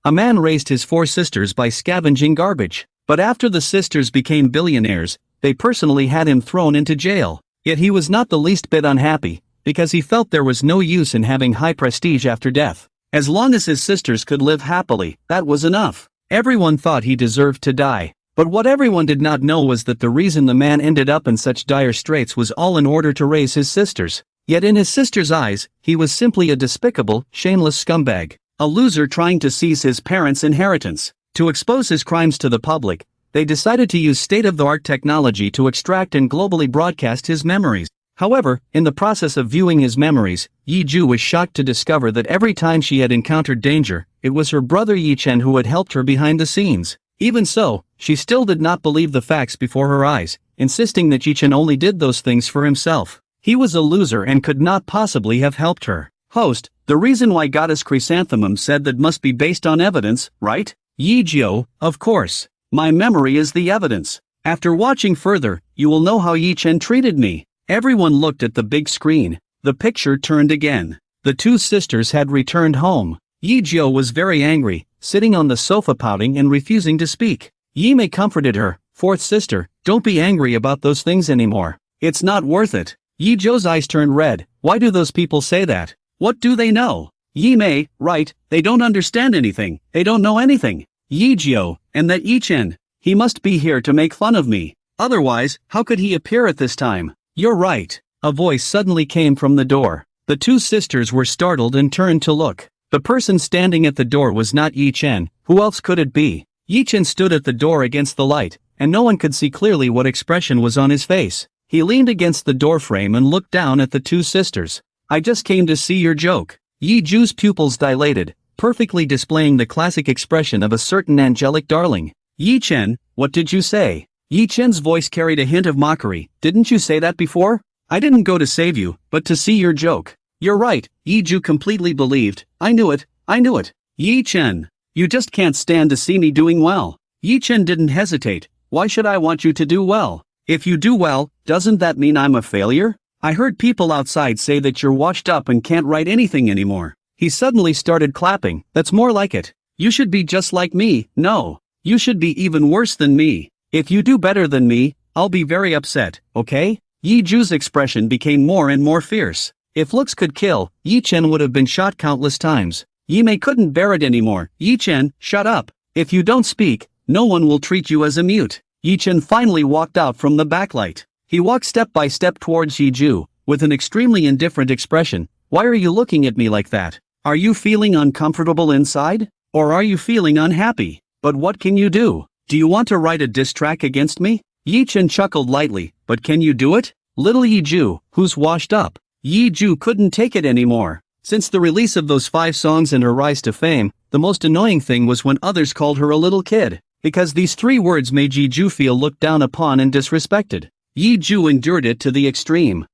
A man raised his 4 sisters by scavenging garbage. But after the sisters became billionaires, they personally had him thrown into jail. Yet he was not the least bit unhappy, because he felt there was no use in having high prestige after death. As long as his sisters could live happily, that was enough. Everyone thought he deserved to die. But what everyone did not know was that the reason the man ended up in such dire straits was all in order to raise his sisters. Yet in his sisters' eyes, he was simply a despicable, shameless scumbag. A loser trying to seize his parents' inheritance. To expose his crimes to the public, they decided to use state-of-the-art technology to extract and globally broadcast his memories. However, in the process of viewing his memories, Yi-ju was shocked to discover that every time she had encountered danger, it was her brother Yi-chen who had helped her behind the scenes. Even so, she still did not believe the facts before her eyes, insisting that Yi-chen only did those things for himself. He was a loser and could not possibly have helped her. Host, the reason why Goddess Chrysanthemum said that must be based on evidence, right? Yi-jo, of course. My memory is the evidence. After watching further, you will know how Yi-chen treated me. Everyone looked at the big screen. The picture turned again. The 2 sisters had returned home. Yi-jo was very angry, sitting on the sofa pouting and refusing to speak. Yi-mei comforted her, 4th sister, don't be angry about those things anymore. It's not worth it. Yi-jo's eyes turned red. Why do those people say that? What do they know? Yi-mei, right, they don't understand anything, they don't know anything. Yi-jo, and that Yi-chen, he must be here to make fun of me. Otherwise, how could he appear at this time? You're right. A voice suddenly came from the door. The 2 sisters were startled and turned to look. The person standing at the door was not Yi-chen, who else could it be? Yi-chen stood at the door against the light, and no one could see clearly what expression was on his face. He leaned against the doorframe and looked down at the 2 sisters. I just came to see your joke. Yi-ju's pupils dilated, perfectly displaying the classic expression of a certain angelic darling. Yi-chen, what did you say? Yi-chen's voice carried a hint of mockery. Didn't you say that before? I didn't go to save you, but to see your joke. You're right, Yi-ju completely believed. I knew it. Yi-chen, you just can't stand to see me doing well. Yi-chen didn't hesitate. Why should I want you to do well? If you do well, doesn't that mean I'm a failure? I heard people outside say that you're washed up and can't write anything anymore. He suddenly started clapping. That's more like it. You should be just like me. No. You should be even worse than me. If you do better than me, I'll be very upset, okay? Yi-ju's expression became more and more fierce. If looks could kill, Yi-chen would have been shot countless times. Yi-mei couldn't bear it anymore. Yi-chen, shut up. If you don't speak, no one will treat you as a mute. Yi-chen finally walked out from the backlight. He walked step by step towards Yi-ju, with an extremely indifferent expression. Why are you looking at me like that? Are you feeling uncomfortable inside? Or are you feeling unhappy? But what can you do? Do you want to write a diss track against me? Yi-chen chuckled lightly, but can you do it? Little Yi-ju, who's washed up. Yi-ju couldn't take it anymore. Since the release of those 5 songs and her rise to fame, the most annoying thing was when others called her a little kid. Because these 3 words made Yi-ju feel looked down upon and disrespected. Yi-ju endured it to the extreme.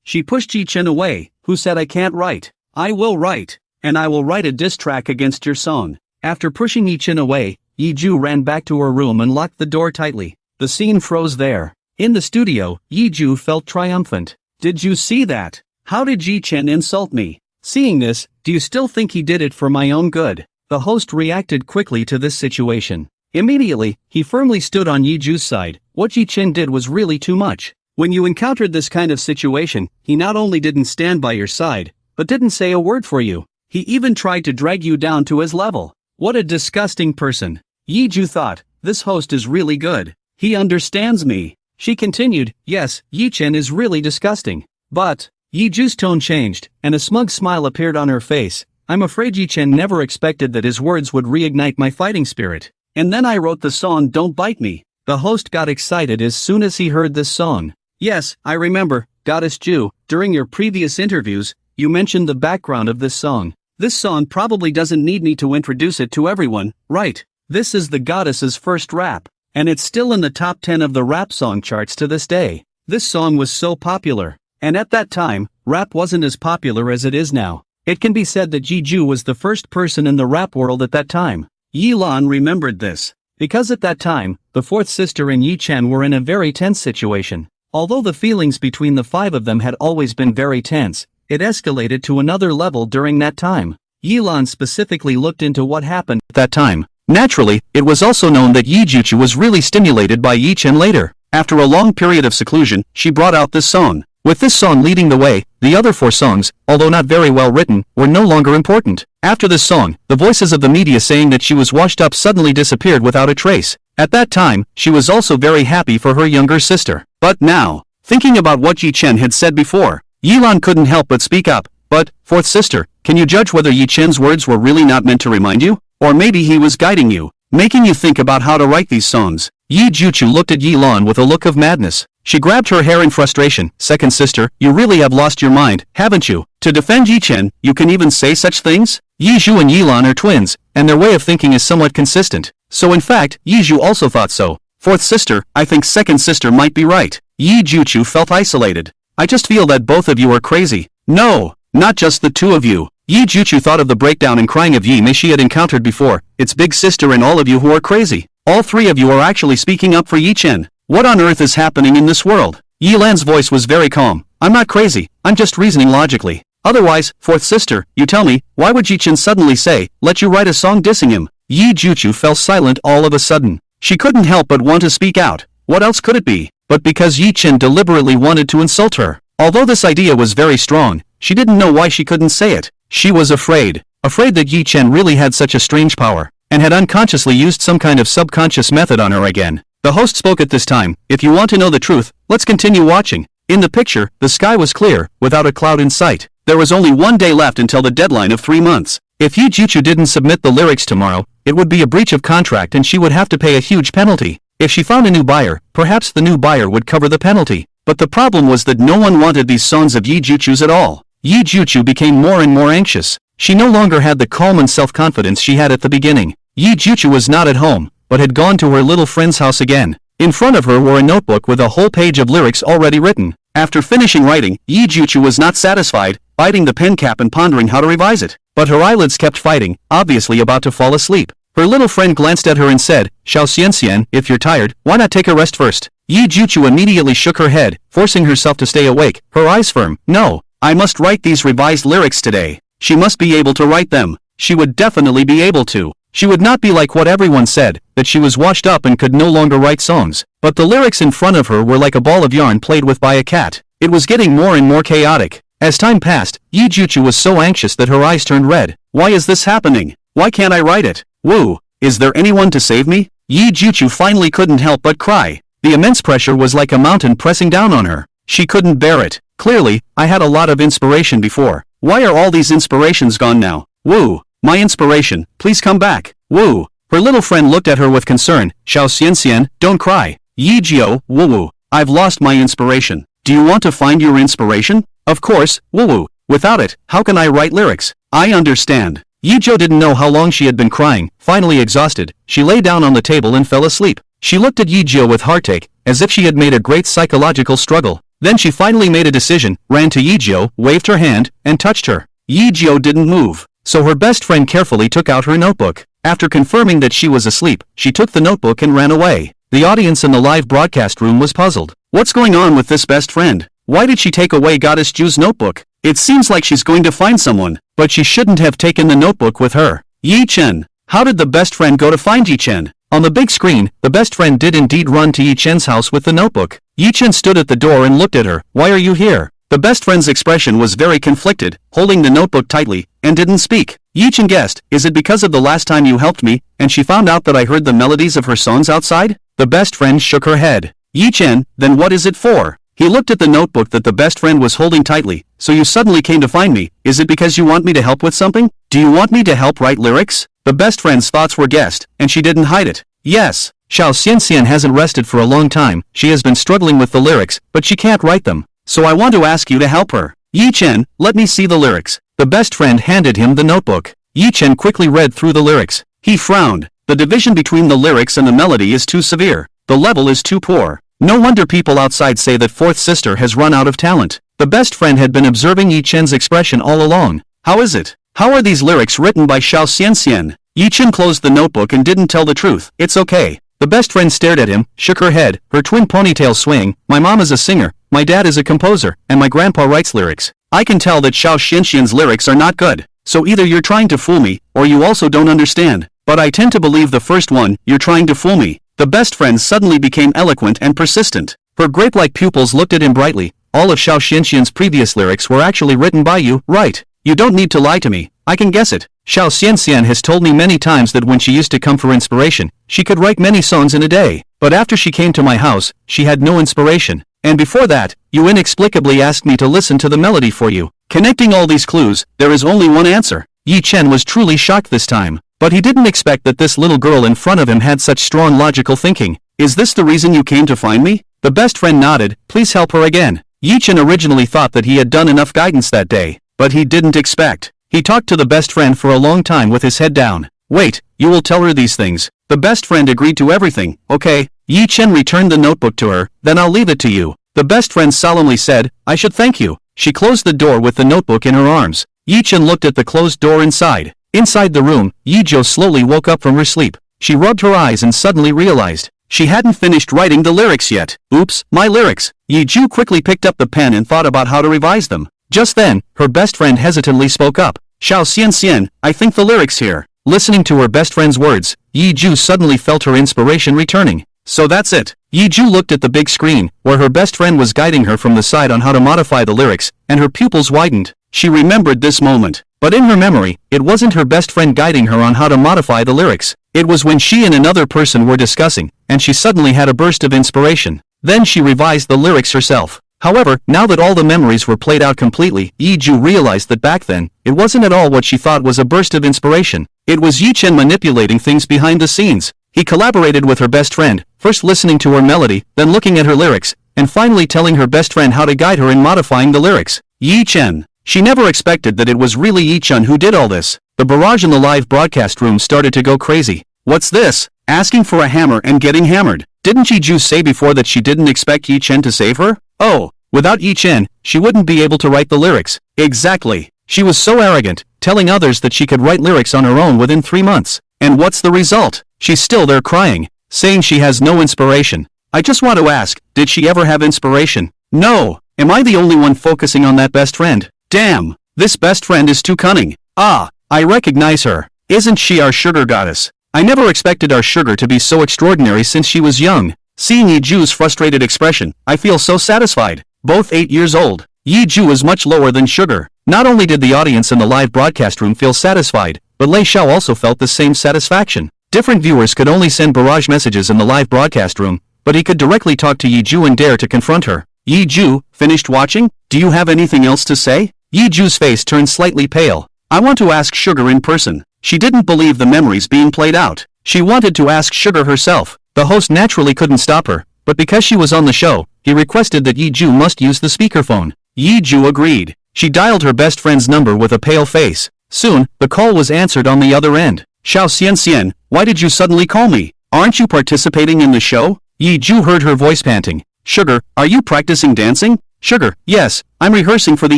She pushed Yi-chen away, who said I can't write. I will write. And I will write a diss track against your song. After pushing Yi-chen away, Yi-ju ran back to her room and locked the door tightly. The scene froze there. In the studio, Yi-ju felt triumphant. Did you see that? How did Yi-chen insult me? Seeing this, do you still think he did it for my own good? The host reacted quickly to this situation. Immediately, he firmly stood on Yi-ju's side. What Yi-chen did was really too much. When you encountered this kind of situation, he not only didn't stand by your side, but didn't say a word for you. He even tried to drag you down to his level. What a disgusting person. Yi-ju thought, this host is really good. He understands me. She continued, yes, Yi-chen is really disgusting. But, Yi-ju's tone changed, and a smug smile appeared on her face. I'm afraid Yi-chen never expected that his words would reignite my fighting spirit. And then I wrote the song Don't Bite Me. The host got excited as soon as he heard this song. Yes, I remember, Goddess Ju, during your previous interviews, you mentioned the background of this song. This song probably doesn't need me to introduce it to everyone, right? This is the goddess's first rap, and it's still in the top 10 of the rap song charts to this day. This song was so popular, and at that time, rap wasn't as popular as it is now. It can be said that Ji-ju was the first person in the rap world at that time. Yi-lan remembered this, because at that time, the 4th sister and Yi-chen were in a very tense situation. Although the feelings between the 5 of them had always been very tense, it escalated to another level during that time. Yilan specifically looked into what happened at that time. Naturally, it was also known that Yi Juchu was really stimulated by Yi Chen later. After a long period of seclusion, she brought out this song. With this song leading the way, the other 4 songs, although not very well written, were no longer important. After this song, the voices of the media saying that she was washed up suddenly disappeared without a trace. At that time, she was also very happy for her younger sister. But now, thinking about what Yi Chen had said before, Yilan couldn't help but speak up. But, fourth sister, can you judge whether Yi Chen's words were really not meant to remind you? Or maybe he was guiding you, making you think about how to write these songs. Yi Juchu looked at Yilan with a look of madness. She grabbed her hair in frustration. Second sister, you really have lost your mind, haven't you? To defend Yi Chen, you can even say such things? Yi Zhu and Yilan are twins, and their way of thinking is somewhat consistent. So in fact, Yi Zhu also thought so. Fourth sister, I think second sister might be right. Yi Juchu felt isolated. I just feel that both of you are crazy. No, not just the two of you. Yi Juchu thought of the breakdown and crying of Yi Mei she had encountered before. It's big sister and all of you who are crazy. All 3 of you are actually speaking up for Yi Chen. What on earth is happening in this world? Yi Lan's voice was very calm. I'm not crazy, I'm just reasoning logically. Otherwise, fourth sister, you tell me, why would Yi Chen suddenly say, let you write a song dissing him? Yi Juchu fell silent all of a sudden. She couldn't help but want to speak out. What else could it be? But because Yi Chen deliberately wanted to insult her. Although this idea was very strong, she didn't know why she couldn't say it. She was afraid that Yi Chen really had such a strange power, and had unconsciously used some kind of subconscious method on her again. The host spoke at this time. If you want to know the truth, let's continue watching. In the picture, the sky was clear, without a cloud in sight. There was only 1 day left until the deadline of 3 months. If Yi Juchu didn't submit the lyrics tomorrow, it would be a breach of contract and she would have to pay a huge penalty. If she found a new buyer, perhaps the new buyer would cover the penalty. But the problem was that no one wanted these songs of Yi Juchu's at all. Yi Juchu became more and more anxious. She no longer had the calm and self-confidence she had at the beginning. Yi Juchu was not at home, but had gone to her little friend's house again. In front of her were a notebook with a whole page of lyrics already written. After finishing writing, Yi Juchu was not satisfied, biting the pen cap and pondering how to revise it. But her eyelids kept fighting, obviously about to fall asleep. Her little friend glanced at her and said, Xiao Xianxian, if you're tired, why not take a rest first? Yi Juchu immediately shook her head, forcing herself to stay awake, her eyes firm. No, I must write these revised lyrics today. She must be able to write them. She would definitely be able to. She would not be like what everyone said, that she was washed up and could no longer write songs. But the lyrics in front of her were like a ball of yarn played with by a cat. It was getting more and more chaotic. As time passed, Yi Juchu was so anxious that her eyes turned red. Why is this happening? Why can't I write it? Woo! Is there anyone to save me? Yi Juchu finally couldn't help but cry. The immense pressure was like a mountain pressing down on her. She couldn't bear it. Clearly, I had a lot of inspiration before. Why are all these inspirations gone now? Woo! My inspiration, please come back. Woo! Her little friend looked at her with concern. Xiao Xianxian, don't cry. Yi Jiu, woo-woo. I've lost my inspiration. Do you want to find your inspiration? Of course, woo-woo. Without it, how can I write lyrics? I understand. Yi Jiu didn't know how long she had been crying. Finally exhausted, she lay down on the table and fell asleep. She looked at Yi Jiu with heartache, as if she had made a great psychological struggle. Then she finally made a decision, ran to Yi Jiu, waved her hand, and touched her. Yi Jiu didn't move. So her best friend carefully took out her notebook. After confirming that she was asleep, she took the notebook and ran away. The audience in the live broadcast room was puzzled. What's going on with this best friend? Why did she take away Goddess Ju's notebook? It seems like she's going to find someone, but she shouldn't have taken the notebook with her. Yi Chen. How did the best friend go to find Yi Chen? On the big screen, the best friend did indeed run to Yi Chen's house with the notebook. Yi Chen stood at the door and looked at her. Why are you here? The best friend's expression was very conflicted, holding the notebook tightly, and didn't speak. Yi Chen guessed, is it because of the last time you helped me, and she found out that I heard the melodies of her songs outside? The best friend shook her head. Yi Chen, then what is it for? He looked at the notebook that the best friend was holding tightly. So you suddenly came to find me. Is it because you want me to help with something? Do you want me to help write lyrics? The best friend's thoughts were guessed, and she didn't hide it. Yes. Xiao Xianxian hasn't rested for a long time. She has been struggling with the lyrics, but she can't write them. So I want to ask you to help her. Yi Chen, let me see the lyrics. The best friend handed him the notebook. Yi Chen quickly read through the lyrics. He frowned. The division between the lyrics and the melody is too severe. The level is too poor. No wonder people outside say that fourth sister has run out of talent. The best friend had been observing Yi Chen's expression all along. How is it? How are these lyrics written by Xiao Xianxian? Yi Chen closed the notebook and didn't tell the truth. It's okay. The best friend stared at him, shook her head, her twin ponytails swaying. My mom is a singer, my dad is a composer, and my grandpa writes lyrics. I can tell that Xiao Xianxian's lyrics are not good. so either you're trying to fool me, or you also don't understand. But I tend to believe the first one, you're trying to fool me. The best friend suddenly became eloquent and persistent. Her grape-like pupils looked at him brightly. All of Xiao Xianxian's previous lyrics were actually written by you, right? You don't need to lie to me, I can guess it. Xiao Xianxian has told me many times that when she used to come for inspiration, she could write many songs in a day. But after she came to my house, she had no inspiration. And before that, you inexplicably asked me to listen to the melody for you. Connecting all these clues, there is only one answer. Yi Chen was truly shocked this time. But he didn't expect that this little girl in front of him had such strong logical thinking. Is this the reason you came to find me? The best friend nodded. Please help her again. Yi Chen originally thought that he had done enough guidance that day. But he didn't expect. He talked to the best friend for a long time with his head down. Wait, you will tell her these things. The best friend agreed to everything. Okay. Yi Chen returned the notebook to her. Then I'll leave it to you. The best friend solemnly said, I should thank you. She closed the door with the notebook in her arms. Yi Chen looked at the closed door inside. Inside the room, Yi Jo slowly woke up from her sleep. She rubbed her eyes and suddenly realized she hadn't finished writing the lyrics yet. Oops, my lyrics. Yi Ju quickly picked up the pen and thought about how to revise them. Just then, her best friend hesitantly spoke up. Xiao Xianxian, I think the lyrics here. Listening to her best friend's words, Yi Ju suddenly felt her inspiration returning. So that's it. Yi Ju looked at the big screen, where her best friend was guiding her from the side on how to modify the lyrics, and her pupils widened. She remembered this moment. But in her memory, it wasn't her best friend guiding her on how to modify the lyrics. It was when she and another person were discussing, and she suddenly had a burst of inspiration. Then she revised the lyrics herself. However, now that all the memories were played out completely, Yi Ju realized that back then, it wasn't at all what she thought was a burst of inspiration. It was Yi Chen manipulating things behind the scenes. He collaborated with her best friend, first listening to her melody, then looking at her lyrics, and finally telling her best friend how to guide her in modifying the lyrics. Yi Chen. She never expected that it was really Yi Chen who did all this. The barrage in the live broadcast room started to go crazy. What's this? Asking for a hammer and getting hammered. Didn't Yi Ju say before that she didn't expect Yi Chen to save her? Oh, without Yi Chen, she wouldn't be able to write the lyrics. Exactly. She was so arrogant, telling others that she could write lyrics on her own within 3 months. And what's the result? She's still there crying, saying she has no inspiration. I just want to ask, did she ever have inspiration? No. Am I the only one focusing on that best friend? Damn, this best friend is too cunning. Ah, I recognize her. Isn't she our sugar goddess? I never expected our sugar to be so extraordinary since she was young. Seeing Yi Ju's frustrated expression, I feel so satisfied. Both 8 years old. Yi Ju is much lower than sugar. Not only did the audience in the live broadcast room feel satisfied, but Lei Xiao also felt the same satisfaction. Different viewers could only send barrage messages in the live broadcast room, but he could directly talk to Yi Ju and dare to confront her. Yi Ju, finished watching? Do you have anything else to say? Yi Ju's face turned slightly pale. I want to ask Sugar in person. She didn't believe the memories being played out. She wanted to ask Sugar herself. The host naturally couldn't stop her, but because she was on the show, he requested that Yi Ju must use the speakerphone. Yi Ju agreed. She dialed her best friend's number with a pale face. Soon, the call was answered on the other end. Xiao Xianxian, why did you suddenly call me? Aren't you participating in the show? Yi Ju heard her voice panting. Sugar, are you practicing dancing? Sugar, yes, I'm rehearsing for the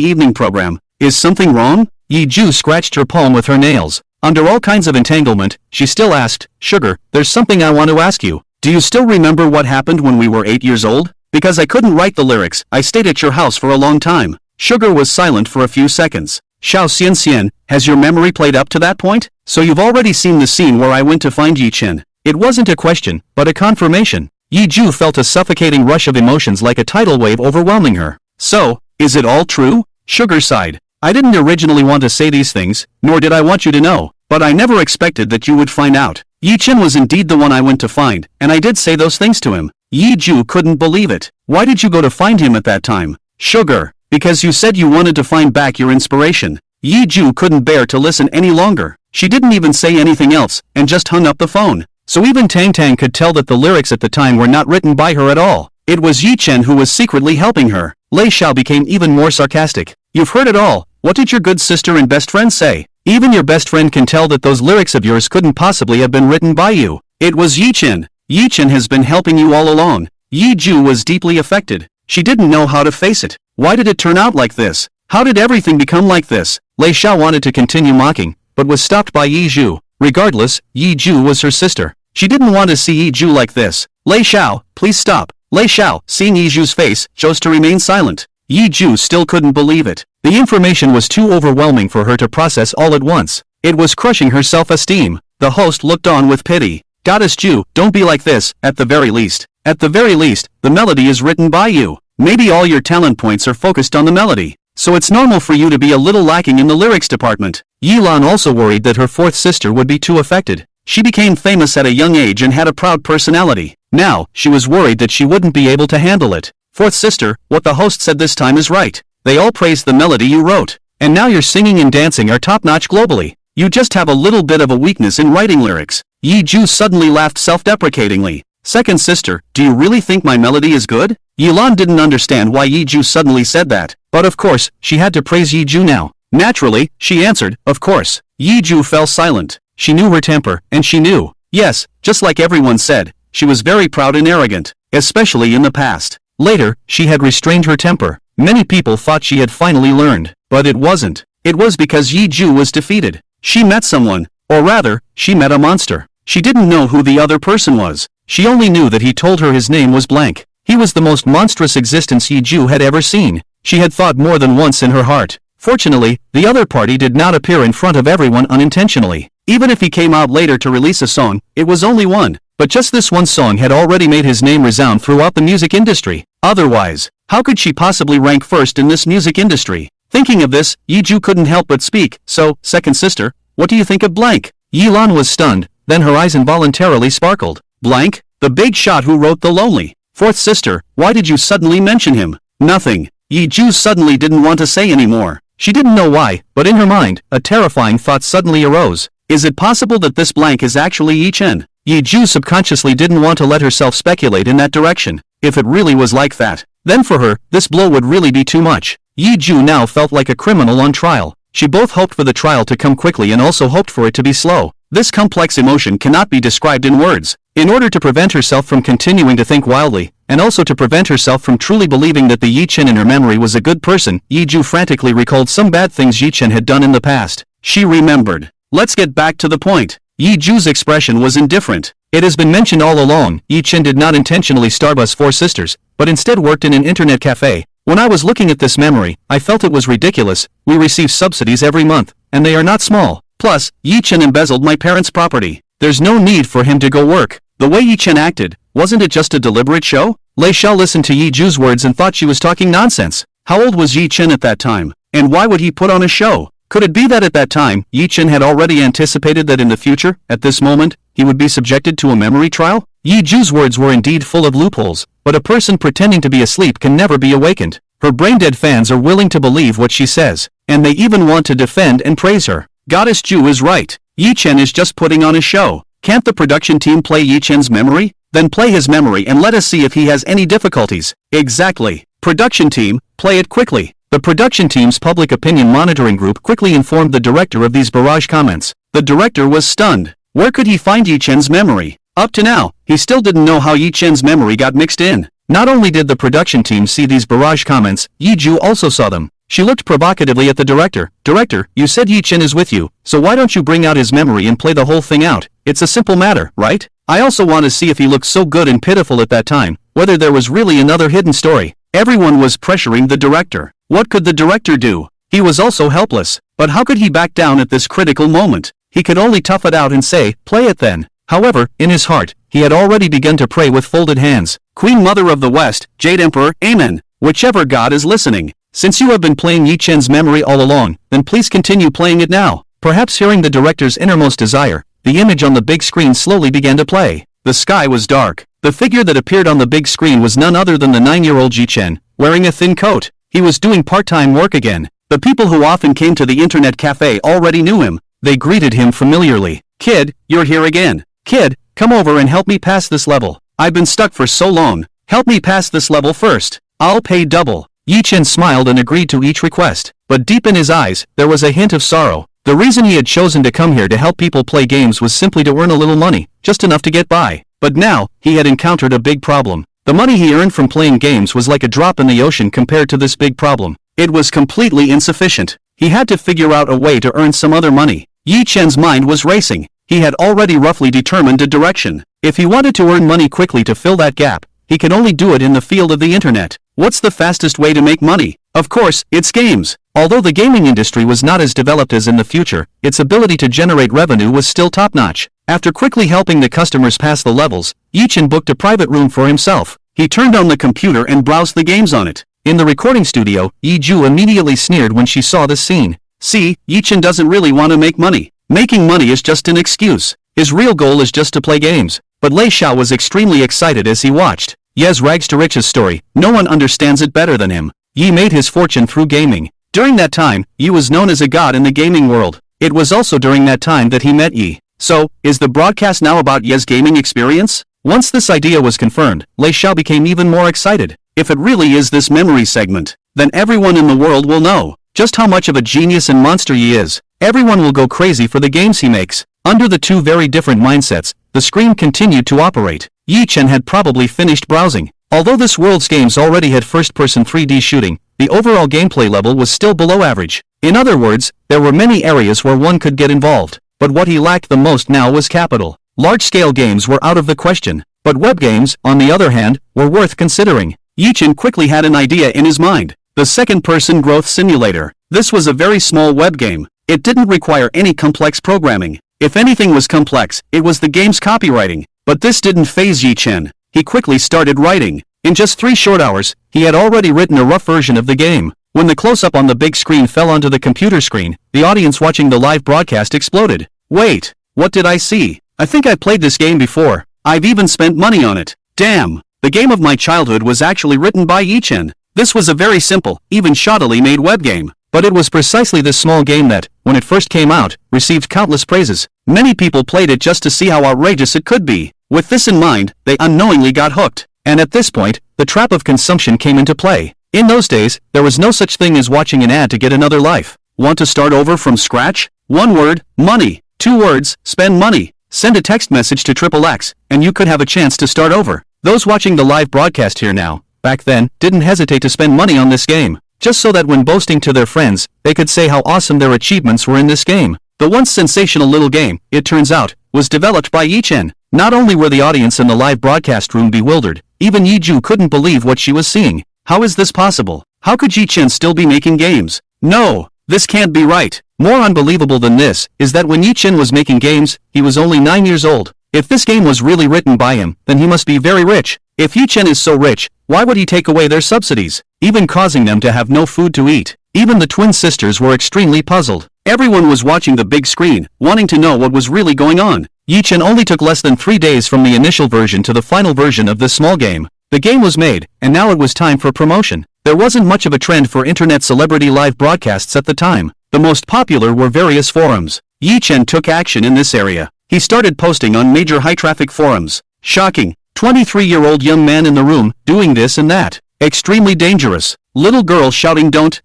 evening program. Is something wrong? Yi Ju scratched her palm with her nails. Under all kinds of entanglement, she still asked, Sugar, there's something I want to ask you. Do you still remember what happened when we were 8 years old? Because I couldn't write the lyrics, I stayed at your house for a long time. Sugar was silent for a few seconds. Xiao Xianxian, has your memory played up to that point? So you've already seen the scene where I went to find Yi Chen. It wasn't a question, but a confirmation. Yi Ju felt a suffocating rush of emotions like a tidal wave overwhelming her. So, is it all true? Sugar sighed. I didn't originally want to say these things, nor did I want you to know, but I never expected that you would find out. Yi Chen was indeed the one I went to find, and I did say those things to him. Yi Ju couldn't believe it. Why did you go to find him at that time? Sugar, because you said you wanted to find back your inspiration. Yi Ju couldn't bear to listen any longer. She didn't even say anything else, and just hung up the phone. So even Tang Tang could tell that the lyrics at the time were not written by her at all. It was Yi Chen who was secretly helping her. Lei Xiao became even more sarcastic. You've heard it all. What did your good sister and best friend say? Even your best friend can tell that those lyrics of yours couldn't possibly have been written by you. It was Yi Chen. Yi Chen has been helping you all along. Yi Ju was deeply affected. She didn't know how to face it. Why did it turn out like this? How did everything become like this? Lei Xiao wanted to continue mocking, but was stopped by Yi Ju. Regardless, Yi Ju was her sister. She didn't want to see Yi Ju like this. Lei Xiao, please stop. Lei Xiao, seeing Yi Ju's face, chose to remain silent. Yi Ju still couldn't believe it. The information was too overwhelming for her to process all at once. It was crushing her self-esteem. The host looked on with pity. Goddess Ju, don't be like this, at the very least. At the very least, the melody is written by you. Maybe all your talent points are focused on the melody, so it's normal for you to be a little lacking in the lyrics department. Yilan also worried that her fourth sister would be too affected. She became famous at a young age and had a proud personality. Now, she was worried that she wouldn't be able to handle it. Fourth sister, what the host said this time is right. They all praised the melody you wrote. And now your singing and dancing are top-notch globally. You just have a little bit of a weakness in writing lyrics. Yi Ju suddenly laughed self-deprecatingly. Second sister, do you really think my melody is good? Yilan didn't understand why Yi Ju suddenly said that, but of course, she had to praise Yi Ju now. Naturally, she answered, of course. Yi Ju fell silent. She knew her temper, and she knew. Yes, just like everyone said, she was very proud and arrogant, especially in the past. Later, she had restrained her temper. Many people thought she had finally learned, but it wasn't. It was because Yi Ju was defeated. She met someone, or rather, she met a monster. She didn't know who the other person was. She only knew that he told her his name was blank. He was the most monstrous existence Yi Ju had ever seen. She had thought more than once in her heart. Fortunately, the other party did not appear in front of everyone unintentionally. Even if he came out later to release a song, it was only one. But just this one song had already made his name resound throughout the music industry. Otherwise, how could she possibly rank first in this music industry? Thinking of this, Yi Ju couldn't help but speak. So, second sister, what do you think of blank? Yilan was stunned, then her eyes involuntarily sparkled. Blank? The big shot who wrote The Lonely. Fourth sister, why did you suddenly mention him? Nothing. Yi Ju suddenly didn't want to say anymore. She didn't know why, but in her mind, a terrifying thought suddenly arose. Is it possible that this blank is actually Yi Chen? Yi Ju subconsciously didn't want to let herself speculate in that direction. If it really was like that, then for her, this blow would really be too much. Yi Ju now felt like a criminal on trial. She both hoped for the trial to come quickly and also hoped for it to be slow. This complex emotion cannot be described in words. In order to prevent herself from continuing to think wildly, and also to prevent herself from truly believing that the Yi Chen in her memory was a good person, Yi Ju frantically recalled some bad things Yi Chen had done in the past. She remembered. Let's get back to the point. Yi Ju's expression was indifferent. It has been mentioned all along, Yi Chen did not intentionally starve us four sisters, but instead worked in an internet cafe. When I was looking at this memory, I felt it was ridiculous. We receive subsidies every month, and they are not small. Plus, Yi Chen embezzled my parents' property. There's no need for him to go work. The way Yi Chen acted, wasn't it just a deliberate show? Lei Xiao listened to Yi Ju's words and thought she was talking nonsense. How old was Yi Chen at that time? And why would he put on a show? Could it be that at that time, Yi Chen had already anticipated that in the future, at this moment, he would be subjected to a memory trial? Yi Ju's words were indeed full of loopholes, but a person pretending to be asleep can never be awakened. Her brain-dead fans are willing to believe what she says, and they even want to defend and praise her. Goddess Ju is right. Yi Chen is just putting on a show. Can't the production team play Yi Chen's memory? Then play his memory and let us see if he has any difficulties. Exactly. Production team, play it quickly. The production team's public opinion monitoring group quickly informed the director of these barrage comments. The director was stunned. Where could he find Yi Chen's memory? Up to now, he still didn't know how Yi Chen's memory got mixed in. Not only did the production team see these barrage comments, Yi Ju also saw them. She looked provocatively at the director. Director, you said Yi Chen is with you, so why don't you bring out his memory and play the whole thing out? It's a simple matter, right? I also want to see if he looked so good and pitiful at that time, whether there was really another hidden story. Everyone was pressuring the director. What could the director do? He was also helpless. But how could he back down at this critical moment? He could only tough it out and say, play it then. However, in his heart, he had already begun to pray with folded hands. Queen Mother of the West, Jade Emperor, Amen. Whichever God is listening. Since you have been playing Yi Chen's memory all along, then please continue playing it now. Perhaps hearing the director's innermost desire, the image on the big screen slowly began to play. The sky was dark. The figure that appeared on the big screen was none other than the 9-year-old Yi Chen, wearing a thin coat. He was doing part-time work again. The people who often came to the internet cafe already knew him. They greeted him familiarly. Kid, you're here again. Kid, come over and help me pass this level. I've been stuck for so long. Help me pass this level first. I'll pay double. Yi Chen smiled and agreed to each request, but deep in his eyes, there was a hint of sorrow. The reason he had chosen to come here to help people play games was simply to earn a little money, just enough to get by. But now, he had encountered a big problem. The money he earned from playing games was like a drop in the ocean compared to this big problem. It was completely insufficient. He had to figure out a way to earn some other money. Yi Chen's mind was racing. He had already roughly determined a direction. If he wanted to earn money quickly to fill that gap, he could only do it in the field of the internet. What's the fastest way to make money? Of course, it's games. Although the gaming industry was not as developed as in the future, its ability to generate revenue was still top-notch. After quickly helping the customers pass the levels, Yi-Chen booked a private room for himself. He turned on the computer and browsed the games on it. In the recording studio, Yi-Ju immediately sneered when she saw this scene. See, Yi-Chen doesn't really want to make money. Making money is just an excuse. His real goal is just to play games. But Lei Xiao was extremely excited as he watched Ye's rags to riches story. No one understands it better than him. Yi made his fortune through gaming. During that time, Yi was known as a god in the gaming world. It was also during that time that he met Yi. So, is the broadcast now about Ye's gaming experience? Once this idea was confirmed, Lei Xiao became even more excited. If it really is this memory segment, then everyone in the world will know just how much of a genius and monster Yi is. Everyone will go crazy for the games he makes. Under the two very different mindsets, the screen continued to operate. Yi-Chen had probably finished browsing. Although this world's games already had first-person 3D shooting, the overall gameplay level was still below average. In other words, there were many areas where one could get involved. But what he lacked the most now was capital. Large-scale games were out of the question. But web games, on the other hand, were worth considering. Yi-Chen quickly had an idea in his mind. The second-person growth simulator. This was a very small web game. It didn't require any complex programming. If anything was complex, it was the game's copywriting. But this didn't faze Yi-Chen. He quickly started writing. In just 3 short hours, he had already written a rough version of the game. When the close-up on the big screen fell onto the computer screen, the audience watching the live broadcast exploded. Wait, what did I see? I think I played this game before. I've even spent money on it. Damn, the game of my childhood was actually written by Yi-Chen. This was a very simple, even shoddily made web game. But it was precisely this small game that, when it first came out, received countless praises. Many people played it just to see how outrageous it could be. With this in mind, they unknowingly got hooked. And at this point, the trap of consumption came into play. In those days, there was no such thing as watching an ad to get another life. Want to start over from scratch? 1 word, money. 2 words, spend money. Send a text message to XXX, and you could have a chance to start over. Those watching the live broadcast here now, back then, didn't hesitate to spend money on this game, just so that when boasting to their friends, they could say how awesome their achievements were in this game. The once sensational little game, it turns out, was developed by Yi-Chen. Not only were the audience in the live broadcast room bewildered, even Yi-Ju couldn't believe what she was seeing. How is this possible? How could Yi-Chen still be making games? No, this can't be right. More unbelievable than this, is that when Yi-Chen was making games, he was only 9 years old. If this game was really written by him, then he must be very rich. If Yi-Chen is so rich, why would he take away their subsidies, even causing them to have no food to eat? Even the twin sisters were extremely puzzled. Everyone was watching the big screen, wanting to know what was really going on. Yi-Chen only took less than 3 days from the initial version to the final version of this small game. The game was made, and now it was time for promotion. There wasn't much of a trend for internet celebrity live broadcasts at the time. The most popular were various forums. Yi-Chen took action in this area. He started posting on major high-traffic forums. Shocking. 23-year-old young man in the room, doing this and that. Extremely dangerous. Little girl shouting don't.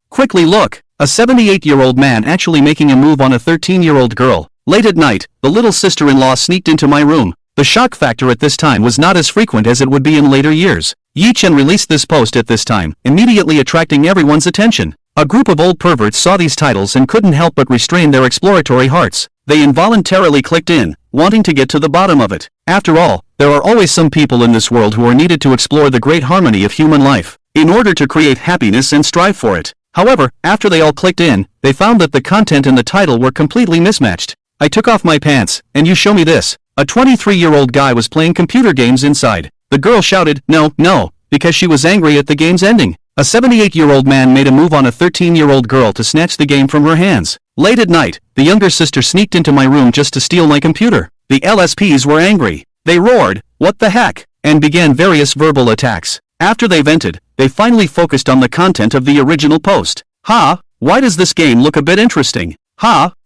Quickly look. A 78-year-old man actually making a move on a 13-year-old girl. Late at night, the little sister-in-law sneaked into my room. The shock factor at this time was not as frequent as it would be in later years. Yi-Chen released this post at this time, immediately attracting everyone's attention. A group of old perverts saw these titles and couldn't help but restrain their exploratory hearts. They involuntarily clicked in, wanting to get to the bottom of it. After all, there are always some people in this world who are needed to explore the great harmony of human life, in order to create happiness and strive for it. However, after they all clicked in, they found that the content and the title were completely mismatched. I took off my pants, and you show me this. A 23-year-old guy was playing computer games inside. The girl shouted, no, because she was angry at the game's ending. A 78-year-old man made a move on a 13-year-old girl to snatch the game from her hands. Late at night, the younger sister sneaked into my room just to steal my computer. The LSPs were angry. They roared, what the heck, and began various verbal attacks. After they vented, they finally focused on the content of the original post. Why does this game look a bit interesting?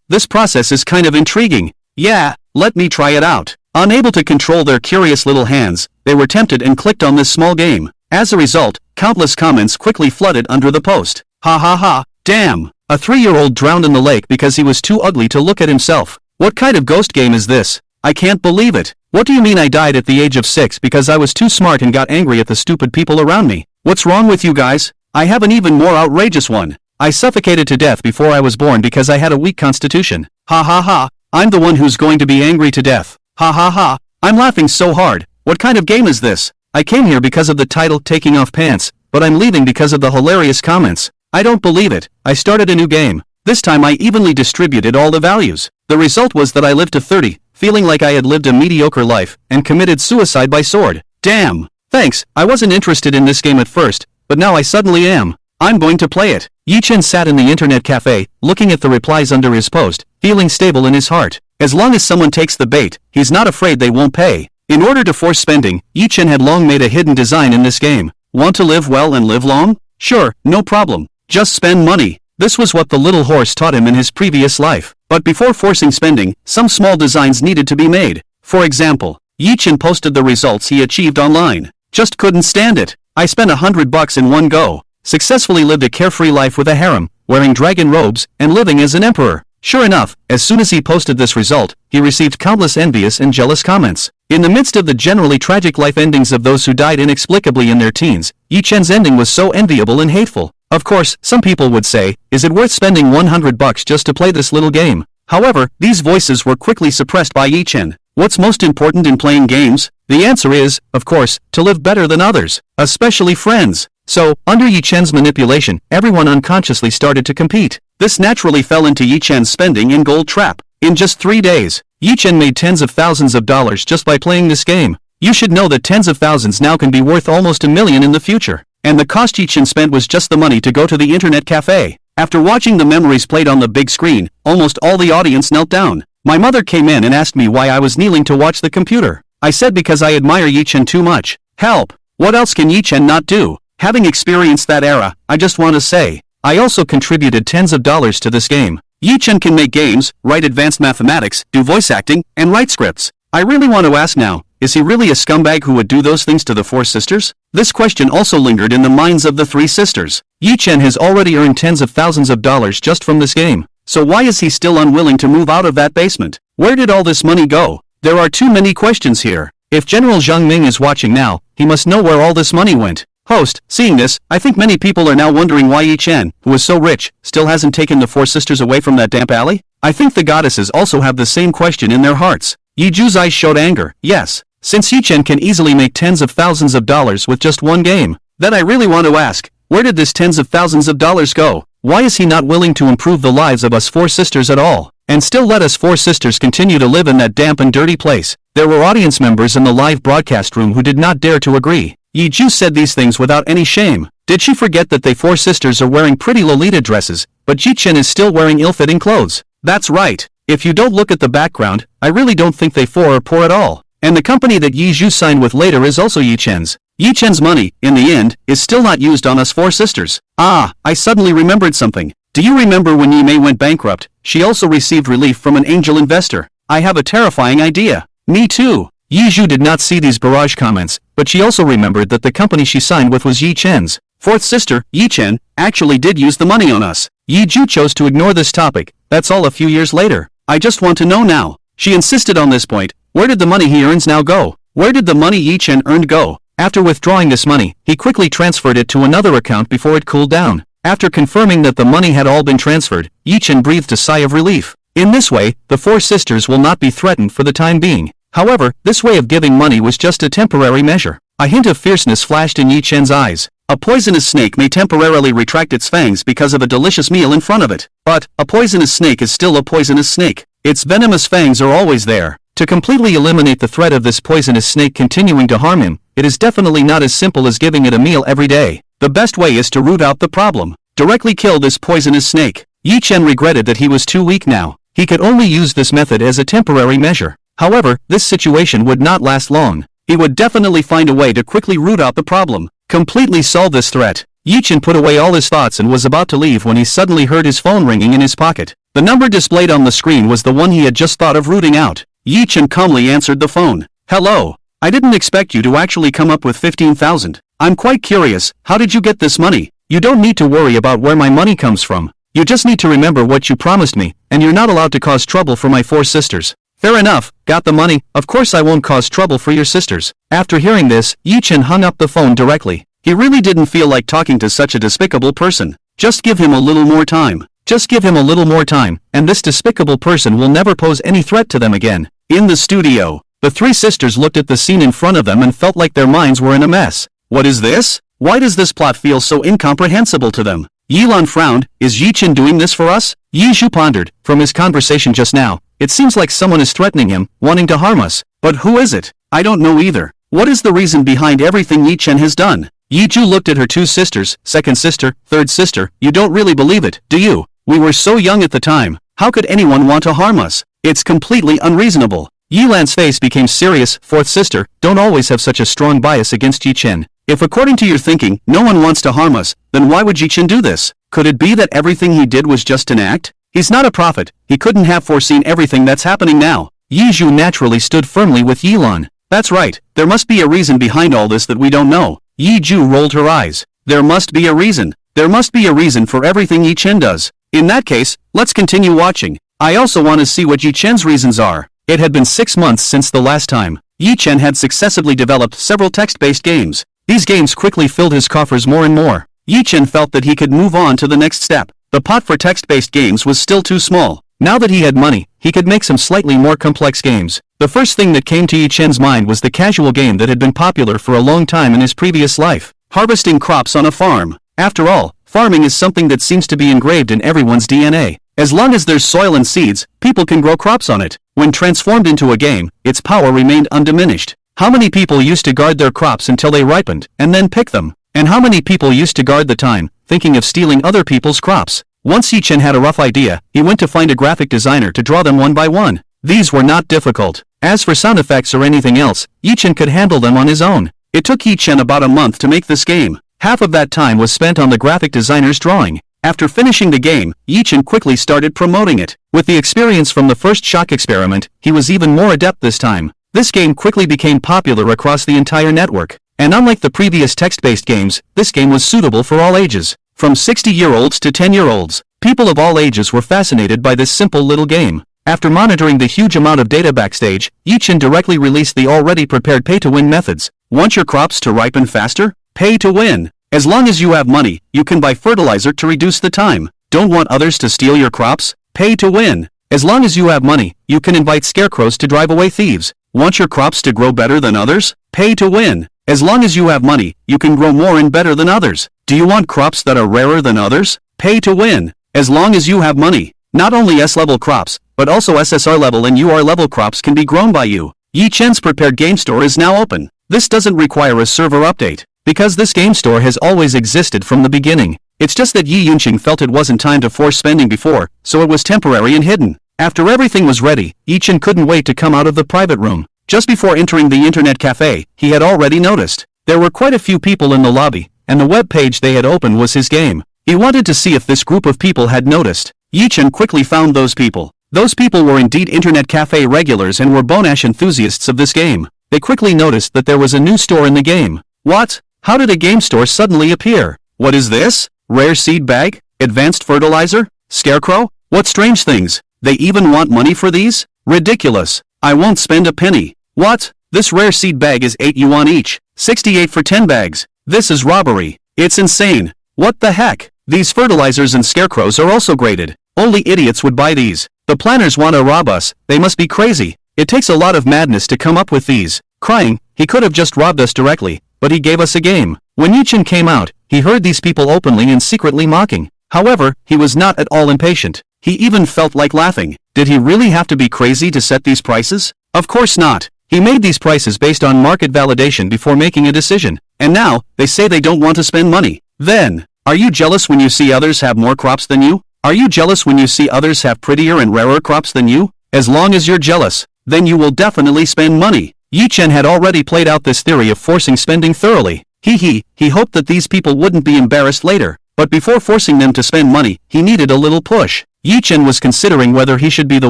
This process is kind of intriguing. Yeah, let me try it out. Unable to control their curious little hands, they were tempted and clicked on this small game. As a result, countless comments quickly flooded under the post. Damn, a 3-year-old drowned in the lake because he was too ugly to look at himself. What kind of ghost game is this? I can't believe it. What do you mean I died at the age of 6 because I was too smart and got angry at the stupid people around me? What's wrong with you guys? I have an even more outrageous one. I suffocated to death before I was born because I had a weak constitution. I'm the one who's going to be angry to death. I'm laughing so hard. What kind of game is this? I came here because of the title Taking Off Pants, but I'm leaving because of the hilarious comments. I don't believe it. I started a new game. This time I evenly distributed all the values. The result was that I lived to 30, feeling like I had lived a mediocre life, and committed suicide by sword. Damn. Thanks, I wasn't interested in this game at first, but now I suddenly am. I'm going to play it. Yi Chen sat in the internet cafe, looking at the replies under his post, feeling stable in his heart. As long as someone takes the bait, he's not afraid they won't pay. In order to force spending, Yi Chen had long made a hidden design in this game. Want to live well and live long? Sure, no problem. Just spend money. This was what the little horse taught him in his previous life. But before forcing spending, some small designs needed to be made. For example, Yi Chen posted the results he achieved online. Just couldn't stand it. I spent $100 in one go. Successfully lived a carefree life with a harem, wearing dragon robes, and living as an emperor. Sure enough, as soon as he posted this result, he received countless envious and jealous comments. In the midst of the generally tragic life endings of those who died inexplicably in their teens, Yi Chen's ending was so enviable and hateful. Of course, some people would say, is it worth spending $100 just to play this little game? However, these voices were quickly suppressed by Yi Chen. What's most important in playing games? The answer is, of course, to live better than others, especially friends. So, under Yi Chen's manipulation, everyone unconsciously started to compete. This naturally fell into Yi Chen's spending and gold trap. In just 3 days, Yi Chen made tens of thousands of dollars just by playing this game. You should know that tens of thousands now can be worth almost $1 million in the future. And the cost Yi Chen spent was just the money to go to the internet cafe. After watching the memories played on the big screen, almost all the audience knelt down. My mother came in and asked me why I was kneeling to watch the computer. I said because I admire Yi Chen too much. Help! What else can Yi Chen not do? Having experienced that era, I just want to say, I also contributed tens of dollars to this game. Yi Chen can make games, write advanced mathematics, do voice acting, and write scripts. I really want to ask now, is he really a scumbag who would do those things to the 4 sisters? This question also lingered in the minds of the 3 sisters. Yi Chen has already earned tens of thousands of dollars just from this game. So why is he still unwilling to move out of that basement? Where did all this money go? There are too many questions here. If General Zhang Ming is watching now, he must know where all this money went. Host, seeing this, I think many people are now wondering why Yi Chen, who is so rich, still hasn't taken the 4 sisters away from that damp alley? I think the goddesses also have the same question in their hearts. Yi Ju's eyes showed anger. Yes, since Yi Chen can easily make tens of thousands of dollars with just one game, then I really want to ask, where did this tens of thousands of dollars go? Why is he not willing to improve the lives of us 4 sisters at all, and still let us 4 sisters continue to live in that damp and dirty place? There were audience members in the live broadcast room who did not dare to agree. Yi Ju said these things without any shame. Did she forget that they 4 sisters are wearing pretty Lolita dresses, but Yi Chen is still wearing ill-fitting clothes? That's right. If you don't look at the background, I really don't think they 4 are poor at all. And the company that Yi Ju signed with later is also Yi Chen's. Yi Chen's money, in the end, is still not used on us 4 sisters. Ah, I suddenly remembered something. Do you remember when Yi Mei went bankrupt? She also received relief from an angel investor. I have a terrifying idea. Me too. Yi Ju did not see these barrage comments, but she also remembered that the company she signed with was Yi Chen's. 4th sister, Yi Chen, actually did use the money on us. Yi Ju chose to ignore this topic. That's all a few years later. I just want to know now. She insisted on this point. Where did the money he earns now go? Where did the money Yi Chen earned go? After withdrawing this money, he quickly transferred it to another account before it cooled down. After confirming that the money had all been transferred, Yi Chen breathed a sigh of relief. In this way, the 4 sisters will not be threatened for the time being. However, this way of giving money was just a temporary measure. A hint of fierceness flashed in Yi Chen's eyes. A poisonous snake may temporarily retract its fangs because of a delicious meal in front of it. But, a poisonous snake is still a poisonous snake. Its venomous fangs are always there. To completely eliminate the threat of this poisonous snake continuing to harm him, it is definitely not as simple as giving it a meal every day. The best way is to root out the problem. Directly kill this poisonous snake. Yi Chen regretted that he was too weak now. He could only use this method as a temporary measure. However, this situation would not last long. He would definitely find a way to quickly root out the problem, completely solve this threat. Yi Chen put away all his thoughts and was about to leave when he suddenly heard his phone ringing in his pocket. The number displayed on the screen was the one he had just thought of rooting out. Yi Chen calmly answered the phone. Hello. I didn't expect you to actually come up with 15,000. I'm quite curious, how did you get this money? You don't need to worry about where my money comes from. You just need to remember what you promised me, and you're not allowed to cause trouble for my 4 sisters. Fair enough, got the money, of course I won't cause trouble for your sisters. After hearing this, Yi Chen hung up the phone directly. He really didn't feel like talking to such a despicable person. Just give him a little more time. Just give him a little more time, and this despicable person will never pose any threat to them again. In the studio, the 3 sisters looked at the scene in front of them and felt like their minds were in a mess. What is this? Why does this plot feel so incomprehensible to them? Yilan frowned. Is Yi Chen doing this for us? Yi Zhu pondered. From his conversation just now, it seems like someone is threatening him, wanting to harm us. But who is it? I don't know either. What is the reason behind everything Yi Chen has done? Yi Zhu looked at her two sisters, second sister, third sister. You don't really believe it, do you? We were so young at the time. How could anyone want to harm us? It's completely unreasonable. Yilan's face became serious. Fourth sister, don't always have such a strong bias against Yi Chen. If according to your thinking, no one wants to harm us, then why would Yi Chen do this? Could it be that everything he did was just an act? He's not a prophet. He couldn't have foreseen everything that's happening now. Yi Zhu naturally stood firmly with Yilan. That's right. There must be a reason behind all this that we don't know. Yi Zhu rolled her eyes. There must be a reason. There must be a reason for everything Yi Chen does. In that case, let's continue watching. I also want to see what Yi Chen's reasons are. It had been 6 months since the last time. Yi Chen had successfully developed several text-based games. These games quickly filled his coffers more and more. Yi Chen felt that he could move on to the next step. The pot for text-based games was still too small. Now that he had money, he could make some slightly more complex games. The first thing that came to Yi Chen's mind was the casual game that had been popular for a long time in his previous life. Harvesting crops on a farm. After all, farming is something that seems to be engraved in everyone's DNA. As long as there's soil and seeds, people can grow crops on it. When transformed into a game, its power remained undiminished. How many people used to guard their crops until they ripened, and then pick them? And how many people used to guard the time, thinking of stealing other people's crops? Once Yi Chen had a rough idea, he went to find a graphic designer to draw them one by one. These were not difficult. As for sound effects or anything else, Yi Chen could handle them on his own. It took Yi Chen about a month to make this game. Half of that time was spent on the graphic designer's drawing. After finishing the game, Yi Chen quickly started promoting it. With the experience from the first shock experiment, he was even more adept this time. This game quickly became popular across the entire network. And unlike the previous text-based games, this game was suitable for all ages. From 60-year-olds to 10-year-olds, people of all ages were fascinated by this simple little game. After monitoring the huge amount of data backstage, Yi Chen directly released the already prepared pay-to-win methods. Want your crops to ripen faster? Pay to win. As long as you have money, you can buy fertilizer to reduce the time. Don't want others to steal your crops? Pay to win. As long as you have money, you can invite scarecrows to drive away thieves. Want your crops to grow better than others? Pay to win. As long as you have money, you can grow more and better than others. Do you want crops that are rarer than others? Pay to win. As long as you have money, not only S-level crops, but also SSR level and UR level crops can be grown by you. Yi Chen's prepared game store is now open. This doesn't require a server update, because this game store has always existed from the beginning. It's just that Yi Yunqing felt it wasn't time to force spending before, so it was temporary and hidden. After everything was ready, Yi Chen couldn't wait to come out of the private room. Just before entering the internet cafe, he had already noticed. There were quite a few people in the lobby, and the web page they had opened was his game. He wanted to see if this group of people had noticed. Yi Chen quickly found those people. Those people were indeed internet cafe regulars and were Bonash enthusiasts of this game. They quickly noticed that there was a new store in the game. What? How did a game store suddenly appear? What is this? Rare seed bag? Advanced fertilizer? Scarecrow? What strange things. They even want money for these? Ridiculous. I won't spend a penny. What? This rare seed bag is 8 yuan each. 68 for 10 bags. This is robbery. It's insane. What the heck? These fertilizers and scarecrows are also graded. Only idiots would buy these. The planners want to rob us. They must be crazy. It takes a lot of madness to come up with these. Crying, he could have just robbed us directly, but he gave us a game. When Yi Chen came out, he heard these people openly and secretly mocking. However, he was not at all impatient. He even felt like laughing. Did he really have to be crazy to set these prices? Of course not. He made these prices based on market validation before making a decision. And now, they say they don't want to spend money. Then, are you jealous when you see others have more crops than you? Are you jealous when you see others have prettier and rarer crops than you? As long as you're jealous, then you will definitely spend money. Yi Chen had already played out this theory of forcing spending thoroughly. He hoped that these people wouldn't be embarrassed later. But before forcing them to spend money, he needed a little push. Yi Chen was considering whether he should be the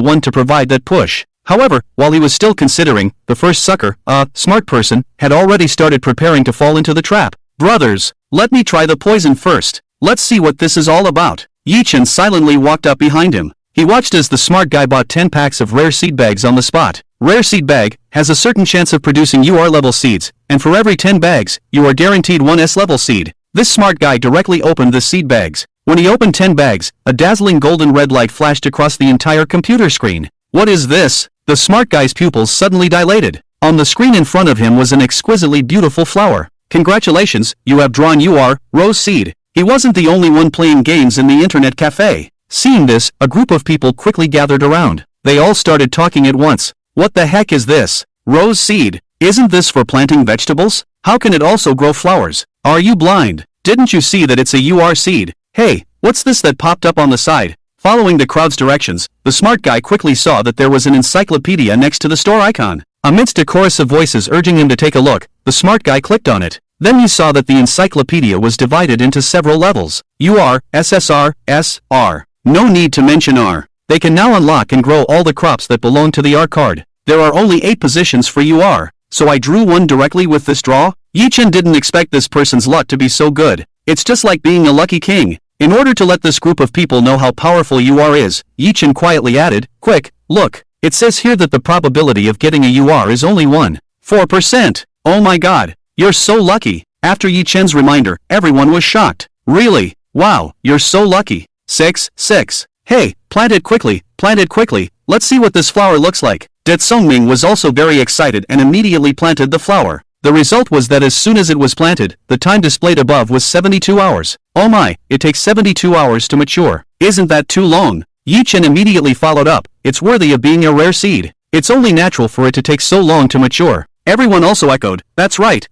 one to provide that push. However, while he was still considering, the first sucker, a smart person, had already started preparing to fall into the trap. Brothers, let me try the poison first. Let's see what this is all about. Yi Chen silently walked up behind him. He watched as the smart guy bought 10 packs of rare seed bags on the spot. Rare seed bag has a certain chance of producing UR level seeds, and for every 10 bags, you are guaranteed one S level seed. This smart guy directly opened the seed bags. When he opened 10 bags, a dazzling golden red light flashed across the entire computer screen. What is this? The smart guy's pupils suddenly dilated. On the screen in front of him was an exquisitely beautiful flower. Congratulations, you have drawn UR, rose seed. He wasn't the only one playing games in the internet cafe. Seeing this, a group of people quickly gathered around. They all started talking at once. What the heck is this? Rose seed. Isn't this for planting vegetables? How can it also grow flowers? Are you blind? Didn't you see that it's a UR seed? Hey, what's this that popped up on the side? Following the crowd's directions, the smart guy quickly saw that there was an encyclopedia next to the store icon. Amidst a chorus of voices urging him to take a look, the smart guy clicked on it. Then he saw that the encyclopedia was divided into several levels. UR, SSR, SR. No need to mention R. They can now unlock and grow all the crops that belong to the R card. There are only 8 positions for UR, so I drew one directly with this draw. Yi-Chen didn't expect this person's luck to be so good. It's just like being a lucky king. In order to let this group of people know how powerful UR is, Yi-Chen quietly added, "Quick, look. It says here that the probability of getting a UR is only 1.4%. Oh my god, you're so lucky." After Yi-Chen's reminder, everyone was shocked. Really? Wow, you're so lucky. 6. Hey, plant it quickly, let's see what this flower looks like. Det Songming was also very excited and immediately planted the flower. The result was that as soon as it was planted, the time displayed above was 72 hours. Oh my, it takes 72 hours to mature. Isn't that too long? Yi-Chen immediately followed up, it's worthy of being a rare seed. It's only natural for it to take so long to mature. Everyone also echoed, that's right.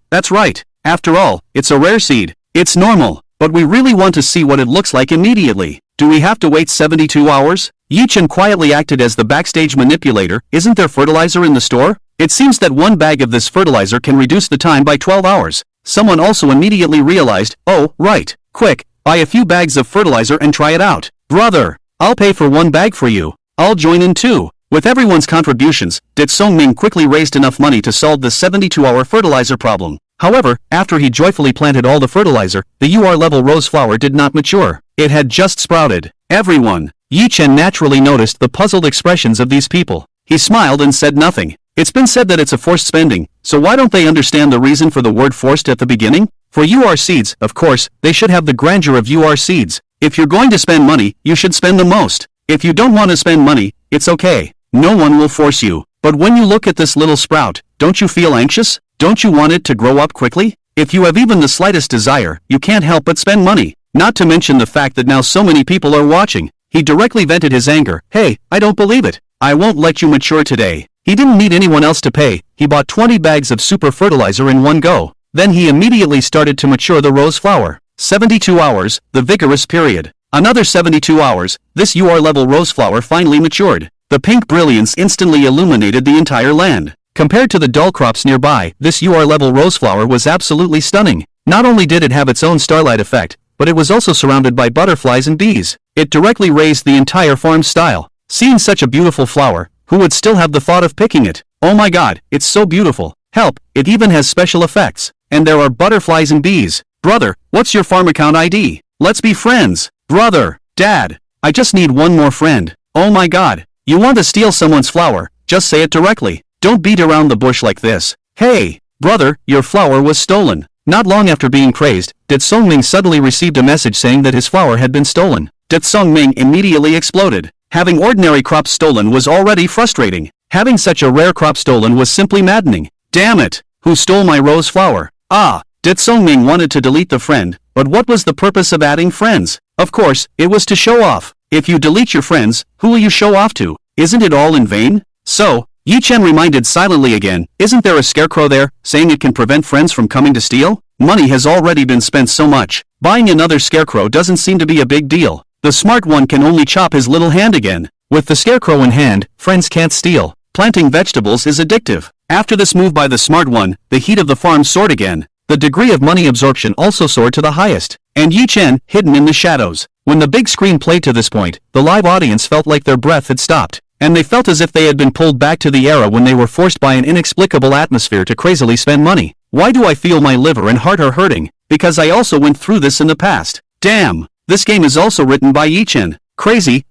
After all, it's a rare seed. It's normal. But we really want to see what it looks like immediately. Do we have to wait 72 hours? Yi-Chen quietly acted as the backstage manipulator. Isn't there fertilizer in the store? It seems that one bag of this fertilizer can reduce the time by 12 hours. Someone also immediately realized, oh, right. Quick, buy a few bags of fertilizer and try it out. Brother, I'll pay for one bag for you. I'll join in too. With everyone's contributions, Det Songming quickly raised enough money to solve the 72-hour fertilizer problem. However, after he joyfully planted all the fertilizer, the UR-level rose flower did not mature. It had just sprouted. Everyone. Yi-Chen naturally noticed the puzzled expressions of these people. He smiled and said nothing. It's been said that it's a forced spending, so why don't they understand the reason for the word forced at the beginning? For UR seeds, of course, they should have the grandeur of UR seeds. If you're going to spend money, you should spend the most. If you don't want to spend money, it's okay. No one will force you. But when you look at this little sprout, don't you feel anxious? Don't you want it to grow up quickly? If you have even the slightest desire, you can't help but spend money. Not to mention the fact that now so many people are watching. He directly vented his anger. Hey, I don't believe it. I won't let you mature today. He didn't need anyone else to pay. He bought 20 bags of super fertilizer in one go. Then he immediately started to mature the rose flower. 72 hours, the vigorous period. Another 72 hours, this UR-level rose flower finally matured. The pink brilliance instantly illuminated the entire land. Compared to the dull crops nearby, this UR-level rose flower was absolutely stunning. Not only did it have its own starlight effect, but it was also surrounded by butterflies and bees. It directly raised the entire farm's style. Seeing such a beautiful flower, who would still have the thought of picking it? Oh my god, it's so beautiful. Help, it even has special effects. And there are butterflies and bees. Brother, what's your farm account ID? Let's be friends. Brother, Dad, I just need one more friend. Oh my god, you want to steal someone's flower? Just say it directly. Don't beat around the bush like this. Hey, brother, your flower was stolen. Not long after being praised, Det Songming suddenly received a message saying that his flower had been stolen. Det Songming immediately exploded. Having ordinary crops stolen was already frustrating. Having such a rare crop stolen was simply maddening. Damn it! Who stole my rose flower? Ah! Det Songming wanted to delete the friend, but what was the purpose of adding friends? Of course, it was to show off. If you delete your friends, who will you show off to? Isn't it all in vain? So, Yi-Chen reminded silently again, isn't there a scarecrow there, saying it can prevent friends from coming to steal? Money has already been spent so much. Buying another scarecrow doesn't seem to be a big deal. The smart one can only chop his little hand again. With the scarecrow in hand, friends can't steal. Planting vegetables is addictive. After this move by the smart one, the heat of the farm soared again. The degree of money absorption also soared to the highest. And Yi-Chen, hidden in the shadows. When the big screen played to this point, the live audience felt like their breath had stopped. And they felt as if they had been pulled back to the era when they were forced by an inexplicable atmosphere to crazily spend money. Why do I feel my liver and heart are hurting? Because I also went through this in the past. Damn! This game is also written by Yi-Chen. Crazy.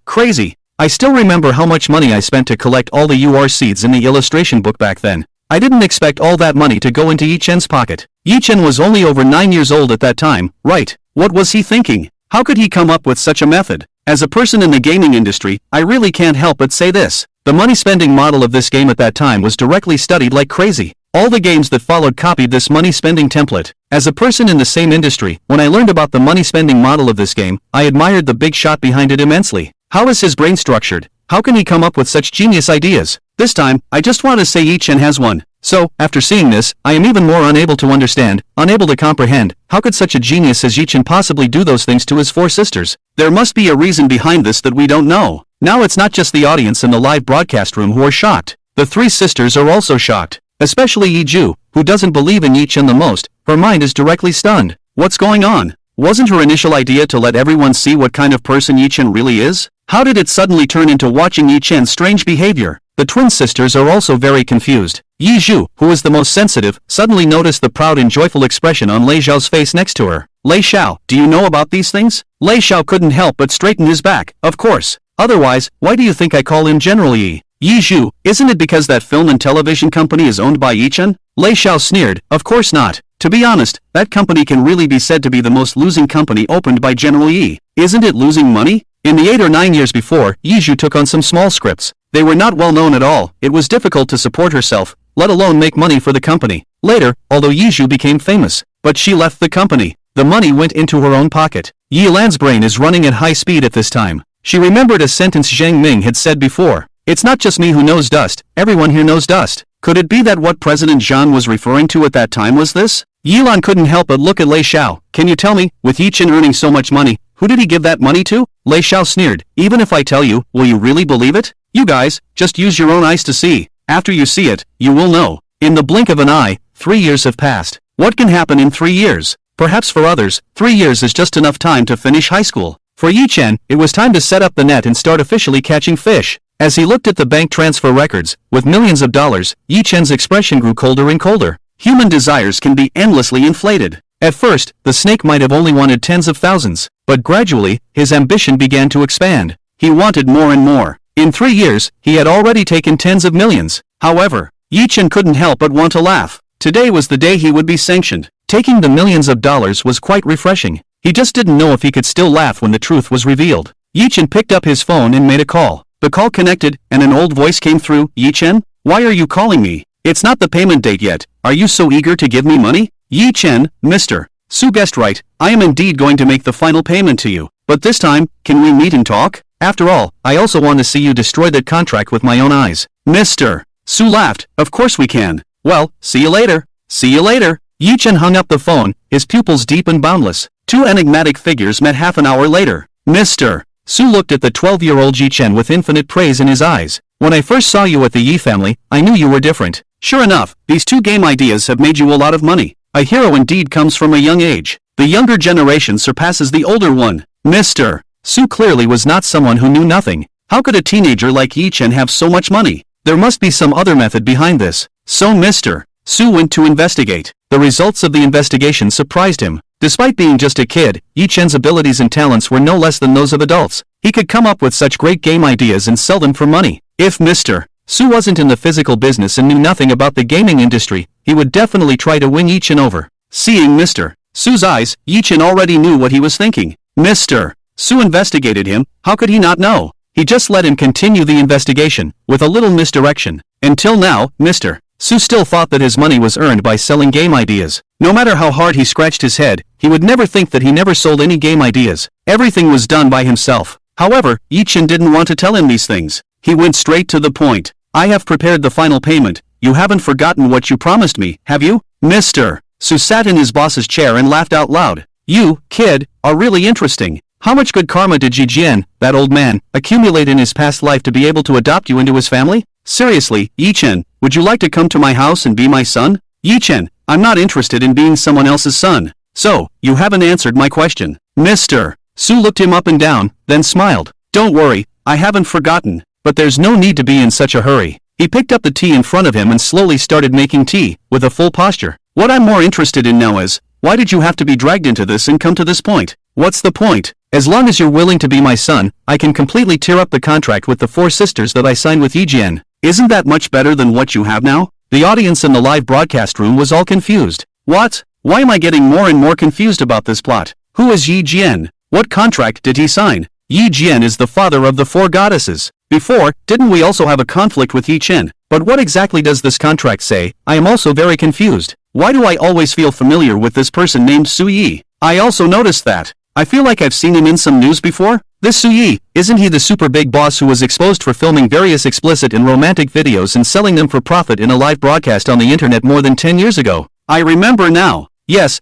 I still remember how much money I spent to collect all the UR seeds in the illustration book back then. I didn't expect all that money to go into Yi-Chen's pocket. Yi-Chen was only over 9 years old at that time, right? What was he thinking? How could he come up with such a method? As a person in the gaming industry, I really can't help but say this. The money-spending model of this game at that time was directly studied like crazy. All the games that followed copied this money-spending template. As a person in the same industry, when I learned about the money-spending model of this game, I admired the big shot behind it immensely. How is his brain structured? How can he come up with such genius ideas? This time, I just want to say Yi Chen has one. So, after seeing this, I am even more unable to understand, unable to comprehend, how could such a genius as Yi Chen possibly do those things to his 4 sisters? There must be a reason behind this that we don't know. Now it's not just the audience in the live broadcast room who are shocked. The 3 sisters are also shocked. Especially Yi Ju, who doesn't believe in Yi Chen the most. Her mind is directly stunned. What's going on? Wasn't her initial idea to let everyone see what kind of person Yi Chen really is? How did it suddenly turn into watching Yi Chen's strange behavior? The twin sisters are also very confused. Yi Ju, who is the most sensitive, suddenly noticed the proud and joyful expression on Lei Xiao's face next to her. Lei Xiao, do you know about these things? Lei Xiao couldn't help but straighten his back. Of course. Otherwise, why do you think I call him General Yi? Yi Ju, isn't it because that film and television company is owned by Yi Chen? Lei Xiao sneered, of course not. To be honest, that company can really be said to be the most losing company opened by General Yi. Isn't it losing money? In the 8 or 9 years before, Yi Ju took on some small scripts. They were not well known at all. It was difficult to support herself, let alone make money for the company. Later, although Yi Ju became famous, but she left the company. The money went into her own pocket. Yi Lan's brain is running at high speed at this time. She remembered a sentence Zhang Ming had said before. It's not just me who knows dust, everyone here knows dust. Could it be that what President Zhang was referring to at that time was this? Yi Lan couldn't help but look at Lei Xiao. Can you tell me, with Yi Chen earning so much money, who did he give that money to? Lei Xiao sneered. Even if I tell you, will you really believe it? You guys, just use your own eyes to see. After you see it, you will know. In the blink of an eye, 3 years have passed. What can happen in 3 years? Perhaps for others, 3 years is just enough time to finish high school. For Yi Chen, it was time to set up the net and start officially catching fish. As he looked at the bank transfer records, with millions of dollars, Yi Chen's expression grew colder and colder. Human desires can be endlessly inflated. At first, the snake might have only wanted tens of thousands, but gradually, his ambition began to expand. He wanted more and more. In 3 years, he had already taken tens of millions. However, Yi Chen couldn't help but want to laugh. Today was the day he would be sanctioned. Taking the millions of dollars was quite refreshing. He just didn't know if he could still laugh when the truth was revealed. Yi Chen picked up his phone and made a call. The call connected, and an old voice came through. Yi Chen? Why are you calling me? It's not the payment date yet. Are you so eager to give me money? Yi Chen, Mr. Su guessed right. I am indeed going to make the final payment to you. But this time, can we meet and talk? After all, I also want to see you destroy that contract with my own eyes. Mr. Su laughed. Of course we can. Well, see you later. See you later. Yi Chen hung up the phone, his pupils deep and boundless. 2 enigmatic figures met half an hour later. Mr. Su looked at the 12-year-old Yi Chen with infinite praise in his eyes. When I first saw you at the Yi family, I knew you were different. Sure enough, these 2 game ideas have made you a lot of money. A hero indeed comes from a young age. The younger generation surpasses the older one. Mr. Su clearly was not someone who knew nothing. How could a teenager like Yi Chen have so much money? There must be some other method behind this. So Mr. Su went to investigate. The results of the investigation surprised him. Despite being just a kid, Yi Chen's abilities and talents were no less than those of adults. He could come up with such great game ideas and sell them for money. If Mr. Su wasn't in the physical business and knew nothing about the gaming industry, he would definitely try to win Yi Chen over. Seeing Mr. Su's eyes, Yi Chen already knew what he was thinking. Mr. Su investigated him. How could he not know? He just let him continue the investigation, with a little misdirection. Until now, Mr. Su still thought that his money was earned by selling game ideas. No matter how hard he scratched his head, he would never think that he never sold any game ideas. Everything was done by himself. However, Yi Chen didn't want to tell him these things. He went straight to the point. I have prepared the final payment. You haven't forgotten what you promised me, have you? Mr. Su sat in his boss's chair and laughed out loud. You, kid, are really interesting. How much good karma did Ji Jian, that old man, accumulate in his past life to be able to adopt you into his family? Seriously, Yi Chen, would you like to come to my house and be my son? Yi Chen, I'm not interested in being someone else's son. So, you haven't answered my question. Mr. Su looked him up and down, then smiled. Don't worry, I haven't forgotten, but there's no need to be in such a hurry. He picked up the tea in front of him and slowly started making tea, with a full posture. What I'm more interested in now is, why did you have to be dragged into this and come to this point? What's the point? As long as you're willing to be my son, I can completely tear up the contract with the 4 sisters that I signed with Yi Jian. Isn't that much better than what you have now? The audience in the live broadcast room was all confused. What? Why am I getting more and more confused about this plot? Who is Yi Jian? What contract did he sign? Yi Jian is the father of the 4 goddesses. Before, didn't we also have a conflict with Yi Chen? But what exactly does this contract say? I am also very confused. Why do I always feel familiar with this person named Su Yi? I also noticed that. I feel like I've seen him in some news before. This Su Yi, isn't he the super big boss who was exposed for filming various explicit and romantic videos and selling them for profit in a live broadcast on the internet more than 10 years ago? I remember now. Yes,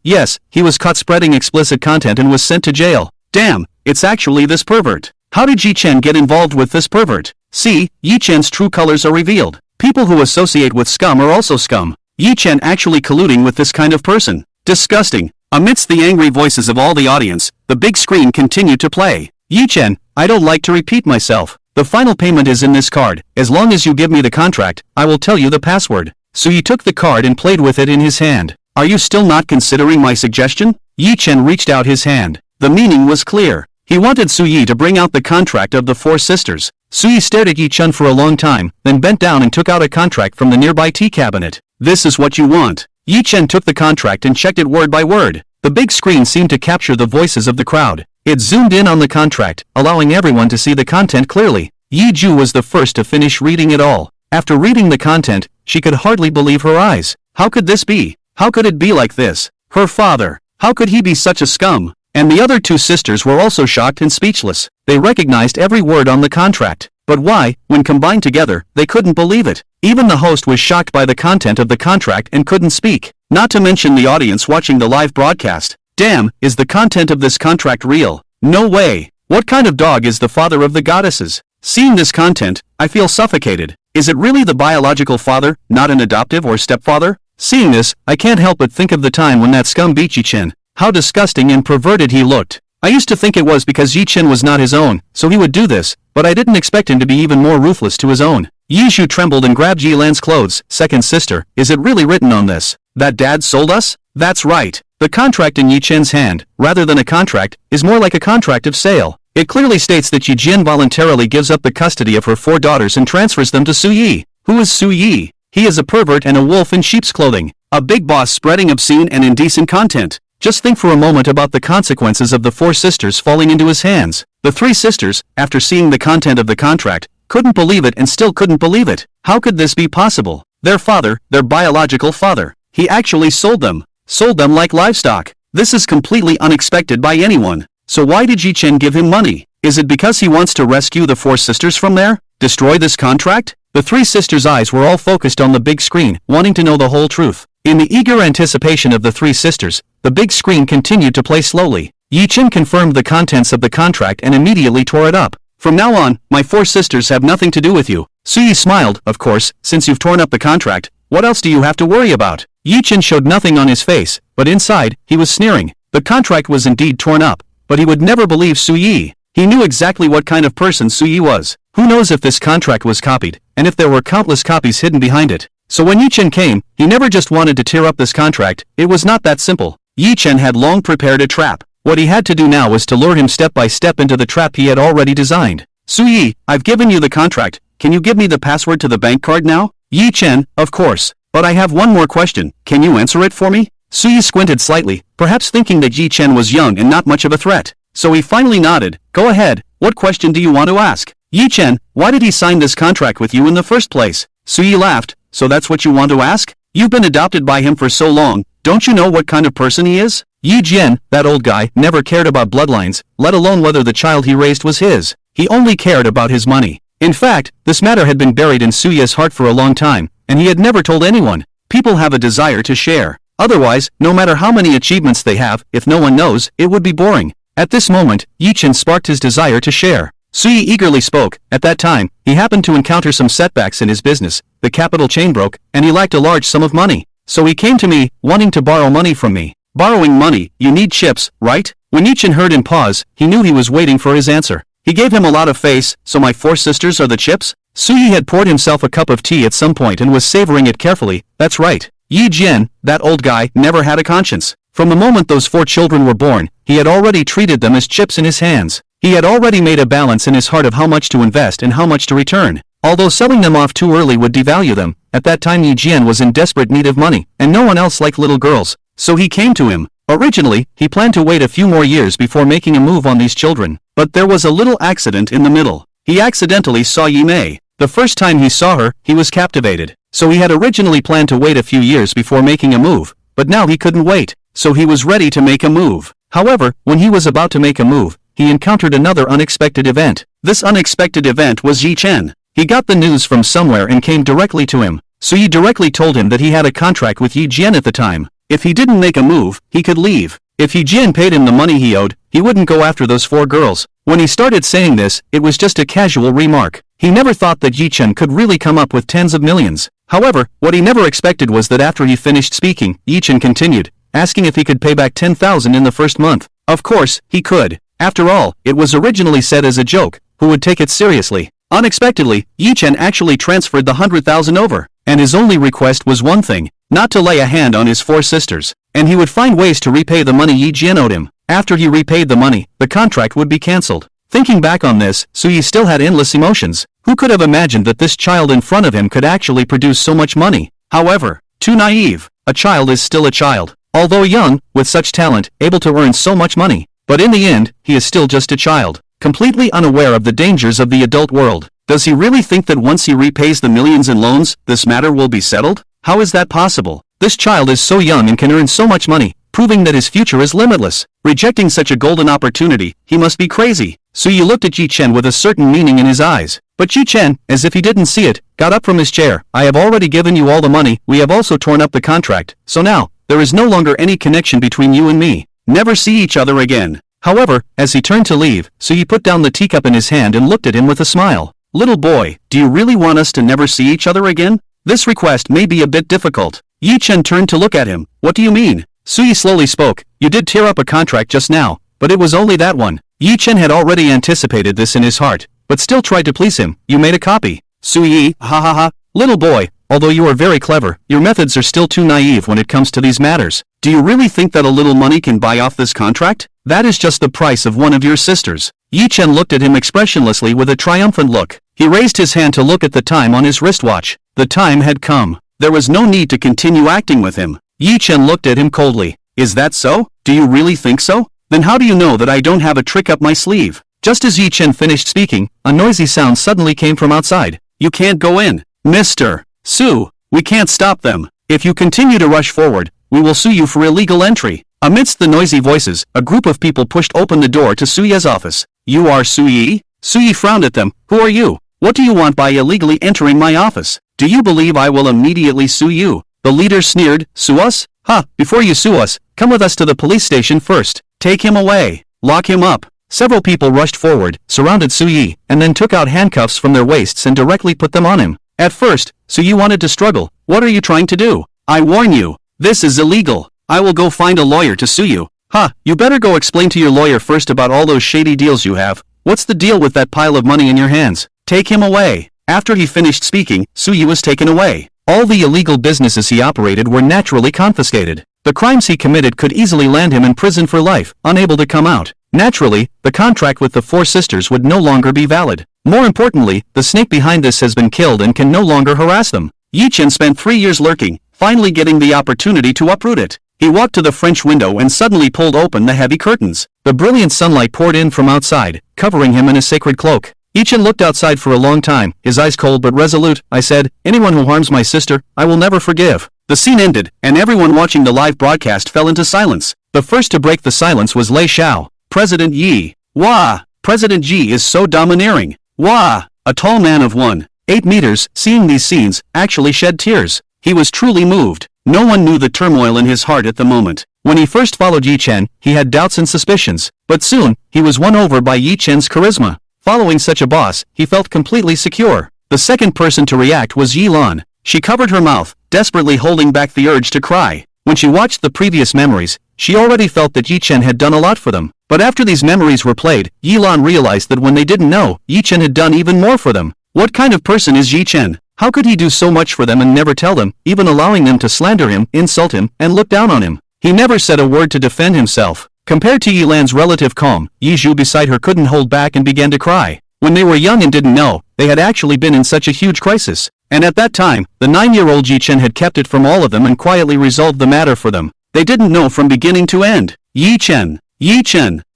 he was caught spreading explicit content and was sent to jail. Damn, it's actually this pervert. How did Yi Chen get involved with this pervert? See, Yi Chen's true colors are revealed. People who associate with scum are also scum. Yi Chen actually colluding with this kind of person. Disgusting. Amidst the angry voices of all the audience, the big screen continued to play. Yi Chen, I don't like to repeat myself. The final payment is in this card. As long as you give me the contract, I will tell you the password. So Yi took the card and played with it in his hand. Are you still not considering my suggestion? Yi Chen reached out his hand. The meaning was clear. He wanted Su Yi to bring out the contract of the four sisters. Su Yi stared at Yi Chen for a long time, then bent down and took out a contract from the nearby tea cabinet. This is what you want. Yi Chen took the contract and checked it word by word. The big screen seemed to capture the voices of the crowd. It zoomed in on the contract, allowing everyone to see the content clearly. Yi Ju was the first to finish reading it all. After reading the content, she could hardly believe her eyes. How could this be? How could it be like this? Her father. How could he be such a scum? And the other two sisters were also shocked and speechless. They recognized every word on the contract. But why, when combined together, they couldn't believe it. Even the host was shocked by the content of the contract and couldn't speak. Not to mention the audience watching the live broadcast. Damn, is the content of this contract real? No way. What kind of dog is the father of the goddesses? Seeing this content, I feel suffocated. Is it really the biological father, not an adoptive or stepfather? Seeing this, I can't help but think of the time when that scum beat Yi Chen. How disgusting and perverted he looked. I used to think it was because Yi Chen was not his own, so he would do this, but I didn't expect him to be even more ruthless to his own. Yi Zhu trembled and grabbed Yi Lan's clothes. Second sister, is it really written on this that Dad sold us? That's right. The contract in Yi Chen's hand, rather than a contract, is more like a contract of sale. It clearly states that Yi Jian voluntarily gives up the custody of her 4 daughters and transfers them to Su Yi. Who is Su Yi? He is a pervert and a wolf in sheep's clothing. A big boss spreading obscene and indecent content. Just think for a moment about the consequences of the 4 sisters falling into his hands. The 3 sisters, after seeing the content of the contract, couldn't believe it and still couldn't believe it. How could this be possible? Their father, their biological father, he actually sold them. Sold them like livestock. This is completely unexpected by anyone. So why did Yi Chen give him money? Is it because he wants to rescue the 4 sisters from there? Destroy this contract? The 3 sisters' eyes were all focused on the big screen, wanting to know the whole truth. In the eager anticipation of the 3 sisters, the big screen continued to play slowly. Yi Chen confirmed the contents of the contract and immediately tore it up. From now on, my 4 sisters have nothing to do with you. Su Yi smiled, of course, since you've torn up the contract, what else do you have to worry about? Yi Chen showed nothing on his face, but inside, he was sneering. The contract was indeed torn up, but he would never believe Su Yi. He knew exactly what kind of person Su Yi was. Who knows if this contract was copied, and if there were countless copies hidden behind it. So when Yi Chen came, he never just wanted to tear up this contract, it was not that simple. Yi Chen had long prepared a trap. What he had to do now was to lure him step by step into the trap he had already designed. Su Yi, I've given you the contract, can you give me the password to the bank card now? Yi Chen, of course. But I have one more question, can you answer it for me? Su Yi squinted slightly, perhaps thinking that Yi Chen was young and not much of a threat. So he finally nodded. Go ahead, what question do you want to ask? Yi Chen, why did he sign this contract with you in the first place? Su Yi laughed, so that's what you want to ask? You've been adopted by him for so long, don't you know what kind of person he is? Yi Jian, that old guy, never cared about bloodlines, let alone whether the child he raised was his. He only cared about his money. In fact, this matter had been buried in Su Yi's heart for a long time, and he had never told anyone. People have a desire to share. Otherwise, no matter how many achievements they have, if no one knows, it would be boring. At this moment, Yi Chen sparked his desire to share. Su Yi eagerly spoke. At that time, he happened to encounter some setbacks in his business, the capital chain broke, and he lacked a large sum of money. So he came to me, wanting to borrow money from me. Borrowing money, you need chips, right? When Yi Chen heard him pause, he knew he was waiting for his answer. He gave him a lot of face, so my 4 sisters are the chips? Su Yi had poured himself a cup of tea at some point and was savoring it carefully. That's right. Yi Jian, that old guy, never had a conscience. From the moment those 4 children were born, he had already treated them as chips in his hands. He had already made a balance in his heart of how much to invest and how much to return. Although selling them off too early would devalue them, at that time Yi Jian was in desperate need of money, and no one else liked little girls. So he came to him. Originally, he planned to wait a few more years before making a move on these children. But there was a little accident in the middle. he accidentally saw Yi Mei. The first time he saw her, he was captivated. So he had originally planned to wait a few years before making a move, but now he couldn't wait, so he was ready to make a move. However, when he was about to make a move, he encountered another unexpected event. This unexpected event was Yi Chen. He got the news from somewhere and came directly to him. So Yi directly told him that he had a contract with Yi Jian at the time. If he didn't make a move, he could leave. If Yi Jian paid him the money he owed, he wouldn't go after those 4 girls. When he started saying this, it was just a casual remark. He never thought that Yi Chen could really come up with tens of millions. However, what he never expected was that after he finished speaking, Yi Chen continued, asking if he could pay back 10,000 in the first month. Of course, he could. After all, it was originally said as a joke. Who would take it seriously? Unexpectedly, Yi Chen actually transferred the 100,000 over, and his only request was one thing, not to lay a hand on his 4 sisters, and he would find ways to repay the money Yi Jian owed him. After he repaid the money, the contract would be cancelled. Thinking back on this, Yi still had endless emotions. Who could have imagined that this child in front of him could actually produce so much money? However, too naive. A child is still a child. Although young, with such talent, able to earn so much money. But in the end, he is still just a child, completely unaware of the dangers of the adult world. Does he really think that once he repays the millions in loans, this matter will be settled? How is that possible? This child is so young and can earn so much money, proving that his future is limitless. Rejecting such a golden opportunity, he must be crazy. Yi looked at Yi Chen with a certain meaning in his eyes. But Yi Chen, as if he didn't see it, got up from his chair. I have already given you all the money, we have also torn up the contract, so now, there is no longer any connection between you and me. Never see each other again. However, as he turned to leave, Yi put down the teacup in his hand and looked at him with a smile. Little boy, do you really want us to never see each other again? This request may be a bit difficult. Yi Chen turned to look at him. What do you mean? Yi slowly spoke. You did tear up a contract just now, but it was only that one. Yi Chen had already anticipated this in his heart, but still tried to please him. You made a copy. Yi, ha ha ha. Little boy, although you are very clever, your methods are still too naive when it comes to these matters. Do you really think that a little money can buy off this contract? That is just the price of one of your sisters. Yi Chen looked at him expressionlessly with a triumphant look. He raised his hand to look at the time on his wristwatch. The time had come. There was no need to continue acting with him. Yi Chen looked at him coldly. Is that so? Do you really think so? Then how do you know that I don't have a trick up my sleeve? Just as Yi Chen finished speaking, a noisy sound suddenly came from outside. You can't go in. Mr. Su, we can't stop them. If you continue to rush forward, we will sue you for illegal entry. Amidst the noisy voices, a group of people pushed open the door to Suye's office. You are Yi? Yi frowned at them. Who are you? What do you want by illegally entering my office? Do you believe I will immediately sue you? The leader sneered. Sue us? Ha, before you sue us, come with us to the police station first. Take him away. Lock him up. Several people rushed forward, surrounded Yi, and then took out handcuffs from their waists and directly put them on him. At first, Yi wanted to struggle. What are you trying to do? I warn you, this is illegal. I will go find a lawyer to sue you. Ha, you better go explain to your lawyer first about all those shady deals you have. What's the deal with that pile of money in your hands? Take him away. After he finished speaking, Yi was taken away. All the illegal businesses he operated were naturally confiscated. The crimes he committed could easily land him in prison for life, unable to come out. Naturally, the contract with the 4 sisters would no longer be valid. More importantly, the snake behind this has been killed and can no longer harass them. Yi Chen spent 3 years lurking, finally getting the opportunity to uproot it. He walked to the French window and suddenly pulled open the heavy curtains. The brilliant sunlight poured in from outside, covering him in a sacred cloak. Yi Chen looked outside for a long time, his eyes cold but resolute. I said, anyone who harms my sister, I will never forgive. The scene ended, and everyone watching the live broadcast fell into silence. The first to break the silence was Lei Xiao. President Yi. Wah! President Yi is so domineering. Wah! A tall man of 1.8 meters, seeing these scenes, actually shed tears. He was truly moved. No one knew the turmoil in his heart at the moment. When he first followed Yi Chen, he had doubts and suspicions. But soon, he was won over by Yi Chen's charisma. Following such a boss, he felt completely secure. The second person to react was Yi Lan. She covered her mouth, desperately holding back the urge to cry. When she watched the previous memories, she already felt that Yi Chen had done a lot for them. But after these memories were played, Yi Lan realized that when they didn't know, Yi Chen had done even more for them. What kind of person is Yi Chen? How could he do so much for them and never tell them, even allowing them to slander him, insult him, and look down on him? He never said a word to defend himself. Compared to Yi Lan's relative calm, Yi Zhu beside her couldn't hold back and began to cry. When they were young and didn't know, they had actually been in such a huge crisis. And at that time, the 9-year-old Yi Chen had kept it from all of them and quietly resolved the matter for them. They didn't know from beginning to end. Yi Chen,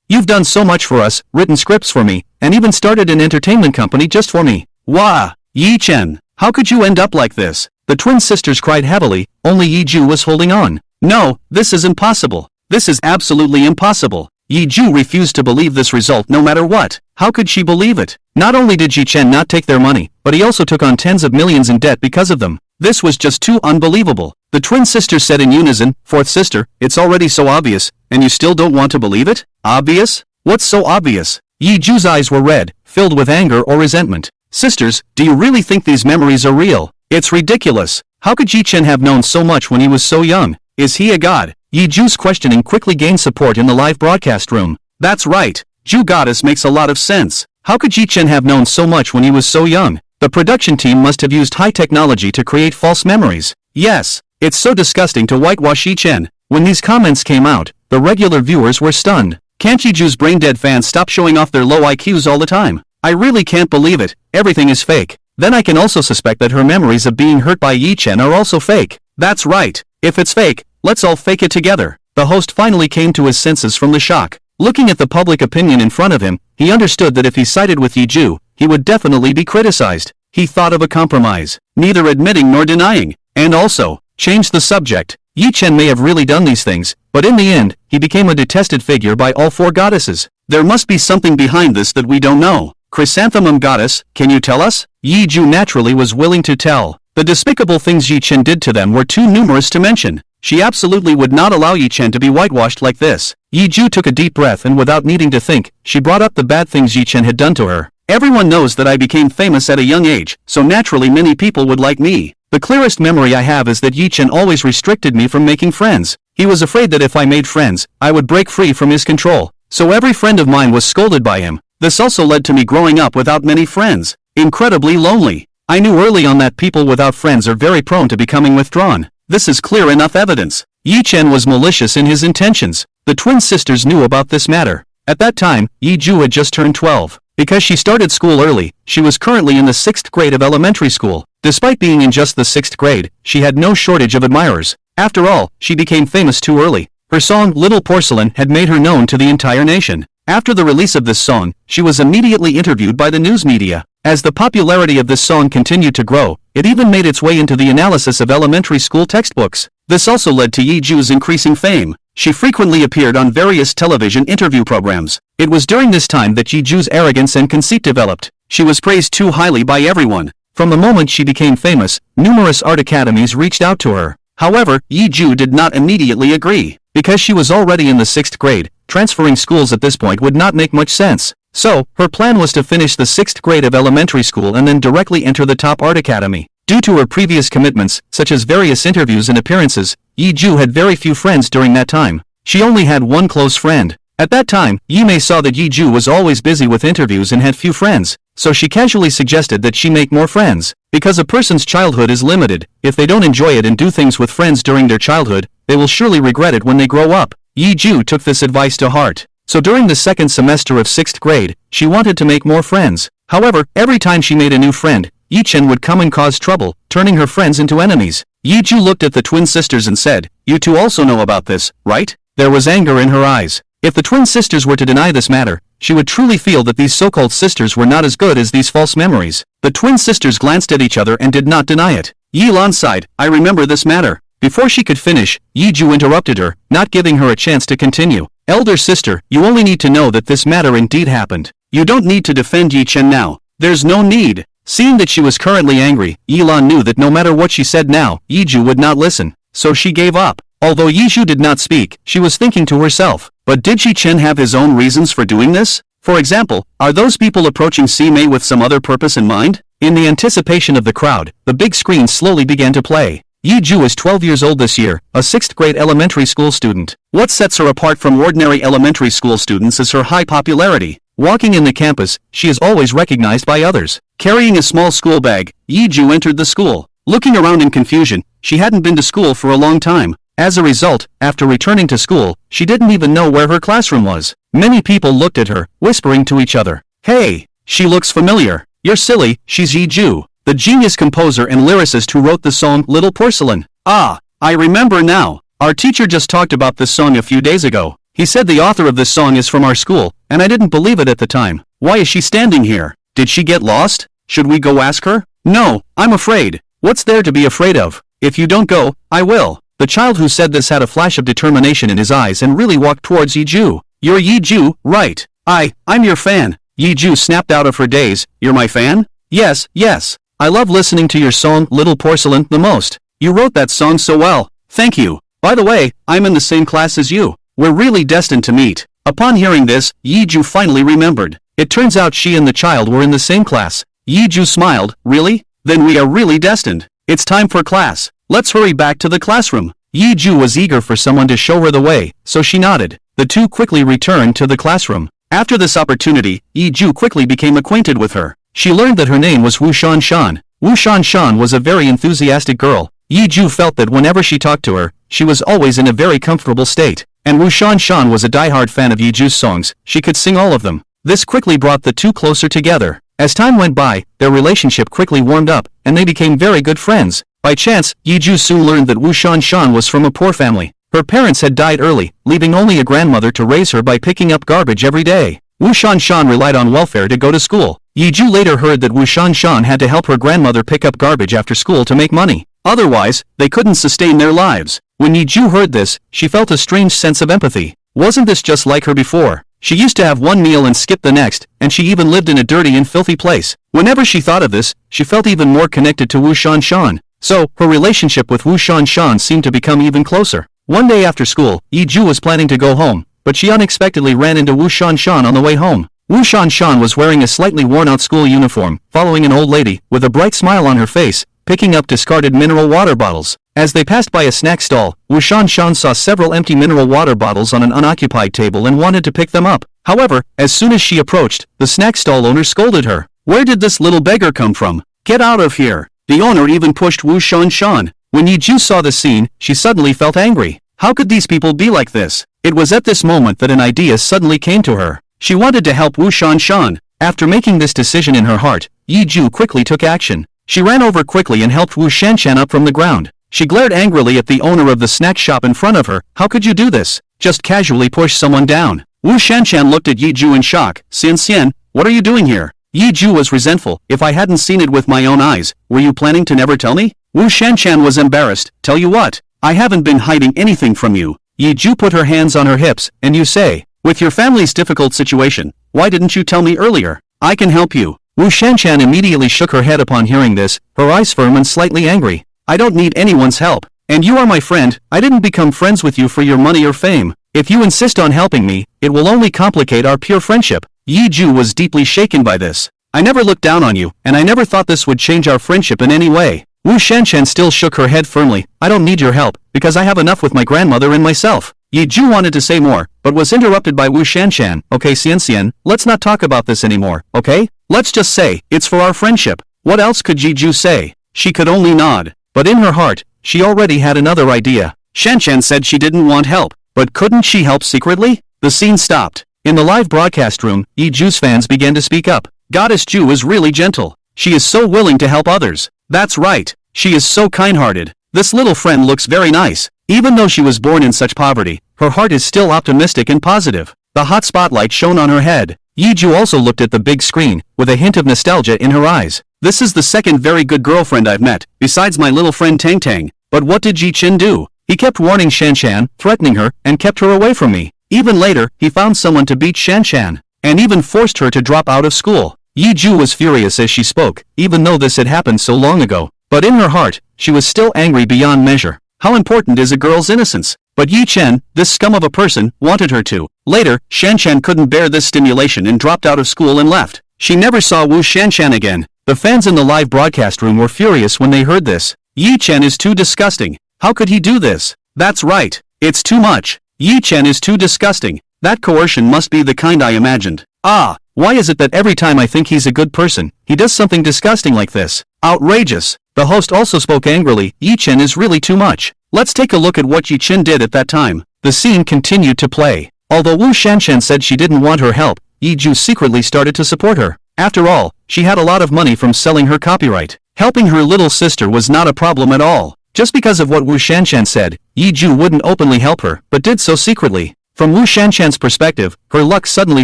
you've done so much for us, written scripts for me, and even started an entertainment company just for me. Wah! Yi Chen, how could you end up like this? The twin sisters cried heavily, only Yiju was holding on. No, this is impossible. This is absolutely impossible. Yiju refused to believe this result no matter what. How could she believe it? Not only did Yi Chen not take their money, but he also took on tens of millions in debt because of them. This was just too unbelievable. The twin sisters said in unison, "Fourth sister, it's already so obvious, and you still don't want to believe it? Obvious? What's so obvious?" Yiju's eyes were red, filled with anger or resentment. "Sisters, do you really think these memories are real? It's ridiculous. How could Yi Chen have known so much when he was so young? Is he a god?" Yiju's questioning quickly gained support in the live broadcast room. "That's right. Ju goddess makes a lot of sense. How could Yi Chen have known so much when he was so young? The production team must have used high technology to create false memories. Yes, it's so disgusting to whitewash Yi Chen." When these comments came out, the regular viewers were stunned. Can't Yiju's brain-dead fans stop showing off their low IQs all the time? I really can't believe it. Everything is fake. Then I can also suspect that her memories of being hurt by Yi Chen are also fake. That's right. If it's fake, let's all fake it together. The host finally came to his senses from the shock. Looking at the public opinion in front of him, he understood that if he sided with Yiju, he would definitely be criticized. He thought of a compromise, neither admitting nor denying, and also, change the subject. Yi Chen may have really done these things, but in the end, he became a detested figure by all four goddesses. There must be something behind this that we don't know. Chrysanthemum goddess, can you tell us? Yiju naturally was willing to tell. The despicable things Yi Chen did to them were too numerous to mention. She absolutely would not allow Yi Chen to be whitewashed like this. Yiju took a deep breath and without needing to think, she brought up the bad things Yi Chen had done to her. Everyone knows that I became famous at a young age, so naturally many people would like me. The clearest memory I have is that Yi Chen always restricted me from making friends. He was afraid that if I made friends, I would break free from his control. So every friend of mine was scolded by him. This also led to me growing up without many friends. Incredibly lonely. I knew early on that people without friends are very prone to becoming withdrawn. This is clear enough evidence. Yi Chen was malicious in his intentions. The twin sisters knew about this matter. At that time, Yiju had just turned 12. Because she started school early, she was currently in the 6th grade of elementary school. Despite being in just the 6th grade, she had no shortage of admirers. After all, she became famous too early. Her song Little Porcelain had made her known to the entire nation. After the release of this song, she was immediately interviewed by the news media. As the popularity of this song continued to grow, it even made its way into the analysis of elementary school textbooks. This also led to Yiju's increasing fame. She frequently appeared on various television interview programs. It was during this time that Yiju's arrogance and conceit developed. She was praised too highly by everyone. From the moment she became famous, numerous art academies reached out to her. However, Yiju did not immediately agree. Because she was already in the 6th grade, transferring schools at this point would not make much sense. So, her plan was to finish the 6th grade of elementary school and then directly enter the top art academy. Due to her previous commitments, such as various interviews and appearances, Yiju had very few friends during that time. She only had one close friend. At that time, Yimei saw that Yiju was always busy with interviews and had few friends, so she casually suggested that she make more friends. Because a person's childhood is limited, if they don't enjoy it and do things with friends during their childhood, they will surely regret it when they grow up. Yiju took this advice to heart. So during the 2nd semester of 6th grade, she wanted to make more friends. However, every time she made a new friend, Yi Chen would come and cause trouble, turning her friends into enemies. Yiju looked at the twin sisters and said, "You two also know about this, right?" There was anger in her eyes. If the twin sisters were to deny this matter, she would truly feel that these so-called sisters were not as good as these false memories. The twin sisters glanced at each other and did not deny it. Yi Lan sighed, "I remember this matter." Before she could finish, Yiju interrupted her, not giving her a chance to continue. "Elder sister, you only need to know that this matter indeed happened. You don't need to defend Yi Chen now. There's no need." Seeing that she was currently angry, Yi Lan knew that no matter what she said now, Yiju would not listen. So she gave up. Although Yiju did not speak, she was thinking to herself, but did Yi Chen have his own reasons for doing this? For example, are those people approaching Mei with some other purpose in mind? In the anticipation of the crowd, the big screen slowly began to play. Yiju is 12 years old this year, a 6th grade elementary school student. What sets her apart from ordinary elementary school students is her high popularity. Walking in the campus, she is always recognized by others. Carrying a small school bag, Yiju entered the school. Looking around in confusion, she hadn't been to school for a long time. As a result, after returning to school, she didn't even know where her classroom was. Many people looked at her, whispering to each other, "Hey, she looks familiar. You're silly, she's Yiju, the genius composer and lyricist who wrote the song Little Porcelain." "Ah, I remember now. Our teacher just talked about this song a few days ago. He said the author of this song is from our school, and I didn't believe it at the time. Why is she standing here? Did she get lost? Should we go ask her? No, I'm afraid. What's there to be afraid of? If you don't go, I will. The child who said this had a flash of determination in his eyes and really walked towards Yiju. You're Yiju, right? I'm your fan. Yiju snapped out of her daze. You're my fan? Yes, yes. I love listening to your song, Little Porcelain, the most. You wrote that song so well. Thank you. By the way, I'm in the same class as you. We're really destined to meet. Upon hearing this, Yiju finally remembered. It turns out she and the child were in the same class. Yiju smiled. Really? Then we are really destined. It's time for class. Let's hurry back to the classroom. Yiju was eager for someone to show her the way, so she nodded. The two quickly returned to the classroom. After this opportunity, Yiju quickly became acquainted with her. She learned that her name was Wu Shanshan. Wu Shanshan was a very enthusiastic girl. Yiju felt that whenever she talked to her, she was always in a very comfortable state. And Wu Shanshan was a diehard fan of Yiju's songs. She could sing all of them. This quickly brought the two closer together. As time went by, their relationship quickly warmed up, and they became very good friends. By chance, Yiju soon learned that Wu Shanshan was from a poor family. Her parents had died early, leaving only a grandmother to raise her by picking up garbage every day. Wu Shanshan relied on welfare to go to school. Yiju later heard that Wu Shanshan had to help her grandmother pick up garbage after school to make money. Otherwise, they couldn't sustain their lives. When Yiju heard this, she felt a strange sense of empathy. Wasn't this just like her before? She used to have one meal and skip the next, and she even lived in a dirty and filthy place. Whenever she thought of this, she felt even more connected to Wu Shanshan. So, her relationship with Wu Shanshan seemed to become even closer. One day after school, Yiju was planning to go home, but she unexpectedly ran into Wu Shanshan on the way home. Wu Shanshan was wearing a slightly worn-out school uniform, following an old lady, with a bright smile on her face, picking up discarded mineral water bottles. As they passed by a snack stall, Wu Shanshan saw several empty mineral water bottles on an unoccupied table and wanted to pick them up. However, as soon as she approached, the snack stall owner scolded her. Where did this little beggar come from? Get out of here! The owner even pushed Wu Shanshan. When Yiju saw the scene, she suddenly felt angry. How could these people be like this? It was at this moment that an idea suddenly came to her. She wanted to help Wu Shanshan. After making this decision in her heart, Yiju quickly took action. She ran over quickly and helped Wu Shanshan up from the ground. She glared angrily at the owner of the snack shop in front of her. How could you do this? Just casually push someone down. Wu Shanshan looked at Yiju in shock. Xian, what are you doing here? Yiju was resentful. If I hadn't seen it with my own eyes, were you planning to never tell me? Wu Shanshan was embarrassed. Tell you what? I haven't been hiding anything from you. Yiju put her hands on her hips, and you say, with your family's difficult situation, why didn't you tell me earlier? I can help you. Wu Shanshan immediately shook her head upon hearing this, her eyes firm and slightly angry. I don't need anyone's help. And you are my friend. I didn't become friends with you for your money or fame. If you insist on helping me, it will only complicate our pure friendship. Yiju was deeply shaken by this. I never looked down on you, and I never thought this would change our friendship in any way. Wu Shanshan still shook her head firmly. I don't need your help, because I have enough with my grandmother and myself. Yiju wanted to say more, but was interrupted by Wu Shanshan. Okay Xian, let's not talk about this anymore, okay? Let's just say, it's for our friendship. What else could Yiju say? She could only nod. But in her heart, she already had another idea. Shanshan said she didn't want help, but couldn't she help secretly? The scene stopped. In the live broadcast room, Yiju's fans began to speak up. Goddess Ju is really gentle. She is so willing to help others. That's right. She is so kind-hearted. This little friend looks very nice. Even though she was born in such poverty, her heart is still optimistic and positive. The hot spotlight shone on her head. Yiju also looked at the big screen, with a hint of nostalgia in her eyes. This is the second very good girlfriend I've met, besides my little friend Tang Tang. But what did Ji Qin do? He kept warning Shanshan, threatening her, and kept her away from me. Even later, he found someone to beat Shanshan, and even forced her to drop out of school. Yiju was furious as she spoke, even though this had happened so long ago. But in her heart, she was still angry beyond measure. How important is a girl's innocence? But Yi Chen, this scum of a person, wanted her to. Later, Shanshan couldn't bear this stimulation and dropped out of school and left. She never saw Wu Shanshan again. The fans in the live broadcast room were furious when they heard this. Yi Chen is too disgusting. How could he do this? That's right. It's too much. Yi Chen is too disgusting. That coercion must be the kind I imagined. Ah, why is it that every time I think he's a good person, he does something disgusting like this? Outrageous. The host also spoke angrily. Yi Chen is really too much. Let's take a look at what Yi Chen did at that time. The scene continued to play. Although Wu Shanshan said she didn't want her help, Yi Ju secretly started to support her. After all, she had a lot of money from selling her copyright. Helping her little sister was not a problem at all. Just because of what Wu Shanshan said, Yi Ju wouldn't openly help her, but did so secretly. From Wu Shanshan's perspective, her luck suddenly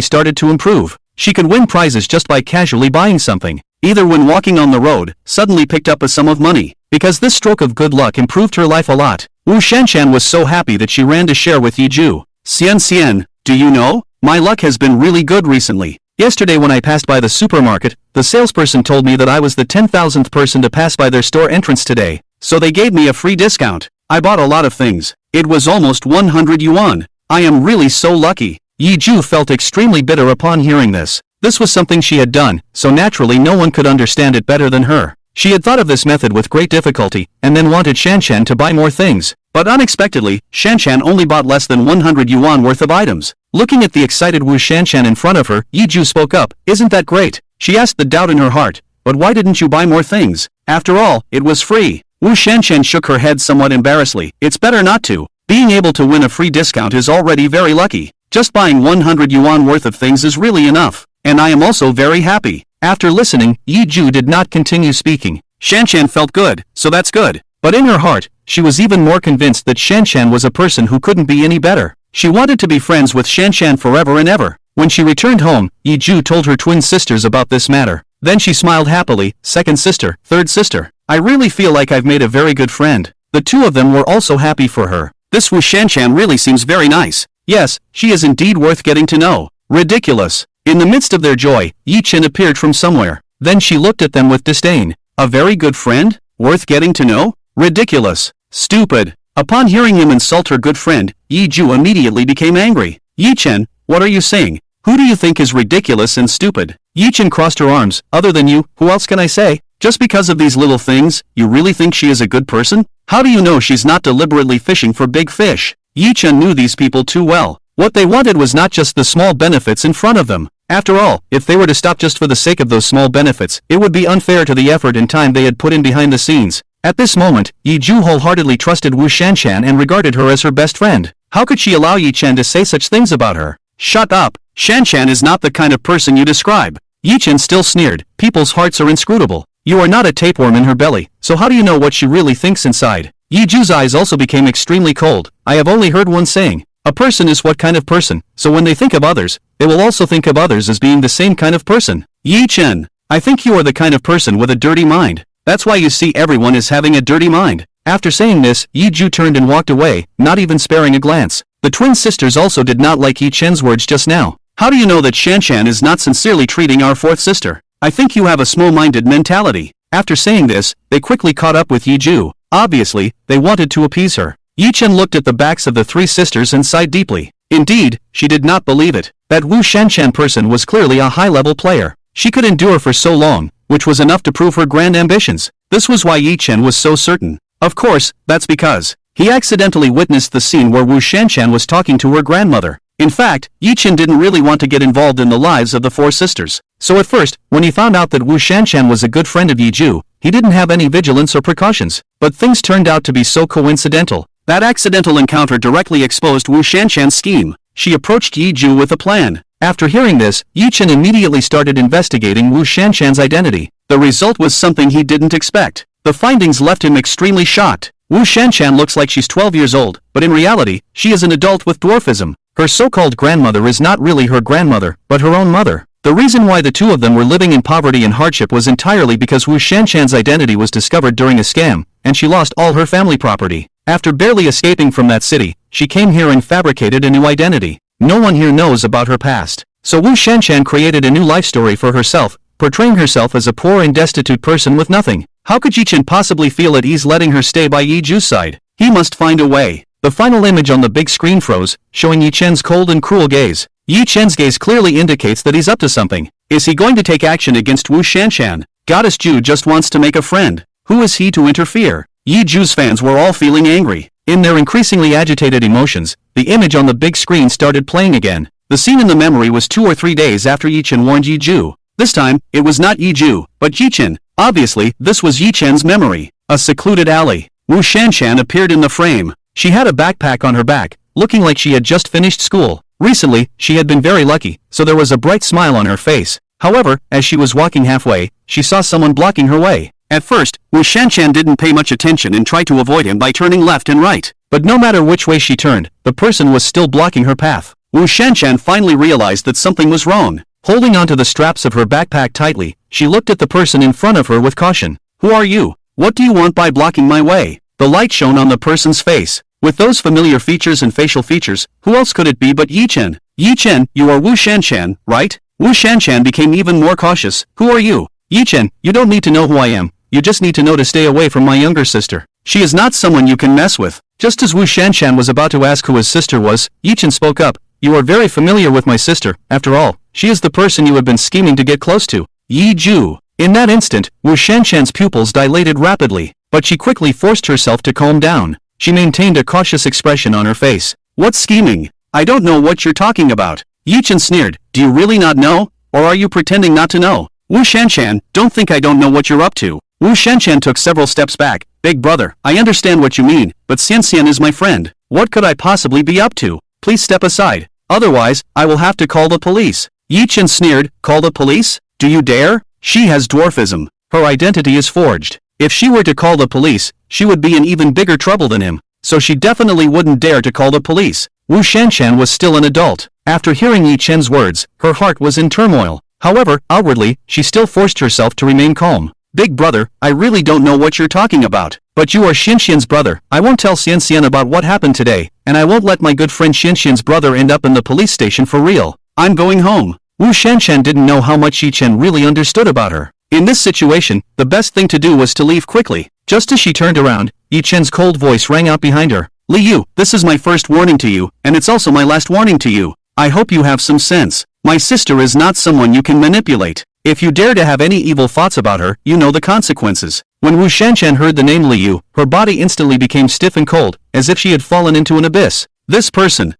started to improve. She could win prizes just by casually buying something, either when walking on the road, suddenly picked up a sum of money, because this stroke of good luck improved her life a lot. Wu Shanshan was so happy that she ran to share with Yiju. Xian, do you know? My luck has been really good recently. Yesterday when I passed by the supermarket, the salesperson told me that I was the 10,000th person to pass by their store entrance today, so they gave me a free discount. I bought a lot of things. It was almost 100 yuan. I am really so lucky. Yiju felt extremely bitter upon hearing this. This was something she had done, so naturally no one could understand it better than her. She had thought of this method with great difficulty, and then wanted Shanshan to buy more things. But unexpectedly, Shanshan only bought less than 100 yuan worth of items. Looking at the excited Wu Shanshan in front of her, Yiju spoke up. Isn't that great? She asked the doubt in her heart. But why didn't you buy more things? After all, it was free. Wu Shanshan shook her head somewhat embarrassedly. It's better not to. Being able to win a free discount is already very lucky. Just buying 100 yuan worth of things is really enough. And I am also very happy. After listening, Yiju did not continue speaking. Shanshan felt good, so that's good. But in her heart, she was even more convinced that Shanshan was a person who couldn't be any better. She wanted to be friends with Shanshan forever and ever. When she returned home, Yiju told her twin sisters about this matter. Then she smiled happily. Second sister, third sister. I really feel like I've made a very good friend. The two of them were also happy for her. This Wu Shanshan really seems very nice. Yes, she is indeed worth getting to know. Ridiculous. In the midst of their joy, Yi Chen appeared from somewhere. Then she looked at them with disdain. A very good friend? Worth getting to know? Ridiculous. Stupid. Upon hearing him insult her good friend, Yi Ju immediately became angry. Yi Chen, what are you saying? Who do you think is ridiculous and stupid? Yi Chen crossed her arms. Other than you, who else can I say? Just because of these little things, you really think she is a good person? How do you know she's not deliberately fishing for big fish? Yi Chen knew these people too well. What they wanted was not just the small benefits in front of them. After all, if they were to stop just for the sake of those small benefits, it would be unfair to the effort and time they had put in behind the scenes. At this moment, Yi Ju wholeheartedly trusted Wu Shanshan and regarded her as her best friend. How could she allow Yi Chen to say such things about her? Shut up! Shanshan is not the kind of person you describe. Yi Chen still sneered. People's hearts are inscrutable. You are not a tapeworm in her belly, so how do you know what she really thinks inside? Yi Ju's eyes also became extremely cold. I have only heard one saying. A person is what kind of person, so when they think of others, they will also think of others as being the same kind of person. Yi Chen, I think you are the kind of person with a dirty mind. That's why you see everyone as having a dirty mind. After saying this, Yi Ju turned and walked away, not even sparing a glance. The twin sisters also did not like Yi Chen's words just now. How do you know that Shanshan is not sincerely treating our fourth sister? I think you have a small-minded mentality. After saying this, they quickly caught up with Yi Ju. Obviously, they wanted to appease her. Yi Chen looked at the backs of the three sisters and sighed deeply. Indeed, she did not believe it. That Wu Shanshan person was clearly a high-level player. She could endure for so long, which was enough to prove her grand ambitions. This was why Yi Chen was so certain. Of course, that's because he accidentally witnessed the scene where Wu Shanshan was talking to her grandmother. In fact, Yi Chen didn't really want to get involved in the lives of the four sisters. So at first, when he found out that Wu Shanshan was a good friend of Yi Ju, he didn't have any vigilance or precautions. But things turned out to be so coincidental. That accidental encounter directly exposed Wu Shanshan's scheme. She approached Yi Ju with a plan. After hearing this, Yi Chen immediately started investigating Wu Shanshan's identity. The result was something he didn't expect. The findings left him extremely shocked. Wu Shanshan looks like she's 12 years old, but in reality, she is an adult with dwarfism. Her so-called grandmother is not really her grandmother, but her own mother. The reason why the two of them were living in poverty and hardship was entirely because Wu Shanshan's identity was discovered during a scam, and she lost all her family property. After barely escaping from that city, she came here and fabricated a new identity. No one here knows about her past. So Wu Shanshan created a new life story for herself, portraying herself as a poor and destitute person with nothing. How could Yi Chen possibly feel at ease letting her stay by Yi Ju's side? He must find a way. The final image on the big screen froze, showing Yi Chen's cold and cruel gaze. Yi Chen's gaze clearly indicates that he's up to something. Is he going to take action against Wu Shanshan? Goddess Ju just wants to make a friend. Who is he to interfere? Yi Ju's fans were all feeling angry. In their increasingly agitated emotions, the image on the big screen started playing again. The scene in the memory was 2 or 3 days after Yi Chen warned Yi Ju. This time, it was not Yi Ju, but Yi Chen. Obviously, this was Yi Chen's memory. A secluded alley. Wu Shanshan appeared in the frame. She had a backpack on her back, looking like she had just finished school. Recently, she had been very lucky, so there was a bright smile on her face. However, as she was walking halfway, she saw someone blocking her way. At first, Wu Shanshan didn't pay much attention and tried to avoid him by turning left and right. But no matter which way she turned, the person was still blocking her path. Wu Shanshan finally realized that something was wrong. Holding onto the straps of her backpack tightly, she looked at the person in front of her with caution. Who are you? What do you want by blocking my way? The light shone on the person's face. With those familiar features and facial features, who else could it be but Yi Chen? Yi Chen, you are Wu Shanshan, right? Wu Shanshan became even more cautious. Who are you? Yi Chen, you don't need to know who I am. You just need to know to stay away from my younger sister. She is not someone you can mess with. Just as Wu Shanshan was about to ask who his sister was, Yi Chen spoke up. You are very familiar with my sister. After all, she is the person you have been scheming to get close to. Yi Ju. In that instant, Wu Shanshan's pupils dilated rapidly, but she quickly forced herself to calm down. She maintained a cautious expression on her face. What scheming? I don't know what you're talking about. Yi Chen sneered. Do you really not know? Or are you pretending not to know? Wu Shanshan, don't think I don't know what you're up to. Wu Shanshan took several steps back. Big brother, I understand what you mean, but Xian is my friend. What could I possibly be up to? Please step aside. Otherwise, I will have to call the police. Yi Chen sneered. Call the police? Do you dare? She has dwarfism. Her identity is forged. If she were to call the police, she would be in even bigger trouble than him. So she definitely wouldn't dare to call the police. Wu Shanshan was still an adult. After hearing Yi Chen's words, her heart was in turmoil. However, outwardly, she still forced herself to remain calm. Big brother, I really don't know what you're talking about. But you are Xianxian's brother. I won't tell Xian about what happened today, and I won't let my good friend Xianxian's brother end up in the police station for real. I'm going home. Wu Shanshan didn't know how much Yi Chen really understood about her. In this situation, the best thing to do was to leave quickly. Just as she turned around, Yi Chen's cold voice rang out behind her. Li Yu, this is my first warning to you, and it's also my last warning to you. I hope you have some sense. My sister is not someone you can manipulate. If you dare to have any evil thoughts about her, you know the consequences. When Wu Shanshan heard the name Li Yu, her body instantly became stiff and cold, as if she had fallen into an abyss. This person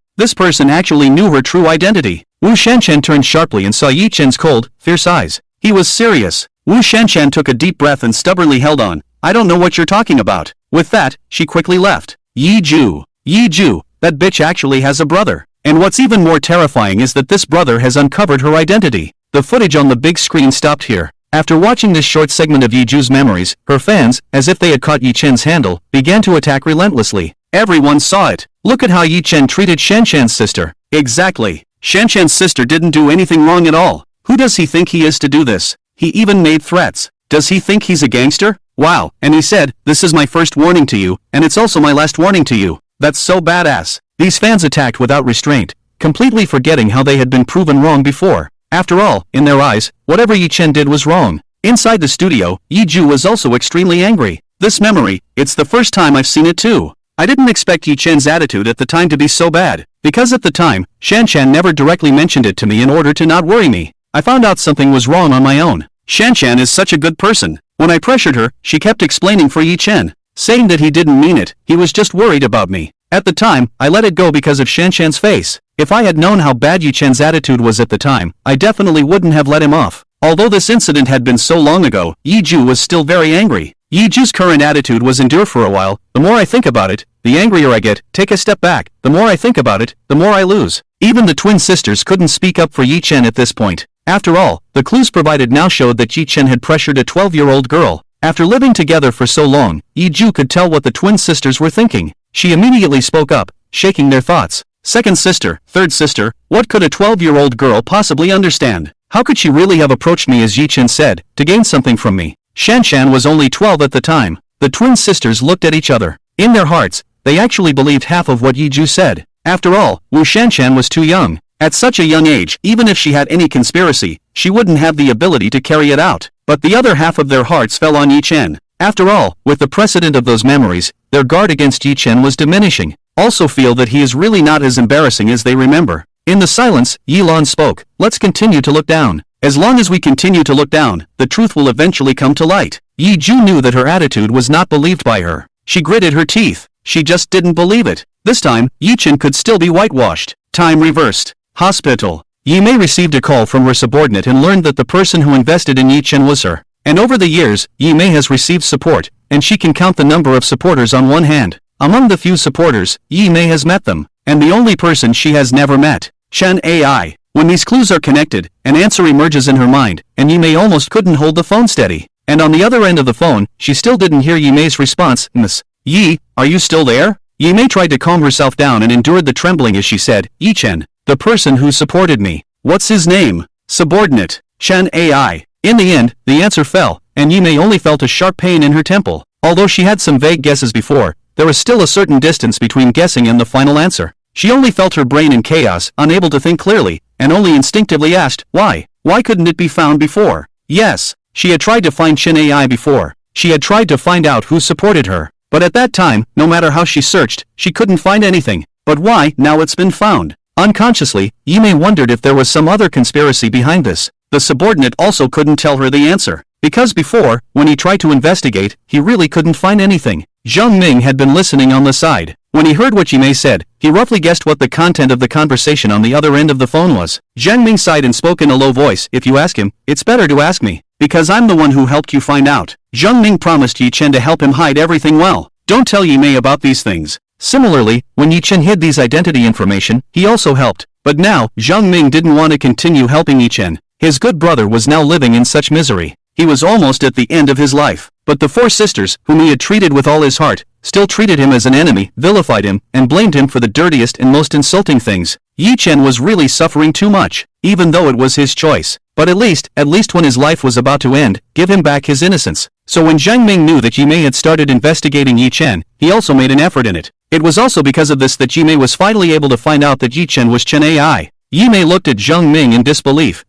actually knew her true identity. Wu Shanshan turned sharply and saw Yi Chen's cold, fierce eyes. He was serious. Wu Shanshan took a deep breath and stubbornly held on. I don't know what you're talking about. With that, she quickly left. Yi Ju, that bitch actually has a brother. And what's even more terrifying is that this brother has uncovered her identity. The footage on the big screen stopped here. After watching this short segment of Yi Ju's memories, her fans, as if they had caught Yi Chen's handle, began to attack relentlessly. Everyone saw it. Look at how Yi Chen treated Shanshan's sister. Exactly. Shanshan's sister didn't do anything wrong at all. Who does he think he is to do this? He even made threats. Does he think he's a gangster? Wow, and he said, this is my first warning to you, and it's also my last warning to you. That's so badass. These fans attacked without restraint, completely forgetting how they had been proven wrong before. After all, in their eyes, whatever Yi Chen did was wrong. Inside the studio, Yi Ju was also extremely angry. This memory, it's the first time I've seen it too. I didn't expect Yi Chen's attitude at the time to be so bad, because at the time, Shanshan never directly mentioned it to me in order to not worry me. I found out something was wrong on my own. Shanshan is such a good person. When I pressured her, she kept explaining for Yi Chen, saying that he didn't mean it, he was just worried about me. At the time, I let it go because of Shanshan's face. If I had known how bad Yi Chen's attitude was at the time, I definitely wouldn't have let him off. Although this incident had been so long ago, Yi Ju was still very angry. Yi Ju's current attitude was endure for a while. The more I think about it, the angrier I get. Take a step back. The more I think about it, the more I lose. Even the twin sisters couldn't speak up for Yi Chen at this point. After all, the clues provided now showed that Yi Chen had pressured a 12-year-old girl. After living together for so long, Yi Ju could tell what the twin sisters were thinking. She immediately spoke up, shaking their thoughts. Second sister, third sister, what could a 12-year-old girl possibly understand? How could she really have approached me as Yi Chen said, to gain something from me? Shanshan was only 12 at the time. The twin sisters looked at each other. In their hearts, they actually believed half of what Yi Ju said. After all, Wu Shanshan was too young. At such a young age, even if she had any conspiracy, she wouldn't have the ability to carry it out. But the other half of their hearts fell on Yi Chen. After all, with the precedent of those memories, their guard against Yi Chen was diminishing. Also feel that he is really not as embarrassing as they remember. In the silence, Yi Lan spoke, let's continue to look down. As long as we continue to look down, the truth will eventually come to light. Yi Ju knew that her attitude was not believed by her. She gritted her teeth. She just didn't believe it. This time, Yi Chen could still be whitewashed. Time reversed. Hospital. Yi Mei received a call from her subordinate and learned that the person who invested in Yi Chen was her. And over the years, Yi Mei has received support, and she can count the number of supporters on one hand. Among the few supporters, Yi Mei has met them, and the only person she has never met, Chen AI. When these clues are connected, an answer emerges in her mind, and Yi Mei almost couldn't hold the phone steady. And on the other end of the phone, she still didn't hear Yi Mei's response, Miss Yi, are you still there? Yi Mei tried to calm herself down and endured the trembling as she said, Yi Chen, the person who supported me. What's his name? Subordinate. Chen AI. In the end, the answer fell, and Yi Mei only felt a sharp pain in her temple. Although she had some vague guesses before, there was still a certain distance between guessing and the final answer. She only felt her brain in chaos, unable to think clearly, and only instinctively asked, why? Why couldn't it be found before? Yes, she had tried to find Chen AI before. She had tried to find out who supported her. But at that time, no matter how she searched, she couldn't find anything. But why, now it's been found? Unconsciously, Yi Mei wondered if there was some other conspiracy behind this. The subordinate also couldn't tell her the answer. Because before, when he tried to investigate, he really couldn't find anything. Zhang Ming had been listening on the side. When he heard what Yi Mei said, he roughly guessed what the content of the conversation on the other end of the phone was. Zhang Ming sighed and spoke in a low voice, if you ask him, it's better to ask me. Because I'm the one who helped you find out. Zhang Ming promised Yi Chen to help him hide everything well. Don't tell Yi Mei about these things. Similarly, when Yi Chen hid these identity information, he also helped. But now, Zhang Ming didn't want to continue helping Yi Chen. His good brother was now living in such misery. He was almost at the end of his life. But the four sisters, whom he had treated with all his heart, still treated him as an enemy, vilified him, and blamed him for the dirtiest and most insulting things. Yi Chen was really suffering too much, even though it was his choice. But at least when his life was about to end, give him back his innocence. So when Zhang Ming knew that Yi Mei had started investigating Yi Chen, he also made an effort in it. It was also because of this that Yi Mei was finally able to find out that Yi Chen was Chen AI. Yi Mei looked at Zhang Ming in disbelief.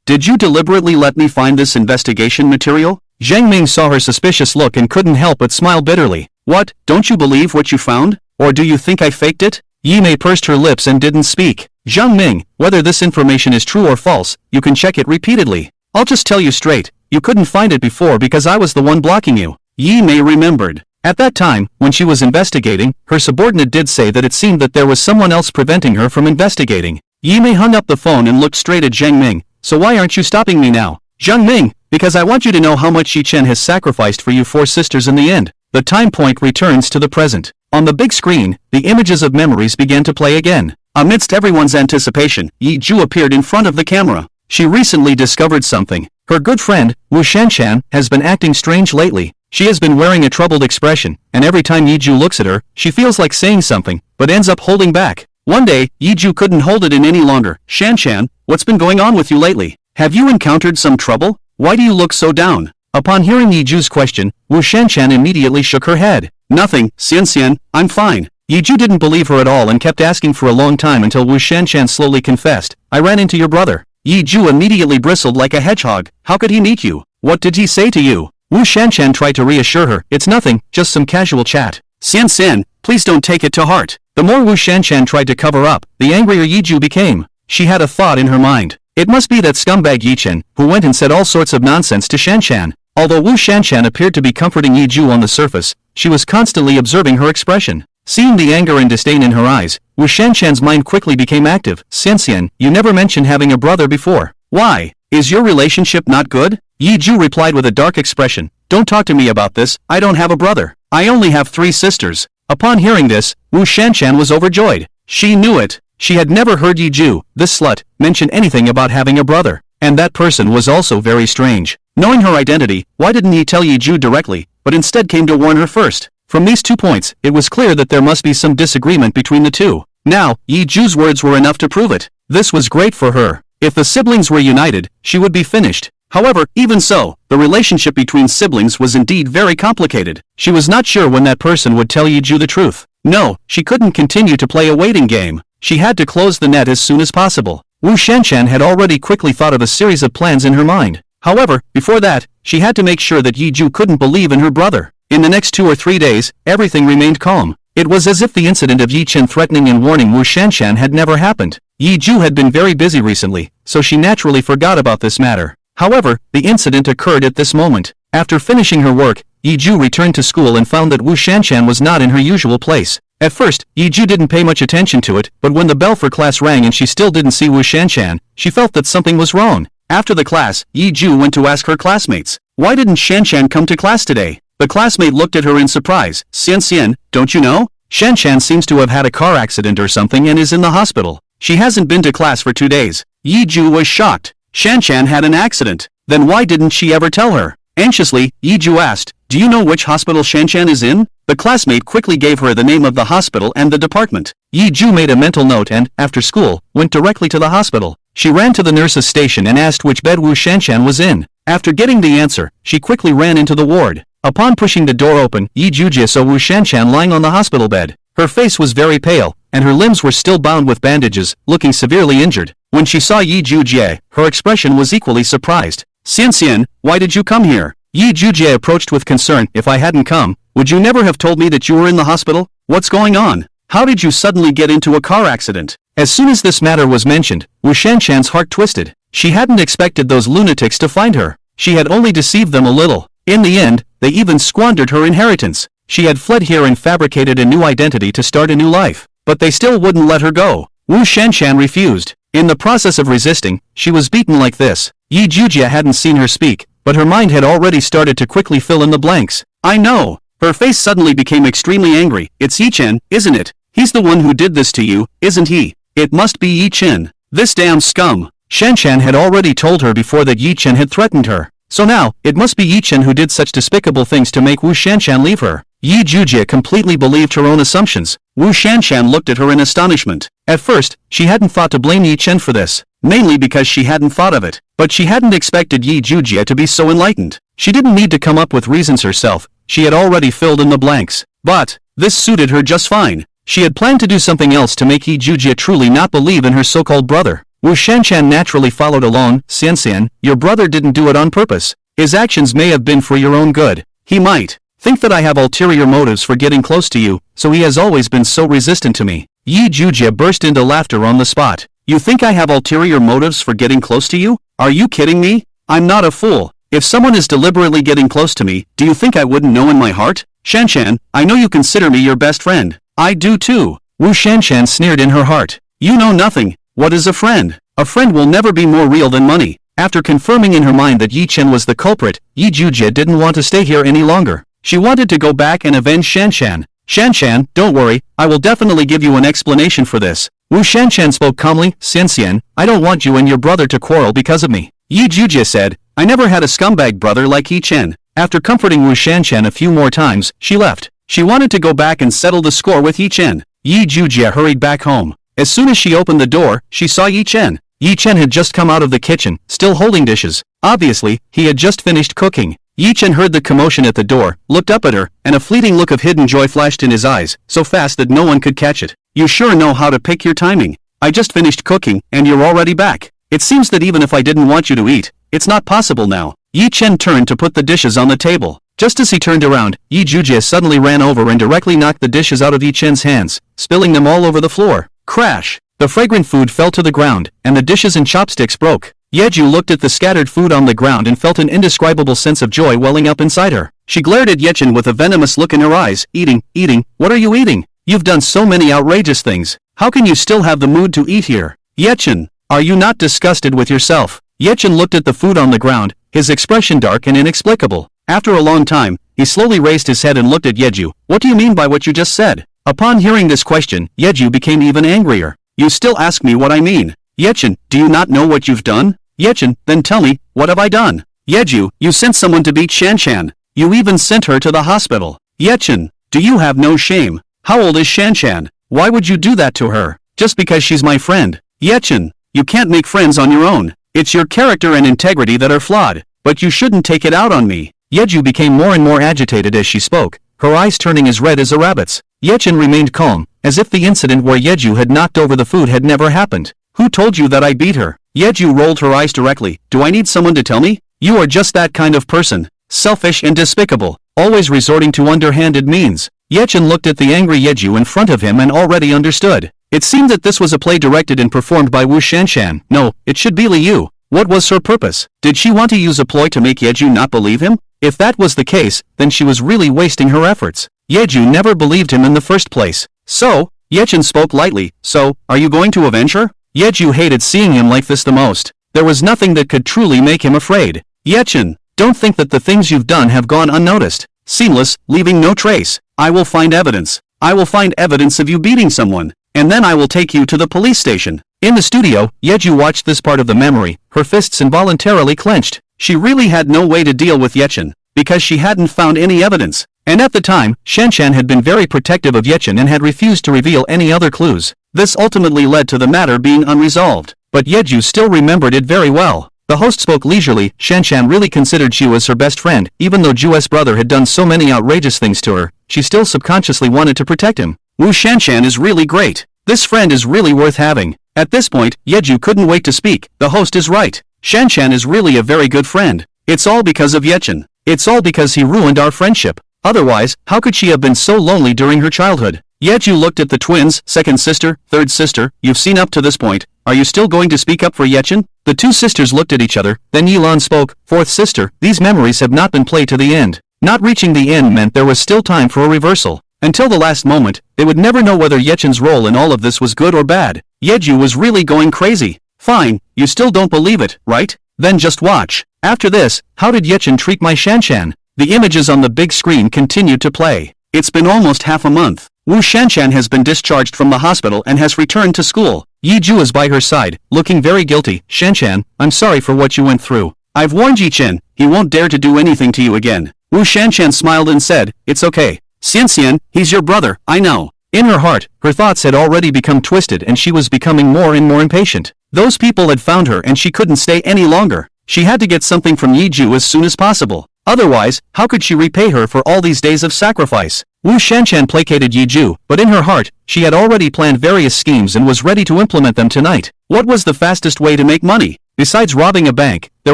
Did you deliberately let me find this investigation material? Zhang Ming saw her suspicious look and couldn't help but smile bitterly. What, don't you believe what you found? Or do you think I faked it? Yi Mei pursed her lips and didn't speak. Zhang Ming, whether this information is true or false, you can check it repeatedly. I'll just tell you straight, you couldn't find it before because I was the one blocking you. Yi Mei remembered. At that time, when she was investigating, her subordinate did say that it seemed that there was someone else preventing her from investigating. Yi Mei hung up the phone and looked straight at Zhang Ming. So why aren't you stopping me now? Zhang Ming, because I want you to know how much Yi Chen has sacrificed for you four sisters in the end. The time point returns to the present. On the big screen, the images of memories began to play again. Amidst everyone's anticipation, Yi Ju appeared in front of the camera. She recently discovered something. Her good friend, Wu Shanshan, has been acting strange lately. She has been wearing a troubled expression, and every time Yi Ju looks at her, she feels like saying something, but ends up holding back. One day, Yi Ju couldn't hold it in any longer. Shanshan, what's been going on with you lately? Have you encountered some trouble? Why do you look so down? Upon hearing Yi Ju's question, Wu Shanshan immediately shook her head. Nothing, Xian, I'm fine. Yi Ju didn't believe her at all and kept asking for a long time until Wu Shanshan slowly confessed. I ran into your brother. Yi Ju immediately bristled like a hedgehog. How could he meet you? What did he say to you? Wu Shanshan tried to reassure her. It's nothing, just some casual chat. Xian, please don't take it to heart. The more Wu Shanshan tried to cover up, the angrier Yi Ju became. She had a thought in her mind. It must be that scumbag Yi Chen, who went and said all sorts of nonsense to Shanshan. Although Wu Shanshan appeared to be comforting Yi Ju on the surface, she was constantly observing her expression. Seeing the anger and disdain in her eyes, Wu Shanshan's mind quickly became active. Xian, you never mentioned having a brother before. Why? Is your relationship not good? Yi Ju replied with a dark expression. Don't talk to me about this, I don't have a brother. I only have 3 sisters. Upon hearing this, Wu Shanshan was overjoyed. She knew it. She had never heard Yi Ju, this slut, mention anything about having a brother. And that person was also very strange. Knowing her identity, why didn't he tell Yi Ju directly, but instead came to warn her first? From these 2 points, it was clear that there must be some disagreement between the two. Now, Yi Ju's words were enough to prove it. This was great for her. If the siblings were united, she would be finished. However, even so, the relationship between siblings was indeed very complicated. She was not sure when that person would tell Yi Ju the truth. No, she couldn't continue to play a waiting game. She had to close the net as soon as possible. Wu Shanshan had already quickly thought of a series of plans in her mind. However, before that, she had to make sure that Yi Ju couldn't believe in her brother. In the next 2 or 3 days, everything remained calm. It was as if the incident of Yi Chen threatening and warning Wu Shanshan had never happened. Yi Ju had been very busy recently, so she naturally forgot about this matter. However, the incident occurred at this moment. After finishing her work, Yi Ju returned to school and found that Wu Shanshan was not in her usual place. At first, Yi Ju didn't pay much attention to it, but when the bell for class rang and she still didn't see Wu Shanshan, she felt that something was wrong. After the class, Yi Ju went to ask her classmates, why didn't Shanshan come to class today? The classmate looked at her in surprise. Xian, don't you know? Shanshan seems to have had a car accident or something and is in the hospital. She hasn't been to class for 2 days. Yi Ju was shocked. Shanshan had an accident. Then why didn't she ever tell her? Anxiously, Yi Ju asked, do you know which hospital Shanshan is in? The classmate quickly gave her the name of the hospital and the department. Yi Ju made a mental note and, after school, went directly to the hospital. She ran to the nurse's station and asked which bed Wu Shanshan was in. After getting the answer, she quickly ran into the ward. Upon pushing the door open, Yi Jujie saw Wu Shanshan lying on the hospital bed. Her face was very pale, and her limbs were still bound with bandages, looking severely injured. When she saw Yi Jujie, her expression was equally surprised. Xian, why did you come here? Yi Jujie approached with concern. If I hadn't come, would you never have told me that you were in the hospital? What's going on? How did you suddenly get into a car accident? As soon as this matter was mentioned, Wu Shanshan's heart twisted. She hadn't expected those lunatics to find her. She had only deceived them a little. In the end, they even squandered her inheritance. She had fled here and fabricated a new identity to start a new life. But they still wouldn't let her go. Wu Shanshan refused. In the process of resisting, she was beaten like this. Yi Jujie hadn't seen her speak, but her mind had already started to quickly fill in the blanks. I know. Her face suddenly became extremely angry. It's Yi Chen, isn't it? He's the one who did this to you, isn't he? It must be Yi Chen. This damn scum. Shanshan had already told her before that Yi Chen had threatened her. So now, it must be Yi Chen who did such despicable things to make Wu Shanshan leave her. Yi Jujie completely believed her own assumptions. Wu Shanshan looked at her in astonishment. At first, she hadn't thought to blame Yi Chen for this, mainly because she hadn't thought of it. But she hadn't expected Yi Jujie to be so enlightened. She didn't need to come up with reasons herself. She had already filled in the blanks. But this suited her just fine. She had planned to do something else to make Yi Jujie truly not believe in her so-called brother. Wu Shanshan naturally followed along. Xian, your brother didn't do it on purpose. His actions may have been for your own good. He might think that I have ulterior motives for getting close to you, so he has always been so resistant to me. Yi Jujie burst into laughter on the spot. You think I have ulterior motives for getting close to you? Are you kidding me? I'm not a fool. If someone is deliberately getting close to me, do you think I wouldn't know in my heart? Shanshan, I know you consider me your best friend. I do too. Wu Shanshan sneered in her heart. You know nothing. What is a friend? A friend will never be more real than money. After confirming in her mind that Yi Chen was the culprit, Yi Jujie didn't want to stay here any longer. She wanted to go back and avenge Shanshan. Shanshan, don't worry, I will definitely give you an explanation for this. Wu Shanshan spoke calmly. Xian, I don't want you and your brother to quarrel because of me. Yi Jujie said, I never had a scumbag brother like Yi Chen. After comforting Wu Shanshan a few more times, she left. She wanted to go back and settle the score with Yi Chen. Yi Jujie hurried back home. As soon as she opened the door, she saw Yi Chen. Yi Chen had just come out of the kitchen, still holding dishes. Obviously, he had just finished cooking. Yi Chen heard the commotion at the door, looked up at her, and a fleeting look of hidden joy flashed in his eyes, so fast that no one could catch it. You sure know how to pick your timing. I just finished cooking, and you're already back. It seems that even if I didn't want you to eat, it's not possible now. Yi Chen turned to put the dishes on the table. Just as he turned around, Yi Jujie suddenly ran over and directly knocked the dishes out of Yi Chen's hands, spilling them all over the floor. Crash! The fragrant food fell to the ground, and the dishes and chopsticks broke. Yeju looked at the scattered food on the ground and felt an indescribable sense of joy welling up inside her. She glared at Yechen with a venomous look in her eyes. Eating, what are you eating? You've done so many outrageous things. How can you still have the mood to eat here? Yechen, are you not disgusted with yourself? Yechen looked at the food on the ground, his expression dark and inexplicable. After a long time, he slowly raised his head and looked at Yeju. What do you mean by what you just said? Upon hearing this question, Yeju became even angrier. You still ask me what I mean. Yechen, do you not know what you've done? Yechen, then tell me, what have I done? Yeju, you sent someone to beat Shanshan. You even sent her to the hospital. Yechen, do you have no shame? How old is Shanshan? Why would you do that to her? Just because she's my friend. Yechen, you can't make friends on your own. It's your character and integrity that are flawed. But you shouldn't take it out on me. Yeju became more and more agitated as she spoke, her eyes turning as red as a rabbit's. Yechen remained calm, as if the incident where Yeju had knocked over the food had never happened. Who told you that I beat her? Yeju rolled her eyes directly. Do I need someone to tell me? You are just that kind of person. Selfish and despicable, always resorting to underhanded means. Yechen looked at the angry Yeju in front of him and already understood. It seemed that this was a play directed and performed by Wu Shanshan. No, it should be Liu. What was her purpose? Did she want to use a ploy to make Yeju not believe him? If that was the case, then she was really wasting her efforts. Yeju never believed him in the first place. So, Yechen spoke lightly. So, are you going to avenge her? Yeju hated seeing him like this the most. There was nothing that could truly make him afraid. Yechen, don't think that the things you've done have gone unnoticed. Seamless, leaving no trace. I will find evidence. I will find evidence of you beating someone. And then I will take you to the police station. In the studio, Yeju watched this part of the memory, her fists involuntarily clenched. She really had no way to deal with Yechen, because she hadn't found any evidence. And at the time, Shanshan had been very protective of Yechen and had refused to reveal any other clues. This ultimately led to the matter being unresolved. but Yeju still remembered it very well. The host spoke leisurely. Shanshan really considered she was her best friend. Even though Ju's brother had done so many outrageous things to her, she still subconsciously wanted to protect him. Wu Shanshan is really great. This friend is really worth having. At this point, Yeju couldn't wait to speak. The host is right. Shanshan is really a very good friend. It's all because of Yechen. It's all because he ruined our friendship. Otherwise, how could she have been so lonely during her childhood? Yeju looked at the twins, second sister, third sister. You've seen up to this point. Are you still going to speak up for Yechen? The two sisters looked at each other, then Yilan spoke. Fourth sister, these memories have not been played to the end. Not reaching the end meant there was still time for a reversal. Until the last moment, they would never know whether Yechen's role in all of this was good or bad. Yeju was really going crazy. Fine, you still don't believe it, right? Then just watch. After this, how did Yechen treat my Shanshan? The images on the big screen continued to play. It's been almost half a month. Wu Shanshan has been discharged from the hospital and has returned to school. Yiju is by her side, looking very guilty. Shanshan, I'm sorry for what you went through. I've warned Yichen, he won't dare to do anything to you again. Wu Shanshan smiled and said, it's okay. Xian, he's your brother, I know. In her heart, her thoughts had already become twisted and she was becoming more and more impatient. Those people had found her and she couldn't stay any longer. She had to get something from Yiju as soon as possible. Otherwise, how could she repay her for all these days of sacrifice? Wu Shanshan placated Yiju, but in her heart, she had already planned various schemes and was ready to implement them tonight. What was the fastest way to make money? Besides robbing a bank, there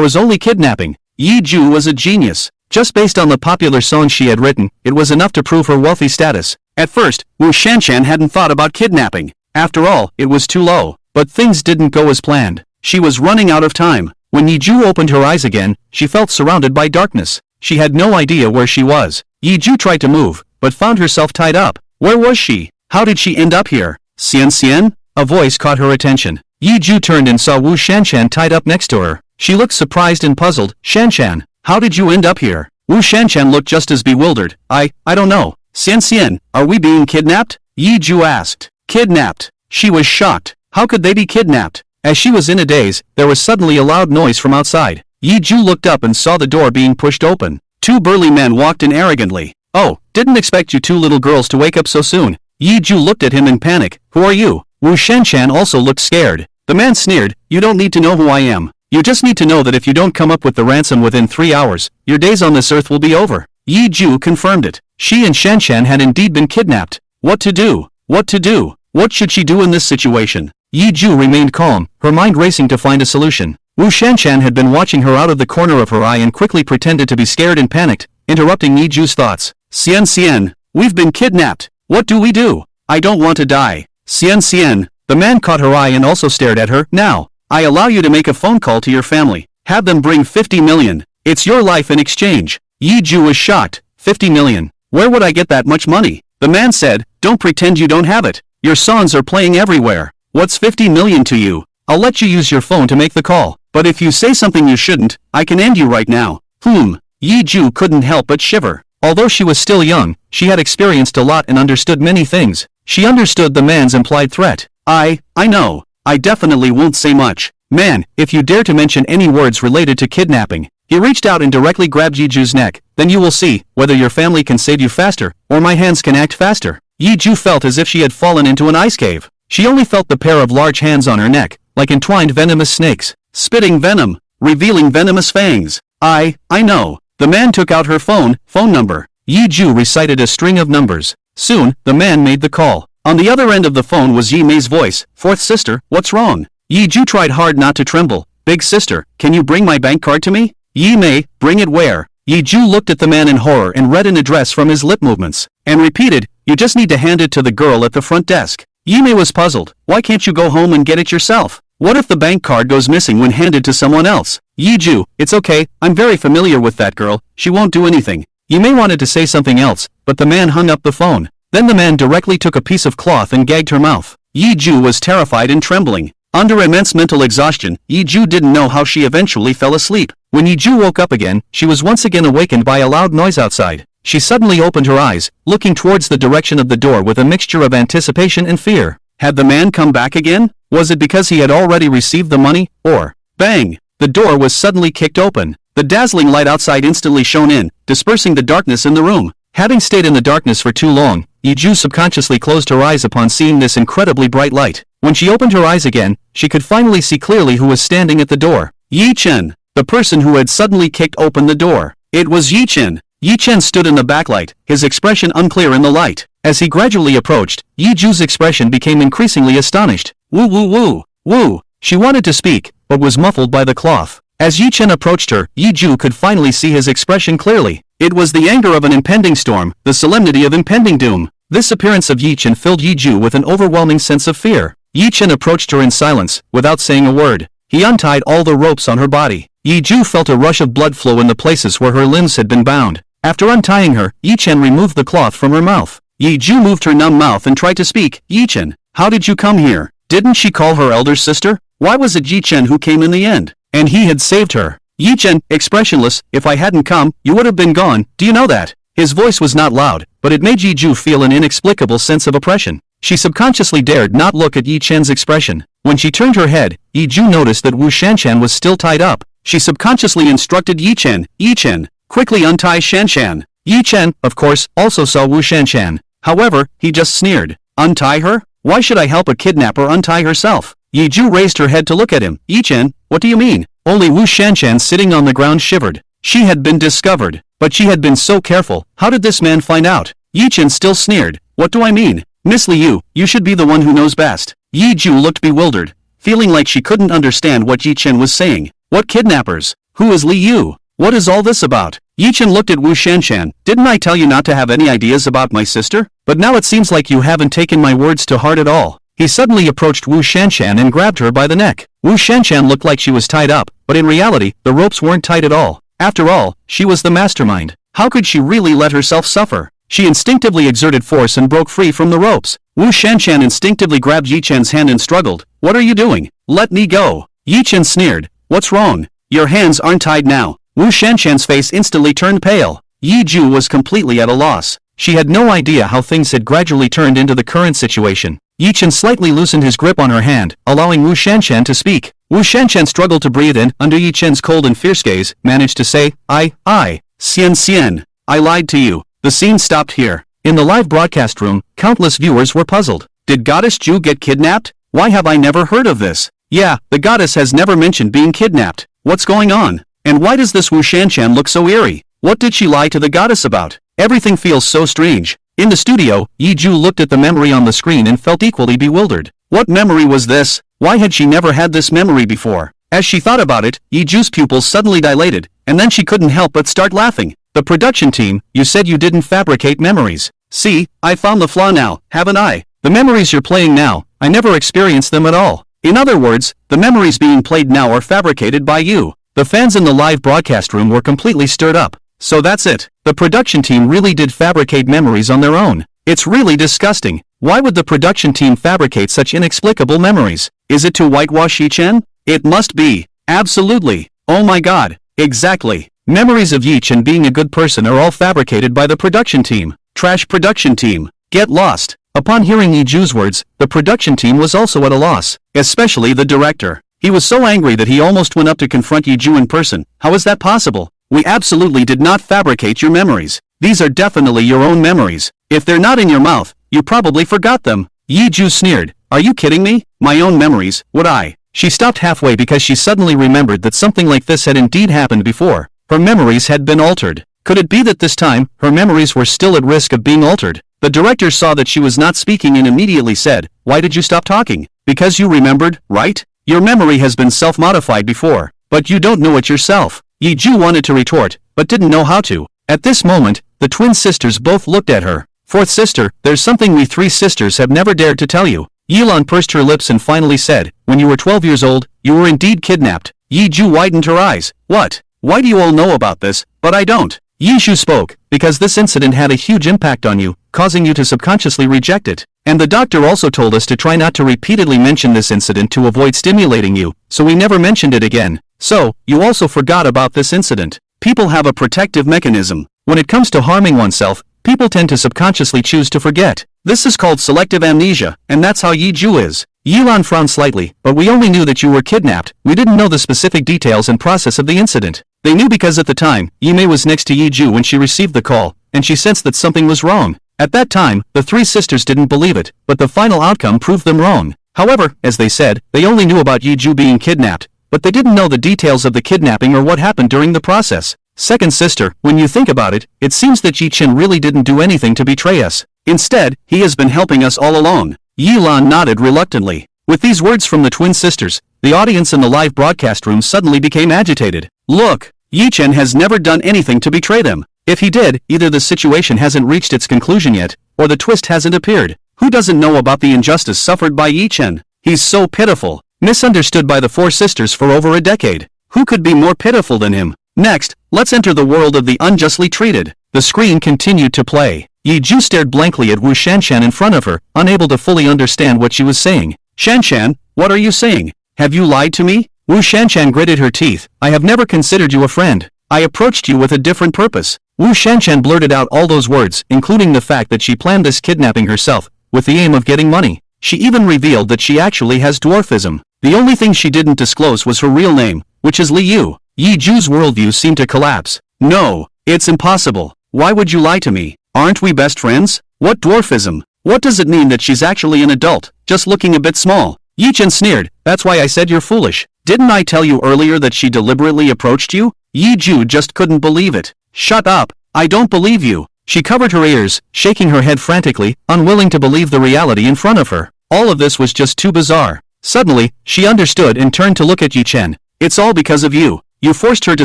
was only kidnapping. Yiju was a genius. Just based on the popular songs she had written, it was enough to prove her wealthy status. At first, Wu Shanshan hadn't thought about kidnapping. After all, it was too low. But things didn't go as planned. She was running out of time. When Yiju opened her eyes again, she felt surrounded by darkness. She had no idea where she was. Yiju tried to move, but found herself tied up. Where was she? How did she end up here? Xian? A voice caught her attention. Yiju turned and saw Wu Shanshan tied up next to her. She looked surprised and puzzled. Shanshan, how did you end up here? Wu Shanshan looked just as bewildered. I don't know. Xian, are we being kidnapped? Yiju asked. Kidnapped. She was shocked. How could they be kidnapped? As she was in a daze, there was suddenly a loud noise from outside. Yiju looked up and saw the door being pushed open. Two burly men walked in arrogantly. Oh, didn't expect you two little girls to wake up so soon. Yiju looked at him in panic. Who are you? Wu Shanshan also looked scared. The man sneered. You don't need to know who I am. You just need to know that if you don't come up with the ransom within 3 hours, your days on this earth will be over. Yiju confirmed it. She and Shanshan had indeed been kidnapped. What to do? What to do? What should she do in this situation? Yiju remained calm, her mind racing to find a solution. Wu Shanshan had been watching her out of the corner of her eye and quickly pretended to be scared and panicked, interrupting Yiju's thoughts. Xian, we've been kidnapped. What do we do? I don't want to die. Xian, the man caught her eye and also stared at her. Now, I allow you to make a phone call to your family. Have them bring 50 million. It's your life in exchange. Yiju was shocked. 50 million. Where would I get that much money? The man said, don't pretend you don't have it. Your songs are playing everywhere. What's 50 million to you? I'll let you use your phone to make the call. But if you say something you shouldn't, I can end you right now. Yiju couldn't help but shiver. Although she was still young, she had experienced a lot and understood many things. She understood the man's implied threat. I know. I definitely won't say much. Man, if you dare to mention any words related to kidnapping. He reached out and directly grabbed Yiju's neck. Then you will see, whether your family can save you faster, or my hands can act faster. Yiju felt as if she had fallen into an ice cave. She only felt the pair of large hands on her neck, like entwined venomous snakes, spitting venom, revealing venomous fangs. I know. The man took out her phone number. Yiju recited a string of numbers. Soon, the man made the call. On the other end of the phone was Yi Mei's voice. Fourth sister, what's wrong? Yiju tried hard not to tremble. Big sister, can you bring my bank card to me? Yi Mei, bring it where? Yiju looked at the man in horror and read an address from his lip movements, and repeated, you just need to hand it to the girl at the front desk. Yi Mei was puzzled. Why can't you go home and get it yourself? What if the bank card goes missing when handed to someone else? Yiju, it's okay, I'm very familiar with that girl, she won't do anything. Yi Mei wanted to say something else, but the man hung up the phone. Then the man directly took a piece of cloth and gagged her mouth. Yiju was terrified and trembling. Under immense mental exhaustion, Yiju didn't know how she eventually fell asleep. When Yiju woke up again, she was once again awakened by a loud noise outside. She suddenly opened her eyes, looking towards the direction of the door with a mixture of anticipation and fear. Had the man come back again? Was it because he had already received the money, or... Bang! The door was suddenly kicked open. The dazzling light outside instantly shone in, dispersing the darkness in the room. Having stayed in the darkness for too long, Yiju subconsciously closed her eyes upon seeing this incredibly bright light. When When she opened her eyes again, she could finally see clearly who was standing at the door. Yi Chen, the person who had suddenly kicked open the door. It was Yi Chen. Yi Chen stood in the backlight, his expression unclear in the light. As he gradually approached, Yi Ju's expression became increasingly astonished. Woo woo woo, woo. She wanted to speak, but was muffled by the cloth. As Yi Chen approached her, Yi Ju could finally see his expression clearly. It was the anger of an impending storm, the solemnity of impending doom. This appearance of Yi Chen filled Yi Ju with an overwhelming sense of fear. Yi Chen approached her in silence, without saying a word. He untied all the ropes on her body. Yi Ju felt a rush of blood flow in the places where her limbs had been bound. After untying her, Yi Chen removed the cloth from her mouth. Yi Ju moved her numb mouth and tried to speak. Yi Chen, how did you come here? Didn't she call her elder sister? Why was it Yi Chen who came in the end? And he had saved her. Yi Chen, expressionless, if I hadn't come, you would have been gone, do you know that? His voice was not loud, but it made Yi Ju feel an inexplicable sense of oppression. She subconsciously dared not look at Yi Chen's expression. When she turned her head, Yi Ju noticed that Wu Shanshan was still tied up. She subconsciously instructed Yi Chen, quickly untie Shanshan. Yi Chen, of course, also saw Wu Shanshan. However, he just sneered. Untie her? Why should I help a kidnapper untie herself? Yi Ju raised her head to look at him. Yi Chen, what do you mean? Only Wu Shanshan sitting on the ground shivered. She had been discovered. But she had been so careful. How did this man find out? Yi Chen still sneered. What do I mean? Miss Liu, you should be the one who knows best. Yi Ju looked bewildered, feeling like she couldn't understand what Yi Chen was saying. What kidnappers? Who is Liu? What is all this about? Yi Chen looked at Wu Shanshan. Didn't I tell you not to have any ideas about my sister? But now it seems like you haven't taken my words to heart at all. He suddenly approached Wu Shanshan and grabbed her by the neck. Wu Shanshan looked like she was tied up, but in reality, the ropes weren't tight at all. After all, she was the mastermind. How could she really let herself suffer? She instinctively exerted force and broke free from the ropes. Wu Shanshan instinctively grabbed Yi Chen's hand and struggled. What are you doing? Let me go. Yi Chen sneered. What's wrong? Your hands aren't tied now. Wu Shanshan's face instantly turned pale. Yi Ju was completely at a loss. She had no idea how things had gradually turned into the current situation. Yi Chen slightly loosened his grip on her hand, allowing Wu Shanshan to speak. Wu Shanshan struggled to breathe and, under Yi Chen's cold and fierce gaze, managed to say, Xian, I lied to you. The scene stopped here. In the live broadcast room, countless viewers were puzzled. Did Goddess Ju get kidnapped? Why have I never heard of this? Yeah, the goddess has never mentioned being kidnapped. What's going on? And why does this Wu Shanshan look so eerie? What did she lie to the goddess about? Everything feels so strange. In the studio, Yi Ju looked at the memory on the screen and felt equally bewildered. What memory was this? Why had she never had this memory before? As she thought about it, Yi Ju's pupils suddenly dilated, and then she couldn't help but start laughing. The production team, you said you didn't fabricate memories. See, I found the flaw now, haven't I? The memories you're playing now, I never experienced them at all. In other words, the memories being played now are fabricated by you. The fans in the live broadcast room were completely stirred up. So that's it. The production team really did fabricate memories on their own. It's really disgusting. Why would the production team fabricate such inexplicable memories? Is it to whitewash Yi Chen? It must be. Absolutely. Oh my god. Exactly. Memories of Yi Chen being a good person are all fabricated by the production team. Trash production team. Get lost. Upon hearing Yi Ju's words, the production team was also at a loss, especially the director. He was so angry that he almost went up to confront Yi Ju in person. How is that possible? We absolutely did not fabricate your memories. These are definitely your own memories. If they're not in your mouth, you probably forgot them. Yi Ju sneered. Are you kidding me? My own memories, would I? She stopped halfway because she suddenly remembered that something like this had indeed happened before. Her memories had been altered. Could it be that this time, her memories were still at risk of being altered? The director saw that she was not speaking and immediately said, why did you stop talking? Because you remembered, right? Your memory has been self-modified before, but you don't know it yourself. Yi Ju wanted to retort, but didn't know how to. At this moment, the twin sisters both looked at her. Fourth sister, there's something we three sisters have never dared to tell you. Yilan pursed her lips and finally said, when you were 12 years old, you were indeed kidnapped. Yi Ju widened her eyes. What? Why do you all know about this, but I don't? Yi Shu spoke, because this incident had a huge impact on you, causing you to subconsciously reject it. And the doctor also told us to try not to repeatedly mention this incident to avoid stimulating you, so we never mentioned it again. So, you also forgot about this incident. People have a protective mechanism. When it comes to harming oneself, people tend to subconsciously choose to forget. This is called selective amnesia, and that's how Yi Ju is. Yilan frowned slightly, but we only knew that you were kidnapped. We didn't know the specific details and process of the incident. They knew because at the time, Yi Mei was next to Yi Ju when she received the call, and she sensed that something was wrong. At that time, the three sisters didn't believe it, but the final outcome proved them wrong. However, as they said, they only knew about Yiju being kidnapped, but they didn't know the details of the kidnapping or what happened during the process. Second sister, when you think about it, it seems that Yi Chen really didn't do anything to betray us. Instead, he has been helping us all along. Yi Lan nodded reluctantly. With these words from the twin sisters, the audience in the live broadcast room suddenly became agitated. Look, Yi Chen has never done anything to betray them. If he did, either the situation hasn't reached its conclusion yet, or the twist hasn't appeared. Who doesn't know about the injustice suffered by Yi Chen? He's so pitiful, misunderstood by the four sisters for over a decade. Who could be more pitiful than him? Next, let's enter the world of the unjustly treated. The screen continued to play. Yi Ju stared blankly at Wu Shanshan in front of her, unable to fully understand what she was saying. Shanshan, what are you saying? Have you lied to me? Wu Shanshan gritted her teeth. I have never considered you a friend. I approached you with a different purpose. Wu Shanshan blurted out all those words, including the fact that she planned this kidnapping herself, with the aim of getting money. She even revealed that she actually has dwarfism. The only thing she didn't disclose was her real name, which is Li Yu. Yi Ju's worldview seemed to collapse. No, it's impossible. Why would you lie to me? Aren't we best friends? What dwarfism? What does it mean that she's actually an adult, just looking a bit small? Yi Chen sneered. That's why I said you're foolish. Didn't I tell you earlier that she deliberately approached you? Yi Ju just couldn't believe it. Shut up. I don't believe you. She covered her ears, shaking her head frantically, unwilling to believe the reality in front of her. All of this was just too bizarre. Suddenly, she understood and turned to look at Yi Chen. It's all because of you. You forced her to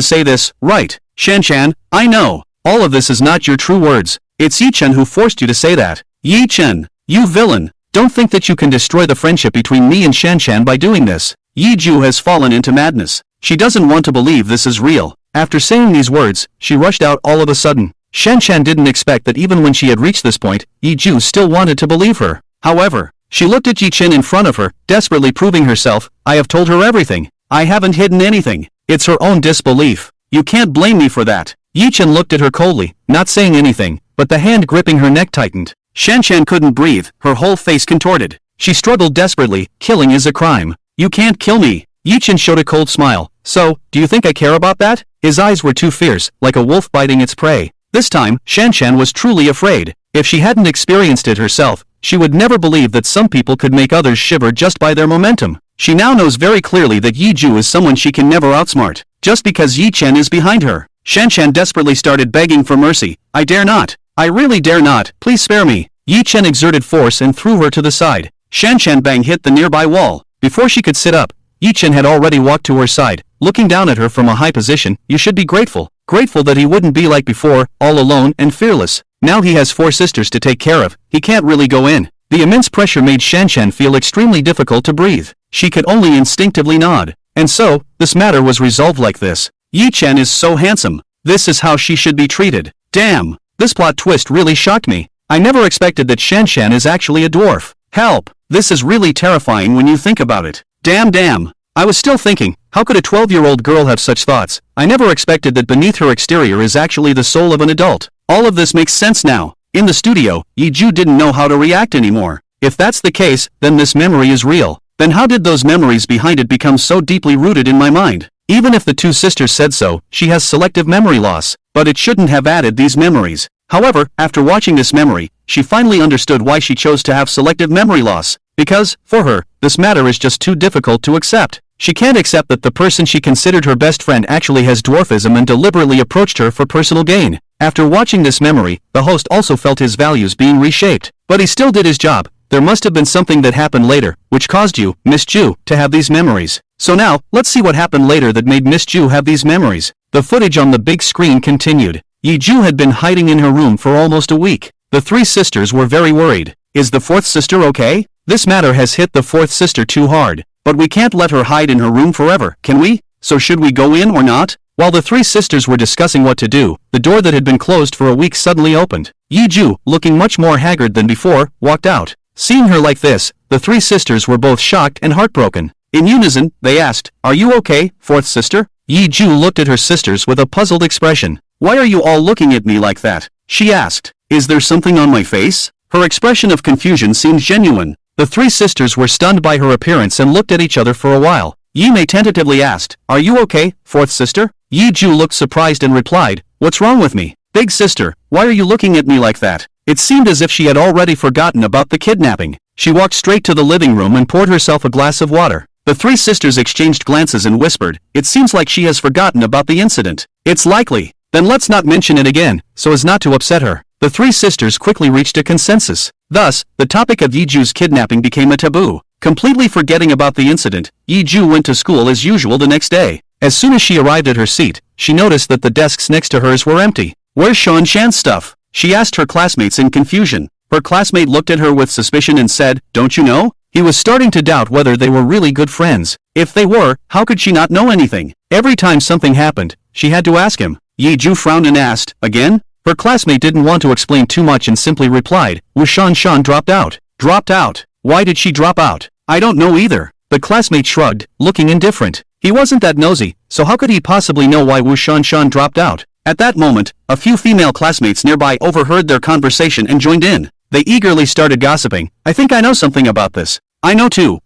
say this, right? Shanshan, I know. All of this is not your true words. It's Yi Chen who forced you to say that. Yi Chen, you villain. Don't think that you can destroy the friendship between me and Shanshan by doing this. Yi Ju has fallen into madness. She doesn't want to believe this is real. After saying these words, she rushed out all of a sudden. Shanshan didn't expect that even when she had reached this point, Yi Ju still wanted to believe her. However, she looked at Yi Chen in front of her, desperately proving herself. I have told her everything. I haven't hidden anything. It's her own disbelief. You can't blame me for that. Yi Chen looked at her coldly, not saying anything, but the hand gripping her neck tightened. Shanshan couldn't breathe, her whole face contorted. She struggled desperately. Killing is a crime. You can't kill me. Yi Chen showed a cold smile. So, do you think I care about that? His eyes were too fierce, like a wolf biting its prey. This time, Shanshan was truly afraid. If she hadn't experienced it herself, she would never believe that some people could make others shiver just by their momentum. She now knows very clearly that Yi Ju is someone she can never outsmart, just because Yi Chen is behind her. Shanshan desperately started begging for mercy. I dare not. I really dare not. Please spare me. Yi Chen exerted force and threw her to the side. Shanshan bang hit the nearby wall. Before she could sit up, Yi Chen had already walked to her side, looking down at her from a high position. You should be grateful. Grateful that he wouldn't be like before, all alone and fearless. Now he has four sisters to take care of. He can't really go in. The immense pressure made Shanshan feel extremely difficult to breathe. She could only instinctively nod. And so, this matter was resolved like this. Yi Chen is so handsome. This is how she should be treated. Damn, this plot twist really shocked me. I never expected that Shanshan is actually a dwarf. Help, this is really terrifying when you think about it. Damn. I was still thinking, how could a 12-year-old girl have such thoughts? I never expected that beneath her exterior is actually the soul of an adult. All of this makes sense now. In the studio, Yi Ju didn't know how to react anymore. If that's the case, then this memory is real. Then how did those memories behind it become so deeply rooted in my mind? Even if the two sisters said so, she has selective memory loss, but it shouldn't have added these memories. However, after watching this memory, she finally understood why she chose to have selective memory loss. Because, for her, this matter is just too difficult to accept. She can't accept that the person she considered her best friend actually has dwarfism and deliberately approached her for personal gain. After watching this memory, the host also felt his values being reshaped. But he still did his job. There must have been something that happened later, which caused you, Miss Ju, to have these memories. So now, let's see what happened later that made Miss Ju have these memories. The footage on the big screen continued. Yi Ju had been hiding in her room for almost a week. The three sisters were very worried. Is the fourth sister okay? This matter has hit the fourth sister too hard. But we can't let her hide in her room forever, can we? So should we go in or not? While the three sisters were discussing what to do, the door that had been closed for a week suddenly opened. Yi Ju, looking much more haggard than before, walked out. Seeing her like this, the three sisters were both shocked and heartbroken. In unison, they asked, Are you okay, fourth sister? Yi Ju looked at her sisters with a puzzled expression. Why are you all looking at me like that? She asked. Is there something on my face? Her expression of confusion seemed genuine. The three sisters were stunned by her appearance and looked at each other for a while. Yi Mei tentatively asked, Are you okay, fourth sister? Yi Ju looked surprised and replied, What's wrong with me? Big sister, why are you looking at me like that? It seemed as if she had already forgotten about the kidnapping. She walked straight to the living room and poured herself a glass of water. The three sisters exchanged glances and whispered, "It seems like she has forgotten about the incident." "It's likely. Then let's not mention it again, so as not to upset her." The three sisters quickly reached a consensus. Thus, the topic of Yiju's kidnapping became a taboo. Completely forgetting about the incident, Yiju went to school as usual the next day. As soon as she arrived at her seat, she noticed that the desks next to hers were empty. "Where's Shan Shan's stuff?" she asked her classmates in confusion. Her classmate looked at her with suspicion and said, "Don't you know?" He was starting to doubt whether they were really good friends. If they were, how could she not know anything? Every time something happened, she had to ask him. Yiju frowned and asked, "Again?" Her classmate didn't want to explain too much and simply replied, "Wu Shan Shan dropped out." "Dropped out? Why did she drop out?" "I don't know either." The classmate shrugged, looking indifferent. He wasn't that nosy, so how could he possibly know why Wu Shan Shan dropped out? At that moment, a few female classmates nearby overheard their conversation and joined in. They eagerly started gossiping. "I think I know something about this." I know too.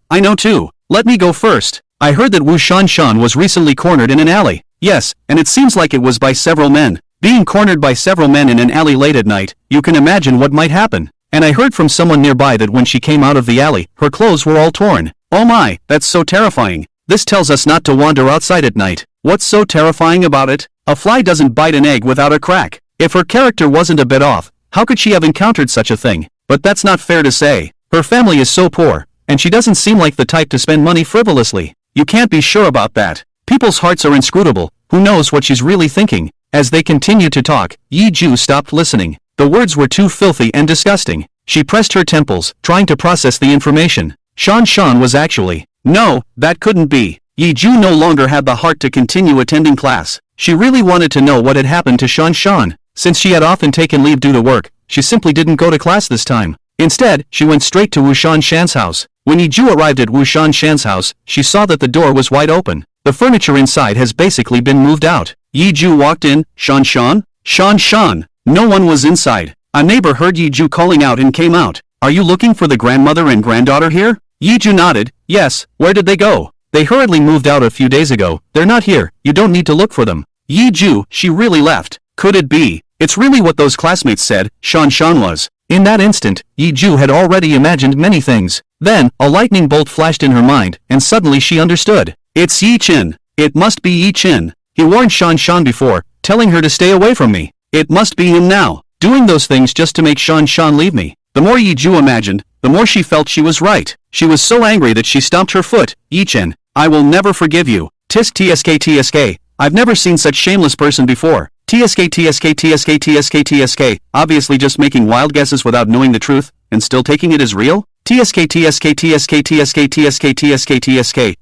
Let me go first. I heard that Wu Shan Shan was recently cornered in an alley." "Yes, and it seems like it was by several men." Being cornered by several men in an alley late at night, you can imagine what might happen. "And I heard from someone nearby that when she came out of the alley, her clothes were all torn." "Oh my, that's so terrifying. This tells us not to wander outside at night." "What's so terrifying about it? A fly doesn't bite an egg without a crack." If her character wasn't a bit off, how could she have encountered such a thing? But that's not fair to say. Her family is so poor, and she doesn't seem like the type to spend money frivolously. You can't be sure about that. People's hearts are inscrutable. Who knows what she's really thinking? As they continued to talk, Yiju stopped listening. The words were too filthy and disgusting. She pressed her temples, trying to process the information. Shan Shan was actually... No, that couldn't be. Yiju no longer had the heart to continue attending class. She really wanted to know what had happened to Shan Shan. Since she had often taken leave due to work, she simply didn't go to class this time. Instead, she went straight to Wu Shan Shan's house. When Yiju arrived at Wu Shan Shan's house, she saw that the door was wide open. The furniture inside has basically been moved out. Yiju walked in. "Shan Shan? Shan Shan!" No one was inside. A neighbor heard Yiju calling out and came out. "Are you looking for the grandmother and granddaughter here?" Yiju nodded. "Yes, where did they go?" "They hurriedly moved out a few days ago. They're not here. You don't need to look for them." Yiju, she really left. Could it be? It's really what those classmates said, Shan Shan was. In that instant, Yiju had already imagined many things. Then, a lightning bolt flashed in her mind, and suddenly she understood. It's Yi Chen. It must be Yi Chen. He warned Shan Shan before, telling her to stay away from me. It must be him now, doing those things just to make Shan Shan leave me. The more Yiju imagined, the more she felt she was right. She was so angry that she stomped her foot. "Yi Chen, I will never forgive you. Tisk tsk. I've never seen such shameless person before. Tsk. Obviously just making wild guesses without knowing the truth, and still taking it as real? Tsk.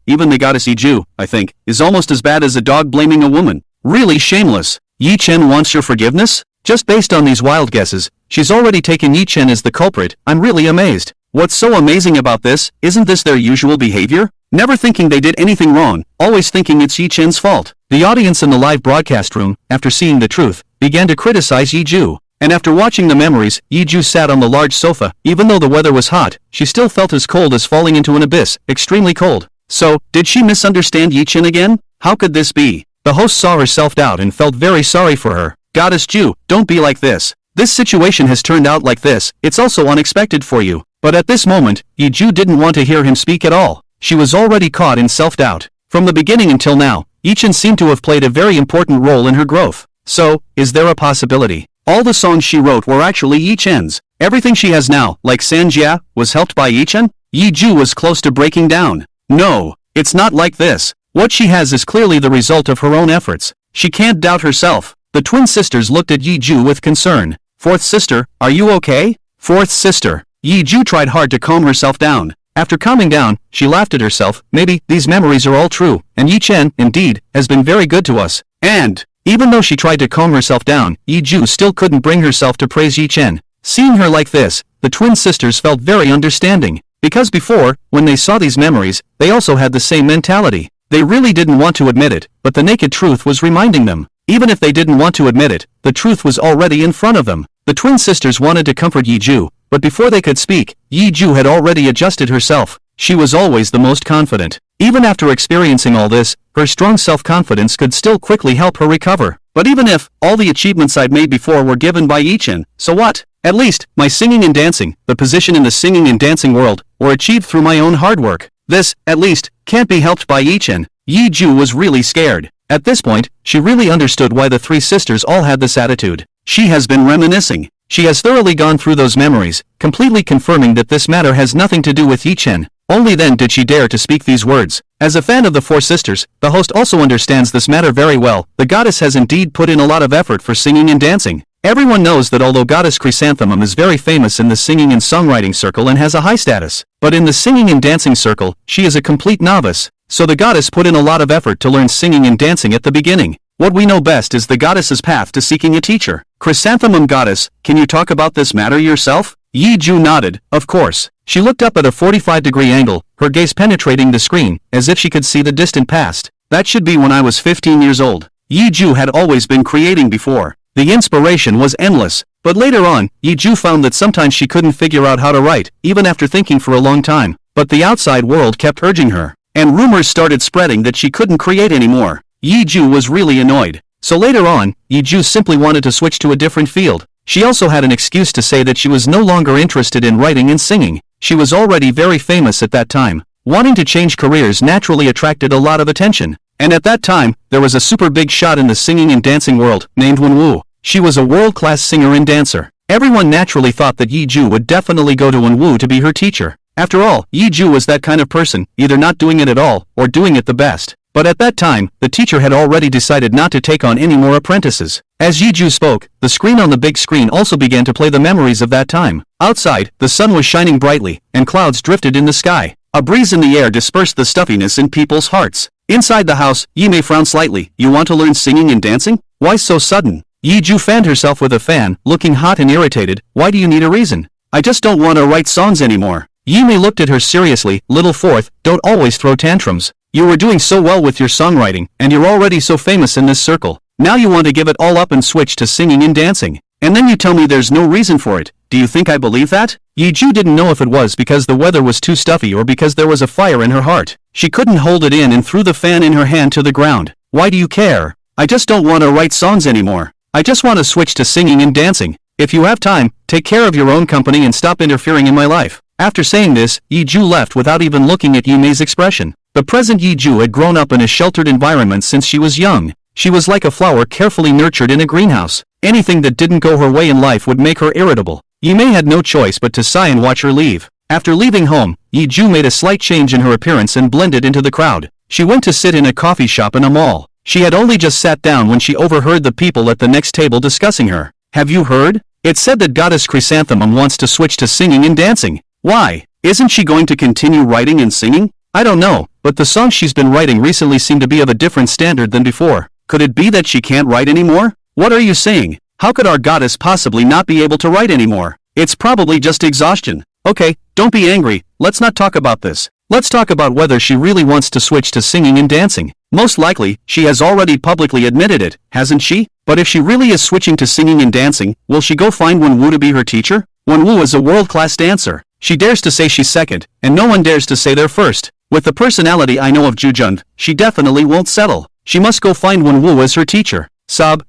Even the goddess Yiju, I think, is almost as bad as a dog blaming a woman. Really shameless. Yi Chen wants your forgiveness? Just based on these wild guesses, she's already taken Yi Chen as the culprit. I'm really amazed. What's so amazing about this? Isn't this their usual behavior? Never thinking they did anything wrong, always thinking it's Yi Chen's fault. The audience in the live broadcast room, after seeing the truth, began to criticize Yiju. And after watching the memories, Yiju sat on the large sofa. Even though the weather was hot, she still felt as cold as falling into an abyss, extremely cold. So, did she misunderstand Yi Chen again? How could this be? The host saw her self-doubt and felt very sorry for her. Goddess Ju, don't be like this. This situation has turned out like this, it's also unexpected for you. But at this moment, Yiju didn't want to hear him speak at all. She was already caught in self-doubt. From the beginning until now, Yi Chen seemed to have played a very important role in her growth. So, is there a possibility? All the songs she wrote were actually Yi Chen's. Everything she has now, like Sanjia, was helped by Yi Chen? Yiju was close to breaking down. No, it's not like this. What she has is clearly the result of her own efforts. She can't doubt herself. The twin sisters looked at Yiju with concern. Fourth sister, are you okay? Fourth sister. Yiju tried hard to calm herself down. After calming down, she laughed at herself. Maybe these memories are all true, and Yi Chen, indeed, has been very good to us. And, even though she tried to calm herself down, Yiju still couldn't bring herself to praise Yi Chen. Seeing her like this, the twin sisters felt very understanding. Because before, when they saw these memories, they also had the same mentality. They really didn't want to admit it, but the naked truth was reminding them. Even if they didn't want to admit it, the truth was already in front of them. The twin sisters wanted to comfort Yiju, but before they could speak, Yiju had already adjusted herself. She was always the most confident. Even after experiencing all this, her strong self-confidence could still quickly help her recover. But even if all the achievements I'd made before were given by Yi-chan, so what? At least, my singing and dancing, the position in the singing and dancing world, were achieved through my own hard work. This, at least, can't be helped by Yi-chan. Yi-ju was really scared. At this point, she really understood why the three sisters all had this attitude. She has been reminiscing. She has thoroughly gone through those memories, completely confirming that this matter has nothing to do with Yi-chan. Only then did she dare to speak these words. As a fan of the four sisters, the host also understands this matter very well. The goddess has indeed put in a lot of effort for singing and dancing. Everyone knows that although Goddess Chrysanthemum is very famous in the singing and songwriting circle and has a high status, but in the singing and dancing circle, she is a complete novice. So the goddess put in a lot of effort to learn singing and dancing at the beginning. What we know best is the goddess's path to seeking a teacher. Chrysanthemum goddess, can you talk about this matter yourself? Yi-ju nodded, of course. She looked up at a 45-degree angle, her gaze penetrating the screen, as if she could see the distant past. That should be when I was 15 years old. Yi-ju had always been creating before. The inspiration was endless. But later on, Yi-ju found that sometimes she couldn't figure out how to write, even after thinking for a long time. But the outside world kept urging her. And rumors started spreading that she couldn't create anymore. Yi-ju was really annoyed. So later on, Yi-ju simply wanted to switch to a different field. She also had an excuse to say that she was no longer interested in writing and singing. She was already very famous at that time. Wanting to change careers naturally attracted a lot of attention. And at that time, there was a super big shot in the singing and dancing world, named Wenwu. She was a world-class singer and dancer. Everyone naturally thought that Yi-ju would definitely go to Wenwu to be her teacher. After all, Yi-ju was that kind of person, either not doing it at all, or doing it the best. But at that time, the teacher had already decided not to take on any more apprentices. As Yi-ju spoke, the screen on the big screen also began to play the memories of that time. Outside, the sun was shining brightly, and clouds drifted in the sky. A breeze in the air dispersed the stuffiness in people's hearts. Inside the house, Yi-mei frowned slightly. You want to learn singing and dancing? Why so sudden? Yi-ju fanned herself with a fan, looking hot and irritated. Why do you need a reason? I just don't want to write songs anymore. Yi-mei looked at her seriously. Little fourth, don't always throw tantrums. You were doing so well with your songwriting, and you're already so famous in this circle. Now you want to give it all up and switch to singing and dancing. And then you tell me there's no reason for it. Do you think I believe that? Yi-ju didn't know if it was because the weather was too stuffy or because there was a fire in her heart. She couldn't hold it in and threw the fan in her hand to the ground. Why do you care? I just don't want to write songs anymore. I just want to switch to singing and dancing. If you have time, take care of your own company and stop interfering in my life. After saying this, Yi-ju left without even looking at Yi-mei's expression. The present Yi-ju had grown up in a sheltered environment since she was young. She was like a flower carefully nurtured in a greenhouse. Anything that didn't go her way in life would make her irritable. Yi-mei had no choice but to sigh and watch her leave. After leaving home, Yi-ju made a slight change in her appearance and blended into the crowd. She went to sit in a coffee shop in a mall. She had only just sat down when she overheard the people at the next table discussing her. Have you heard? It's said that Goddess Chrysanthemum wants to switch to singing and dancing. Why? Isn't she going to continue writing and singing? I don't know, but the songs she's been writing recently seem to be of a different standard than before. Could it be that she can't write anymore? What are you saying? How could our goddess possibly not be able to write anymore? It's probably just exhaustion. Okay, don't be angry, let's not talk about this. Let's talk about whether she really wants to switch to singing and dancing. Most likely, she has already publicly admitted it, hasn't she? But if she really is switching to singing and dancing, will she go find Wenwu to be her teacher? Wenwu is a world-class dancer. She dares to say she's second, and no one dares to say they're first. With the personality I know of Jujun, she definitely won't settle. She must go find Wenwu as her teacher. Sob,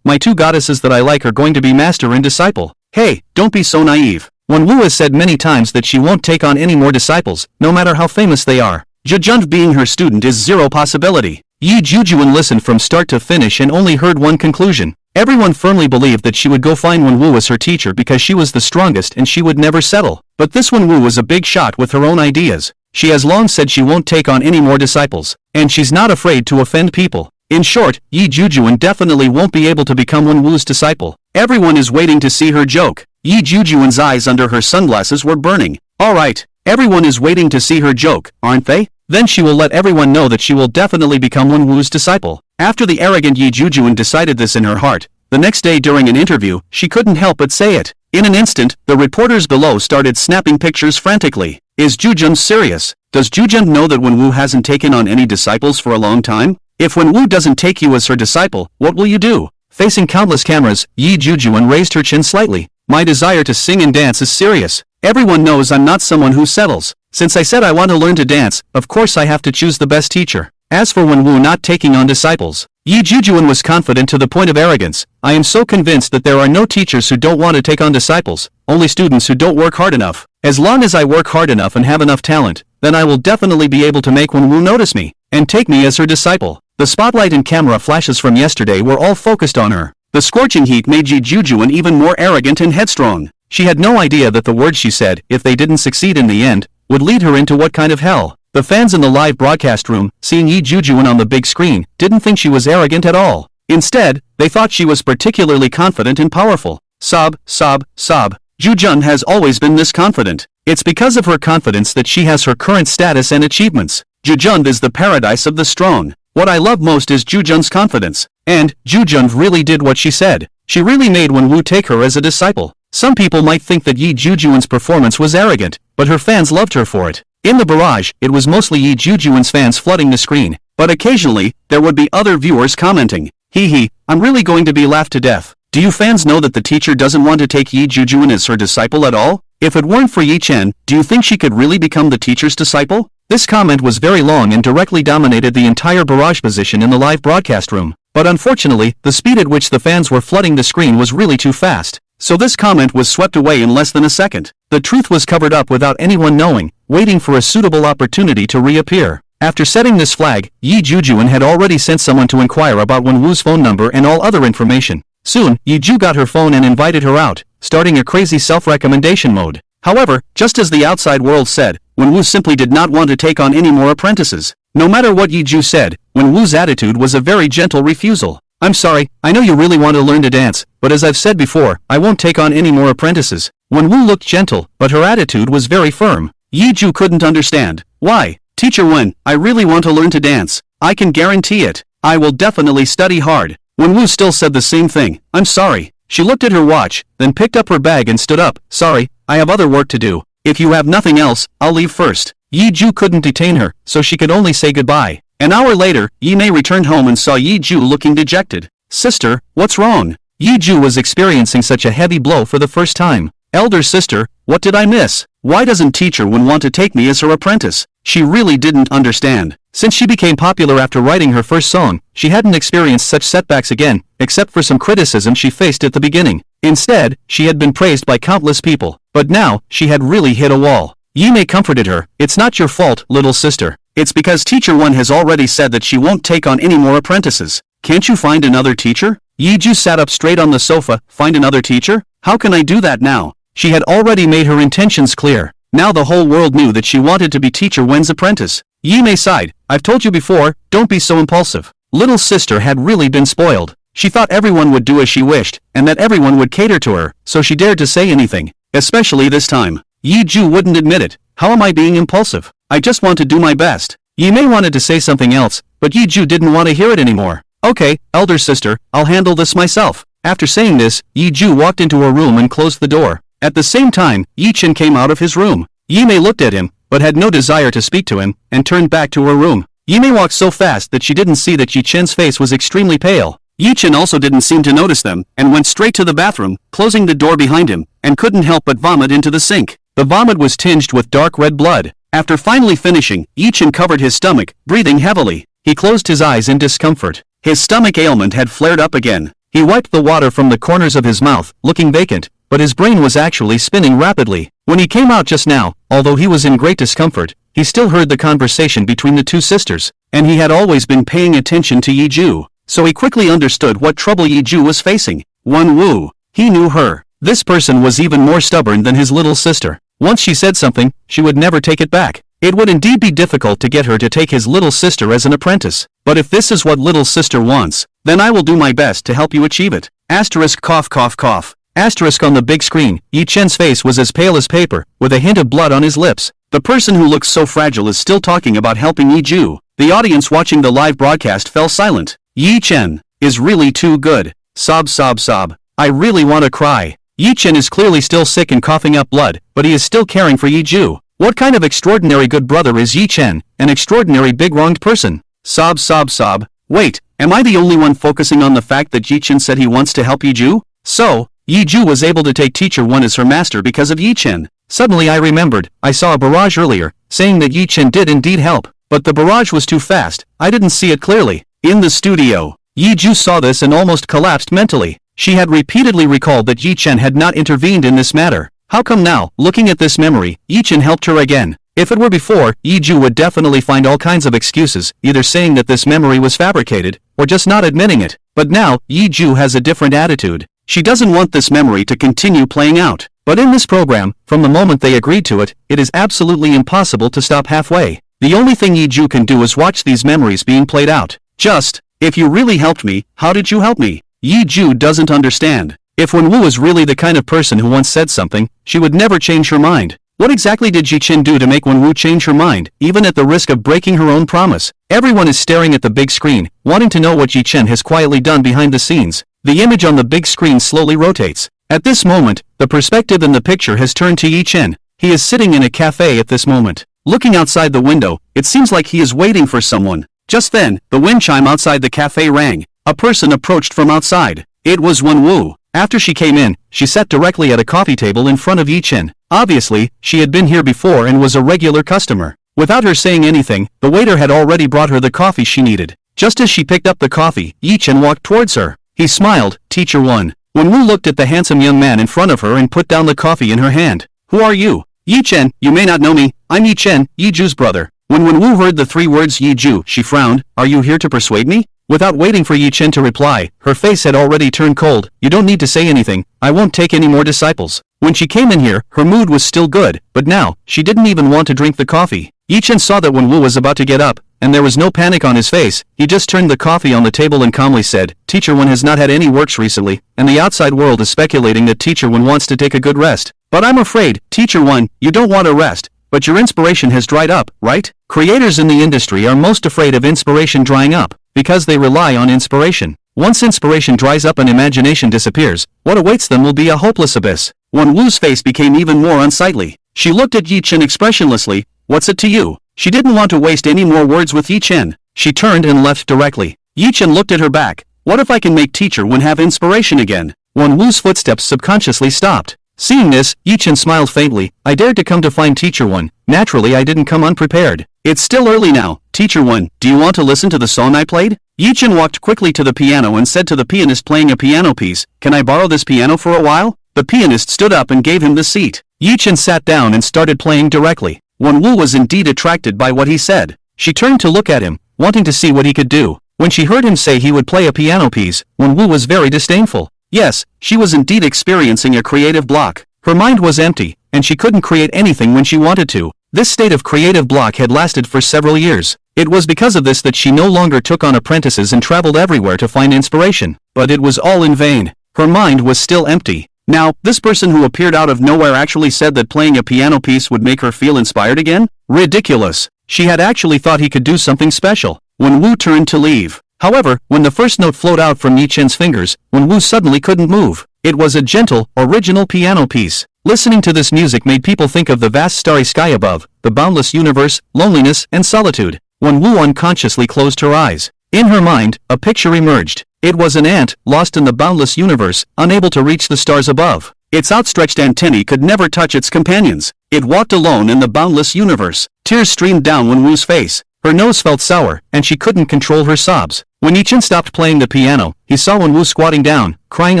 my two goddesses that I like are going to be master and disciple. Hey, don't be so naive. Wenwu has said many times that she won't take on any more disciples, no matter how famous they are. Jujun being her student is zero possibility. Yi Jujuan listened from start to finish and only heard one conclusion. Everyone firmly believed that she would go find Wenwu as her teacher because she was the strongest and she would never settle. But this Wenwu was a big shot with her own ideas. She has long said she won't take on any more disciples, and she's not afraid to offend people. In short, Yi Jujuan definitely won't be able to become Wenwu's disciple. Everyone is waiting to see her joke. Yi Jujuan's eyes under her sunglasses were burning. Alright, everyone is waiting to see her joke, aren't they? Then she will let everyone know that she will definitely become Wenwu's disciple. After the arrogant Yi Jujuan decided this in her heart, the next day during an interview, she couldn't help but say it. In an instant, the reporters below started snapping pictures frantically. Is Jujun serious? Does Jujun know that Wenwu hasn't taken on any disciples for a long time? If Wenwu doesn't take you as her disciple, what will you do? Facing countless cameras, Yi Jujuan raised her chin slightly. My desire to sing and dance is serious. Everyone knows I'm not someone who settles. Since I said I want to learn to dance, of course I have to choose the best teacher. As for Wenwu not taking on disciples, Yi Jujuan was confident to the point of arrogance. I am so convinced that there are no teachers who don't want to take on disciples, only students who don't work hard enough. As long as I work hard enough and have enough talent, then I will definitely be able to make Wenwu notice me, and take me as her disciple. The spotlight and camera flashes from yesterday were all focused on her. The scorching heat made Yi Jujuan even more arrogant and headstrong. She had no idea that the words she said, if they didn't succeed in the end, would lead her into what kind of hell. The fans in the live broadcast room, seeing Yi Jujuan on the big screen, didn't think she was arrogant at all. Instead, they thought she was particularly confident and powerful. Sob, sob, sob. Jujun has always been this confident. It's because of her confidence that she has her current status and achievements. Jujun is the paradise of the strong. What I love most is Jujun's confidence. And, Jujun really did what she said. She really made Wenwu take her as a disciple. Some people might think that Yi Jujuan's performance was arrogant, but her fans loved her for it. In the barrage, it was mostly Yi Jujuan's fans flooding the screen, but occasionally, there would be other viewers commenting, "Hee hee, I'm really going to be laughed to death." Do you fans know that the teacher doesn't want to take Yi Jujuan as her disciple at all? If it weren't for Yi Chen, do you think she could really become the teacher's disciple? This comment was very long and directly dominated the entire barrage position in the live broadcast room. But unfortunately, the speed at which the fans were flooding the screen was really too fast. So this comment was swept away in less than a second. The truth was covered up without anyone knowing, waiting for a suitable opportunity to reappear. After setting this flag, Yi Jujuan had already sent someone to inquire about Wenwu's phone number and all other information. Soon, Yi Ju got her phone and invited her out, starting a crazy self-recommendation mode. However, just as the outside world said, Wenwu simply did not want to take on any more apprentices. No matter what Yi Ju said, Wenwu's attitude was a very gentle refusal. "I'm sorry, I know you really want to learn to dance, but as I've said before, I won't take on any more apprentices." Wenwu looked gentle, but her attitude was very firm. Yi Ju couldn't understand. "Why? Teacher Wen, I really want to learn to dance. I can guarantee it. I will definitely study hard." Wenwu still said the same thing. "I'm sorry." She looked at her watch, then picked up her bag and stood up. "Sorry, I have other work to do. If you have nothing else, I'll leave first." Yi Ju couldn't detain her, so she could only say goodbye. An hour later, Yi Mei returned home and saw Yi Ju looking dejected. "Sister, what's wrong?" Yi Ju was experiencing such a heavy blow for the first time. "Elder sister, what did I miss? Why doesn't Teacher Wen want to take me as her apprentice?" She really didn't understand. Since she became popular after writing her first song, she hadn't experienced such setbacks again, except for some criticism she faced at the beginning. Instead, she had been praised by countless people, but now, she had really hit a wall. Yi Mei comforted her. "It's not your fault, little sister. It's because Teacher Wen has already said that she won't take on any more apprentices. Can't you find another teacher?" Yi Ju sat up straight on the sofa. "Find another teacher? How can I do that now?" She had already made her intentions clear. Now the whole world knew that she wanted to be Teacher Wen's apprentice. Yi Mei sighed. "I've told you before, don't be so impulsive." Little sister had really been spoiled. She thought everyone would do as she wished, and that everyone would cater to her, so she dared to say anything. Especially this time. Yi Ju wouldn't admit it. "How am I being impulsive? I just want to do my best." Yi Mei wanted to say something else, but Yi Ju didn't want to hear it anymore. "Okay, elder sister, I'll handle this myself." After saying this, Yi Ju walked into her room and closed the door. At the same time, Yi Chen came out of his room. Yi Mei looked at him, but had no desire to speak to him, and turned back to her room. Yi Mei walked so fast that she didn't see that Yi Chen's face was extremely pale. Yi Chen also didn't seem to notice them, and went straight to the bathroom, closing the door behind him, and couldn't help but vomit into the sink. The vomit was tinged with dark red blood. After finally finishing, Yi Chen covered his stomach, breathing heavily. He closed his eyes in discomfort. His stomach ailment had flared up again. He wiped the water from the corners of his mouth, looking vacant, but his brain was actually spinning rapidly. When he came out just now, although he was in great discomfort, he still heard the conversation between the two sisters, and he had always been paying attention to Yi Ju, so he quickly understood what trouble Yi Ju was facing. Wenwu. He knew her. This person was even more stubborn than his little sister. Once she said something, she would never take it back. It would indeed be difficult to get her to take his little sister as an apprentice. But if this is what little sister wants, then I will do my best to help you achieve it. Asterisk cough cough cough. Asterisk on the big screen, Yi Chen's face was as pale as paper, with a hint of blood on his lips. The person who looks so fragile is still talking about helping Yi Ju. The audience watching the live broadcast fell silent. Yi Chen is really too good. Sob sob sob. I really want to cry. Yi Chen is clearly still sick and coughing up blood, but he is still caring for Yi Ju. What kind of extraordinary good brother is Yi Chen, an extraordinary big wronged person? Sob sob sob. Wait, am I the only one focusing on the fact that Yi Chen said he wants to help Yi Ju? So, Yi Ju was able to take Teacher Wen as her master because of Yi Chen. Suddenly I remembered, I saw a barrage earlier, saying that Yi Chen did indeed help, but the barrage was too fast, I didn't see it clearly. In the studio, Yi Ju saw this and almost collapsed mentally. She had repeatedly recalled that Yi Chen had not intervened in this matter. How come now, looking at this memory, Yi Chen helped her again? If it were before, Yi Ju would definitely find all kinds of excuses, either saying that this memory was fabricated, or just not admitting it. But now, Yi Ju has a different attitude. She doesn't want this memory to continue playing out. But in this program, from the moment they agreed to it, it is absolutely impossible to stop halfway. The only thing Yi Ju can do is watch these memories being played out. Just, if you really helped me, how did you help me? Yi Ju doesn't understand. If Wenwu was really the kind of person who once said something, she would never change her mind. What exactly did Ji Qin do to make Wenwu change her mind, even at the risk of breaking her own promise? Everyone is staring at the big screen, wanting to know what Ji Qin has quietly done behind the scenes. The image on the big screen slowly rotates. At this moment, the perspective in the picture has turned to Yi Chen. He is sitting in a cafe at this moment. Looking outside the window, it seems like he is waiting for someone. Just then, the wind chime outside the cafe rang. A person approached from outside. It was Wenwu. After she came in, she sat directly at a coffee table in front of Yi Chen. Obviously, she had been here before and was a regular customer. Without her saying anything, the waiter had already brought her the coffee she needed. Just as she picked up the coffee, Yi Chen walked towards her. He smiled, "Teacher 1. Wenwu looked at the handsome young man in front of her and put down the coffee in her hand. "Who are you?" "Yi Chen, you may not know me. I'm Yi Chen, Yi Ju's brother." When Wenwu heard the 3 words Yi Ju, she frowned. "Are you here to persuade me?" Without waiting for Yi Chen to reply, her face had already turned cold. "You don't need to say anything. I won't take any more disciples." When she came in here, her mood was still good, but now, she didn't even want to drink the coffee. Yi Chen saw that Wenwu was about to get up, and there was no panic on his face. He just turned the coffee on the table and calmly said, "Teacher 1 has not had any works recently, and the outside world is speculating that Teacher 1 wants to take a good rest. But I'm afraid, Teacher 1, you don't want a rest. But your inspiration has dried up, right? Creators in the industry are most afraid of inspiration drying up, because they rely on inspiration. Once inspiration dries up and imagination disappears, what awaits them will be a hopeless abyss." Wenwu's face became even more unsightly. She looked at Yi Chen expressionlessly. "What's it to you?" She didn't want to waste any more words with Yi Chen. She turned and left directly. Yi Chen looked at her back. "What if I can make Teacher 1 have inspiration again?" Wenwu's footsteps subconsciously stopped. Seeing this, Yi Chen smiled faintly. "I dared to come to find Teacher 1. Naturally I didn't come unprepared. It's still early now. Teacher 1, do you want to listen to the song I played?" Yi Chen walked quickly to the piano and said to the pianist playing a piano piece, "Can I borrow this piano for a while?" The pianist stood up and gave him the seat. Yi Chen sat down and started playing directly. Wenwu was indeed attracted by what he said. She turned to look at him, wanting to see what he could do. When she heard him say he would play a piano piece, Wenwu was very disdainful. Yes, she was indeed experiencing a creative block. Her mind was empty, and she couldn't create anything when she wanted to. This state of creative block had lasted for several years. It was because of this that she no longer took on apprentices and traveled everywhere to find inspiration. But it was all in vain. Her mind was still empty. Now, this person who appeared out of nowhere actually said that playing a piano piece would make her feel inspired again? Ridiculous. She had actually thought he could do something special. Wenwu turned to leave. However, when the first note flowed out from Yi Chen's fingers, Wenwu suddenly couldn't move. It was a gentle, original piano piece. Listening to this music made people think of the vast starry sky above, the boundless universe, loneliness, and solitude. Wenwu unconsciously closed her eyes. In her mind, a picture emerged. It was an ant, lost in the boundless universe, unable to reach the stars above. Its outstretched antennae could never touch its companions. It walked alone in the boundless universe. Tears streamed down Wenwu's face. Her nose felt sour, and she couldn't control her sobs. When Yi Chen stopped playing the piano, he saw Wenwu squatting down, crying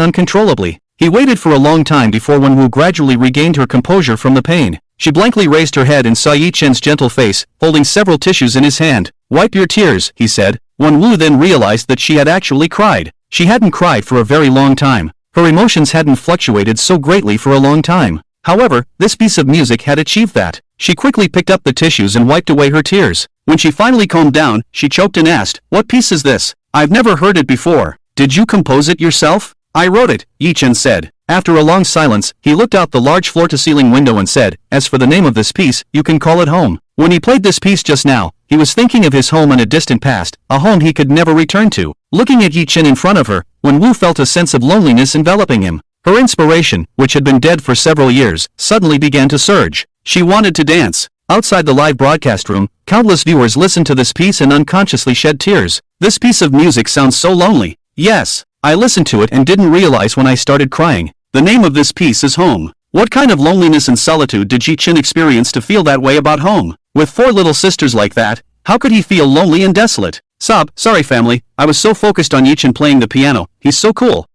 uncontrollably. He waited for a long time before Wenwu gradually regained her composure from the pain. She blankly raised her head and saw Yi Chen's gentle face, holding several tissues in his hand. "Wipe your tears," he said. Wenwu then realized that she had actually cried. She hadn't cried for a very long time. Her emotions hadn't fluctuated so greatly for a long time. However, this piece of music had achieved that. She quickly picked up the tissues and wiped away her tears. When she finally calmed down, she choked and asked, "What piece is this? I've never heard it before. Did you compose it yourself?" "I wrote it," Yi Chen said. After a long silence, he looked out the large floor-to-ceiling window and said, "As for the name of this piece, you can call it home." When he played this piece just now, he was thinking of his home in a distant past, a home he could never return to. Looking at Yi Chen in front of her, Wenwu felt a sense of loneliness enveloping him. Her inspiration, which had been dead for several years, suddenly began to surge. She wanted to dance. Outside the live broadcast room, countless viewers listened to this piece and unconsciously shed tears. "This piece of music sounds so lonely." "Yes, I listened to it and didn't realize when I started crying. The name of this piece is Home." What kind of loneliness and solitude did Yi Chen experience to feel that way about home? With 4 little sisters like that, how could he feel lonely and desolate? Sorry family, I was so focused on Yichin playing the piano, he's so cool.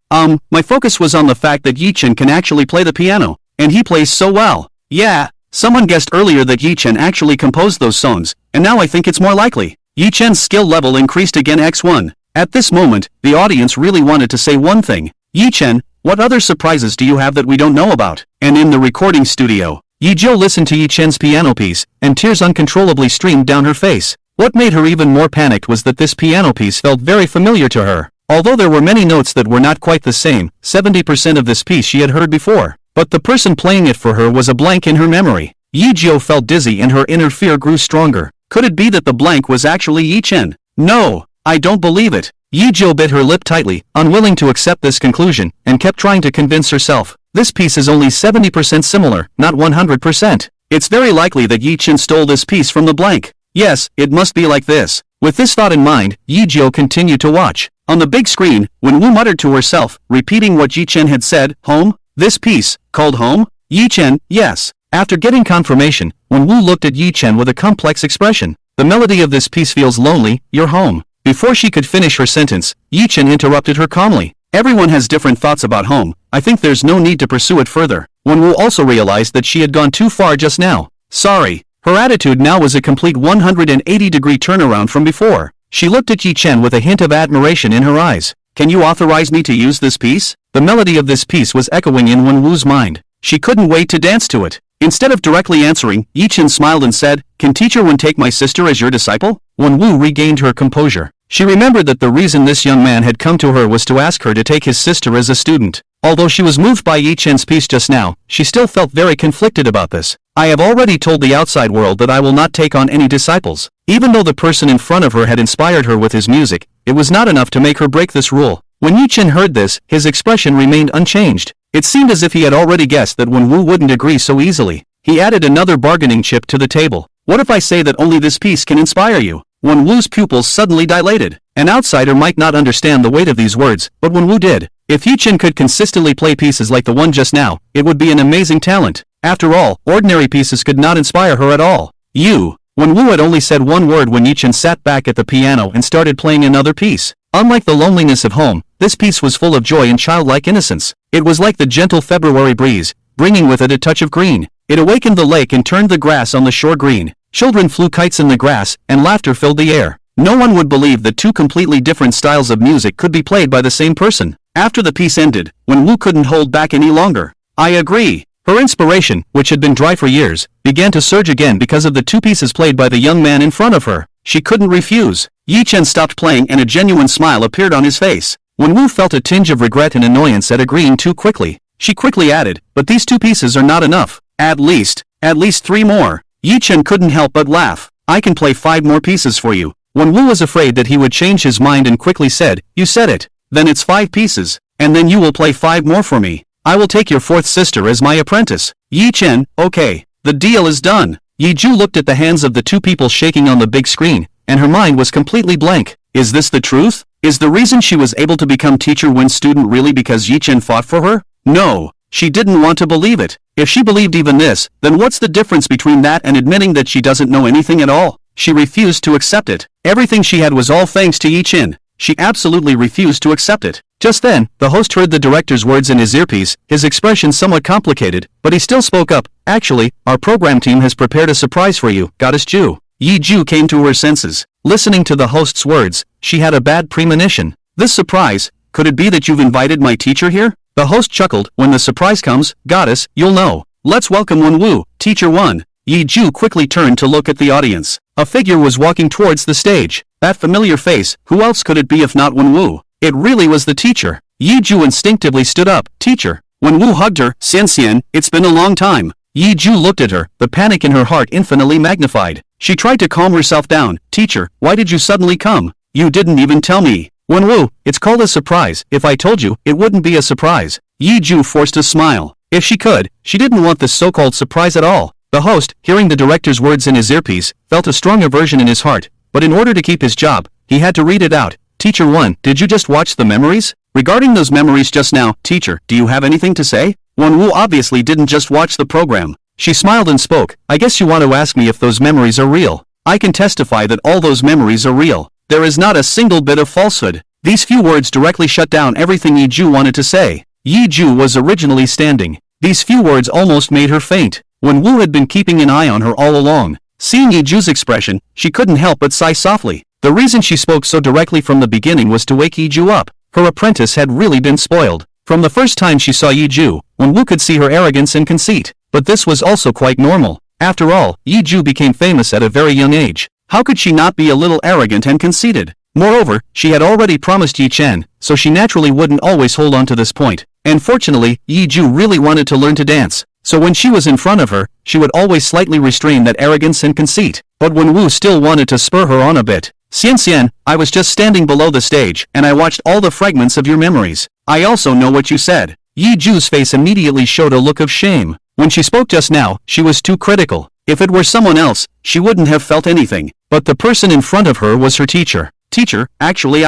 My focus was on the fact that Yichin can actually play the piano, and he plays so well. Yeah, someone guessed earlier that Yichin actually composed those songs, and now I think it's more likely. Yichen's skill level increased again x1. At this moment, the audience really wanted to say one thing. Yichen, what other surprises do you have that we don't know about? And in the recording studio, Yizhou listened to Yichen's piano piece, and tears uncontrollably streamed down her face. What made her even more panicked was that this piano piece felt very familiar to her. Although there were many notes that were not quite the same, 70% of this piece she had heard before. But the person playing it for her was a blank in her memory. Yizhou felt dizzy and her inner fear grew stronger. Could it be that the blank was actually Yichen? No, I don't believe it. Yizhou bit her lip tightly, unwilling to accept this conclusion, and kept trying to convince herself. This piece is only 70% similar, not 100%. It's very likely that Yichen stole this piece from the blank. Yes, it must be like this. With this thought in mind, Yizhou continued to watch. On the big screen, Wenwu muttered to herself, repeating what Yichen had said, home? This piece, called home? Yichen, yes. After getting confirmation, Wenwu looked at Yichen with a complex expression. The melody of this piece feels lonely, you're home. Before she could finish her sentence, Yichen interrupted her calmly. Everyone has different thoughts about home, I think there's no need to pursue it further. Wenwu also realized that she had gone too far just now. Sorry. Her attitude now was a complete 180-degree turnaround from before. She looked at Yichen with a hint of admiration in her eyes. Can you authorize me to use this piece? The melody of this piece was echoing in Wenwu's mind. She couldn't wait to dance to it. Instead of directly answering, Yichen smiled and said, Can Teacher Wen take my sister as your disciple? Wenwu regained her composure. She remembered that the reason this young man had come to her was to ask her to take his sister as a student. Although she was moved by Yichen's piece just now, she still felt very conflicted about this. I have already told the outside world that I will not take on any disciples. Even though the person in front of her had inspired her with his music, it was not enough to make her break this rule. When Yichen heard this, his expression remained unchanged. It seemed as if he had already guessed that Wenwu wouldn't agree so easily. He added another bargaining chip to the table. What if I say that only this piece can inspire you? Wenwu's pupils suddenly dilated. An outsider might not understand the weight of these words, but Wenwu did. If Yichen could consistently play pieces like the one just now, it would be an amazing talent. After all, ordinary pieces could not inspire her at all. Wenwu had only said one word when Yichen sat back at the piano and started playing another piece. Unlike the loneliness of home, this piece was full of joy and childlike innocence. It was like the gentle February breeze, bringing with it a touch of green. It awakened the lake and turned the grass on the shore green. Children flew kites in the grass, and laughter filled the air. No one would believe that two completely different styles of music could be played by the same person. After the piece ended, Wenwu couldn't hold back any longer. I agree. Her inspiration, which had been dry for years, began to surge again because of the two pieces played by the young man in front of her. She couldn't refuse. Yichen stopped playing and a genuine smile appeared on his face. Wenwu felt a tinge of regret and annoyance at agreeing too quickly. She quickly added, but these two pieces are not enough. At least 3 more. Yichen couldn't help but laugh. I can play 5 more pieces for you. Wenwu was afraid that he would change his mind and quickly said, You said it. Then it's 5 pieces. And then you will play 5 more for me. I will take your 4th sister as my apprentice. Yichen, okay. The deal is done. Yizhou looked at the hands of the two people shaking on the big screen, and her mind was completely blank. Is this the truth? Is the reason she was able to become Teacher Wen's student really because Yichen fought for her? No. She didn't want to believe it. If she believed even this, then what's the difference between that and admitting that she doesn't know anything at all? She refused to accept it. Everything she had was all thanks to Yichen. She absolutely refused to accept it. Just then, the host heard the director's words in his earpiece, his expression somewhat complicated, but he still spoke up. Actually, our program team has prepared a surprise for you, Goddess Ju. Yizhou came to her senses. Listening to the host's words, she had a bad premonition. This surprise, could it be that you've invited my teacher here? The host chuckled. When the surprise comes, Goddess, you'll know. Let's welcome Wenwu, Teacher 1. Yizhou quickly turned to look at the audience. A figure was walking towards the stage. That familiar face, who else could it be if not Wenwu? It really was the teacher. Yizhou instinctively stood up. Teacher. Wenwu hugged her. Xian, it's been a long time. Yizhou looked at her, the panic in her heart infinitely magnified. She tried to calm herself down. Teacher, why did you suddenly come? You didn't even tell me. Wenwu, it's called a surprise. If I told you, it wouldn't be a surprise. Yizhou forced a smile. If she could, she didn't want this so-called surprise at all. The host, hearing the director's words in his earpiece, felt a strong aversion in his heart, but in order to keep his job, he had to read it out. Teacher 1, did you just watch the memories? Regarding those memories just now, teacher, do you have anything to say? Wenwu obviously didn't just watch the program. She smiled and spoke. I guess you want to ask me if those memories are real. I can testify that all those memories are real. There is not a single bit of falsehood. These few words directly shut down everything Yi Ju wanted to say. Yi Ju was originally standing. These few words almost made her faint. Wen Wu had been keeping an eye on her all along. Seeing Yi Ju's expression, she couldn't help but sigh softly. The reason she spoke so directly from the beginning was to wake Yi Ju up. Her apprentice had really been spoiled. From the first time she saw Yi Ju, Wen Wu could see her arrogance and conceit. But this was also quite normal. After all, Yi Ju became famous at a very young age. How could she not be a little arrogant and conceited? Moreover, she had already promised Yi Chen, so she naturally wouldn't always hold on to this point. And fortunately, Yi Ju really wanted to learn to dance. So when she was in front of her, she would always slightly restrain that arrogance and conceit. But Wen Wu still wanted to spur her on a bit. Xian Xian, I was just standing below the stage and I watched all the fragments of your memories. I also know what you said. Yi Ju's face immediately showed a look of shame. When she spoke just now, she was too critical. If it were someone else, she wouldn't have felt anything. But the person in front of her was her teacher. Teacher, actually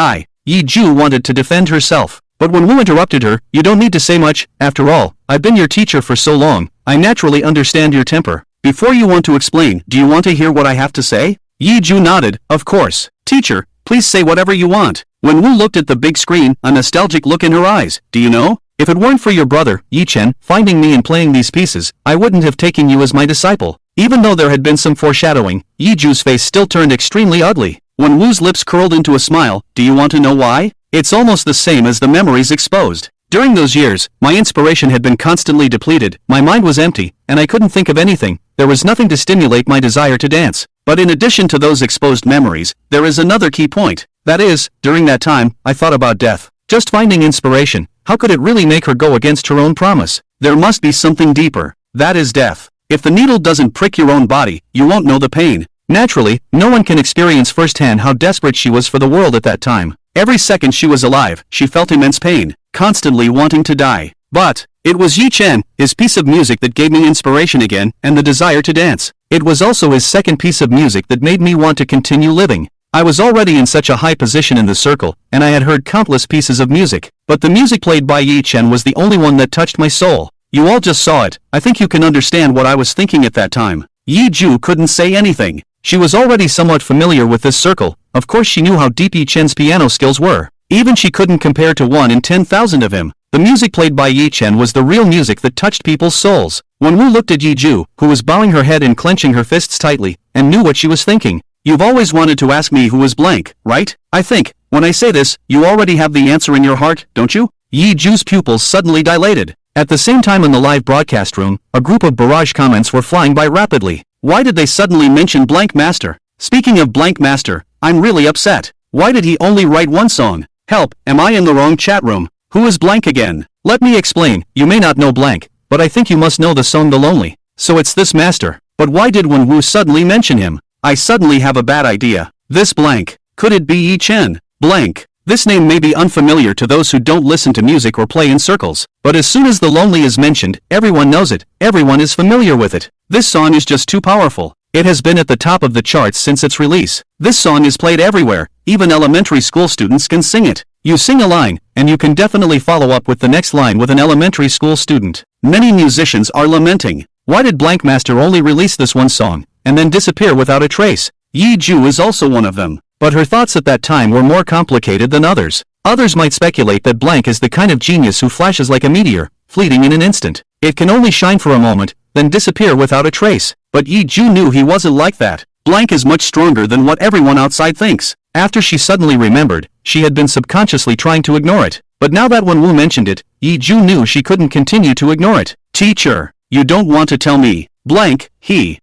Yi Ju wanted to defend herself. But when Wu interrupted her, you don't need to say much, after all, I've been your teacher for so long, I naturally understand your temper. Before you want to explain, do you want to hear what I have to say? Yi Ju nodded, of course. Teacher, please say whatever you want. When Wu looked at the big screen, a nostalgic look in her eyes, do you know? If it weren't for your brother, Yi Chen, finding me and playing these pieces, I wouldn't have taken you as my disciple. Even though there had been some foreshadowing, Yi Ju's face still turned extremely ugly. When Wu's lips curled into a smile, do you want to know why? It's almost the same as the memories exposed. During those years, my inspiration had been constantly depleted, my mind was empty, and I couldn't think of anything. There was nothing to stimulate my desire to dance. But in addition to those exposed memories, there is another key point. That is, during that time, I thought about death. Just finding inspiration, how could it really make her go against her own promise? There must be something deeper. That is death. If the needle doesn't prick your own body, you won't know the pain. Naturally, no one can experience firsthand how desperate she was for the world at that time. Every second she was alive, she felt immense pain, constantly wanting to die. But it was Yi Chen, his piece of music that gave me inspiration again, and the desire to dance. It was also his second piece of music that made me want to continue living. I was already in such a high position in the circle, and I had heard countless pieces of music. But the music played by Yi Chen was the only one that touched my soul. You all just saw it. I think you can understand what I was thinking at that time. Yi Ju couldn't say anything. She was already somewhat familiar with this circle. Of course she knew how deep Yi Chen's piano skills were. Even she couldn't compare to 1 in 10,000 of him. The music played by Yi Chen was the real music that touched people's souls. When Wu looked at Yi Ju, who was bowing her head and clenching her fists tightly, and knew what she was thinking. You've always wanted to ask me who was blank, right? I think, when I say this, you already have the answer in your heart, don't you? Yi Ju's pupils suddenly dilated. At the same time in the live broadcast room, a group of barrage comments were flying by rapidly. Why did they suddenly mention Blank Master? Speaking of Blank Master, I'm really upset. Why did he only write one song? Help, am I in the wrong chat room? Who is Blank again? Let me explain, you may not know Blank, but I think you must know the song The Lonely. So it's this master. But why did Wen Wu suddenly mention him? I suddenly have a bad idea. This Blank. Could it be Yi Chen? Blank. This name may be unfamiliar to those who don't listen to music or play in circles, but as soon as The Lonely is mentioned, everyone knows it, everyone is familiar with it. This song is just too powerful. It has been at the top of the charts since its release. This song is played everywhere, even elementary school students can sing it. You sing a line, and you can definitely follow up with the next line with an elementary school student. Many musicians are lamenting. Why did Blank Master only release this one song, and then disappear without a trace? Yi Ju is also one of them. But her thoughts at that time were more complicated than others. Others might speculate that Blank is the kind of genius who flashes like a meteor, fleeting in an instant. It can only shine for a moment, then disappear without a trace. But Yi Ju knew he wasn't like that. Blank is much stronger than what everyone outside thinks. After she suddenly remembered, she had been subconsciously trying to ignore it. But now that Wen Wu mentioned it, Yi Ju knew she couldn't continue to ignore it. Teacher, you don't want to tell me. Blank, he.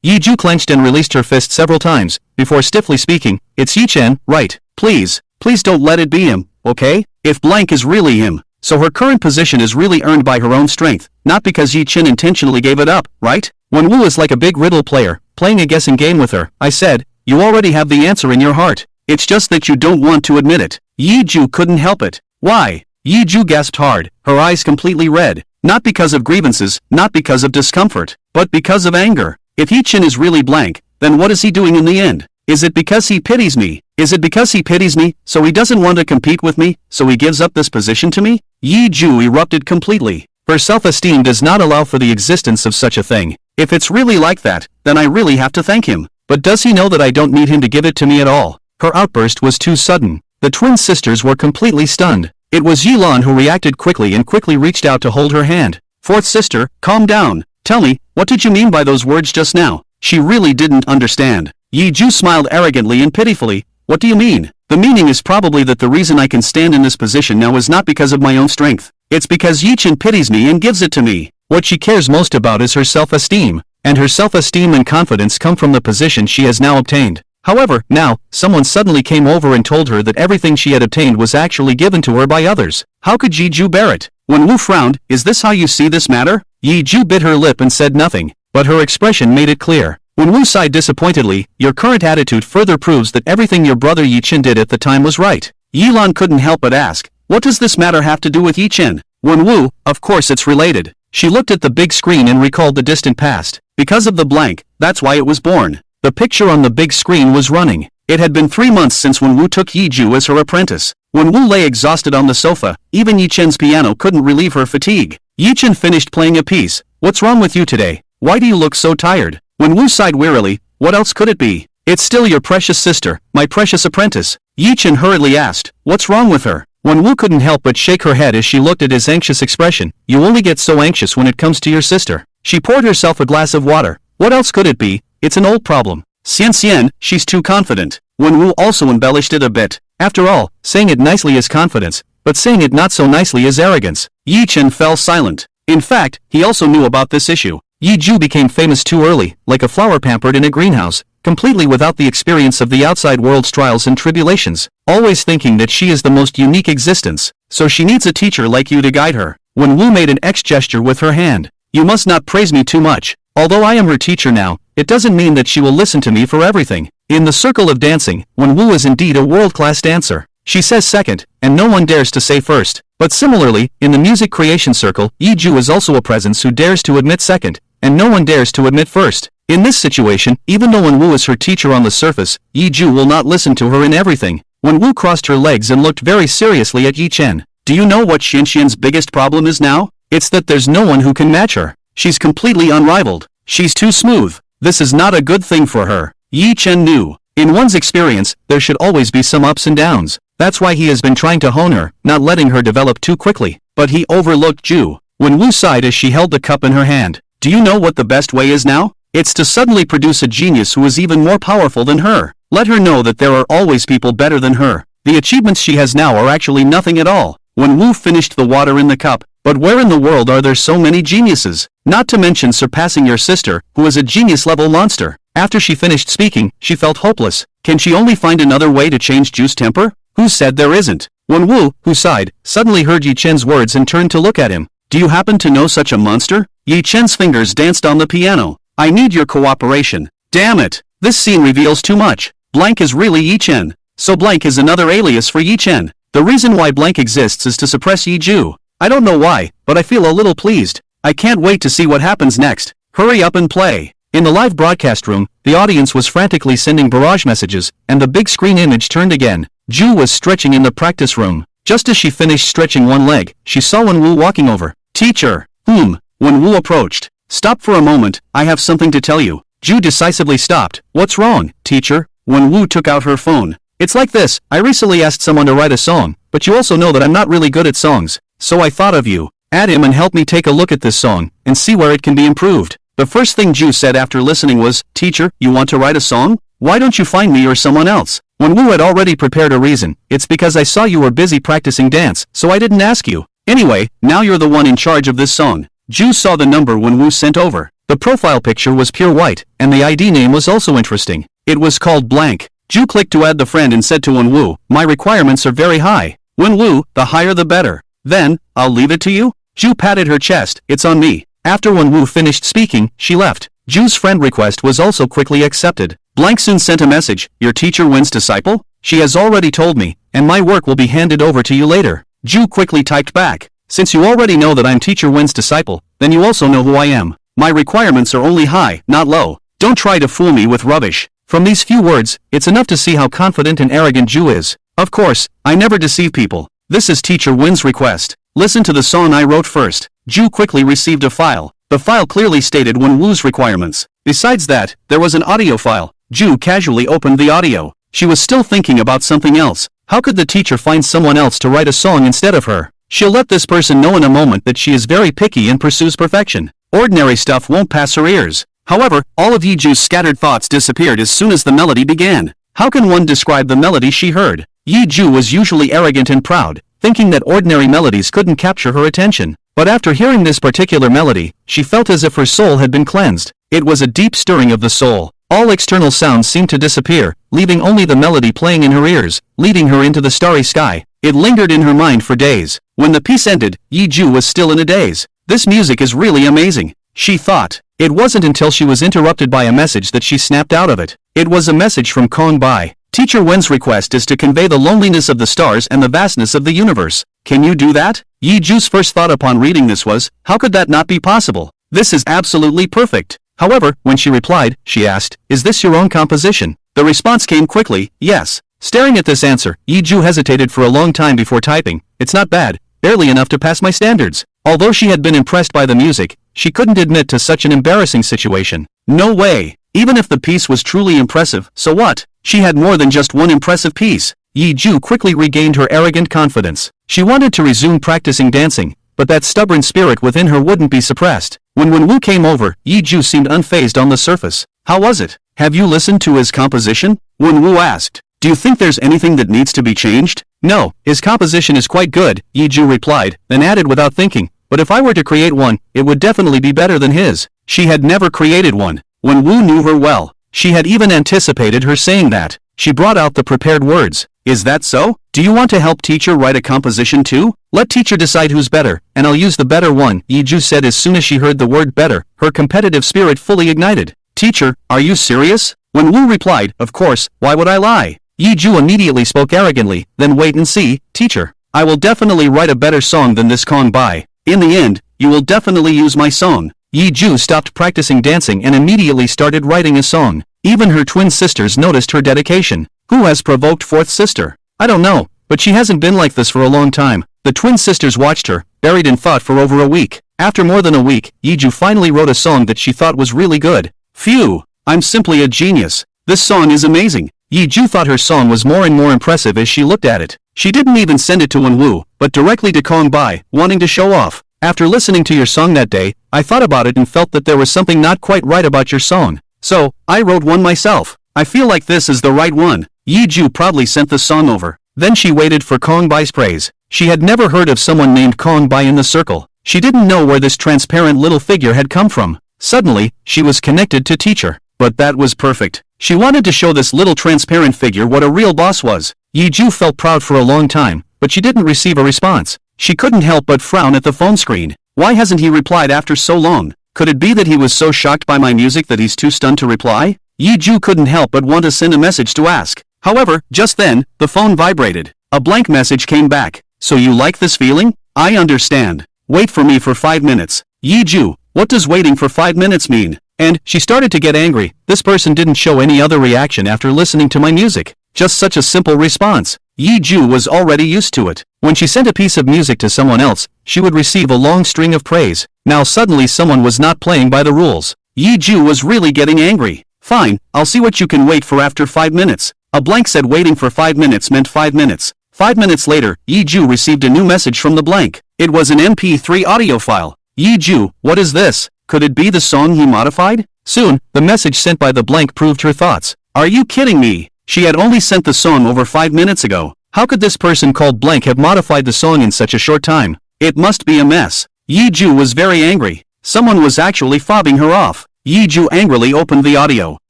Yi Ju clenched and released her fist several times, before stiffly speaking, it's Yi Chen, right? Please don't let it be him, okay? If Blank is really him, so her current position is really earned by her own strength, not because Yi Chen intentionally gave it up, right? Wen Wu is like a big riddle player, playing a guessing game with her. I said, you already have the answer in your heart. It's just that you don't want to admit it. Yi Ju couldn't help it. Why? Yi Ju gasped hard, her eyes completely red. Not because of grievances, not because of discomfort, but because of anger. If Yi Chen is really Blank, then what is he doing in the end? Is it because he pities me? Is it because he pities me, so he doesn't want to compete with me, so he gives up this position to me? Yi Ju erupted completely. Her self-esteem does not allow for the existence of such a thing. If it's really like that, then I really have to thank him. But does he know that I don't need him to give it to me at all? Her outburst was too sudden. The twin sisters were completely stunned. It was Yilan who reacted quickly and quickly reached out to hold her hand. Fourth sister, calm down. Tell me, what did you mean by those words just now? She really didn't understand. Yi-ju smiled arrogantly and pitifully. What do you mean? The meaning is probably that the reason I can stand in this position now is not because of my own strength. It's because Yi-chan pities me and gives it to me. What she cares most about is her self-esteem. And her self-esteem and confidence come from the position she has now obtained. However, now, someone suddenly came over and told her that everything she had obtained was actually given to her by others. How could Yi-ju bear it? Wenwu frowned. Is this how you see this matter? Yi-ju bit her lip and said nothing, but her expression made it clear. Wenwu sighed disappointedly. Your current attitude further proves that everything your brother Yi-chan did at the time was right. Yilan couldn't help but ask, what does this matter have to do with Yi-chan? Wenwu, of course it's related. She looked at the big screen and recalled the distant past. Because of the blank, that's why it was born. The picture on the big screen was running. It had been 3 months since Wenwu took Yi-ju as her apprentice. Wenwu lay exhausted on the sofa. Even Yi-chan's piano couldn't relieve her fatigue. Yi-chan finished playing a piece. What's wrong with you today? Why do you look so tired? Wenwu sighed wearily. What else could it be? It's still your precious sister, my precious apprentice. Yi-chan hurriedly asked. What's wrong with her? Wenwu couldn't help but shake her head as she looked at his anxious expression. You only get so anxious when it comes to your sister. She poured herself a glass of water. What else could it be? It's an old problem. Xian, she's too confident. Wenwu also embellished it a bit. After all, saying it nicely is confidence, but saying it not so nicely is arrogance. Yi-chan fell silent. In fact, he also knew about this issue. Yi-ju became famous too early, like a flower pampered in a greenhouse, completely without the experience of the outside world's trials and tribulations, always thinking that she is the most unique existence, so she needs a teacher like you to guide her. Wenwu made an X gesture with her hand. You must not praise me too much. Although I am her teacher now, it doesn't mean that she will listen to me for everything. In the circle of dancing, Wenwu is indeed a world-class dancer. She says second, and no one dares to say first. But similarly, in the music creation circle, Yi-ju is also a presence who dares to admit second, and no one dares to admit first. In this situation, even though Wenwu is her teacher on the surface, Yi-ju will not listen to her in everything. Wenwu crossed her legs and looked very seriously at Yi-chen. Do you know what Xianxian's biggest problem is now? It's that there's no one who can match her. She's completely unrivaled. She's too smooth. This is not a good thing for her. Yi-chen knew. In one's experience, there should always be some ups and downs. That's why he has been trying to hone her, not letting her develop too quickly. But he overlooked Ju. Wenwu sighed as she held the cup in her hand. Do you know what the best way is now? It's to suddenly produce a genius who is even more powerful than her. Let her know that there are always people better than her. The achievements she has now are actually nothing at all. Wenwu finished the water in the cup. But where in the world are there so many geniuses? Not to mention surpassing your sister, who is a genius-level monster. After she finished speaking, she felt hopeless. Can she only find another way to change Ju's temper? Who said there isn't? Wenwu, who sighed, suddenly heard Yi-chen's words and turned to look at him. Do you happen to know such a monster? Yi-chen's fingers danced on the piano. I need your cooperation. Damn it! This scene reveals too much. Blank is really Yi-chen. So Blank is another alias for Yi-chen. The reason why Blank exists is to suppress Yi-ju. I don't know why, but I feel a little pleased. I can't wait to see what happens next. Hurry up and play. In the live broadcast room, the audience was frantically sending barrage messages, and the big screen image turned again. Ju was stretching in the practice room. Just as she finished stretching one leg, she saw Wenwu walking over. Teacher. Wenwu approached. Stop for a moment, I have something to tell you. Ju decisively stopped. What's wrong, teacher? Wenwu took out her phone. It's like this, I recently asked someone to write a song, but you also know that I'm not really good at songs. So I thought of you. Add him and help me take a look at this song, and see where it can be improved. The first thing Ju said after listening was, Teacher, you want to write a song? Why don't you find me or someone else? Wenwu had already prepared a reason. It's because I saw you were busy practicing dance, so I didn't ask you. Anyway, now you're the one in charge of this song. Ju saw the number Wenwu sent over. The profile picture was pure white, and the ID name was also interesting. It was called Blank. Ju clicked to add the friend and said to Wenwu, my requirements are very high. Wenwu, the higher the better. Then, I'll leave it to you? Ju patted her chest, it's on me. After Wenwu finished speaking, she left. Ju's friend request was also quickly accepted. Blank soon sent a message, your teacher Wen's disciple? She has already told me, and my work will be handed over to you later. Ju quickly typed back. Since you already know that I'm teacher Wen's disciple, then you also know who I am. My requirements are only high, not low. Don't try to fool me with rubbish. From these few words, it's enough to see how confident and arrogant Ju is. Of course, I never deceive people. This is teacher Wen's request. Listen to the song I wrote first. Ju quickly received a file. The file clearly stated Wenwu's requirements. Besides that, there was an audio file. Ju casually opened the audio. she was still thinking about something else. How could the teacher find someone else to write a song instead of her? She'll let this person know in a moment that she is very picky and pursues perfection. Ordinary stuff won't pass her ears. However, all of Yeju's scattered thoughts disappeared as soon as the melody began. How can one describe the melody she heard? Yeju was usually arrogant and proud, thinking that ordinary melodies couldn't capture her attention. But after hearing this particular melody, she felt as if her soul had been cleansed. It was a deep stirring of the soul. All external sounds seemed to disappear, leaving only the melody playing in her ears, leading her into the starry sky. It lingered in her mind for days. When the piece ended, Yeju was still in a daze. This music is really amazing, she thought. It wasn't until she was interrupted by a message that she snapped out of it. It was a message from Kong Bai. Teacher Wen's request is to convey the loneliness of the stars and the vastness of the universe. Can you do that? Yeju's first thought upon reading this was, how could that not be possible? This is absolutely perfect. However, when she replied, she asked, is this your own composition? The response came quickly, yes. Staring at this answer, Yeju hesitated for a long time before typing, it's not bad, barely enough to pass my standards. Although she had been impressed by the music, she couldn't admit to such an embarrassing situation. No way. Even if the piece was truly impressive, so what? She had more than just one impressive piece. Yeju quickly regained her arrogant confidence. She wanted to resume practicing dancing, but that stubborn spirit within her wouldn't be suppressed. When Wenwu came over, Yeju seemed unfazed on the surface. How was it? Have you listened to his composition? Wenwu asked. Do you think there's anything that needs to be changed? No, his composition is quite good, Yeju replied, then added without thinking, but if I were to create one, it would definitely be better than his. She had never created one. Wenwu knew her well. She had even anticipated her saying that. She brought out the prepared words. Is that so? Do you want to help teacher write a composition too? Let teacher decide who's better, and I'll use the better one, Yeju said as soon as she heard the word better, her competitive spirit fully ignited. Teacher, are you serious? Wenwu replied, of course, why would I lie? Yeju immediately spoke arrogantly, then wait and see, teacher. I will definitely write a better song than this Kong Bai. In the end, you will definitely use my song. Yeju stopped practicing dancing and immediately started writing a song. Even her twin sisters noticed her dedication. Who has provoked fourth sister? I don't know, but she hasn't been like this for a long time. The twin sisters watched her, buried in thought for over a week. After more than a week, Yeju finally wrote a song that she thought was really good. Phew, I'm simply a genius. This song is amazing. Yeju thought her song was more and more impressive as she looked at it. She didn't even send it to Wenwu, but directly to Kong Bai, wanting to show off. After listening to your song that day, I thought about it and felt that there was something not quite right about your song. So, I wrote one myself. I feel like this is the right one. Yeju proudly sent the song over. Then she waited for Kong Bai's praise. She had never heard of someone named Kong Bai in the circle. She didn't know where this transparent little figure had come from. Suddenly, she was connected to teacher. But that was perfect. She wanted to show this little transparent figure what a real boss was. Yeju felt proud for a long time, but she didn't receive a response. She couldn't help but frown at the phone screen. Why hasn't he replied after so long? Could it be that he was so shocked by my music that he's too stunned to reply? Yeju couldn't help but want to send a message to ask. However, just then, the phone vibrated. A blank message came back. So you like this feeling? I understand. Wait for me for 5 minutes. Yeju, what does waiting for 5 minutes mean? And, she started to get angry. This person didn't show any other reaction after listening to my music. Just such a simple response. Yeju was already used to it. When she sent a piece of music to someone else, she would receive a long string of praise. Now suddenly someone was not playing by the rules. Yeju was really getting angry. Fine, I'll see what you can wait for after 5 minutes. A blank said waiting for 5 minutes meant 5 minutes. 5 minutes later, Yeju received a new message from the blank. It was an MP3 audio file. Yeju, what is this? Could it be the song he modified? Soon, the message sent by the blank proved her thoughts. Are you kidding me? She had only sent the song over 5 minutes ago. How could this person called blank have modified the song in such a short time? It must be a mess. Yeju was very angry. Someone was actually fobbing her off. Yeju angrily opened the audio.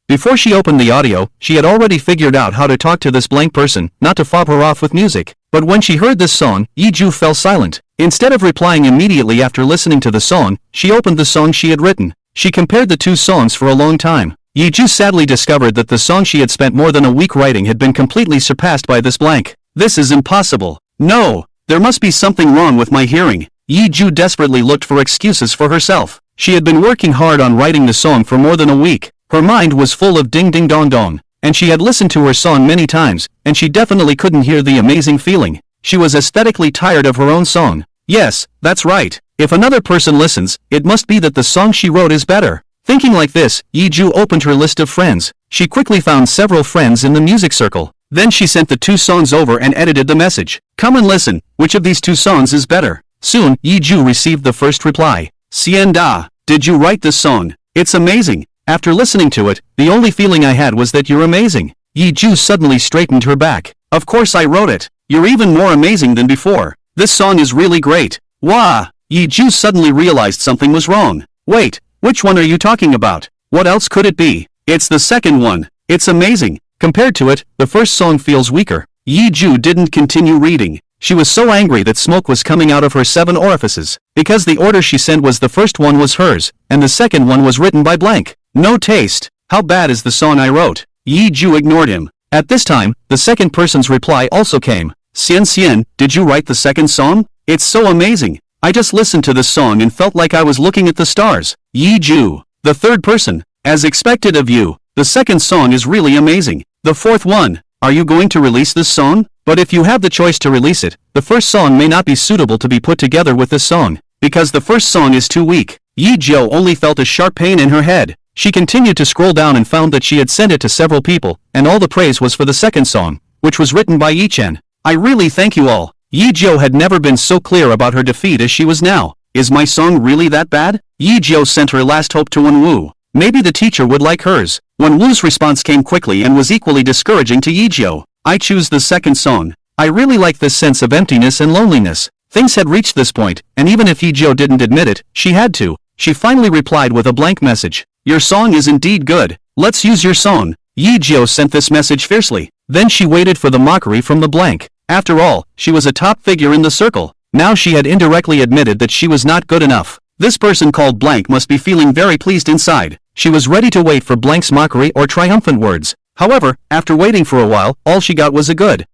Before she opened the audio, she had already figured out how to talk to this blank person, not to fob her off with music. But when she heard this song, Yeju fell silent. Instead of replying immediately after listening to the song, she opened the song she had written. She compared the two songs for a long time. Yeju sadly discovered that the song she had spent more than a week writing had been completely surpassed by this blank. This is impossible. No, there must be something wrong with my hearing. Yeju desperately looked for excuses for herself. She had been working hard on writing the song for more than a week. Her mind was full of ding ding dong dong, and she had listened to her song many times, and she definitely couldn't hear the amazing feeling. She was aesthetically tired of her own song. Yes, that's right. If another person listens, it must be that the song she wrote is better. Thinking like this, Yi-ju opened her list of friends. She quickly found several friends in the music circle. Then she sent the 2 songs over and edited the message. Come and listen, which of these 2 songs is better? Soon, Yi-ju received the first reply. Sien da, did you write this song? It's amazing. After listening to it, the only feeling I had was that you're amazing. Yi-ju suddenly straightened her back. Of course I wrote it. You're even more amazing than before. This song is really great. Wah! Yi-ju suddenly realized something was wrong. Wait, which one are you talking about? What else could it be? It's the second one. It's amazing. Compared to it, the first song feels weaker. Yi-ju didn't continue reading. She was so angry that smoke was coming out of her 7 orifices. Because the order she sent was the first one was hers, and the second one was written by blank. No taste. How bad is the song I wrote? Yi-ju ignored him. At this time, the second person's reply also came. Sien, did you write the second song? It's so amazing. I just listened to this song and felt like I was looking at the stars. Yi-ju. The third person. As expected of you. The second song is really amazing. The fourth one. Are you going to release this song? But if you have the choice to release it, the first song may not be suitable to be put together with this song, because the first song is too weak. Yi-jo only felt a sharp pain in her head. She continued to scroll down and found that she had sent it to several people, and all the praise was for the second song, which was written by Yi-chen. I really thank you all. Yi-jo had never been so clear about her defeat as she was now. Is my song really that bad? Yi-jo sent her last hope to Wenwu. Maybe the teacher would like hers. Wenwu's response came quickly and was equally discouraging to Yi-jo. I choose the second song. I really like this sense of emptiness and loneliness. Things had reached this point, and even if Yi-jo didn't admit it, she had to. She finally replied with a blank message. Your song is indeed good. Let's use your song. Yi-jo sent this message fiercely. Then she waited for the mockery from the blank. After all, she was a top figure in the circle. Now she had indirectly admitted that she was not good enough. This person called blank must be feeling very pleased inside. She was ready to wait for blank's mockery or triumphant words. However, after waiting for a while, all she got was a good.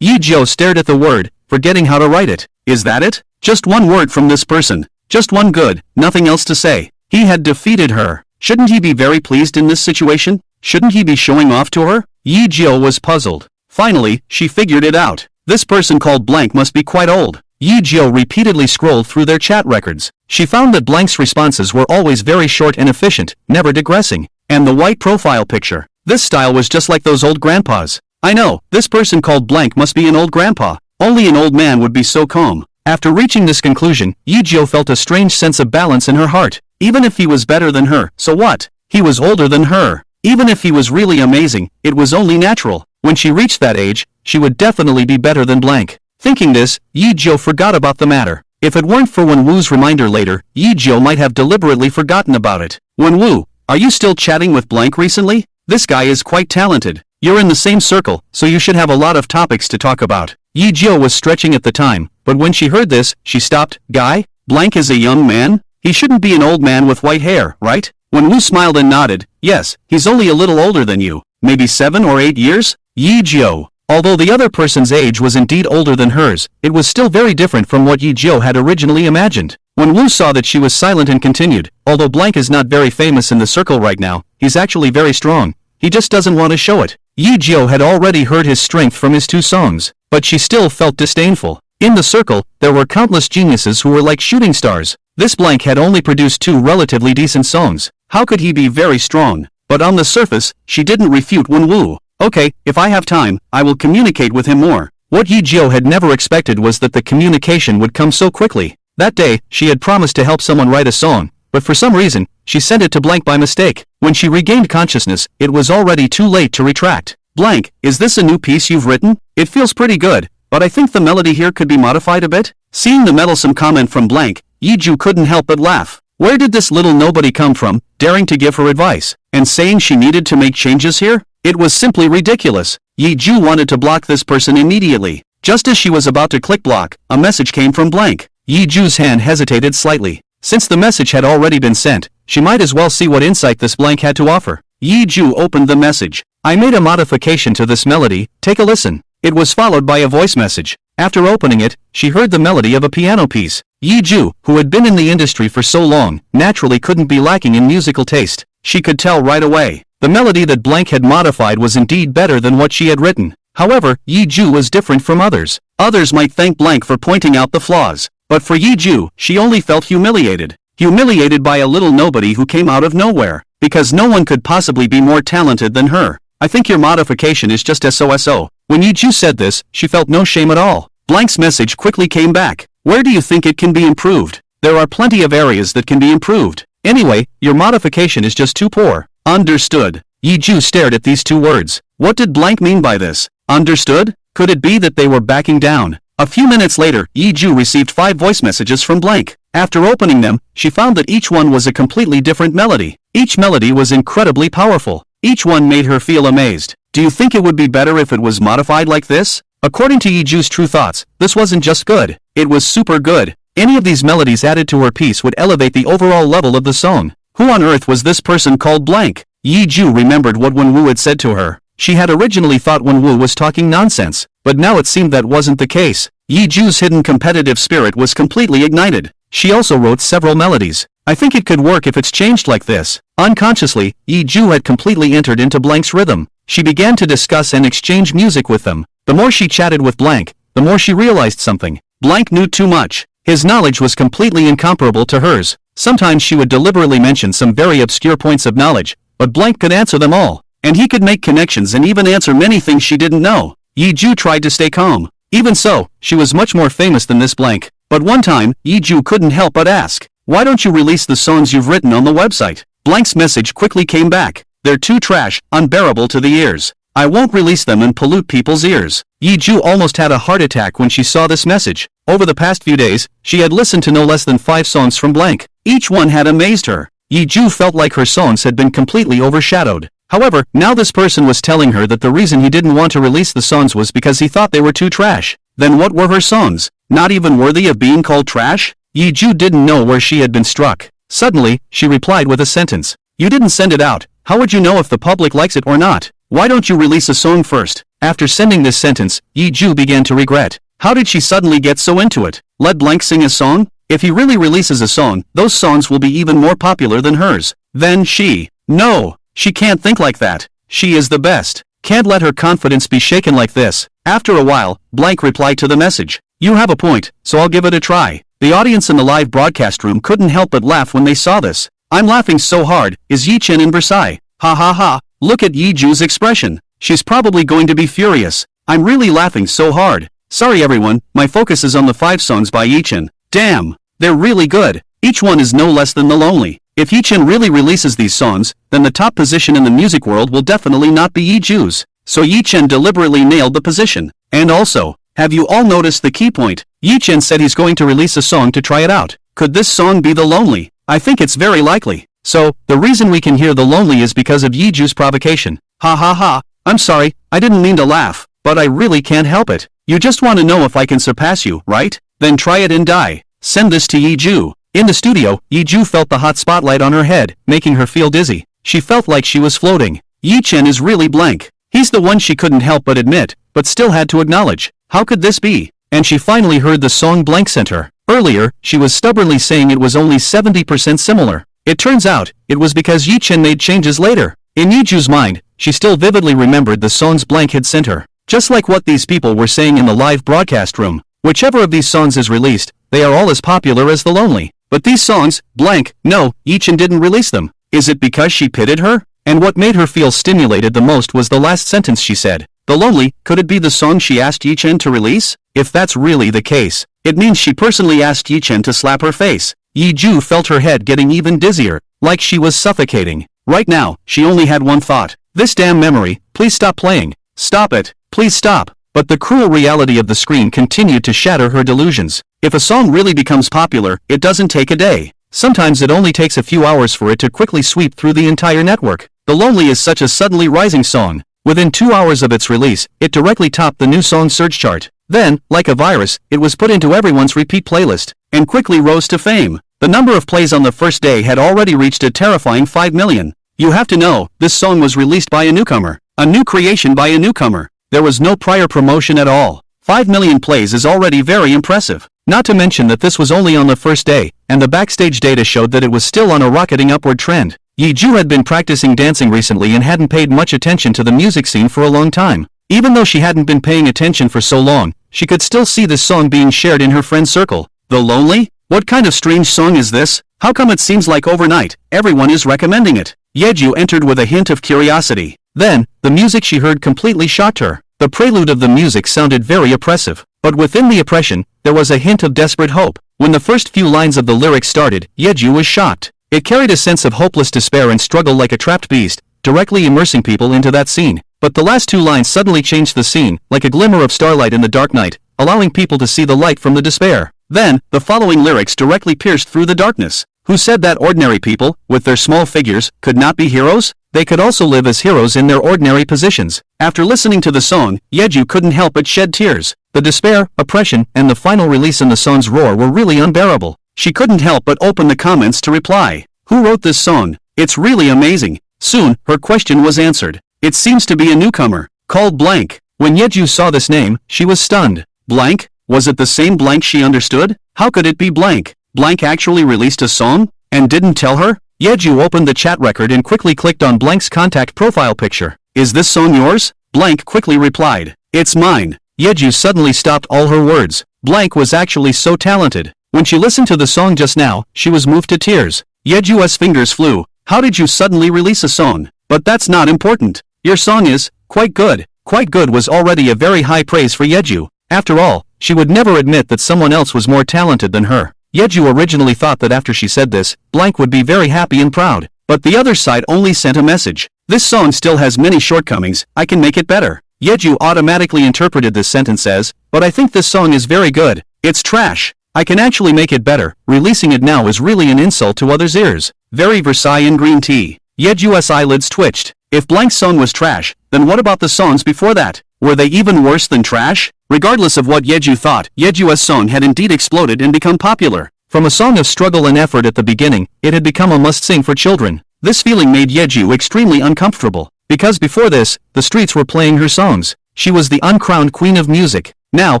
Yi-jo stared at the word, forgetting how to write it. Is that it? Just one word from this person. Just one good, nothing else to say. He had defeated her. Shouldn't he be very pleased in this situation? Shouldn't he be showing off to her? Yi-jo was puzzled. Finally, she figured it out. This person called blank must be quite old. Yi-jo repeatedly scrolled through their chat records. She found that blank's responses were always very short and efficient, never digressing. And the white profile picture. This style was just like those old grandpas. I know, this person called blank must be an old grandpa. Only an old man would be so calm. After reaching this conclusion, Yi-jo felt a strange sense of balance in her heart. Even if he was better than her, so what? He was older than her. Even if he was really amazing, it was only natural. When she reached that age, she would definitely be better than blank. Thinking this, Yi-jo forgot about the matter. If it weren't for Wenwu's reminder later, Yi-jo might have deliberately forgotten about it. Wenwu, are you still chatting with blank recently? This guy is quite talented. You're in the same circle, so you should have a lot of topics to talk about. Yi-jo was stretching at the time, but when she heard this, she stopped. Guy? Blank is a young man? He shouldn't be an old man with white hair, right? Wenwu smiled and nodded. Yes, he's only a little older than you. Maybe 7 or 8 years? Yi-jo. Although the other person's age was indeed older than hers, it was still very different from what Yi-jo had originally imagined. Wenwu saw that she was silent and continued, although blank is not very famous in the circle right now, he's actually very strong. He just doesn't want to show it. Yi-jo had already heard his strength from his 2 songs, but she still felt disdainful. In the circle, there were countless geniuses who were like shooting stars. This blank had only produced 2 relatively decent songs. How could he be very strong? But on the surface, she didn't refute Wenwu. Okay, if I have time, I will communicate with him more. What Yi-jo had never expected was that the communication would come so quickly. That day, she had promised to help someone write a song, but for some reason, she sent it to blank by mistake. When she regained consciousness, it was already too late to retract. Blank, is this a new piece you've written? It feels pretty good, but I think the melody here could be modified a bit. Seeing the meddlesome comment from blank, Yi-jo couldn't help but laugh. Where did this little nobody come from, daring to give her advice, and saying she needed to make changes here? It was simply ridiculous. Yi-jo wanted to block this person immediately. Just as she was about to click block, a message came from blank. Yi-jo's hand hesitated slightly. Since the message had already been sent, she might as well see what insight this blank had to offer. Yi-jo opened the message. I made a modification to this melody, take a listen. It was followed by a voice message. After opening it, she heard the melody of a piano piece. Yi-jo, who had been in the industry for so long, naturally couldn't be lacking in musical taste. She could tell right away. The melody that blank had modified was indeed better than what she had written. However, Yi-jo was different from others. Others might thank blank for pointing out the flaws, but for Yi-jo, she only felt humiliated. humiliated by a little nobody who came out of nowhere, because no one could possibly be more talented than her. I think your modification is just SOSO. When Yiju said this, she felt no shame at all. Blank's message quickly came back. Where do you think it can be improved? There are plenty of areas that can be improved. Anyway, your modification is just too poor. Understood. Yiju stared at these two words. What did Blank mean by this? Understood? Could it be that they were backing down? A few minutes later, Yiju received 5 voice messages from Blank. After opening them, she found that each one was a completely different melody. Each melody was incredibly powerful. Each one made her feel amazed. Do you think it would be better if it was modified like this? According to Yiju's true thoughts, this wasn't just good. It was super good. Any of these melodies added to her piece would elevate the overall level of the song. Who on earth was this person called Blank? Yiju remembered what Wenwu had said to her. She had originally thought Wenwu was talking nonsense, but now it seemed that wasn't the case. Yiju's hidden competitive spirit was completely ignited. She also wrote several melodies. I think it could work if it's changed like this. Unconsciously, Yiju had completely entered into Blank's rhythm. She began to discuss and exchange music with them. The more she chatted with Blank, the more she realized something. Blank knew too much. His knowledge was completely incomparable to hers. Sometimes she would deliberately mention some very obscure points of knowledge, but Blank could answer them all. And he could make connections and even answer many things she didn't know. Yiju tried to stay calm. Even so, she was much more famous than this Blank. But one time, Yiju couldn't help but ask, why don't you release the songs you've written on the website? Blank's message quickly came back. They're too trash, unbearable to the ears. I won't release them and pollute people's ears. Yiju almost had a heart attack when she saw this message. Over the past few days, she had listened to no less than 5 songs from Blank. Each one had amazed her. Yiju felt like her songs had been completely overshadowed. However, now this person was telling her that the reason he didn't want to release the songs was because he thought they were too trash. Then what were her songs? Not even worthy of being called trash? Yiju didn't know where she had been struck. Suddenly, she replied with a sentence. You didn't send it out. How would you know if the public likes it or not? Why don't you release a song first? After sending this sentence, Yiju began to regret. How did she suddenly get so into it? Let Blank sing a song? If he really releases a song, those songs will be even more popular than hers. Then she. No, she can't think like that. She is the best. Can't let her confidence be shaken like this. After a while, Blank replied to the message. You have a point, so I'll give it a try. The audience in the live broadcast room couldn't help but laugh when they saw this. I'm laughing so hard, is Yi Chen in Versailles? Ha ha ha, look at Yiju's expression. She's probably going to be furious. I'm really laughing so hard. Sorry everyone, my focus is on the 5 songs by Yi Chen. Damn, they're really good. Each one is no less than The Lonely. If Yi Chen really releases these songs, then the top position in the music world will definitely not be Yiju's. So Yi Chen deliberately nailed the position. And also, have you all noticed the key point? Yi Chen said he's going to release a song to try it out. Could this song be The Lonely? I think it's very likely. So, the reason we can hear The Lonely is because of Yiju's provocation. Ha ha ha, I'm sorry, I didn't mean to laugh, but I really can't help it. You just want to know if I can surpass you, right? Then try it and die. Send this to Yiju. In the studio, Yiju felt the hot spotlight on her head, making her feel dizzy. She felt like she was floating. Yi Chen is really Blank. He's the one she couldn't help but admit, but still had to acknowledge. How could this be? And she finally heard the song Blank sent her. Earlier, she was stubbornly saying it was only 70% similar. It turns out, it was because Yi Chen made changes later. In Yiju's mind, she still vividly remembered the songs Blank had sent her. Just like what these people were saying in the live broadcast room. Whichever of these songs is released, they are all as popular as The Lonely. But these songs, Blank, no, Yi Chen didn't release them. Is it because she pitted her? And what made her feel stimulated the most was the last sentence she said. The Lonely, could it be the song she asked Yi Chen to release? If that's really the case, it means she personally asked Yi Chen to slap her face. Yiju felt her head getting even dizzier, like she was suffocating. Right now, she only had one thought. This damn memory, please stop playing. Stop it, please stop. But the cruel reality of the screen continued to shatter her delusions. If a song really becomes popular, it doesn't take a day. Sometimes it only takes a few hours for it to quickly sweep through the entire network. The Lonely is such a suddenly rising song. Within 2 hours of its release, it directly topped the new song search chart. Then, like a virus, it was put into everyone's repeat playlist, and quickly rose to fame. The number of plays on the first day had already reached a terrifying 5 million. You have to know, this song was released by a newcomer. A new creation by a newcomer. There was no prior promotion at all. 5 million plays is already very impressive. Not to mention that this was only on the first day, and the backstage data showed that it was still on a rocketing upward trend. Yiju had been practicing dancing recently and hadn't paid much attention to the music scene for a long time. Even though she hadn't been paying attention for so long, she could still see this song being shared in her friend circle. The Lonely? What kind of strange song is this? How come it seems like overnight, everyone is recommending it? Yeju entered with a hint of curiosity. Then, the music she heard completely shocked her. The prelude of the music sounded very oppressive, but within the oppression, there was a hint of desperate hope. When the first few lines of the lyrics started, Yeju was shocked. It carried a sense of hopeless despair and struggle like a trapped beast, directly immersing people into that scene. But the last two lines suddenly changed the scene, like a glimmer of starlight in the dark night, allowing people to see the light from the despair. Then, the following lyrics directly pierced through the darkness. Who said that ordinary people, with their small figures, could not be heroes? They could also live as heroes in their ordinary positions. After listening to the song, Yeju couldn't help but shed tears. The despair, oppression, and the final release in the song's roar were really unbearable. She couldn't help but open the comments to reply. Who wrote this song? It's really amazing. Soon, her question was answered. It seems to be a newcomer, called Blank. When Yeju saw this name, she was stunned. Blank? Was it the same Blank she understood? How could it be Blank? Blank actually released a song? And didn't tell her? Yeju opened the chat record and quickly clicked on Blank's contact profile picture. Is this song yours? Blank quickly replied. It's mine. Yeju suddenly stopped all her words. Blank was actually so talented. When she listened to the song just now, she was moved to tears. Yeju's fingers flew. How did you suddenly release a song? But that's not important. Your song is quite good. Quite good was already a very high praise for Yeju. After all, she would never admit that someone else was more talented than her. Yeju originally thought that after she said this, Blank would be very happy and proud. But the other side only sent a message. This song still has many shortcomings, I can make it better. Yeju automatically interpreted this sentence as, but I think this song is very good. It's trash. I can actually make it better. Releasing it now is really an insult to others' ears. Very Versailles in green tea. Yeju's eyelids twitched. If Blank's song was trash, then what about the songs before that? Were they even worse than trash? Regardless of what Yeju thought, Yeju's song had indeed exploded and become popular. From a song of struggle and effort at the beginning, it had become a must-sing for children. This feeling made Yeju extremely uncomfortable, because before this, the streets were playing her songs. She was the uncrowned queen of music. Now,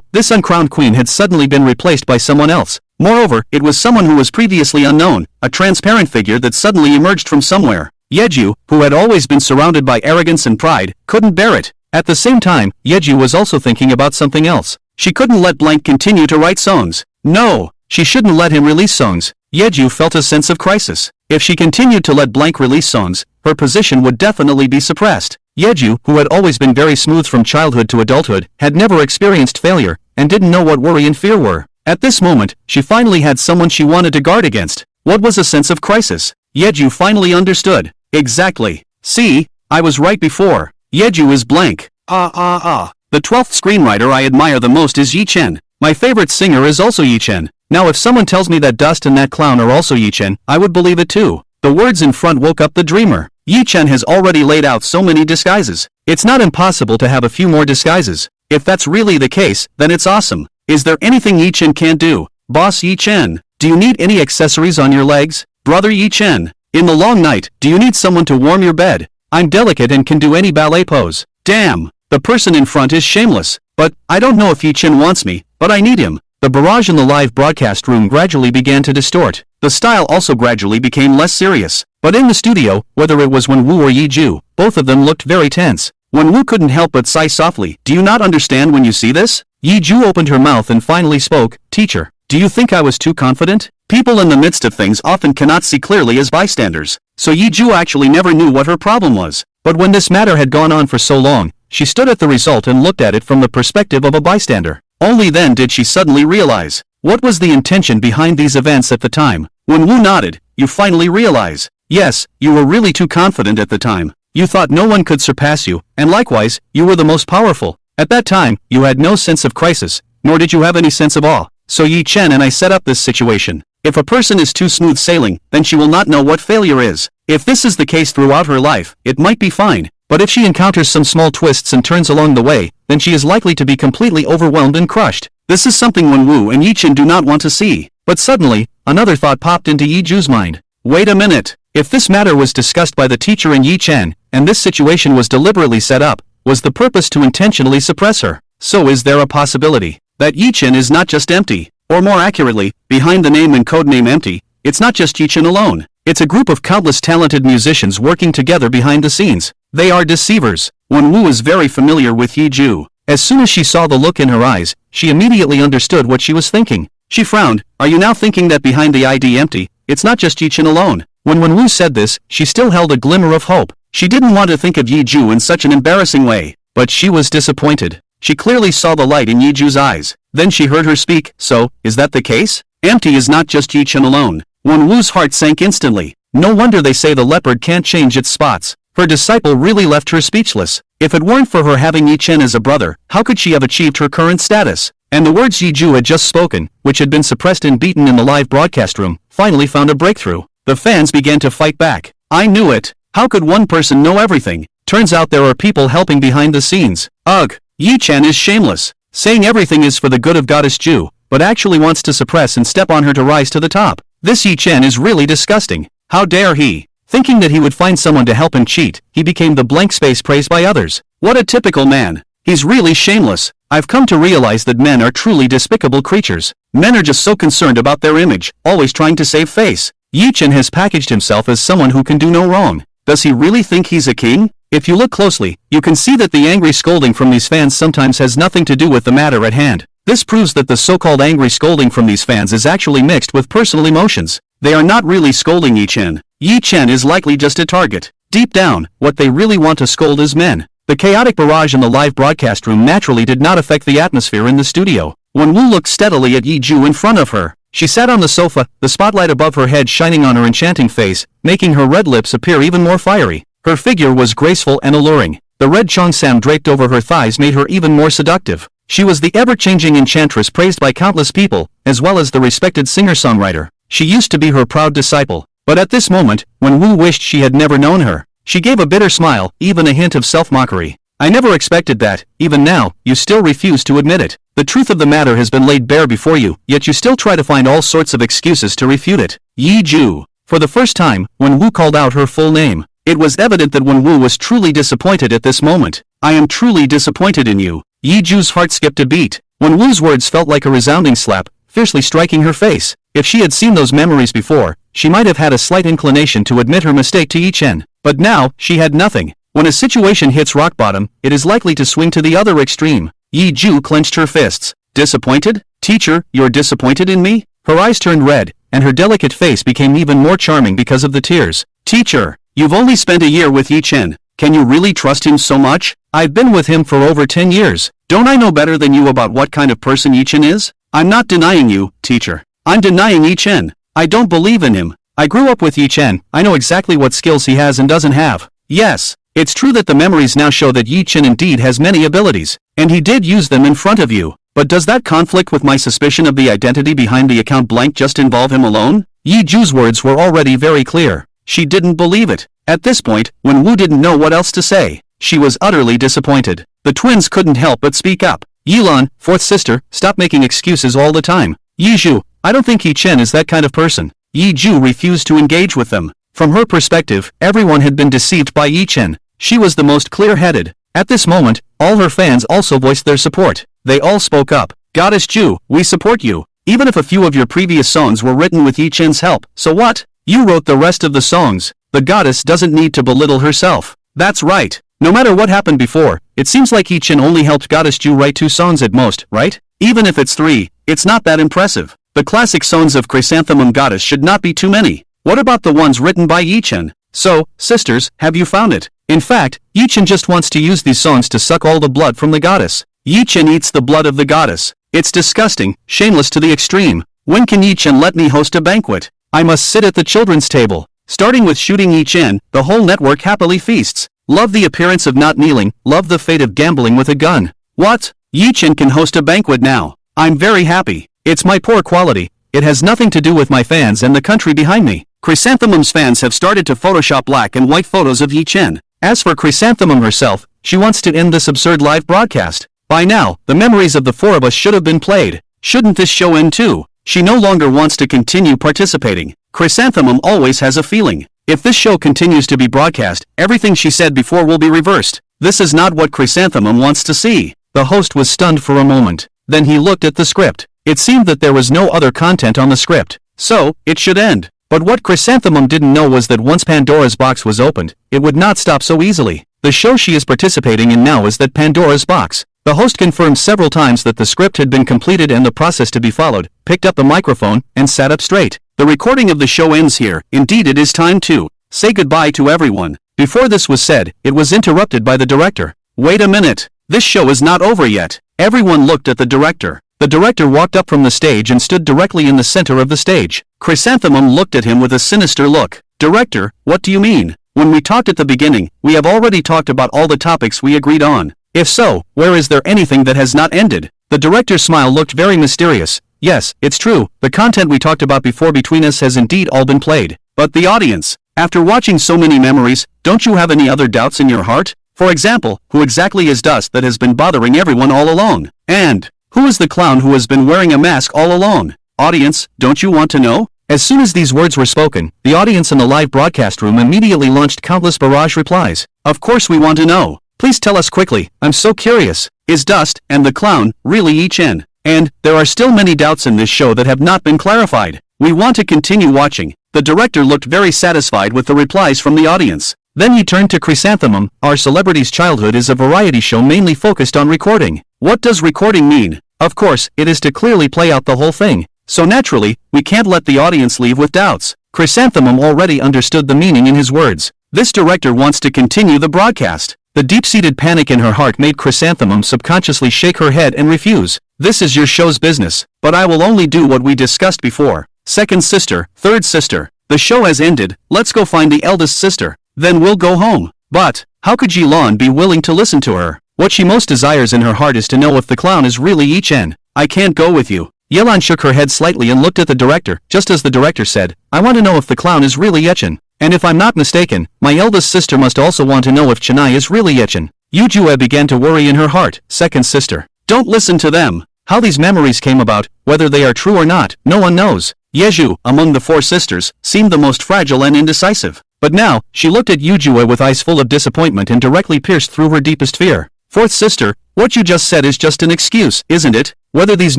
this uncrowned queen had suddenly been replaced by someone else. Moreover, it was someone who was previously unknown, a transparent figure that suddenly emerged from somewhere. Yeju, who had always been surrounded by arrogance and pride, couldn't bear it. At the same time, Yeju was also thinking about something else. She couldn't let Blank continue to write songs. No, she shouldn't let him release songs. Yeju felt a sense of crisis. If she continued to let Blank release songs, her position would definitely be suppressed. Yeju, who had always been very smooth from childhood to adulthood, had never experienced failure, and didn't know what worry and fear were. At this moment, she finally had someone she wanted to guard against. What was a sense of crisis? Yeju finally understood. Exactly. See, I was right before. Yeju is Blank. The 12th screenwriter I admire the most is Yi Chen. My favorite singer is also Yi Chen. Now if someone tells me that Dust and that clown are also Yi Chen, I would believe it too. The words in front woke up the dreamer. Yi Chen has already laid out so many disguises. It's not impossible to have a few more disguises. If that's really the case, then it's awesome. Is there anything Yi Chen can't do? Boss Yi Chen. Do you need any accessories on your legs? Brother Yi Chen. In the long night, do you need someone to warm your bed? I'm delicate and can do any ballet pose. Damn, the person in front is shameless. But, I don't know if Yi Chen wants me, but I need him. The barrage in the live broadcast room gradually began to distort. The style also gradually became less serious. But in the studio, whether it was Wenwu or Yeju, both of them looked very tense. Wenwu couldn't help but sigh softly. Do you not understand when you see this? Yeju opened her mouth and finally spoke. Teacher, do you think I was too confident? People in the midst of things often cannot see clearly as bystanders. So Yeju actually never knew what her problem was. But when this matter had gone on for so long, she stood at the result and looked at it from the perspective of a bystander. Only then did she suddenly realize. What was the intention behind these events at the time? When Wu nodded, you finally realize. Yes, you were really too confident at the time. You thought no one could surpass you, and likewise, you were the most powerful. At that time, you had no sense of crisis, nor did you have any sense of awe. So Yi Chen and I set up this situation. If a person is too smooth sailing, then she will not know what failure is. If this is the case throughout her life, it might be fine. But if she encounters some small twists and turns along the way, then she is likely to be completely overwhelmed and crushed. This is something Wenwu and Yi Chen do not want to see. But suddenly, another thought popped into Yeju's mind. Wait a minute. If this matter was discussed by the teacher and Yi Chen, and this situation was deliberately set up, was the purpose to intentionally suppress her? So is there a possibility that Yi Chen is not just empty? Or more accurately, behind the name and codename Empty, it's not just Yi Chen alone. It's a group of countless talented musicians working together behind the scenes. They are deceivers. Wenwu is very familiar with Yeju. As soon as she saw the look in her eyes, she immediately understood what she was thinking. She frowned. Are you now thinking that behind the ID Empty, it's not just Yi-chan alone. When Wenwu said this, she still held a glimmer of hope. She didn't want to think of Yi-ju in such an embarrassing way, but she was disappointed. She clearly saw the light in Yi-ju's eyes. Then she heard her speak, so, is that the case? Empty is not just Yi-chan alone. Wenwu's heart sank instantly. No wonder they say the leopard can't change its spots. Her disciple really left her speechless. If it weren't for her having Yi-chan as a brother, how could she have achieved her current status? And the words Yi-ju had just spoken, which had been suppressed and beaten in the live broadcast room, finally found a breakthrough. The fans began to fight back. I knew it. How could one person know everything? Turns out there are people helping behind the scenes. Ugh. Yi-chan is shameless. Saying everything is for the good of Goddess Ju, but actually wants to suppress and step on her to rise to the top. This Yi-chan is really disgusting. How dare he? Thinking that he would find someone to help him cheat, he became the blank space praised by others. What a typical man. He's really shameless. I've come to realize that men are truly despicable creatures. Men are just so concerned about their image, always trying to save face. Yi-chan has packaged himself as someone who can do no wrong. Does he really think he's a king? If you look closely, you can see that the angry scolding from these fans sometimes has nothing to do with the matter at hand. This proves that the so-called angry scolding from these fans is actually mixed with personal emotions. They are not really scolding Yi-chan. Yi-chan is likely just a target. Deep down, what they really want to scold is men. The chaotic barrage in the live broadcast room naturally did not affect the atmosphere in the studio. Wenwu looked steadily at Yi-ju in front of her. She sat on the sofa, the spotlight above her head shining on her enchanting face, making her red lips appear even more fiery. Her figure was graceful and alluring. The red cheongsam draped over her thighs made her even more seductive. She was the ever-changing enchantress praised by countless people, as well as the respected singer-songwriter. She used to be her proud disciple. But at this moment, Wenwu wished she had never known her. She gave a bitter smile, even a hint of self-mockery. I never expected that. Even now, you still refuse to admit it. The truth of the matter has been laid bare before you, yet you still try to find all sorts of excuses to refute it. Yi-ju. For the first time, Wenwu called out her full name. It was evident that Wenwu was truly disappointed at this moment. I am truly disappointed in you. Yi-ju's heart skipped a beat. Wenwu's words felt like a resounding slap, fiercely striking her face. If she had seen those memories before, she might have had a slight inclination to admit her mistake to Yi-chan. But now, she had nothing. When a situation hits rock bottom, it is likely to swing to the other extreme. Yi-ju clenched her fists. Disappointed? Teacher, you're disappointed in me? Her eyes turned red, and her delicate face became even more charming because of the tears. Teacher, you've only spent a year with Yi-chan. Can you really trust him so much? I've been with him for over 10 years. Don't I know better than you about what kind of person Yi-chan is? I'm not denying you, teacher. I'm denying Yi-chan. I don't believe in him. I grew up with Yi-chan. I know exactly what skills he has and doesn't have. Yes, it's true that the memories now show that Yi-chan indeed has many abilities, and he did use them in front of you. But does that conflict with my suspicion of the identity behind the account blank just involve him alone? Yi-ju's words were already very clear. She didn't believe it. At this point, Wenwu didn't know what else to say. She was utterly disappointed. The twins couldn't help but speak up. Yilan, fourth sister, stop making excuses all the time. Yi-ju, I don't think Yi-chan is that kind of person. Yi-ju refused to engage with them. From her perspective, everyone had been deceived by Yi-chan. She was the most clear-headed. At this moment, all her fans also voiced their support. They all spoke up. Goddess Ju, we support you. Even if a few of your previous songs were written with Yi-chan's help, so what? You wrote the rest of the songs. The goddess doesn't need to belittle herself. That's right. No matter what happened before, it seems like Yi-chan only helped Goddess Ju write 2 songs at most, right? Even if it's 3, it's not that impressive. The classic songs of Chrysanthemum Goddess should not be too many. What about the ones written by Yi-chan? So, sisters, have you found it? In fact, Yi-chan just wants to use these songs to suck all the blood from the goddess. Yi-chan eats the blood of the goddess. It's disgusting, shameless to the extreme. When can Yi-chan let me host a banquet? I must sit at the children's table. Starting with shooting Yi-chan, the whole network happily feasts. Love the appearance of not kneeling, love the fate of gambling with a gun. What? Yi-chan can host a banquet now. I'm very happy. It's my poor quality. It has nothing to do with my fans and the country behind me. Chrysanthemum's fans have started to Photoshop black and white photos of Yi-chan. As for Chrysanthemum herself, she wants to end this absurd live broadcast. By now, the memories of the 4 of us should have been played. Shouldn't this show end too? She no longer wants to continue participating. Chrysanthemum always has a feeling. If this show continues to be broadcast, everything she said before will be reversed. This is not what Chrysanthemum wants to see. The host was stunned for a moment. Then he looked at the script. It seemed that there was no other content on the script. So, it should end. But what Chrysanthemum didn't know was that once Pandora's box was opened, it would not stop so easily. The show she is participating in now is that Pandora's box. The host confirmed several times that the script had been completed and the process to be followed, picked up the microphone, and sat up straight. the recording of the show ends here. Indeed, it is time to say goodbye to everyone. Before this was said, it was interrupted by the director. Wait a minute. This show is not over yet. Everyone looked at the director. The director walked up from the stage and stood directly in the center of the stage. Chrysanthemum looked at him with a sinister look. Director, what do you mean? When we talked at the beginning, we have already talked about all the topics we agreed on. If so, where is there anything that has not ended? The director's smile looked very mysterious. Yes, it's true, the content we talked about before between us has indeed all been played. But the audience, after watching so many memories, don't you have any other doubts in your heart? For example, who exactly is Dust that has been bothering everyone all along? And who is the clown who has been wearing a mask all along? Audience, don't you want to know? As soon as these words were spoken, the audience in the live broadcast room immediately launched countless barrage replies. Of course we want to know. Please tell us quickly, I'm so curious. Is Dust and the clown really each in? And there are still many doubts in this show that have not been clarified. We want to continue watching. The director looked very satisfied with the replies from the audience. Then he turned to Chrysanthemum. Our Celebrity's Childhood is a variety show mainly focused on recording. What does recording mean? Of course, it is to clearly play out the whole thing. So naturally, we can't let the audience leave with doubts. Chrysanthemum already understood the meaning in his words. This director wants to continue the broadcast. The deep-seated panic in her heart made Chrysanthemum subconsciously shake her head and refuse. This is your show's business, but I will only do what we discussed before. Second sister, third sister. The show has ended, let's go find the eldest sister. Then we'll go home. But how could Ji-lan be willing to listen to her? What she most desires in her heart is to know if the clown is really Yi-chen. I can't go with you. Yelan shook her head slightly and looked at the director, just as the director said, I want to know if the clown is really Yechen. And if I'm not mistaken, my eldest sister must also want to know if Chennai is really Yechen. Yujue began to worry in her heart. Second sister. Don't listen to them. How these memories came about, whether they are true or not, no one knows. Yeju, among the four sisters, seemed the most fragile and indecisive. But now, she looked at Yujue with eyes full of disappointment and directly pierced through her deepest fear. Fourth sister, what you just said is just an excuse, isn't it? Whether these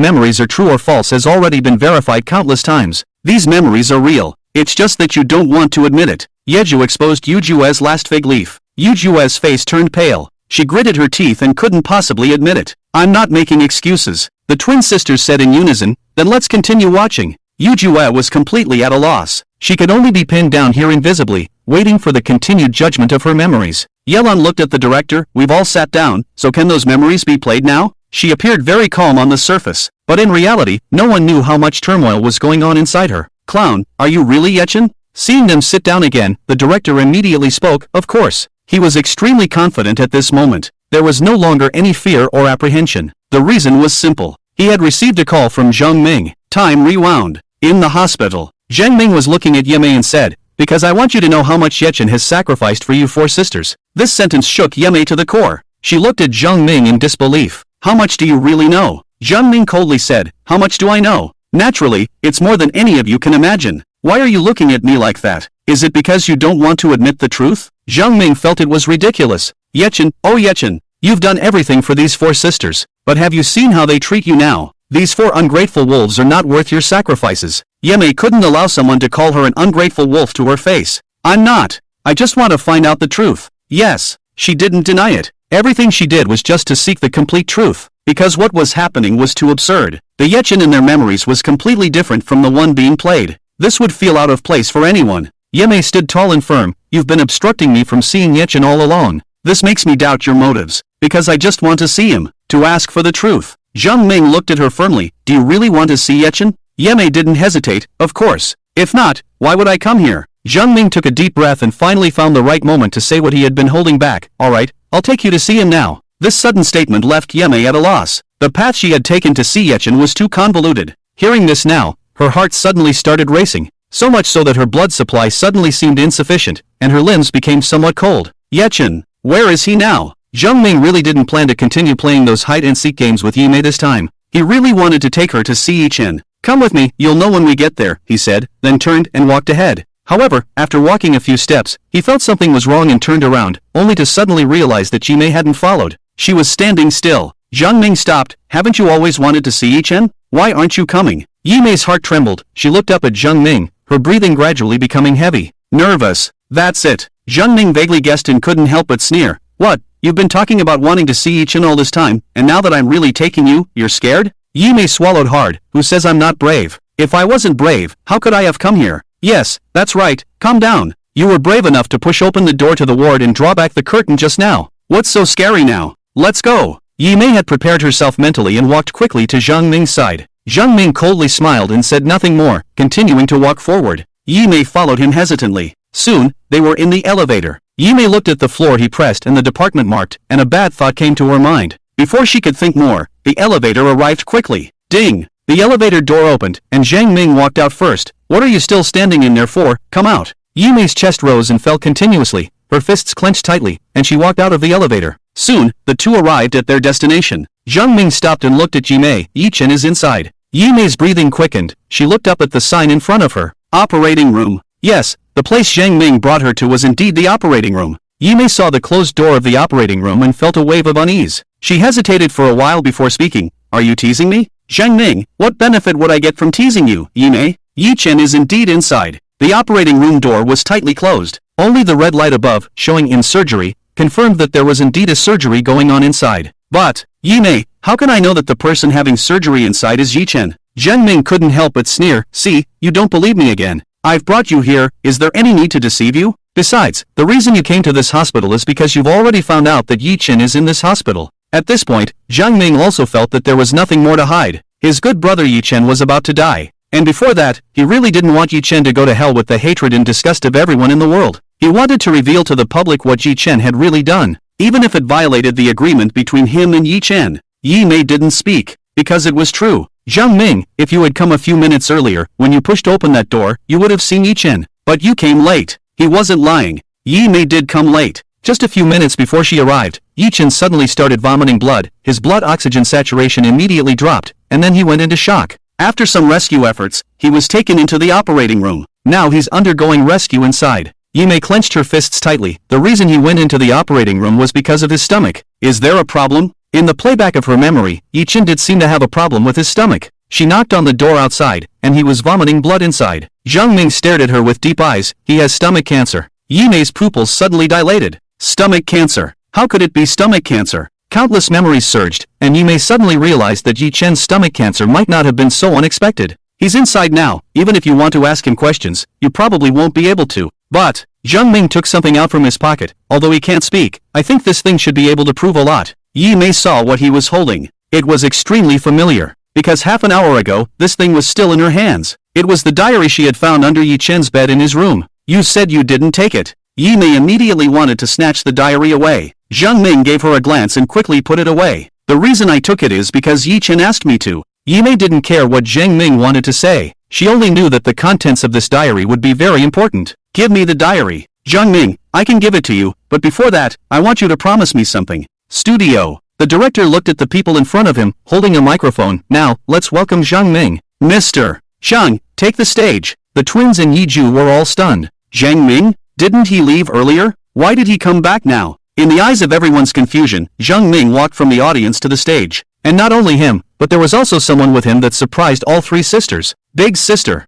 memories are true or false has already been verified countless times. These memories are real. It's just that you don't want to admit it. Yeju exposed Yujue's last fig leaf. Yujue's face turned pale. She gritted her teeth and couldn't possibly admit it. I'm not making excuses. The twin sisters said in unison, then let's continue watching. Yujue was completely at a loss. She could only be pinned down here invisibly, waiting for the continued judgment of her memories. Yelan looked at the director. We've all sat down, so can those memories be played now? She appeared very calm on the surface, but in reality, no one knew how much turmoil was going on inside her. Clown, are you really Yechen? Seeing them sit down again, the director immediately spoke. Of course. He was extremely confident at this moment. There was no longer any fear or apprehension. The reason was simple. He had received a call from Zheng Ming. Time rewound. In the hospital, Zheng Ming was looking at Yemei and said, because I want you to know how much Yechen has sacrificed for you four sisters. This sentence shook Yemei to the core. She looked at Zheng Ming in disbelief. How much do you really know? Zheng Ming coldly said, how much do I know? Naturally, it's more than any of you can imagine. Why are you looking at me like that? Is it because you don't want to admit the truth? Zheng Ming felt it was ridiculous. Yechen, oh Yechen, you've done everything for these four sisters, but have you seen how they treat you now? These four ungrateful wolves are not worth your sacrifices. Yemei couldn't allow someone to call her an ungrateful wolf to her face. I'm not. I just want to find out the truth. Yes, she didn't deny it. Everything she did was just to seek the complete truth, because what was happening was too absurd. The Yechen in their memories was completely different from the one being played. This would feel out of place for anyone. Yemei stood tall and firm. You've been obstructing me from seeing Yechen all along. This makes me doubt your motives, because I just want to see him, to ask for the truth. Zheng Ming looked at her firmly. Do you really want to see Yechen? Yemei didn't hesitate. Of course. If not, why would I come here? Zheng Ming took a deep breath and finally found the right moment to say what he had been holding back. Alright, I'll take you to see him now. This sudden statement left Yemei at a loss. The path she had taken to see Yechen was too convoluted. Hearing this now, her heart suddenly started racing, so much so that her blood supply suddenly seemed insufficient, and her limbs became somewhat cold. Yechen, where is he now? Zheng Ming really didn't plan to continue playing those hide-and-seek games with Yimei this time. He really wanted to take her to see Yi-chen. Come with me, you'll know when we get there, he said, then turned and walked ahead. However, after walking a few steps, he felt something was wrong and turned around, only to suddenly realize that Yimei hadn't followed. She was standing still. Zheng Ming stopped. Haven't you always wanted to see Yi-chen? Why aren't you coming? Yimei's heart trembled. She looked up at Zheng Ming, her breathing gradually becoming heavy. Nervous. That's it. Zheng Ming vaguely guessed and couldn't help but sneer. What? You've been talking about wanting to see Yi-chen all this time, and now that I'm really taking you, you're scared? Yimei swallowed hard. Who says I'm not brave? If I wasn't brave, how could I have come here? Yes, that's right, calm down. You were brave enough to push open the door to the ward and draw back the curtain just now. What's so scary now? Let's go. Yi Mei had prepared herself mentally and walked quickly to Jiang Ming's side. Jiang Ming coldly smiled and said nothing more, continuing to walk forward. Yi Mei followed him hesitantly. Soon, they were in the elevator. Yi Mei looked at the floor he pressed and the department marked, and a bad thought came to her mind. Before she could think more, the elevator arrived quickly. Ding! The elevator door opened, and Jiang Ming walked out first. What are you still standing in there for? Come out! Yi Mei's chest rose and fell continuously, her fists clenched tightly, and she walked out of the elevator. Soon, the two arrived at their destination. Jiang Ming stopped and looked at Yi Mei. Yi Chen is inside. Yi Mei's breathing quickened. She looked up at the sign in front of her. Operating room. Yes, the place Jiang Ming brought her to was indeed the operating room. Yi Mei saw the closed door of the operating room and felt a wave of unease. She hesitated for a while before speaking. Are you teasing me? Jiang Ming, what benefit would I get from teasing you, Yi Mei? Yi Chen is indeed inside. The operating room door was tightly closed. Only the red light above, showing in surgery, confirmed that there was indeed a surgery going on inside. But, Yi Mei, how can I know that the person having surgery inside is Yi Chen? Jiang Ming couldn't help but sneer. See, you don't believe me again. I've brought you here, is there any need to deceive you? Besides, the reason you came to this hospital is because you've already found out that Yi Chen is in this hospital. At this point, Jiang Ming also felt that there was nothing more to hide. His good brother Yi Chen was about to die. And before that, he really didn't want Yi Chen to go to hell with the hatred and disgust of everyone in the world. He wanted to reveal to the public what Yi Chen had really done, even if it violated the agreement between him and Yi Chen. Yi Mei didn't speak, because it was true. Jiang Ming, if you had come a few minutes earlier, when you pushed open that door, you would have seen Yi Chen. But you came late. He wasn't lying. Yi Mei did come late. Just a few minutes before she arrived, Yi Chen suddenly started vomiting blood. His blood oxygen saturation immediately dropped, and then he went into shock. After some rescue efforts, he was taken into the operating room. Now he's undergoing rescue inside. Yi Mei clenched her fists tightly. The reason he went into the operating room was because of his stomach. Is there a problem? In the playback of her memory, Yi Chen did seem to have a problem with his stomach. She knocked on the door outside, and he was vomiting blood inside. Jiang Ming stared at her with deep eyes. He has stomach cancer. Yi Mei's pupils suddenly dilated. Stomach cancer. How could it be stomach cancer? Countless memories surged, and Yi Mei suddenly realized that Yi Chen's stomach cancer might not have been so unexpected. He's inside now. Even if you want to ask him questions, you probably won't be able to. But, Jiang Ming took something out from his pocket. Although he can't speak, I think this thing should be able to prove a lot. Yi Mei saw what he was holding. It was extremely familiar. Because half an hour ago, this thing was still in her hands. It was the diary she had found under Yi Chen's bed in his room. You said you didn't take it. Yi Mei immediately wanted to snatch the diary away. Jiang Ming gave her a glance and quickly put it away. The reason I took it is because Yi Chen asked me to. Yi Mei didn't care what Jiang Ming wanted to say. She only knew that the contents of this diary would be very important. Give me the diary. Jiang Ming, I can give it to you, but before that, I want you to promise me something. Studio. The director looked at the people in front of him, holding a microphone. Now, let's welcome Jiang Ming. Mr. Jiang, take the stage. The twins and Yi Ju were all stunned. Jiang Ming? Didn't he leave earlier? Why did he come back now? In the eyes of everyone's confusion, Jiang Ming walked from the audience to the stage. And not only him, but there was also someone with him that surprised all three sisters. Big sister,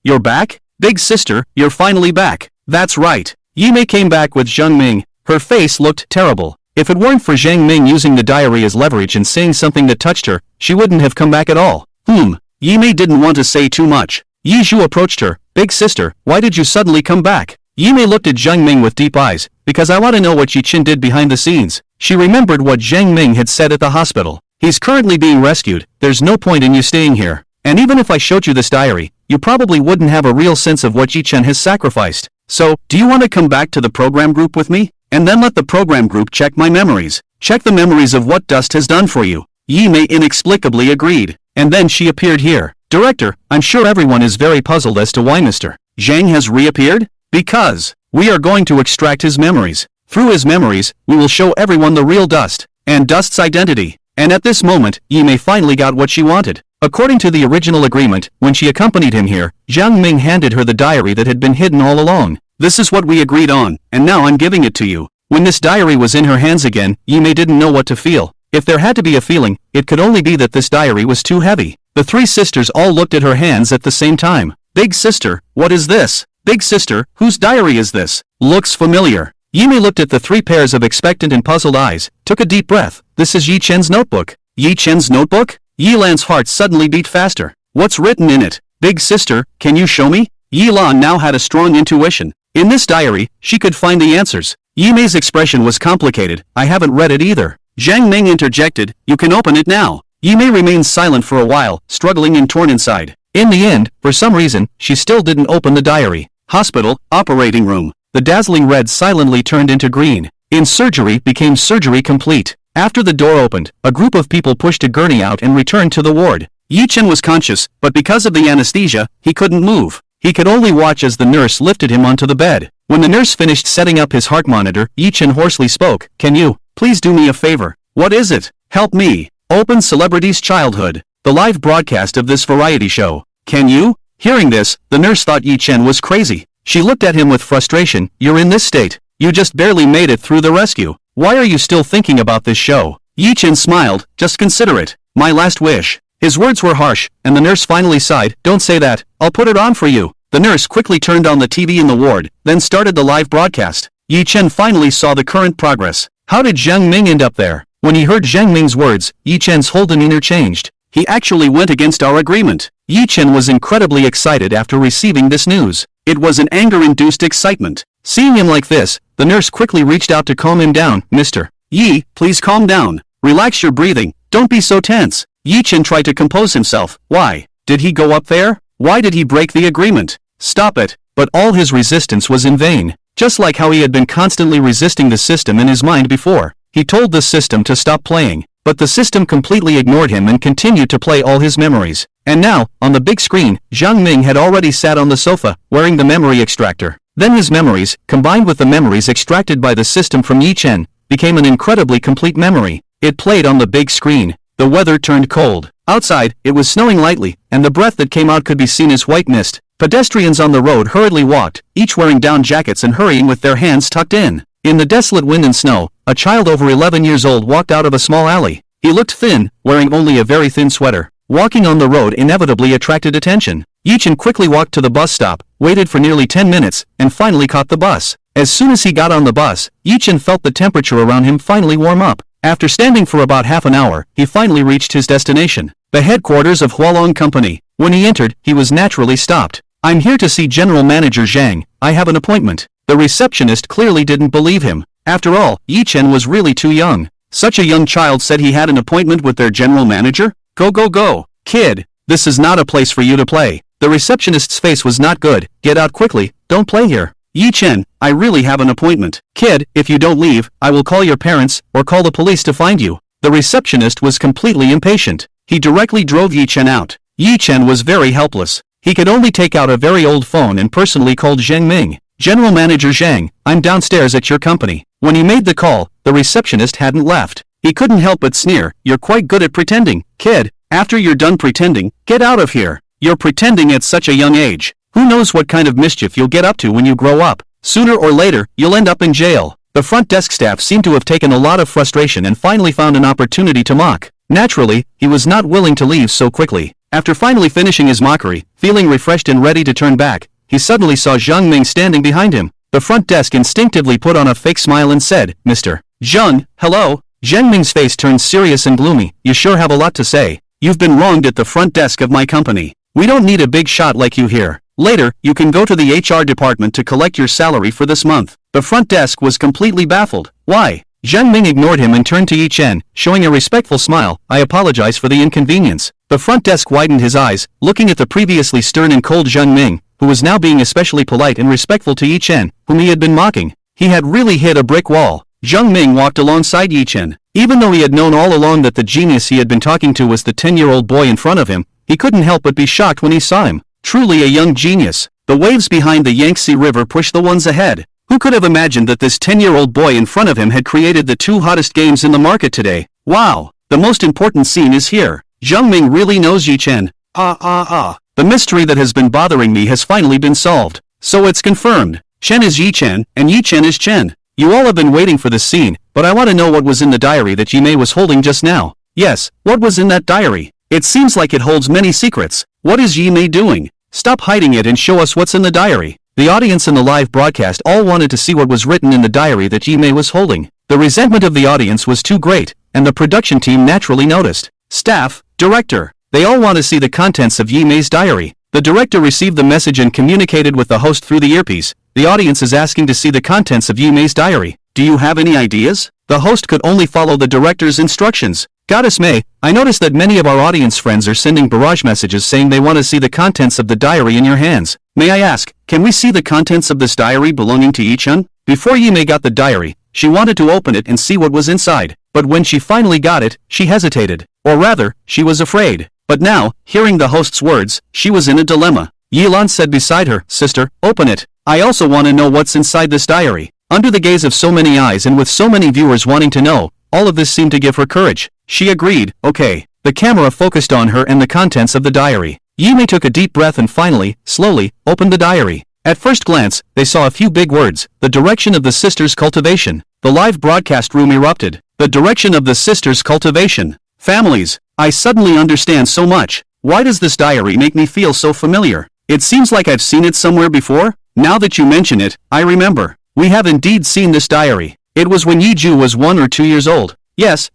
you're back? Big sister, you're finally back. That's right. Yi Mei came back with Jiang Ming. Her face looked terrible. If it weren't for Jiang Ming using the diary as leverage and saying something that touched her, she wouldn't have come back at all. Yi Mei didn't want to say too much. Yi Ju approached her. Big sister, why did you suddenly come back? Yi Mei looked at Jiang Ming with deep eyes. Because I want to know what Yi Chen did behind the scenes. She remembered what Jiang Ming had said at the hospital. He's currently being rescued. There's no point in you staying here. And even if I showed you this diary, you probably wouldn't have a real sense of what Yi Chen has sacrificed. So, do you want to come back to the program group with me? And then let the program group check my memories. Check the memories of what Dust has done for you. Yi Mei inexplicably agreed. And then she appeared here. Director, I'm sure everyone is very puzzled as to why Mr. Zhang has reappeared? Because we are going to extract his memories. Through his memories, we will show everyone the real Dust, and Dust's identity. And at this moment, Yi Mei finally got what she wanted. According to the original agreement, when she accompanied him here, Jiang Ming handed her the diary that had been hidden all along. This is what we agreed on, and now I'm giving it to you. When this diary was in her hands again, Yi Mei didn't know what to feel. If there had to be a feeling, it could only be that this diary was too heavy. The three sisters all looked at her hands at the same time. Big sister, what is this? Big sister, whose diary is this? Looks familiar. Yi Mei looked at the three pairs of expectant and puzzled eyes, took a deep breath. This is Yi Chen's notebook. Yi Chen's notebook? Yi Lan's heart suddenly beat faster. What's written in it? Big sister, can you show me? Yi Lan now had a strong intuition. In this diary, she could find the answers. Yi Mei's expression was complicated. I haven't read it either. Zhang Ming interjected, you can open it now. Yi Mei remained silent for a while, struggling and torn inside. In the end, for some reason, she still didn't open the diary. Hospital, operating room. The dazzling red silently turned into green. In surgery became surgery complete. After the door opened, a group of people pushed a gurney out and returned to the ward. Yi Chen was conscious, but because of the anesthesia, he couldn't move. He could only watch as the nurse lifted him onto the bed. When the nurse finished setting up his heart monitor, Yi Chen hoarsely spoke, can you, please do me a favor? What is it? Help me. Open Celebrity's Childhood. The live broadcast of this variety show. Can you? Hearing this, the nurse thought Yi Chen was crazy. She looked at him with frustration. You're in this state. You just barely made it through the rescue. Why are you still thinking about this show? Yi Chen smiled. Just consider it. My last wish. His words were harsh, and the nurse finally sighed. Don't say that. I'll put it on for you. The nurse quickly turned on the TV in the ward, then started the live broadcast. Yi Chen finally saw the current progress. How did Zhang Ming end up there? When he heard Zhang Ming's words, Yi Chen's whole demeanor changed. He actually went against our agreement. Yi Chen was incredibly excited after receiving this news. It was an anger-induced excitement. Seeing him like this, the nurse quickly reached out to calm him down. Mr. Yi, please calm down. Relax your breathing. Don't be so tense. Yi Chen tried to compose himself. Why? Did he go up there? Why did he break the agreement? Stop it. But all his resistance was in vain. Just like how he had been constantly resisting the system in his mind before. He told the system to stop playing, but the system completely ignored him and continued to play all his memories. And now, on the big screen, Zhang Ming had already sat on the sofa, wearing the memory extractor. Then his memories, combined with the memories extracted by the system from Yi Chen, became an incredibly complete memory. It played on the big screen. The weather turned cold. Outside, it was snowing lightly, and the breath that came out could be seen as white mist. Pedestrians on the road hurriedly walked, each wearing down jackets and hurrying with their hands tucked in. In the desolate wind and snow, a child over 11 years old walked out of a small alley. He looked thin, wearing only a very thin sweater. Walking on the road inevitably attracted attention. Yi Chen quickly walked to the bus stop, waited for nearly 10 minutes, and finally caught the bus. As soon as he got on the bus, Yi Chen felt the temperature around him finally warm up. After standing for about half an hour, he finally reached his destination, the headquarters of Hualong Company. When he entered, he was naturally stopped. I'm here to see General Manager Zhang. I have an appointment. The receptionist clearly didn't believe him. After all, Yi Chen was really too young. Such a young child said he had an appointment with their general manager? Go, kid. This is not a place for you to play. The receptionist's face was not good. Get out quickly. Don't play here. Yi Chen, I really have an appointment. Kid, if you don't leave, I will call your parents, or call the police to find you. The receptionist was completely impatient. He directly drove Yi Chen out. Yi Chen was very helpless. He could only take out a very old phone and personally called Zhang Ming. General Manager Zhang, I'm downstairs at your company. When he made the call, the receptionist hadn't left. He couldn't help but sneer. You're quite good at pretending. Kid, after you're done pretending, get out of here. You're pretending at such a young age. Who knows what kind of mischief you'll get up to when you grow up. Sooner or later, you'll end up in jail. The front desk staff seemed to have taken a lot of frustration and finally found an opportunity to mock. Naturally, he was not willing to leave so quickly. After finally finishing his mockery, feeling refreshed and ready to turn back, he suddenly saw Zhang Ming standing behind him. The front desk instinctively put on a fake smile and said, Mr. Zhang, hello. Zhang Ming's face turned serious and gloomy. You sure have a lot to say. You've been wronged at the front desk of my company. We don't need a big shot like you here. Later, you can go to the HR department to collect your salary for this month. The front desk was completely baffled. Why? Zhang Ming ignored him and turned to Yi Chen, showing a respectful smile. I apologize for the inconvenience. The front desk widened his eyes, looking at the previously stern and cold Zhang Ming, who was now being especially polite and respectful to Yi Chen, whom he had been mocking. He had really hit a brick wall. Zhang Ming walked alongside Yi Chen. Even though he had known all along that the genius he had been talking to was the 10-year-old boy in front of him, he couldn't help but be shocked when he saw him. Truly a young genius. The waves behind the Yangtze River pushed the ones ahead. Who could have imagined that this 10-year-old boy in front of him had created the two hottest games in the market today? Wow! The most important scene is here. Zhang Ming really knows Yi Chen. The mystery that has been bothering me has finally been solved. So it's confirmed. Chen is Yi Chen, and Yi Chen is Chen. You all have been waiting for this scene, but I want to know what was in the diary that Yi Mei was holding just now. Yes, what was in that diary? It seems like it holds many secrets. What is Yi Mei doing? Stop hiding it and show us what's in the diary. The audience in the live broadcast all wanted to see what was written in the diary that Yi Mei was holding. The resentment of the audience was too great, and the production team naturally noticed. Staff, director, They all want to see the contents of Yi Mei's diary. The director received the message and communicated with the host through the earpiece. The audience is asking to see the contents of Yi Mei's diary. Do you have any ideas? The host could only follow the director's instructions. Goddess May, I noticed that many of our audience friends are sending barrage messages saying they want to see the contents of the diary in your hands. May I ask, can we see the contents of this diary belonging to Yi-chun? Before Yi Mei got the diary, she wanted to open it and see what was inside, but when she finally got it, she hesitated. Or rather, she was afraid. But now, hearing the host's words, she was in a dilemma. Yilan said beside her, "Sister, open it. I also want to know what's inside this diary." Under the gaze of so many eyes and with so many viewers wanting to know, all of this seemed to give her courage. She agreed, okay. The camera focused on her and the contents of the diary. Yi Mei took a deep breath and finally, slowly, opened the diary. At first glance, they saw a few big words, the direction of the sisters' cultivation. The live broadcast room erupted. The direction of the sisters' cultivation. Families. I suddenly understand so much. Why does this diary make me feel so familiar? It seems like I've seen it somewhere before. Now that you mention it, I remember. We have indeed seen this diary. It was when Yi Ju was 1 or 2 years old. Yes,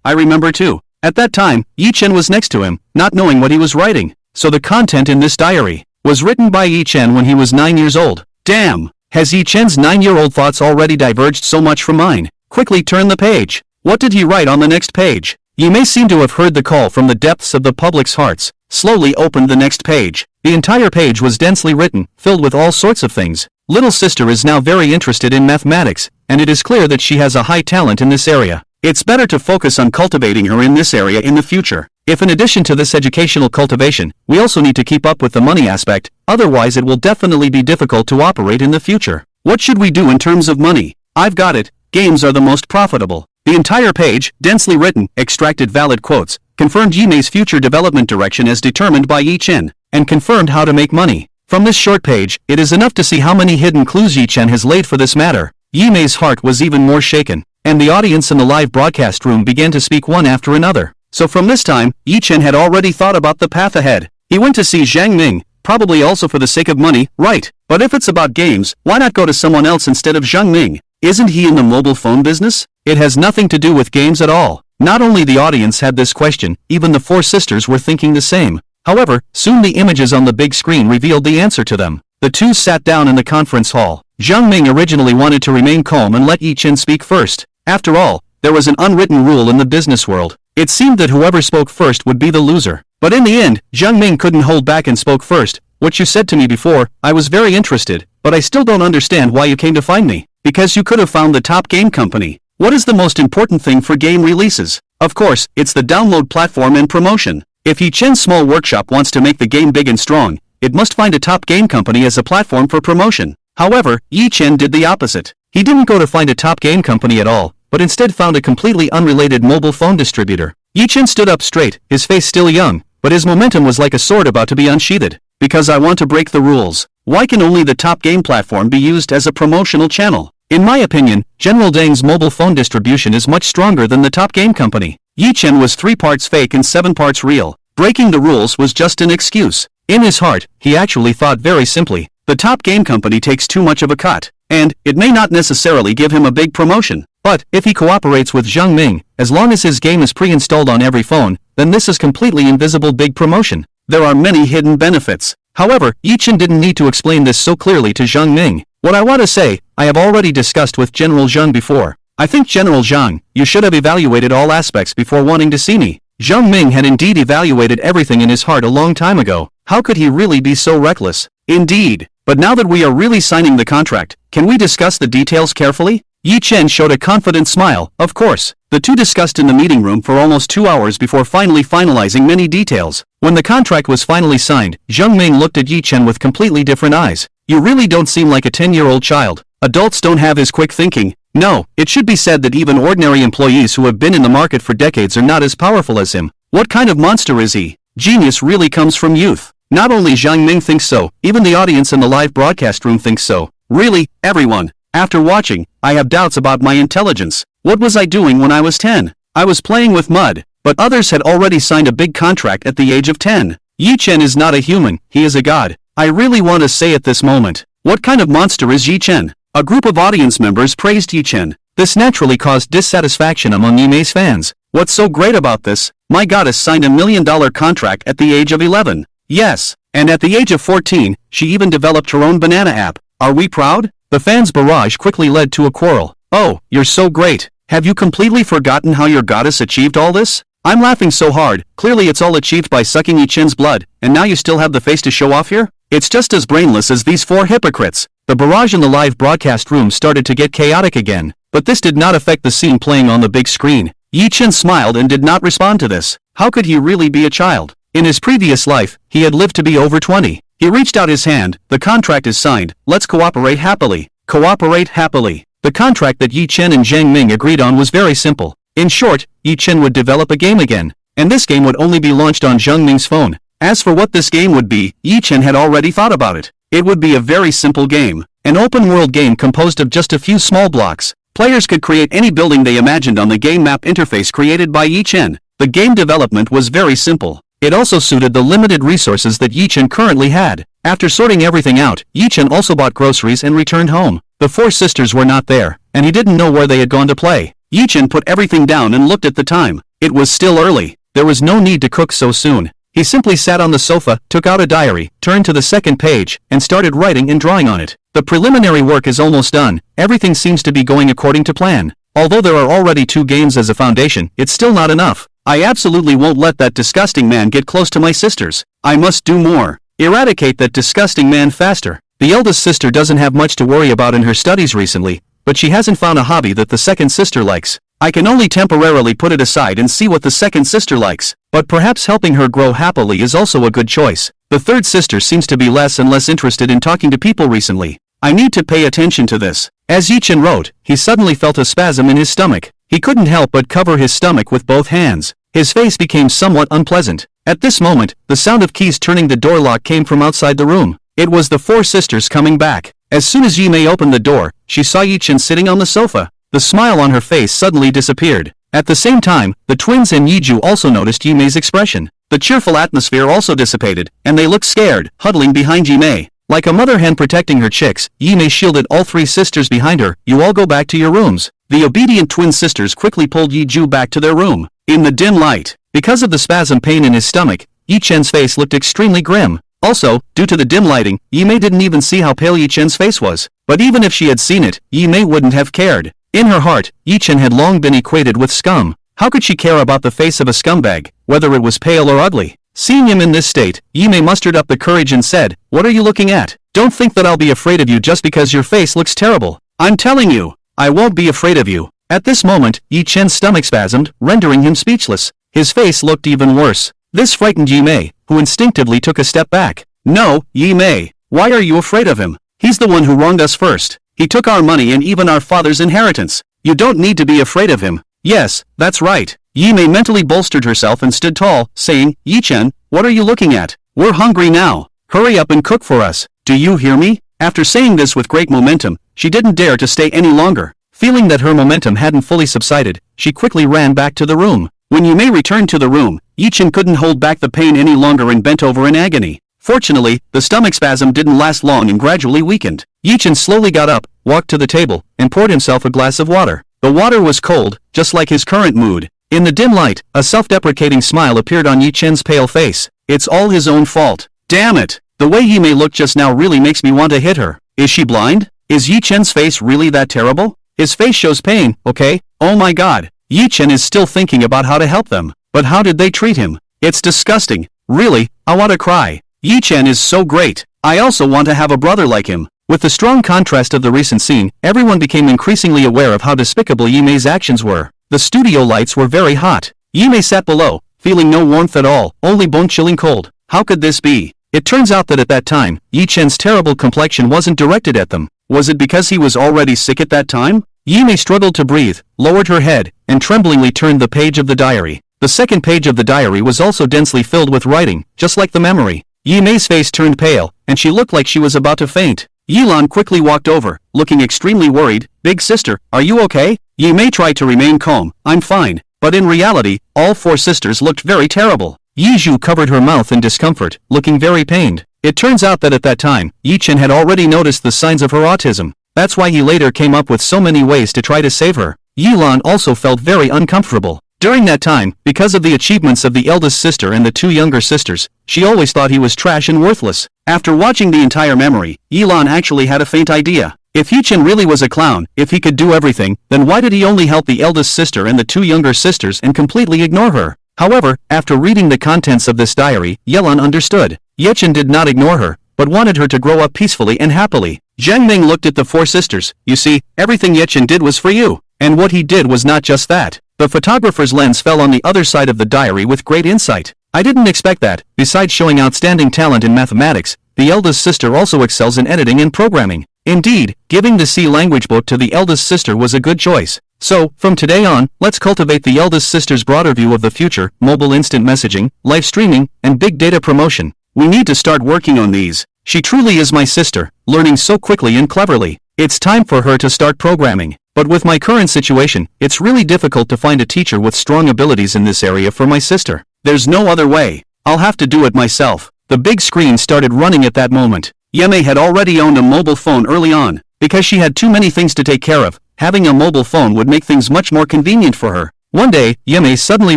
I remember too. At that time, Yi Chen was next to him, not knowing what he was writing. So the content in this diary was written by Yi Chen when he was 9 years old. Damn! Has Yi Chen's 9-year-old thoughts already diverged so much from mine? Quickly turn the page. What did he write on the next page? Yi Mei seemed to have heard the call from the depths of the public's hearts. Slowly opened the next page. The entire page was densely written, filled with all sorts of things. Little sister is now very interested in mathematics, and it is clear that she has a high talent in this area. It's better to focus on cultivating her in this area in the future. If in addition to this educational cultivation, we also need to keep up with the money aspect, otherwise it will definitely be difficult to operate in the future. What should we do in terms of money? I've got it. Games are the most profitable. The entire page, densely written, extracted valid quotes, confirmed Yi Mei's future development direction as determined by Yi Chen, and confirmed how to make money. From this short page, it is enough to see how many hidden clues Yi Chen has laid for this matter. Yi Mei's heart was even more shaken, and the audience in the live broadcast room began to speak one after another. So from this time, Yi Chen had already thought about the path ahead. He went to see Zhang Ming, probably also for the sake of money, right? But if it's about games, why not go to someone else instead of Zhang Ming? Isn't he in the mobile phone business? It has nothing to do with games at all. Not only the audience had this question, even the 4 sisters were thinking the same. However, soon the images on the big screen revealed the answer to them. The two sat down in the conference hall. Zhang Ming originally wanted to remain calm and let Yi Chen speak first. After all, there was an unwritten rule in the business world. It seemed that whoever spoke first would be the loser. But in the end, Zhang Ming couldn't hold back and spoke first. What you said to me before, I was very interested, but I still don't understand why you came to find me. Because you could have found the top game company. What is the most important thing for game releases? Of course, it's the download platform and promotion. If Yi Chen's small workshop wants to make the game big and strong, it must find a top game company as a platform for promotion. However, Yi Chen did the opposite. He didn't go to find a top game company at all, but instead found a completely unrelated mobile phone distributor. Yi Chen stood up straight, his face still young, but his momentum was like a sword about to be unsheathed. Because I want to break the rules. Why can only the top game platform be used as a promotional channel? In my opinion, General Deng's mobile phone distribution is much stronger than the top game company. Yi Chen was 3 parts fake and 7 parts real. Breaking the rules was just an excuse. In his heart, he actually thought very simply, the top game company takes too much of a cut, and it may not necessarily give him a big promotion. But if he cooperates with Zhang Ming, as long as his game is pre-installed on every phone, then this is completely invisible big promotion. There are many hidden benefits. However, Yi Chen didn't need to explain this so clearly to Zhang Ming. What I want to say, I have already discussed with General Zhang before. I think General Zhang, you should have evaluated all aspects before wanting to see me. Zhang Ming had indeed evaluated everything in his heart a long time ago. How could he really be so reckless? Indeed. But now that we are really signing the contract, can we discuss the details carefully? Yi Chen showed a confident smile. Of course. The two discussed in the meeting room for almost 2 hours before finally finalizing many details. When the contract was finally signed, Zhang Ming looked at Yi Chen with completely different eyes. You really don't seem like a 10-year-old child. Adults don't have his quick thinking. No, it should be said that even ordinary employees who have been in the market for decades are not as powerful as him. What kind of monster is he? Genius really comes from youth. Not only Zhang Ming thinks so, even the audience in the live broadcast room thinks so. Really, everyone. After watching, I have doubts about my intelligence. What was I doing when I was 10? I was playing with mud, but others had already signed a big contract at the age of 10. Yi Chen is not a human, he is a god. I really want to say at this moment. What kind of monster is Yi Chen? A group of audience members praised Yi Chen. This naturally caused dissatisfaction among Yimei's fans. What's so great about this? My goddess signed $1 million contract at the age of 11. Yes, and at the age of 14, she even developed her own banana app. Are we proud? The fans' barrage quickly led to a quarrel. Oh, you're so great. Have you completely forgotten how your goddess achieved all this? I'm laughing so hard, clearly it's all achieved by sucking Yi-chen's blood, and now you still have the face to show off here? It's just as brainless as these 4 hypocrites. The barrage in the live broadcast room started to get chaotic again, but this did not affect the scene playing on the big screen. Yi-chen smiled and did not respond to this. How could he really be a child? In his previous life, he had lived to be over 20. He reached out his hand. The contract is signed. Let's cooperate happily. Cooperate happily. The contract that Yi-chen and Zhang Ming agreed on was very simple. In short, Yi-chen would develop a game again, and this game would only be launched on Zhang Ming's phone. As for what this game would be, Yi-chen had already thought about it. It would be a very simple game. An open-world game composed of just a few small blocks. Players could create any building they imagined on the game map interface created by Yi-chen. The game development was very simple. It also suited the limited resources that Yi-chen currently had. After sorting everything out, Yi-chen also bought groceries and returned home. The 4 sisters were not there, and he didn't know where they had gone to play. Yi-chen put everything down and looked at the time. It was still early. There was no need to cook so soon. He simply sat on the sofa, took out a diary, turned to the second page, and started writing and drawing on it. The preliminary work is almost done. Everything seems to be going according to plan. Although there are already 2 games as a foundation, it's still not enough. I absolutely won't let that disgusting man get close to my sisters. I must do more. Eradicate that disgusting man faster. The eldest sister doesn't have much to worry about in her studies recently, but she hasn't found a hobby that the second sister likes. I can only temporarily put it aside and see what the second sister likes, but perhaps helping her grow happily is also a good choice. The third sister seems to be less and less interested in talking to people recently. I need to pay attention to this. As Yi-chen wrote, he suddenly felt a spasm in his stomach. He couldn't help but cover his stomach with both hands. His face became somewhat unpleasant. At this moment, the sound of keys turning the door lock came from outside the room. It was the 4 sisters coming back. As soon as Yimei opened the door, she saw Yi-chen sitting on the sofa. The smile on her face suddenly disappeared. At the same time, the twins and Yiju also noticed Yimei's expression. The cheerful atmosphere also dissipated, and they looked scared, huddling behind Yimei. Like a mother hen protecting her chicks, Yimei shielded all 3 sisters behind her. You all go back to your rooms. The obedient twin sisters quickly pulled Yiju back to their room. In the dim light, because of the spasm pain in his stomach, Yi-chen's face looked extremely grim. Also, due to the dim lighting, Yimei didn't even see how pale Yi-chen's face was. But even if she had seen it, Yimei wouldn't have cared. In her heart, Yi-chen had long been equated with scum. How could she care about the face of a scumbag, whether it was pale or ugly? Seeing him in this state, Yimei mustered up the courage and said, "What are you looking at? Don't think that I'll be afraid of you just because your face looks terrible. I'm telling you, I won't be afraid of you." At this moment, Yi-chen's stomach spasmed, rendering him speechless. His face looked even worse. This frightened Yimei, who instinctively took a step back. "No, Yimei, why are you afraid of him? He's the one who wronged us first. He took our money and even our father's inheritance. You don't need to be afraid of him." "Yes, that's right." Yimei mentally bolstered herself and stood tall, saying, "Yi-chen, what are you looking at? We're hungry now. Hurry up and cook for us. Do you hear me?" After saying this with great momentum, she didn't dare to stay any longer. Feeling that her momentum hadn't fully subsided, she quickly ran back to the room. When Yimei returned to the room, Yi-chen couldn't hold back the pain any longer and bent over in agony. Fortunately, the stomach spasm didn't last long and gradually weakened. Yi-chen slowly got up, walked to the table, and poured himself a glass of water. The water was cold, just like his current mood. In the dim light, a self-deprecating smile appeared on Yi-chen's pale face. It's all his own fault. Damn it! The way Yimei looked just now really makes me want to hit her. Is she blind? Is Yi-chen's face really that terrible? His face shows pain, okay? Oh my god. Yi-chen is still thinking about how to help them. But how did they treat him? It's disgusting. Really, I want to cry. Yi-chen is so great. I also want to have a brother like him. With the strong contrast of the recent scene, everyone became increasingly aware of how despicable Yimei's actions were. The studio lights were very hot. Yimei sat below, feeling no warmth at all, only bone-chilling cold. How could this be? It turns out that at that time, Yi-chen's terrible complexion wasn't directed at them. Was it because he was already sick at that time? Yimei struggled to breathe, lowered her head, and tremblingly turned the page of the diary. The second page of the diary was also densely filled with writing, just like the memory. Yimei's face turned pale, and she looked like she was about to faint. Yilan quickly walked over, looking extremely worried. "Big sister, are you okay?" Yimei tried to remain calm. "I'm fine." But in reality, all 4 sisters looked very terrible. Yiju covered her mouth in discomfort, looking very pained. It turns out that at that time, Yi-chen had already noticed the signs of her autism. That's why he later came up with so many ways to try to save her. Yilan also felt very uncomfortable. During that time, because of the achievements of the eldest sister and the two younger sisters, she always thought he was trash and worthless. After watching the entire memory, Yilan actually had a faint idea. If Yichen really was a clown, if he could do everything, then why did he only help the eldest sister and the two younger sisters and completely ignore her? However, after reading the contents of this diary, Yilan understood. Yichen did not ignore her, but wanted her to grow up peacefully and happily. Zhang Ming looked at the four sisters. You see, everything Yichen did was for you. And what he did was not just that. The photographer's lens fell on the other side of the diary with great insight. I didn't expect that. Besides showing outstanding talent in mathematics, the eldest sister also excels in editing and programming. Indeed, giving the C language book to the eldest sister was a good choice. So, from today on, let's cultivate the eldest sister's broader view of the future, mobile instant messaging, live streaming, and big data promotion. We need to start working on these. She truly is my sister, learning so quickly and cleverly. It's time for her to start programming. But with my current situation, it's really difficult to find a teacher with strong abilities in this area for my sister. There's no other way. I'll have to do it myself. The big screen started running at that moment. Yeme had already owned a mobile phone early on. Because she had too many things to take care of, having a mobile phone would make things much more convenient for her. One day, Yeme suddenly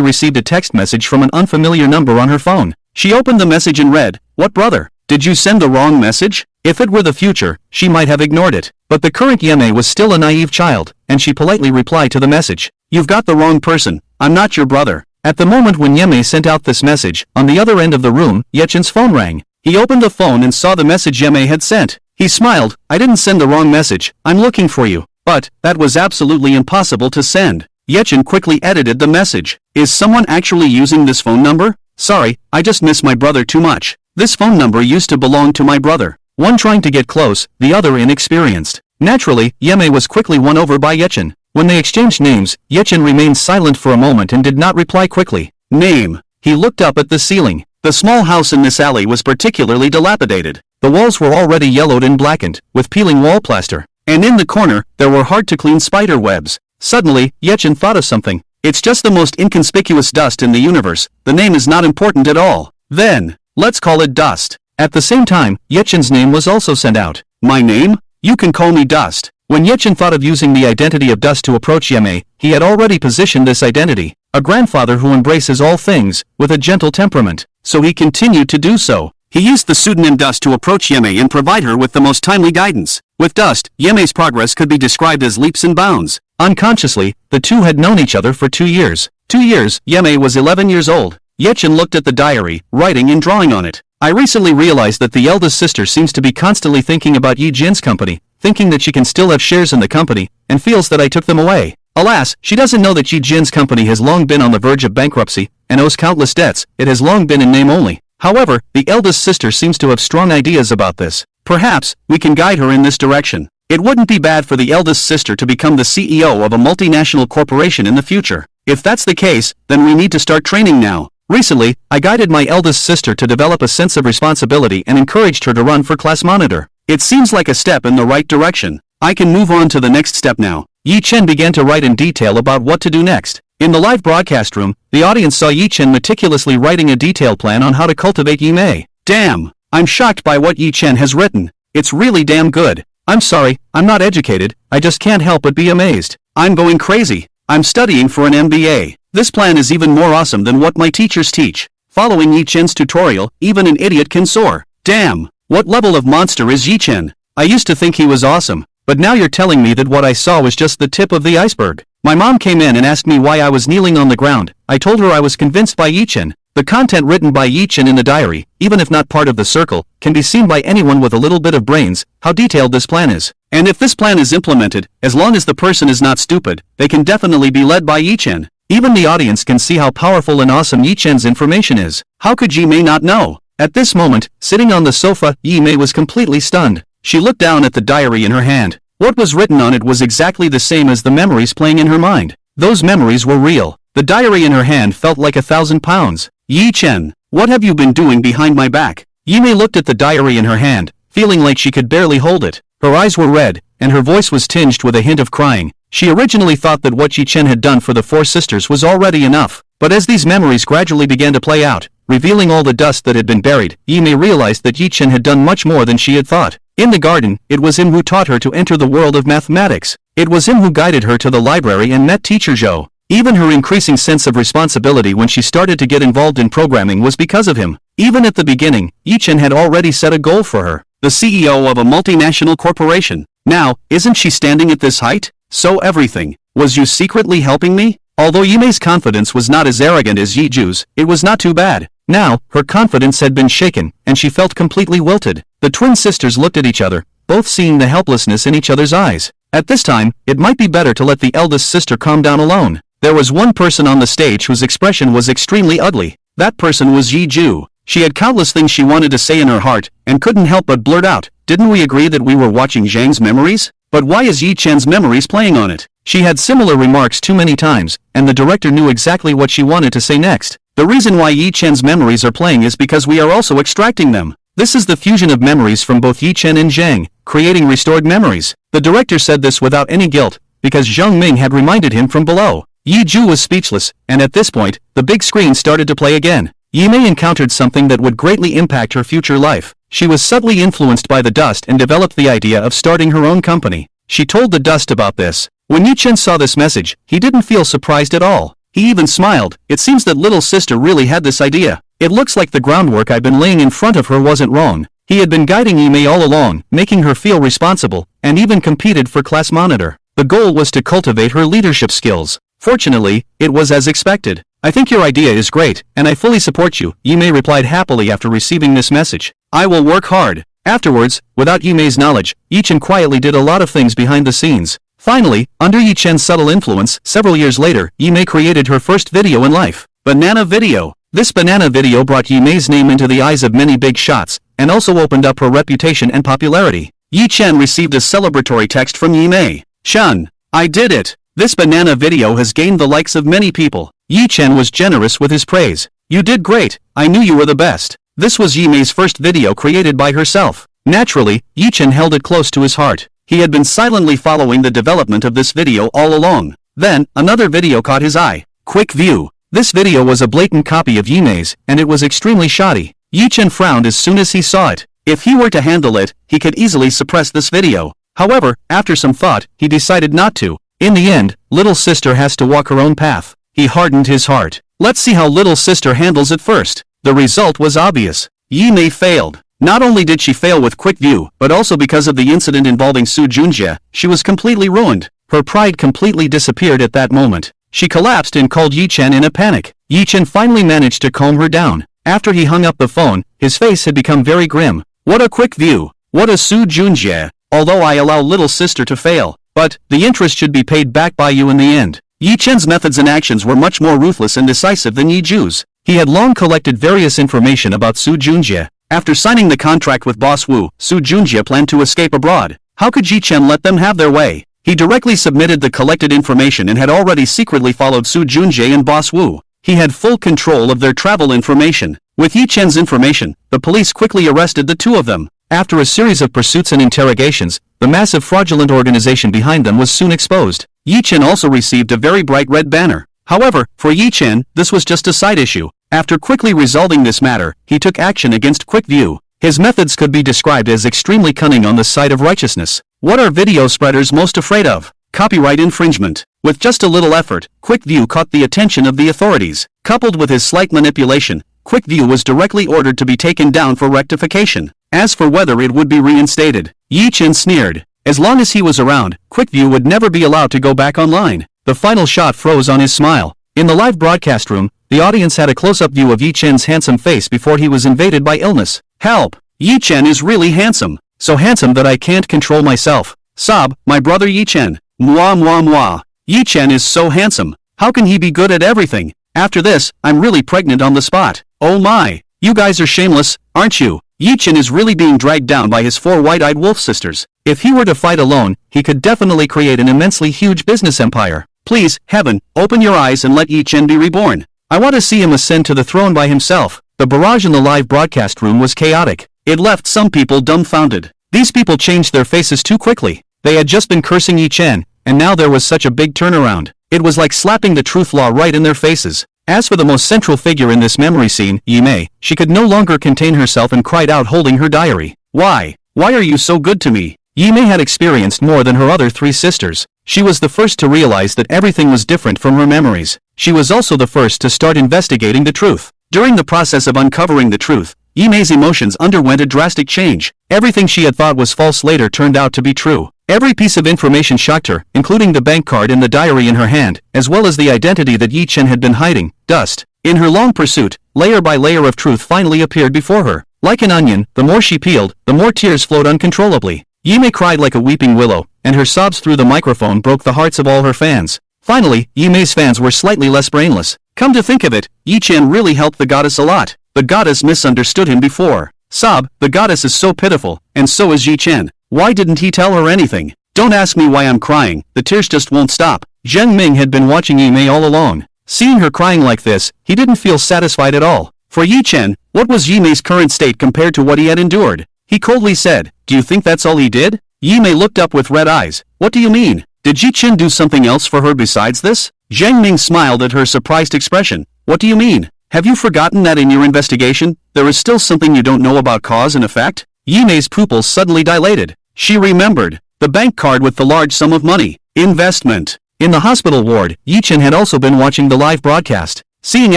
received a text message from an unfamiliar number on her phone. She opened the message and read, "What brother? Did you send the wrong message?" If it were the future, she might have ignored it. But the current Yeme was still a naive child, and she politely replied to the message. "You've got the wrong person. I'm not your brother." At the moment when Yeme sent out this message, on the other end of the room, Yechen's phone rang. He opened the phone and saw the message Yeme had sent. He smiled. "I didn't send the wrong message. I'm looking for you." But that was absolutely impossible to send. Yechen quickly edited the message. "Is someone actually using this phone number? Sorry, I just miss my brother too much. This phone number used to belong to my brother." One trying to get close, the other inexperienced. Naturally, Yeme was quickly won over by Yechen. When they exchanged names, Yechen remained silent for a moment and did not reply quickly. Name. He looked up at the ceiling. The small house in this alley was particularly dilapidated. The walls were already yellowed and blackened, with peeling wall plaster. And in the corner, there were hard-to-clean spider webs. Suddenly, Yechen thought of something. It's just the most inconspicuous dust in the universe. The name is not important at all. Then, let's call it Dust. At the same time, Yechen's name was also sent out. My name? You can call me Dust. When Yechen thought of using the identity of Dust to approach Yeme, he had already positioned this identity. A grandfather who embraces all things, with a gentle temperament. So he continued to do so. He used the pseudonym Dust to approach Yeme and provide her with the most timely guidance. With Dust, Yeme's progress could be described as leaps and bounds. Unconsciously, the two had known each other for 2 years. 2 years, Yeme was 11 years old. Yechen looked at the diary, writing and drawing on it. I recently realized that the eldest sister seems to be constantly thinking about Yi Jin's company, thinking that she can still have shares in the company, and feels that I took them away. Alas, she doesn't know that Yi Jin's company has long been on the verge of bankruptcy, and owes countless debts. It has long been in name only. However, the eldest sister seems to have strong ideas about this. Perhaps, we can guide her in this direction. It wouldn't be bad for the eldest sister to become the CEO of a multinational corporation in the future. If that's the case, then we need to start training now. Recently, I guided my eldest sister to develop a sense of responsibility and encouraged her to run for class monitor. It seems like a step in the right direction. I can move on to the next step now. Yi Chen began to write in detail about what to do next. In the live broadcast room, the audience saw Yi Chen meticulously writing a detailed plan on how to cultivate Yi Mei. Damn! I'm shocked by what Yi Chen has written. It's really damn good. I'm sorry, I'm not educated, I just can't help but be amazed. I'm going crazy. I'm studying for an MBA. This plan is even more awesome than what my teachers teach. Following Yi Chen's tutorial, even an idiot can soar. Damn! What level of monster is Yi Chen? I used to think he was awesome, but now you're telling me that what I saw was just the tip of the iceberg. My mom came in and asked me why I was kneeling on the ground. I told her I was convinced by Yi Chen. The content written by Yi Chen in the diary, even if not part of the circle, can be seen by anyone with a little bit of brains, how detailed this plan is. And if this plan is implemented, as long as the person is not stupid, they can definitely be led by Yi Chen. Even the audience can see how powerful and awesome Yi Chen's information is. How could Yi Mei not know? At this moment, sitting on the sofa, Yi Mei was completely stunned. She looked down at the diary in her hand. What was written on it was exactly the same as the memories playing in her mind. Those memories were real. The diary in her hand felt like 1,000 pounds. Yi Chen, what have you been doing behind my back? Yi Mei looked at the diary in her hand, feeling like she could barely hold it. Her eyes were red, and her voice was tinged with a hint of crying. She originally thought that what Yi Chen had done for the four sisters was already enough. But as these memories gradually began to play out, revealing all the dust that had been buried, Yi Mei realized that Yi Chen had done much more than she had thought. In the garden, it was him who taught her to enter the world of mathematics. It was him who guided her to the library and met teacher Zhou. Even her increasing sense of responsibility when she started to get involved in programming was because of him. Even at the beginning, Yi Chen had already set a goal for her, the CEO of a multinational corporation. Now, isn't she standing at this height? So everything. Was you secretly helping me? Although Yimei's confidence was not as arrogant as Yi Ju's, it was not too bad. Now, her confidence had been shaken, and she felt completely wilted. The twin sisters looked at each other, both seeing the helplessness in each other's eyes. At this time, it might be better to let the eldest sister calm down alone. There was one person on the stage whose expression was extremely ugly. That person was Yi Ju. She had countless things she wanted to say in her heart, and couldn't help but blurt out, "Didn't we agree that we were watching Zhang's memories? But why is Yi Chen's memories playing on it?" She had similar remarks too many times, and the director knew exactly what she wanted to say next. The reason why Yi Chen's memories are playing is because we are also extracting them. This is the fusion of memories from both Yi Chen and Zhang, creating restored memories. The director said this without any guilt, because Zhang Ming had reminded him from below. Yi Ju was speechless, and at this point, the big screen started to play again. Yimei encountered something that would greatly impact her future life. She was subtly influenced by the dust and developed the idea of starting her own company. She told the dust about this. When Yi Chen saw this message, he didn't feel surprised at all. He even smiled. It seems that little sister really had this idea. It looks like the groundwork I've been laying in front of her wasn't wrong. He had been guiding Yimei all along, making her feel responsible, and even competed for class monitor. The goal was to cultivate her leadership skills. Fortunately, it was as expected. "I think your idea is great, and I fully support you," Yimei replied happily after receiving this message. "I will work hard." Afterwards, without Yimei's knowledge, Yi Chen quietly did a lot of things behind the scenes. Finally, under Yi Chen's subtle influence, several years later, Yimei created her first video in life, Banana Video. This banana video brought Yimei's name into the eyes of many big shots, and also opened up her reputation and popularity. Yi Chen received a celebratory text from Yimei. "Shun, I did it. This banana video has gained the likes of many people." Yi Chen was generous with his praise. "You did great, I knew you were the best." This was Yimei's first video created by herself. Naturally, Yi Chen held it close to his heart. He had been silently following the development of this video all along. Then, another video caught his eye. Quick view. This video was a blatant copy of Yimei's, and it was extremely shoddy. Yi Chen frowned as soon as he saw it. If he were to handle it, he could easily suppress this video. However, after some thought, he decided not to. In the end, little sister has to walk her own path. He hardened his heart. Let's see how little sister handles it first. The result was obvious. Yimei failed. Not only did she fail with quick view, but also because of the incident involving Su Junjie, she was completely ruined. Her pride completely disappeared at that moment. She collapsed and called Yi Chen in a panic. Yi Chen finally managed to calm her down. After he hung up the phone, his face had become very grim. "What a quick view. What a Su Junjie. Although I allow little sister to fail, but the interest should be paid back by you in the end." Yi Chen's methods and actions were much more ruthless and decisive than Yi Ju's. He had long collected various information about Su Junjie. After signing the contract with Boss Wu, Su Junjie planned to escape abroad. How could Yi Chen let them have their way? He directly submitted the collected information and had already secretly followed Su Junjie and Boss Wu. He had full control of their travel information. With Yi Chen's information, the police quickly arrested the two of them. After a series of pursuits and interrogations, the massive fraudulent organization behind them was soon exposed. Yi Chen also received a very bright red banner. However, for Yi Chen, this was just a side issue. After quickly resolving this matter, he took action against Quick View. His methods could be described as extremely cunning on the side of righteousness. What are video spreaders most afraid of? Copyright infringement. With just a little effort, Quick View caught the attention of the authorities. Coupled with his slight manipulation, Quick View was directly ordered to be taken down for rectification. As for whether it would be reinstated, Yi Chen sneered. As long as he was around, Quick View would never be allowed to go back online. The final shot froze on his smile. In the live broadcast room, the audience had a close-up view of Yi Chen's handsome face before he was invaded by illness. Help! Yi Chen is really handsome. So handsome that I can't control myself. Sob, my brother Yi Chen. Mwah mwah mwah. Yi Chen is so handsome. How can he be good at everything? After this, I'm really pregnant on the spot. Oh my. You guys are shameless, aren't you? Yi Chen is really being dragged down by his four white-eyed wolf sisters. If he were to fight alone, he could definitely create an immensely huge business empire. Please, heaven, open your eyes and let Yi Chen be reborn. I want to see him ascend to the throne by himself. The barrage in the live broadcast room was chaotic. It left some people dumbfounded. These people changed their faces too quickly. They had just been cursing Yi Chen, and now there was such a big turnaround. It was like slapping the truth law right in their faces. As for the most central figure in this memory scene, Yimei, she could no longer contain herself and cried out holding her diary. Why? Why are you so good to me? Yimei had experienced more than her other three sisters. She was the first to realize that everything was different from her memories. She was also the first to start investigating the truth. During the process of uncovering the truth, Yimei's emotions underwent a drastic change. Everything she had thought was false later turned out to be true. Every piece of information shocked her, including the bank card and the diary in her hand, as well as the identity that Yi Chen had been hiding, Dust. In her long pursuit, layer by layer of truth finally appeared before her. Like an onion, the more she peeled, the more tears flowed uncontrollably. Yimei cried like a weeping willow, and her sobs through the microphone broke the hearts of all her fans. Finally, Yimei's fans were slightly less brainless. Come to think of it, Yi Chen really helped the goddess a lot. The goddess misunderstood him before. Sob, the goddess is so pitiful, and so is Yi Chen. Why didn't he tell her anything? Don't ask me why I'm crying, the tears just won't stop. Zheng Ming had been watching Yimei all along. Seeing her crying like this, he didn't feel satisfied at all. For Yi Chen, what was Yimei's current state compared to what he had endured? He coldly said, "Do you think that's all he did?" Yimei looked up with red eyes. What do you mean? Did Yi Chen do something else for her besides this? Zheng Ming smiled at her surprised expression. What do you mean? Have you forgotten that in your investigation, there is still something you don't know about cause and effect? Yimei's pupils suddenly dilated. She remembered. The bank card with the large sum of money. Investment. In the hospital ward, Yi Chen had also been watching the live broadcast. Seeing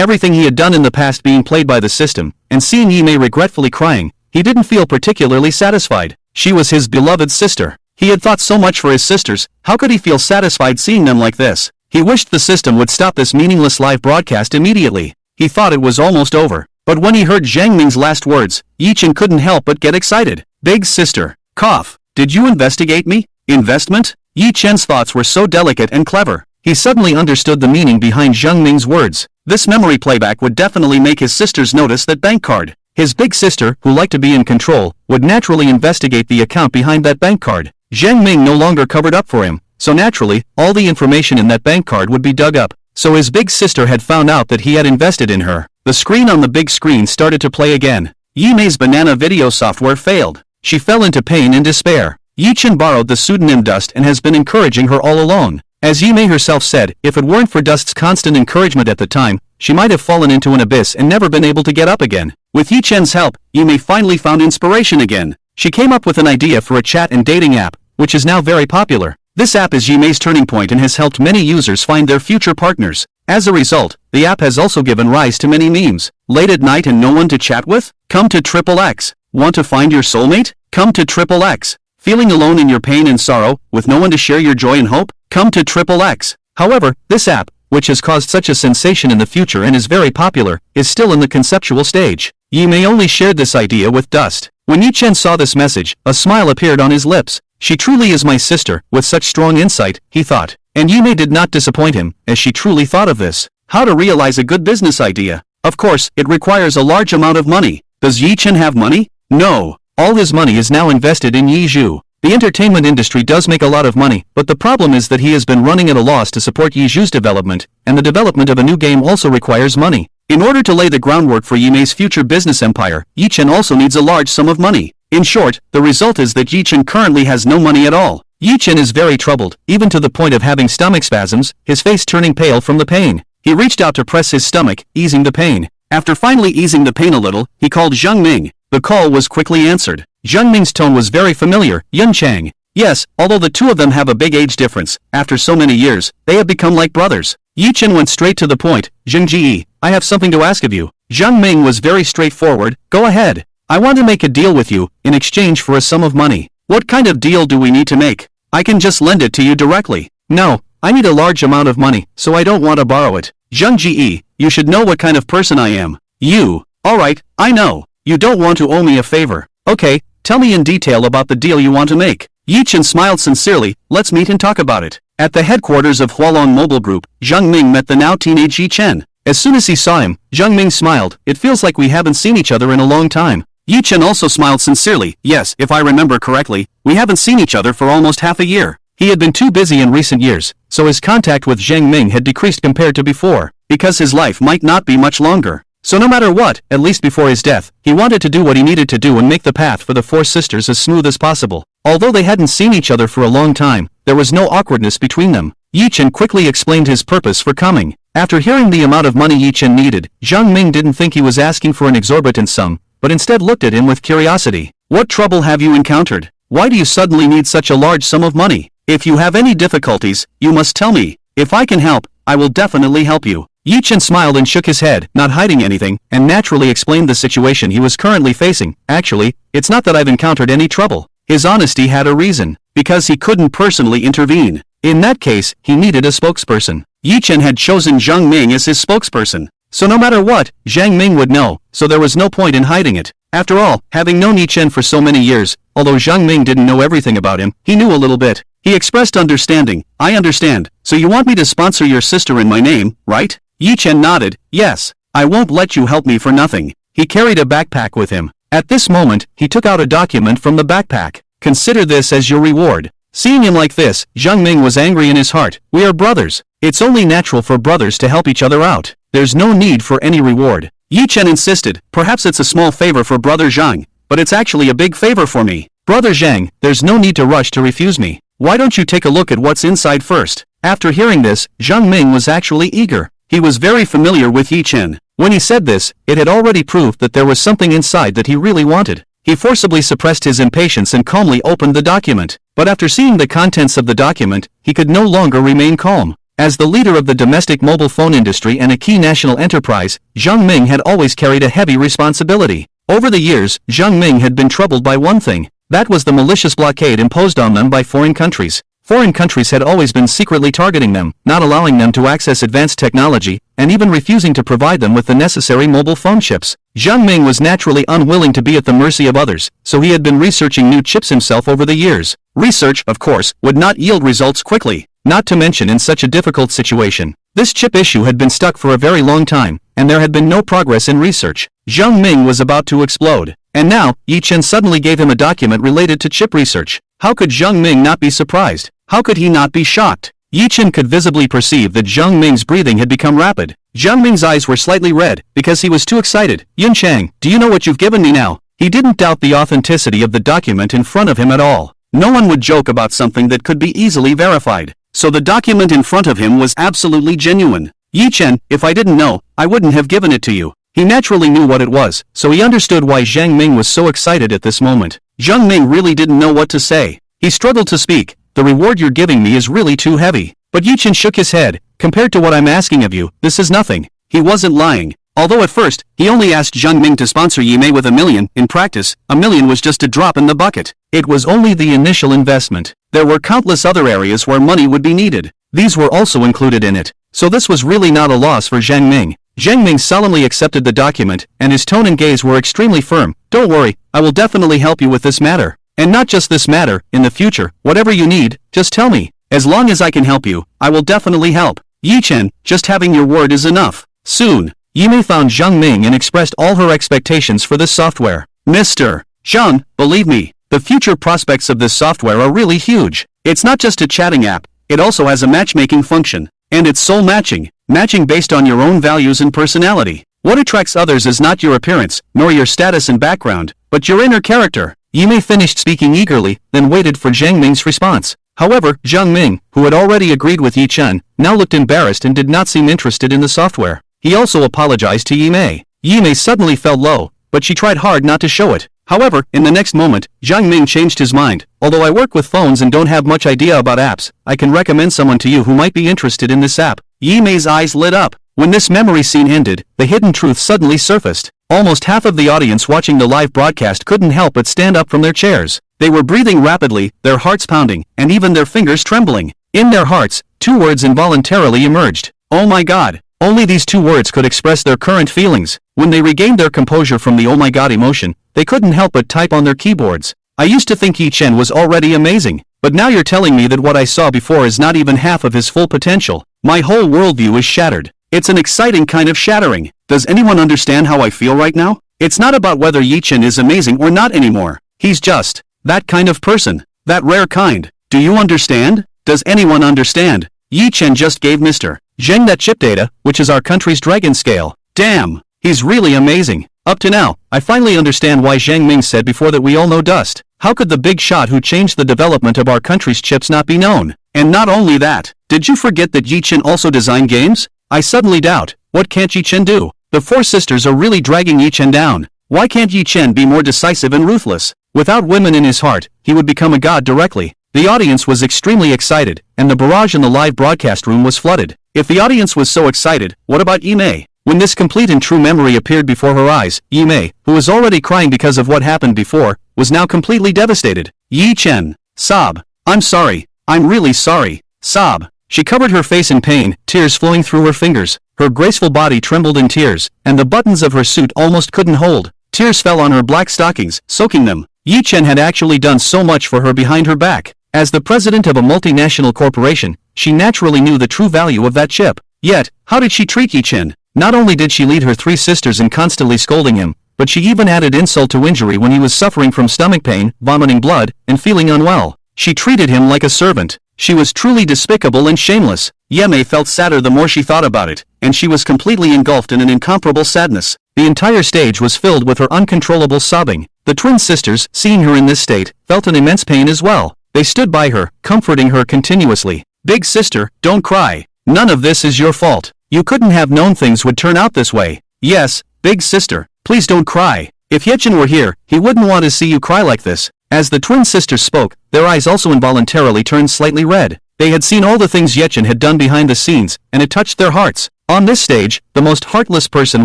everything he had done in the past being played by the system, and seeing Yimei regretfully crying, he didn't feel particularly satisfied. She was his beloved sister. He had thought so much for his sisters, how could he feel satisfied seeing them like this? He wished the system would stop this meaningless live broadcast immediately. He thought it was almost over. But when he heard Zhang Ming's last words, Yi Chen couldn't help but get excited. Big sister. Cough. Did you investigate me? Investment? Yi Chen's thoughts were so delicate and clever. He suddenly understood the meaning behind Zhang Ming's words. This memory playback would definitely make his sisters notice that bank card. His big sister, who liked to be in control, would naturally investigate the account behind that bank card. Zhang Ming no longer covered up for him, so naturally, all the information in that bank card would be dug up. So his big sister had found out that he had invested in her. The screen on the big screen started to play again. Yimei's banana video software failed. She fell into pain and despair. Yi Chen borrowed the pseudonym Dust and has been encouraging her all along. As Yimei herself said, if it weren't for Dust's constant encouragement at the time, she might have fallen into an abyss and never been able to get up again. With Yi Chen's help, Yimei finally found inspiration again. She came up with an idea for a chat and dating app, which is now very popular. This app is Yimei's turning point and has helped many users find their future partners. As a result, the app has also given rise to many memes. Late at night and no one to chat with? Come to XXX. Want to find your soulmate? Come to XXX. Feeling alone in your pain and sorrow, with no one to share your joy and hope? Come to XXX. However, this app, which has caused such a sensation in the future and is very popular, is still in the conceptual stage. Yimei only shared this idea with Dust. When Yi Chen saw this message, a smile appeared on his lips. She truly is my sister, with such strong insight, he thought. And Yimei did not disappoint him, as she truly thought of this. How to realize a good business idea. Of course, it requires a large amount of money. Does Yi Chen have money? No. All his money is now invested in Yi Zhu. The entertainment industry does make a lot of money, but the problem is that he has been running at a loss to support Yi Zhu's development, and the development of a new game also requires money. In order to lay the groundwork for Yimei's future business empire, Yi Chen also needs a large sum of money. In short, the result is that Yi Chen currently has no money at all. Yi Chen is very troubled, even to the point of having stomach spasms, his face turning pale from the pain. He reached out to press his stomach, easing the pain. After finally easing the pain a little, he called Zheng Ming. The call was quickly answered. Zheng Ming's tone was very familiar. Yun Chang. Yes, although the two of them have a big age difference, after so many years, they have become like brothers. Yi Chen went straight to the point. Zheng Ji, I have something to ask of you. Zheng Ming was very straightforward. Go ahead. I want to make a deal with you, in exchange for a sum of money. What kind of deal do we need to make? I can just lend it to you directly. No, I need a large amount of money, so I don't want to borrow it. Zheng Ji, you should know what kind of person I am. You. Alright, I know. You don't want to owe me a favor. Okay, tell me in detail about the deal you want to make. Yi Chen smiled sincerely. Let's meet and talk about it. At the headquarters of Hualong Mobile Group, Zheng Ming met the now teenage Yi Chen. As soon as he saw him, Zheng Ming smiled. It feels like we haven't seen each other in a long time. Yi Chen also smiled sincerely. Yes, if I remember correctly, we haven't seen each other for almost half a year. He had been too busy in recent years, so his contact with Zheng Ming had decreased compared to before, because his life might not be much longer. So no matter what, at least before his death, he wanted to do what he needed to do and make the path for the four sisters as smooth as possible. Although they hadn't seen each other for a long time, there was no awkwardness between them. Yi Chen quickly explained his purpose for coming. After hearing the amount of money Yi Chen needed, Zheng Ming didn't think he was asking for an exorbitant sum, but instead looked at him with curiosity. What trouble have you encountered? Why do you suddenly need such a large sum of money? If you have any difficulties, you must tell me. If I can help, I will definitely help you. Yi Chen smiled and shook his head, not hiding anything, and naturally explained the situation he was currently facing. Actually, it's not that I've encountered any trouble. His honesty had a reason. Because he couldn't personally intervene. In that case, he needed a spokesperson. Yi Chen had chosen Zhang Ming as his spokesperson. So no matter what, Zhang Ming would know, so there was no point in hiding it. After all, having known Yi Chen for so many years, although Zhang Ming didn't know everything about him, he knew a little bit. He expressed understanding. I understand. So you want me to sponsor your sister in my name, right? Yi Chen nodded. Yes. I won't let you help me for nothing. He carried a backpack with him. At this moment, he took out a document from the backpack. Consider this as your reward. Seeing him like this, Zhang Ming was angry in his heart. We are brothers. It's only natural for brothers to help each other out. There's no need for any reward. Yi Chen insisted. Perhaps it's a small favor for brother Zhang, but it's actually a big favor for me. Brother Zhang, there's no need to rush to refuse me. Why don't you take a look at what's inside first? After hearing this, Zhang Ming was actually eager. He was very familiar with Yi Chen. When he said this, it had already proved that there was something inside that he really wanted. He forcibly suppressed his impatience and calmly opened the document. But after seeing the contents of the document, he could no longer remain calm. As the leader of the domestic mobile phone industry and a key national enterprise, Zhang Ming had always carried a heavy responsibility. Over the years, Zhang Ming had been troubled by one thing. That was the malicious blockade imposed on them by foreign countries. Foreign countries had always been secretly targeting them, not allowing them to access advanced technology, and even refusing to provide them with the necessary mobile phone chips. Zhang Ming was naturally unwilling to be at the mercy of others, so he had been researching new chips himself over the years. Research, of course, would not yield results quickly, not to mention in such a difficult situation. This chip issue had been stuck for a very long time, and there had been no progress in research. Zhang Ming was about to explode. And now, Yi Chen suddenly gave him a document related to chip research. How could Zhang Ming not be surprised? How could he not be shocked? Yi Chen could visibly perceive that Zhang Ming's breathing had become rapid. Zhang Ming's eyes were slightly red, because he was too excited. Yun Chang, do you know what you've given me now? He didn't doubt the authenticity of the document in front of him at all. No one would joke about something that could be easily verified. So the document in front of him was absolutely genuine. Yi Chen, if I didn't know, I wouldn't have given it to you. He naturally knew what it was, so he understood why Zhang Ming was so excited at this moment. Zhang Ming really didn't know what to say. He struggled to speak. The reward you're giving me is really too heavy. But Yi Chen shook his head. Compared to what I'm asking of you, this is nothing. He wasn't lying. Although at first, he only asked Zhang Ming to sponsor Yi Mei with $1 million, in practice, $1 million was just a drop in the bucket. It was only the initial investment. There were countless other areas where money would be needed. These were also included in it. So this was really not a loss for Zhang Ming. Zhang Ming solemnly accepted the document, and his tone and gaze were extremely firm. Don't worry, I will definitely help you with this matter. And not just this matter, in the future, whatever you need, just tell me. As long as I can help you, I will definitely help. Yi Chen, just having your word is enough. Soon, Yi Mei found Zhang Ming and expressed all her expectations for this software. Mr. Zhang, believe me, the future prospects of this software are really huge. It's not just a chatting app, it also has a matchmaking function. And it's soul matching, matching based on your own values and personality. What attracts others is not your appearance, nor your status and background, but your inner character. Yi Mei finished speaking eagerly, then waited for Zhang Ming's response. However, Zhang Ming, who had already agreed with Yi Chen, now looked embarrassed and did not seem interested in the software. He also apologized to Yi Mei. Yi Mei suddenly felt low, but she tried hard not to show it. However, in the next moment, Zhang Ming changed his mind. Although I work with phones and don't have much idea about apps, I can recommend someone to you who might be interested in this app. Yi Mei's eyes lit up. When this memory scene ended, the hidden truth suddenly surfaced. Almost half of the audience watching the live broadcast couldn't help but stand up from their chairs. They were breathing rapidly, their hearts pounding, and even their fingers trembling. In their hearts, two words involuntarily emerged. Oh my God! Only these two words could express their current feelings. When they regained their composure from the oh my God emotion, they couldn't help but type on their keyboards. I used to think Yi Chen was already amazing, but now you're telling me that what I saw before is not even half of his full potential. My whole worldview is shattered. It's an exciting kind of shattering. Does anyone understand how I feel right now? It's not about whether Yi Chen is amazing or not anymore. He's just that kind of person. That rare kind. Do you understand? Does anyone understand? Yi Chen just gave Mr. Zheng that chip data, which is our country's dragon scale. Damn! He's really amazing. Up to now, I finally understand why Zhang Ming said before that we all know dust. How could the big shot who changed the development of our country's chips not be known? And not only that, did you forget that Yi Chen also designed games? I suddenly doubt, what can't Yi Chen do? The four sisters are really dragging Yi Chen down. Why can't Yi Chen be more decisive and ruthless? Without women in his heart, he would become a god directly. The audience was extremely excited, and the barrage in the live broadcast room was flooded. If the audience was so excited, what about Yi Mei? When this complete and true memory appeared before her eyes, Yi Mei, who was already crying because of what happened before, was now completely devastated. Yi Chen. Sob. I'm sorry. I'm really sorry. Sob. She covered her face in pain, tears flowing through her fingers. Her graceful body trembled in tears, and the buttons of her suit almost couldn't hold. Tears fell on her black stockings, soaking them. Yi Chen had actually done so much for her behind her back. As the president of a multinational corporation, she naturally knew the true value of that chip. Yet, how did she treat Yi Chen? Not only did she lead her 3 sisters in constantly scolding him, but she even added insult to injury when he was suffering from stomach pain, vomiting blood, and feeling unwell. She treated him like a servant. She was truly despicable and shameless. Ye Mei felt sadder the more she thought about it, and she was completely engulfed in an incomparable sadness. The entire stage was filled with her uncontrollable sobbing. The twin sisters, seeing her in this state, felt an immense pain as well. They stood by her, comforting her continuously. Big sister, don't cry. None of this is your fault. You couldn't have known things would turn out this way. Yes, big sister, please don't cry. If Yechen were here, he wouldn't want to see you cry like this. As the twin sisters spoke, their eyes also involuntarily turned slightly red. They had seen all the things Yechen had done behind the scenes, and it touched their hearts. On this stage, the most heartless person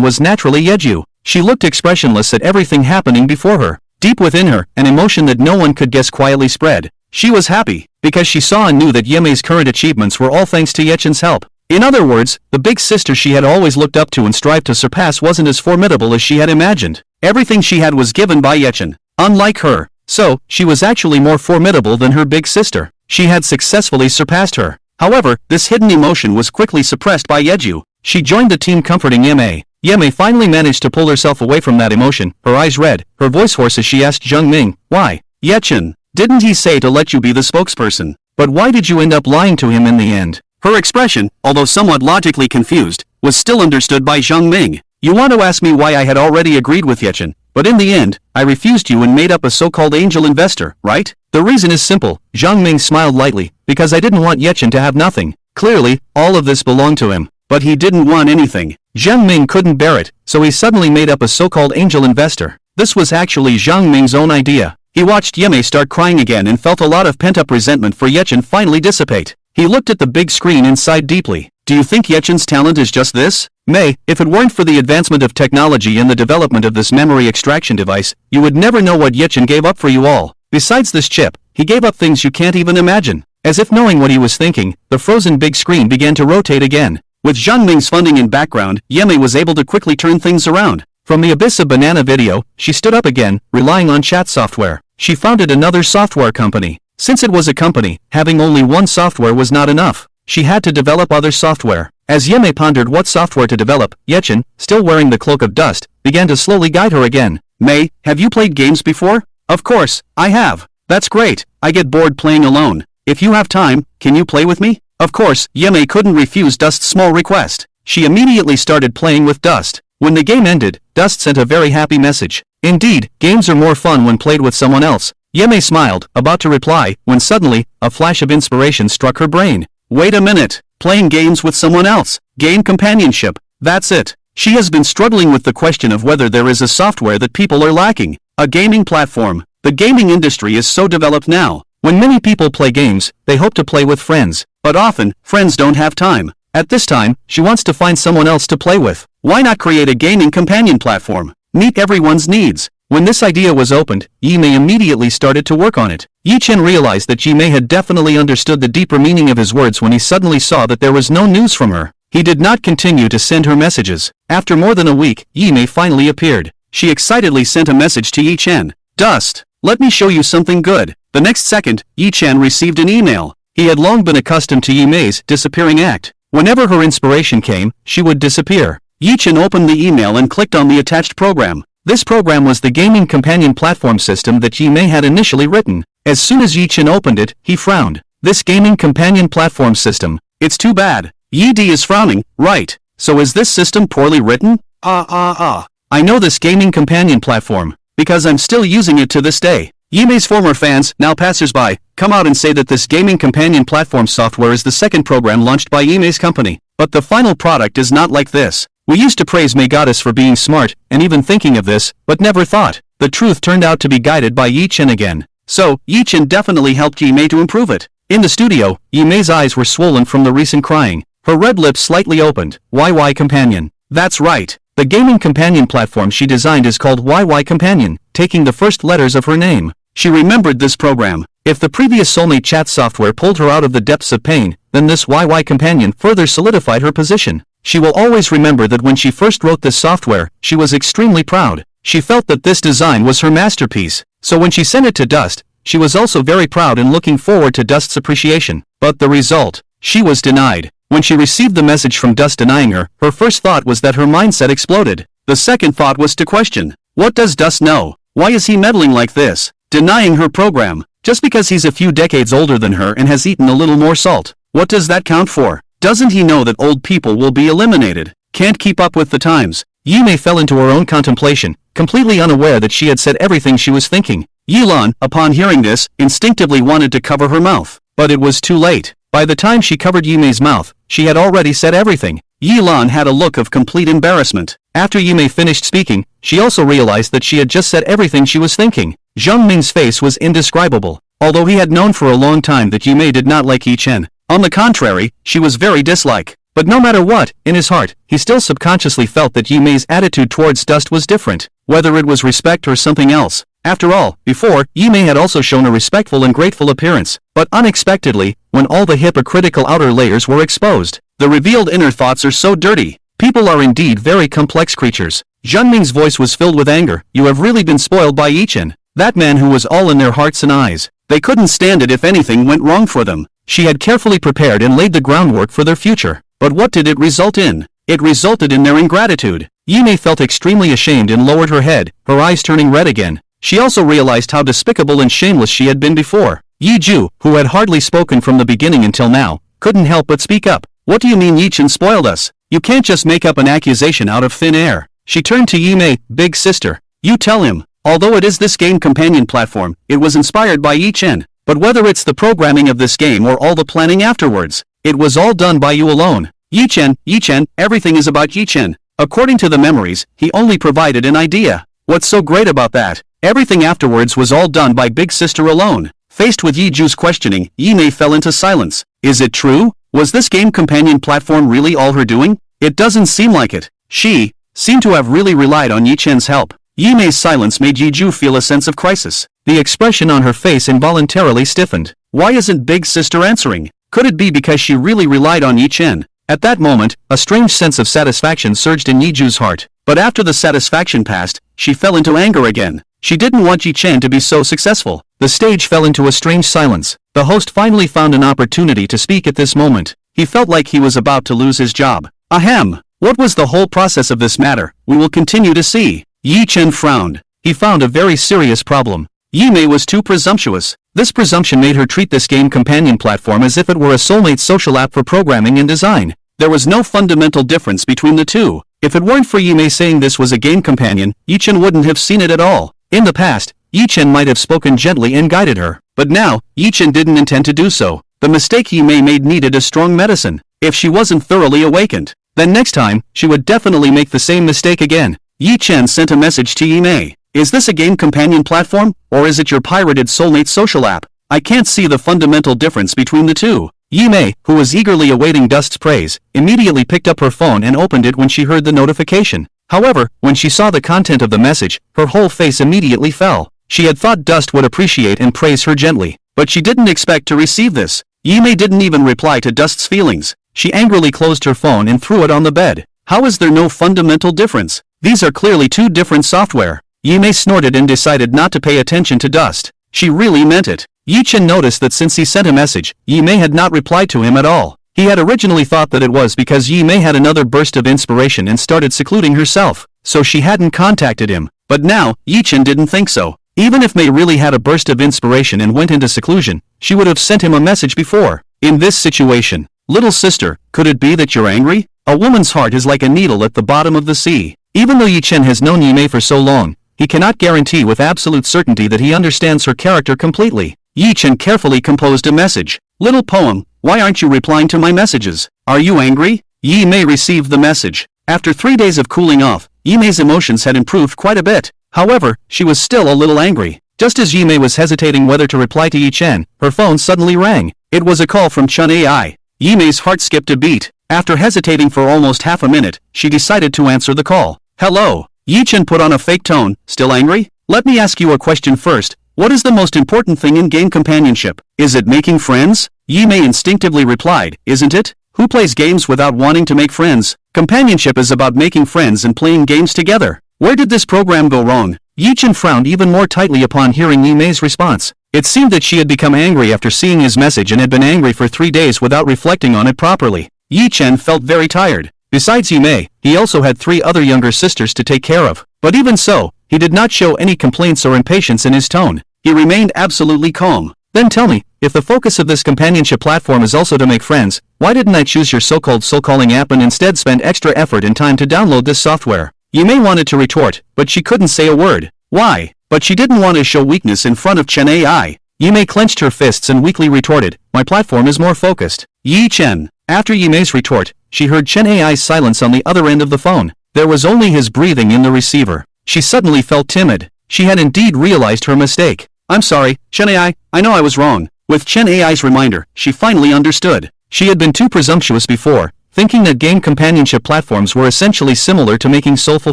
was naturally Yeju. She looked expressionless at everything happening before her. Deep within her, an emotion that no one could guess quietly spread. She was happy, because she saw and knew that Ye Mei's current achievements were all thanks to Yechen's help. In other words, the big sister she had always looked up to and strived to surpass wasn't as formidable as she had imagined. Everything she had was given by Yechen. Unlike her. So, she was actually more formidable than her big sister. She had successfully surpassed her. However, this hidden emotion was quickly suppressed by Yeju. She joined the team comforting Ye Mei. Ye Mei finally managed to pull herself away from that emotion, her eyes red, her voice hoarse as she asked Zheng Ming, why? Yechen, didn't he say to let you be the spokesperson? But why did you end up lying to him in the end? Her expression, although somewhat logically confused, was still understood by Zheng Ming. You want to ask me why I had already agreed with Yechen, but in the end, I refused you and made up a so-called angel investor, right? The reason is simple, Zheng Ming smiled lightly, because I didn't want Yechen to have nothing. Clearly, all of this belonged to him, but he didn't want anything. Zheng Ming couldn't bear it, so he suddenly made up a so-called angel investor. This was actually Zheng Ming's own idea. He watched Ye Mei start crying again and felt a lot of pent-up resentment for Yechen finally dissipate. He looked at the big screen and sighed deeply. Do you think Yechen's talent is just this? Mei, if it weren't for the advancement of technology and the development of this memory extraction device, you would never know what Yechen gave up for you all. Besides this chip, he gave up things you can't even imagine. As if knowing what he was thinking, the frozen big screen began to rotate again. With Zheng Ming's funding in background, Ye Mei was able to quickly turn things around. From the abyss of banana video, she stood up again, relying on chat software. She founded another software company. Since it was a company, having only one software was not enough. She had to develop other software. As Ye Mei pondered what software to develop, Yechen, still wearing the cloak of dust, began to slowly guide her again. Mei, have you played games before? Of course, I have. That's great. I get bored playing alone. If you have time, can you play with me? Of course, Ye Mei couldn't refuse Dust's small request. She immediately started playing with Dust. When the game ended, Dust sent a very happy message. Indeed, games are more fun when played with someone else. Ye Mei smiled, about to reply, when suddenly, a flash of inspiration struck her brain. Wait a minute, playing games with someone else, gain companionship, that's it. She has been struggling with the question of whether there is a software that people are lacking. A gaming platform. The gaming industry is so developed now. When many people play games, they hope to play with friends, but often, friends don't have time. At this time, she wants to find someone else to play with. Why not create a gaming companion platform? Meet everyone's needs. When this idea was opened, Ye Mei immediately started to work on it. Yi Chen realized that Ye Mei had definitely understood the deeper meaning of his words when he suddenly saw that there was no news from her. He did not continue to send her messages. After more than a week, Ye Mei finally appeared. She excitedly sent a message to Yi Chen. Dust, let me show you something good. The next second, Yi Chen received an email. He had long been accustomed to Ye Mei's disappearing act. Whenever her inspiration came, she would disappear. Yi Chen opened the email and clicked on the attached program. This program was the gaming companion platform system that Ye Mei had initially written. As soon as Yi Chen opened it, he frowned. This gaming companion platform system. It's too bad. Yi Di is frowning, right. So is this system poorly written? I know this gaming companion platform, because I'm still using it to this day. Ye Mei's former fans, now passers-by, come out and say that this gaming companion platform software is the second program launched by Ye Mei's company. But the final product is not like this. We used to praise May Goddess for being smart, and even thinking of this, but never thought. The truth turned out to be guided by Yi Chen again. So, Yi Chen definitely helped Yi Mei to improve it. In the studio, Yi Mei's eyes were swollen from the recent crying. Her red lips slightly opened. YY Companion. That's right. The gaming companion platform she designed is called YY Companion, taking the first letters of her name. She remembered this program. If the previous soulmate chat software pulled her out of the depths of pain, then this YY Companion further solidified her position. She will always remember that when she first wrote this software, she was extremely proud. She felt that this design was her masterpiece. So when she sent it to Dust, she was also very proud and looking forward to Dust's appreciation. But the result? She was denied. When she received the message from Dust denying her, her first thought was that her mindset exploded. The second thought was to question. What does Dust know? Why is he meddling like this? Denying her program. Just because he's a few decades older than her and has eaten a little more salt. What does that count for? Doesn't he know that old people will be eliminated? Can't keep up with the times. Yi Mei fell into her own contemplation, completely unaware that she had said everything she was thinking. Yilan, upon hearing this, instinctively wanted to cover her mouth. But it was too late. By the time she covered Yi Mei's mouth, she had already said everything. Yilan had a look of complete embarrassment. After Yi Mei finished speaking, she also realized that she had just said everything she was thinking. Zhang Ming's face was indescribable. Although he had known for a long time that Yi Mei did not like Yi Chen. On the contrary, she was very dislike. But no matter what, in his heart, he still subconsciously felt that Yi Mei's attitude towards Dust was different, whether it was respect or something else. After all, before, Yi Mei had also shown a respectful and grateful appearance, but unexpectedly, when all the hypocritical outer layers were exposed, the revealed inner thoughts are so dirty. People are indeed very complex creatures. Zhang Ming's voice was filled with anger. You have really been spoiled by Yi Chen. That man who was all in their hearts and eyes. They couldn't stand it if anything went wrong for them. She had carefully prepared and laid the groundwork for their future. But what did it result in? It resulted in their ingratitude. Yi Mei felt extremely ashamed and lowered her head, her eyes turning red again. She also realized how despicable and shameless she had been before. Yi Ju, who had hardly spoken from the beginning until now, couldn't help but speak up. What do you mean Yi Chen spoiled us? You can't just make up an accusation out of thin air. She turned to Yi Mei, big sister. You tell him. Although it is this game companion platform, it was inspired by Yi Chen. But whether it's the programming of this game or all the planning afterwards, it was all done by you alone. Yi Chen, everything is about Yi Chen. According to the memories, he only provided an idea. What's so great about that? Everything afterwards was all done by big sister alone. Faced with Yi Ju's questioning, Yi Mei fell into silence. Is it true? Was this game companion platform really all her doing? It doesn't seem like it. She seemed to have really relied on Yi Chen's help. Yi Mei's silence made Yi Ju feel a sense of crisis. The expression on her face involuntarily stiffened. Why isn't big sister answering? Could it be because she really relied on Yi Chen? At that moment, a strange sense of satisfaction surged in Yi Ju's heart. But after the satisfaction passed, she fell into anger again. She didn't want Yi Chen to be so successful. The stage fell into a strange silence. The host finally found an opportunity to speak at this moment. He felt like he was about to lose his job. Ahem! What was the whole process of this matter? We will continue to see. Yi Chen frowned. He found a very serious problem. Yi Mei was too presumptuous. This presumption made her treat this game companion platform as if it were a soulmate social app for programming and design. There was no fundamental difference between the two. If it weren't for Yi Mei saying this was a game companion, Yi Chen wouldn't have seen it at all. In the past, Yi Chen might have spoken gently and guided her. But now, Yi Chen didn't intend to do so. The mistake Yi Mei made needed a strong medicine. If she wasn't thoroughly awakened, then next time, she would definitely make the same mistake again. Yi Chen sent a message to Yi Mei. Is this a game companion platform, or is it your pirated soulmate social app? I can't see the fundamental difference between the two. Yi Mei, who was eagerly awaiting Dust's praise, immediately picked up her phone and opened it when she heard the notification. However, when she saw the content of the message, her whole face immediately fell. She had thought Dust would appreciate and praise her gently, but she didn't expect to receive this. Yi Mei didn't even reply to Dust's feelings. She angrily closed her phone and threw it on the bed. How is there no fundamental difference? These are clearly two different software. Yi Mei snorted and decided not to pay attention to Dust. She really meant it. Yi Chen noticed that since he sent a message, Yi Mei had not replied to him at all. He had originally thought that it was because Yi Mei had another burst of inspiration and started secluding herself, so she hadn't contacted him. But now, Yi Chen didn't think so. Even if Mei really had a burst of inspiration and went into seclusion, she would have sent him a message before. In this situation, little sister, could it be that you're angry? A woman's heart is like a needle at the bottom of the sea. Even though Yi Chen has known Yi Mei for so long, he cannot guarantee with absolute certainty that he understands her character completely. Yi Chen carefully composed a message. Little poem, why aren't you replying to my messages? Are you angry? Yi Mei received the message. After 3 days of cooling off, Yimei's emotions had improved quite a bit. However, she was still a little angry. Just as Yimei was hesitating whether to reply to Yi Chen, her phone suddenly rang. It was a call from Chun AI. Yimei's heart skipped a beat. After hesitating for almost half a minute, she decided to answer the call. Hello. Yi Chen put on a fake tone. Still angry? Let me ask you a question first. What is the most important thing in game companionship? Is it making friends? Yimei instinctively replied, isn't it? Who plays games without wanting to make friends? Companionship is about making friends and playing games together. Where did this program go wrong? Yi Chen frowned even more tightly upon hearing Yimei's response. It seemed that she had become angry after seeing his message and had been angry for 3 days without reflecting on it properly. Yi Chen felt very tired. Besides Yimei, he also had 3 other younger sisters to take care of. But even so, he did not show any complaints or impatience in his tone. He remained absolutely calm. Then tell me, if the focus of this companionship platform is also to make friends, why didn't I choose your so-called soul-calling app and instead spend extra effort and time to download this software? Yimei wanted to retort, but she couldn't say a word. Why? But she didn't want to show weakness in front of Chen AI. Yimei clenched her fists and weakly retorted, my platform is more focused. Yi Chen. After Yimei's retort, she heard Chen AI's silence on the other end of the phone. There was only his breathing in the receiver. She suddenly felt timid. She had indeed realized her mistake. I'm sorry, Chen AI, I know I was wrong. With Chen AI's reminder, she finally understood. She had been too presumptuous before, thinking that game companionship platforms were essentially similar to making soulful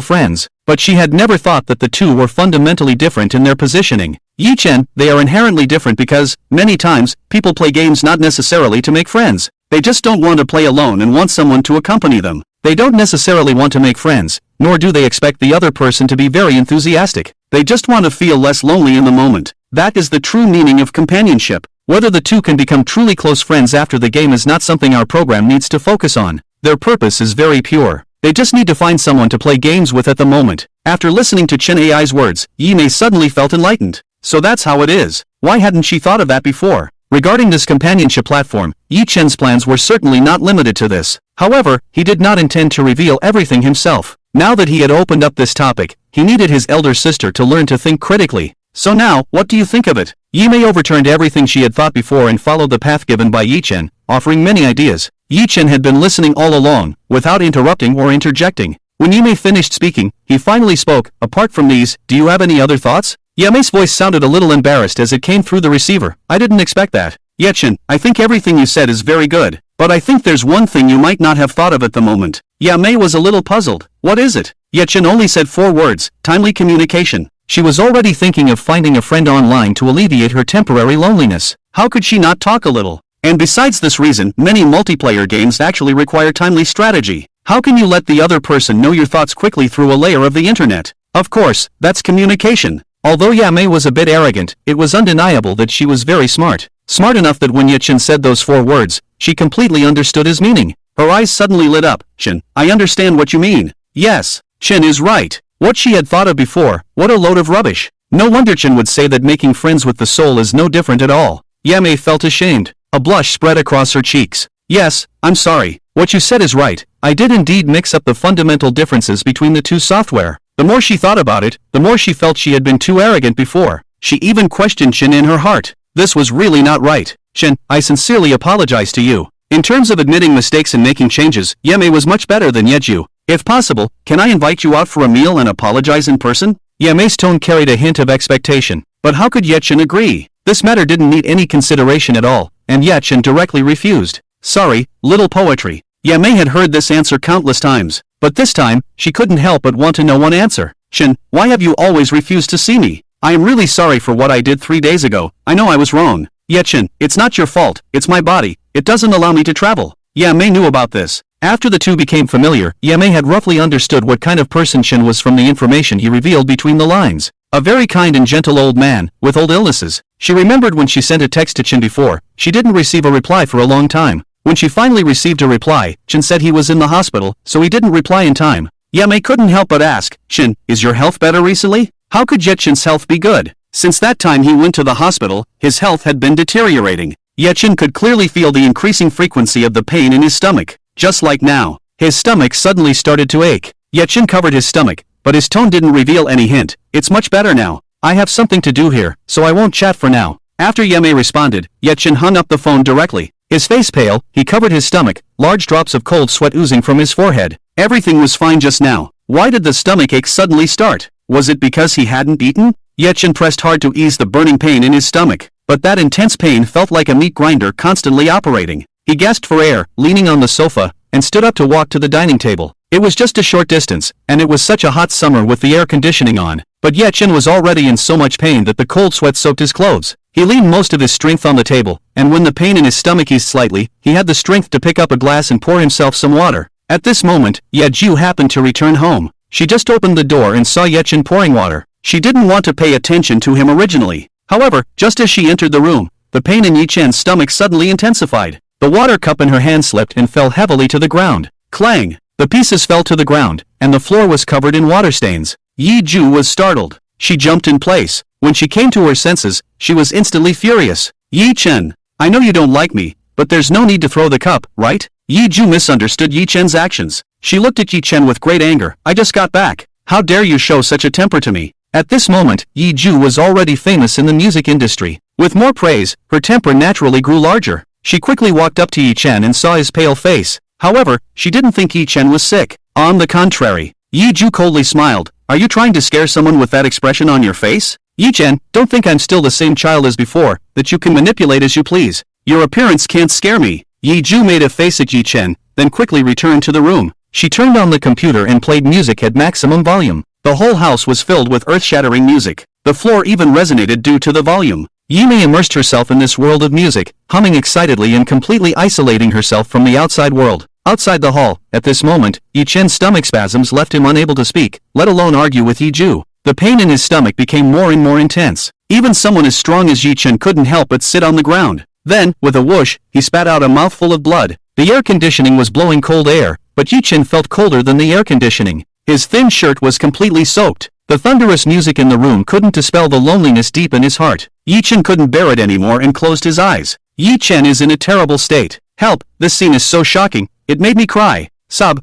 friends. But she had never thought that the two were fundamentally different in their positioning. Yi Chen, they are inherently different because, many times, people play games not necessarily to make friends. They just don't want to play alone and want someone to accompany them. They don't necessarily want to make friends, nor do they expect the other person to be very enthusiastic. They just want to feel less lonely in the moment. That is the true meaning of companionship. Whether the two can become truly close friends after the game is not something our program needs to focus on. Their purpose is very pure. They just need to find someone to play games with at the moment. After listening to Chen AI's words, Yimei suddenly felt enlightened. So that's how it is. Why hadn't she thought of that before? Regarding this companionship platform, Yi Chen's plans were certainly not limited to this. However, he did not intend to reveal everything himself. Now that he had opened up this topic, he needed his elder sister to learn to think critically. So now, what do you think of it? Yimei overturned everything she had thought before and followed the path given by Yi Chen, offering many ideas. Yi Chen had been listening all along, without interrupting or interjecting. When Yimei finished speaking, he finally spoke, apart from these, do you have any other thoughts? Yimei's voice sounded a little embarrassed as it came through the receiver. I didn't expect that. Yi Chen, I think everything you said is very good. But I think there's one thing you might not have thought of at the moment. Yimei was a little puzzled. What is it? Yi Chen only said 4 words, timely communication. She was already thinking of finding a friend online to alleviate her temporary loneliness. How could she not talk a little? And besides this reason, many multiplayer games actually require timely strategy. How can you let the other person know your thoughts quickly through a layer of the internet? Of course, that's communication. Although Yimei was a bit arrogant, it was undeniable that she was very smart. Smart enough that when Yi Chen said those 4 words, she completely understood his meaning. Her eyes suddenly lit up. Chen, I understand what you mean. Yes, Chen is right. What she had thought of before, what a load of rubbish. No wonder Chen would say that making friends with the soul is no different at all. Yimei felt ashamed. A blush spread across her cheeks. Yes, I'm sorry. What you said is right. I did indeed mix up the fundamental differences between the two software. The more she thought about it, the more she felt she had been too arrogant before. She even questioned Chen in her heart. This was really not right. Chen, I sincerely apologize to you. In terms of admitting mistakes and making changes, Yimei was much better than Yeju. If possible, can I invite you out for a meal and apologize in person? Yimei's tone carried a hint of expectation. But how could Yi Chen agree? This matter didn't need any consideration at all, and Yi Chen directly refused. Sorry, little poetry. Yimei had heard this answer countless times, but this time, she couldn't help but want to know one answer. Chen, why have you always refused to see me? I am really sorry for what I did 3 days ago. I know I was wrong. Yi Chen, it's not your fault, it's my body. It doesn't allow me to travel. Yimei knew about this. After the two became familiar, Yimei had roughly understood what kind of person Chen was from the information he revealed between the lines. A very kind and gentle old man, with old illnesses. She remembered when she sent a text to Chen before, she didn't receive a reply for a long time. When she finally received a reply, Chen said he was in the hospital, so he didn't reply in time. Yimei couldn't help but ask, Chen, is your health better recently? How could Yi Chen's health be good? Since that time he went to the hospital, his health had been deteriorating. Yi Chen could clearly feel the increasing frequency of the pain in his stomach. Just like now, his stomach suddenly started to ache. Yi Chen covered his stomach, but his tone didn't reveal any hint. It's much better now. I have something to do here, so I won't chat for now. After Yimei responded, Yi Chen hung up the phone directly. His face pale, he covered his stomach, large drops of cold sweat oozing from his forehead. Everything was fine just now. Why did the stomachache suddenly start? Was it because he hadn't eaten? Yechen pressed hard to ease the burning pain in his stomach, but that intense pain felt like a meat grinder constantly operating. He gasped for air, leaning on the sofa, and stood up to walk to the dining table. It was just a short distance, and it was such a hot summer with the air conditioning on, but Yechen was already in so much pain that the cold sweat soaked his clothes. He leaned most of his strength on the table, and when the pain in his stomach eased slightly, he had the strength to pick up a glass and pour himself some water. At this moment, Yeju happened to return home. She just opened the door and saw Yechen pouring water. She didn't want to pay attention to him originally. However, just as she entered the room, the pain in Yichen's stomach suddenly intensified. The water cup in her hand slipped and fell heavily to the ground. Clang! The pieces fell to the ground, and the floor was covered in water stains. Yi Ju was startled. She jumped in place. When she came to her senses, she was instantly furious. Yi Chen, I know you don't like me, but there's no need to throw the cup, right? Yi Ju misunderstood Yi Chen's actions. She looked at Yi Chen with great anger. I just got back. How dare you show such a temper to me? At this moment, Yi Ju was already famous in the music industry. With more praise, her temper naturally grew larger. She quickly walked up to Yi Chen and saw his pale face. However, she didn't think Yi Chen was sick. On the contrary, Yi Ju coldly smiled. Are you trying to scare someone with that expression on your face? Yi Chen, don't think I'm still the same child as before, that you can manipulate as you please. Your appearance can't scare me. Yi Ju made a face at Yi Chen, then quickly returned to the room. She turned on the computer and played music at maximum volume. The whole house was filled with earth-shattering music. The floor even resonated due to the volume. Yi Mei immersed herself in this world of music, humming excitedly and completely isolating herself from the outside world. Outside the hall, at this moment, Yi Chen's stomach spasms left him unable to speak, let alone argue with Yi Ju. The pain in his stomach became more and more intense. Even someone as strong as Yi Chen couldn't help but sit on the ground. Then, with a whoosh, he spat out a mouthful of blood. The air conditioning was blowing cold air, but Yi Chen felt colder than the air conditioning. His thin shirt was completely soaked. The thunderous music in the room couldn't dispel the loneliness deep in his heart. Yi Chen couldn't bear it anymore and closed his eyes. Yi Chen is in a terrible state. Help, this scene is so shocking, it made me cry. Sob,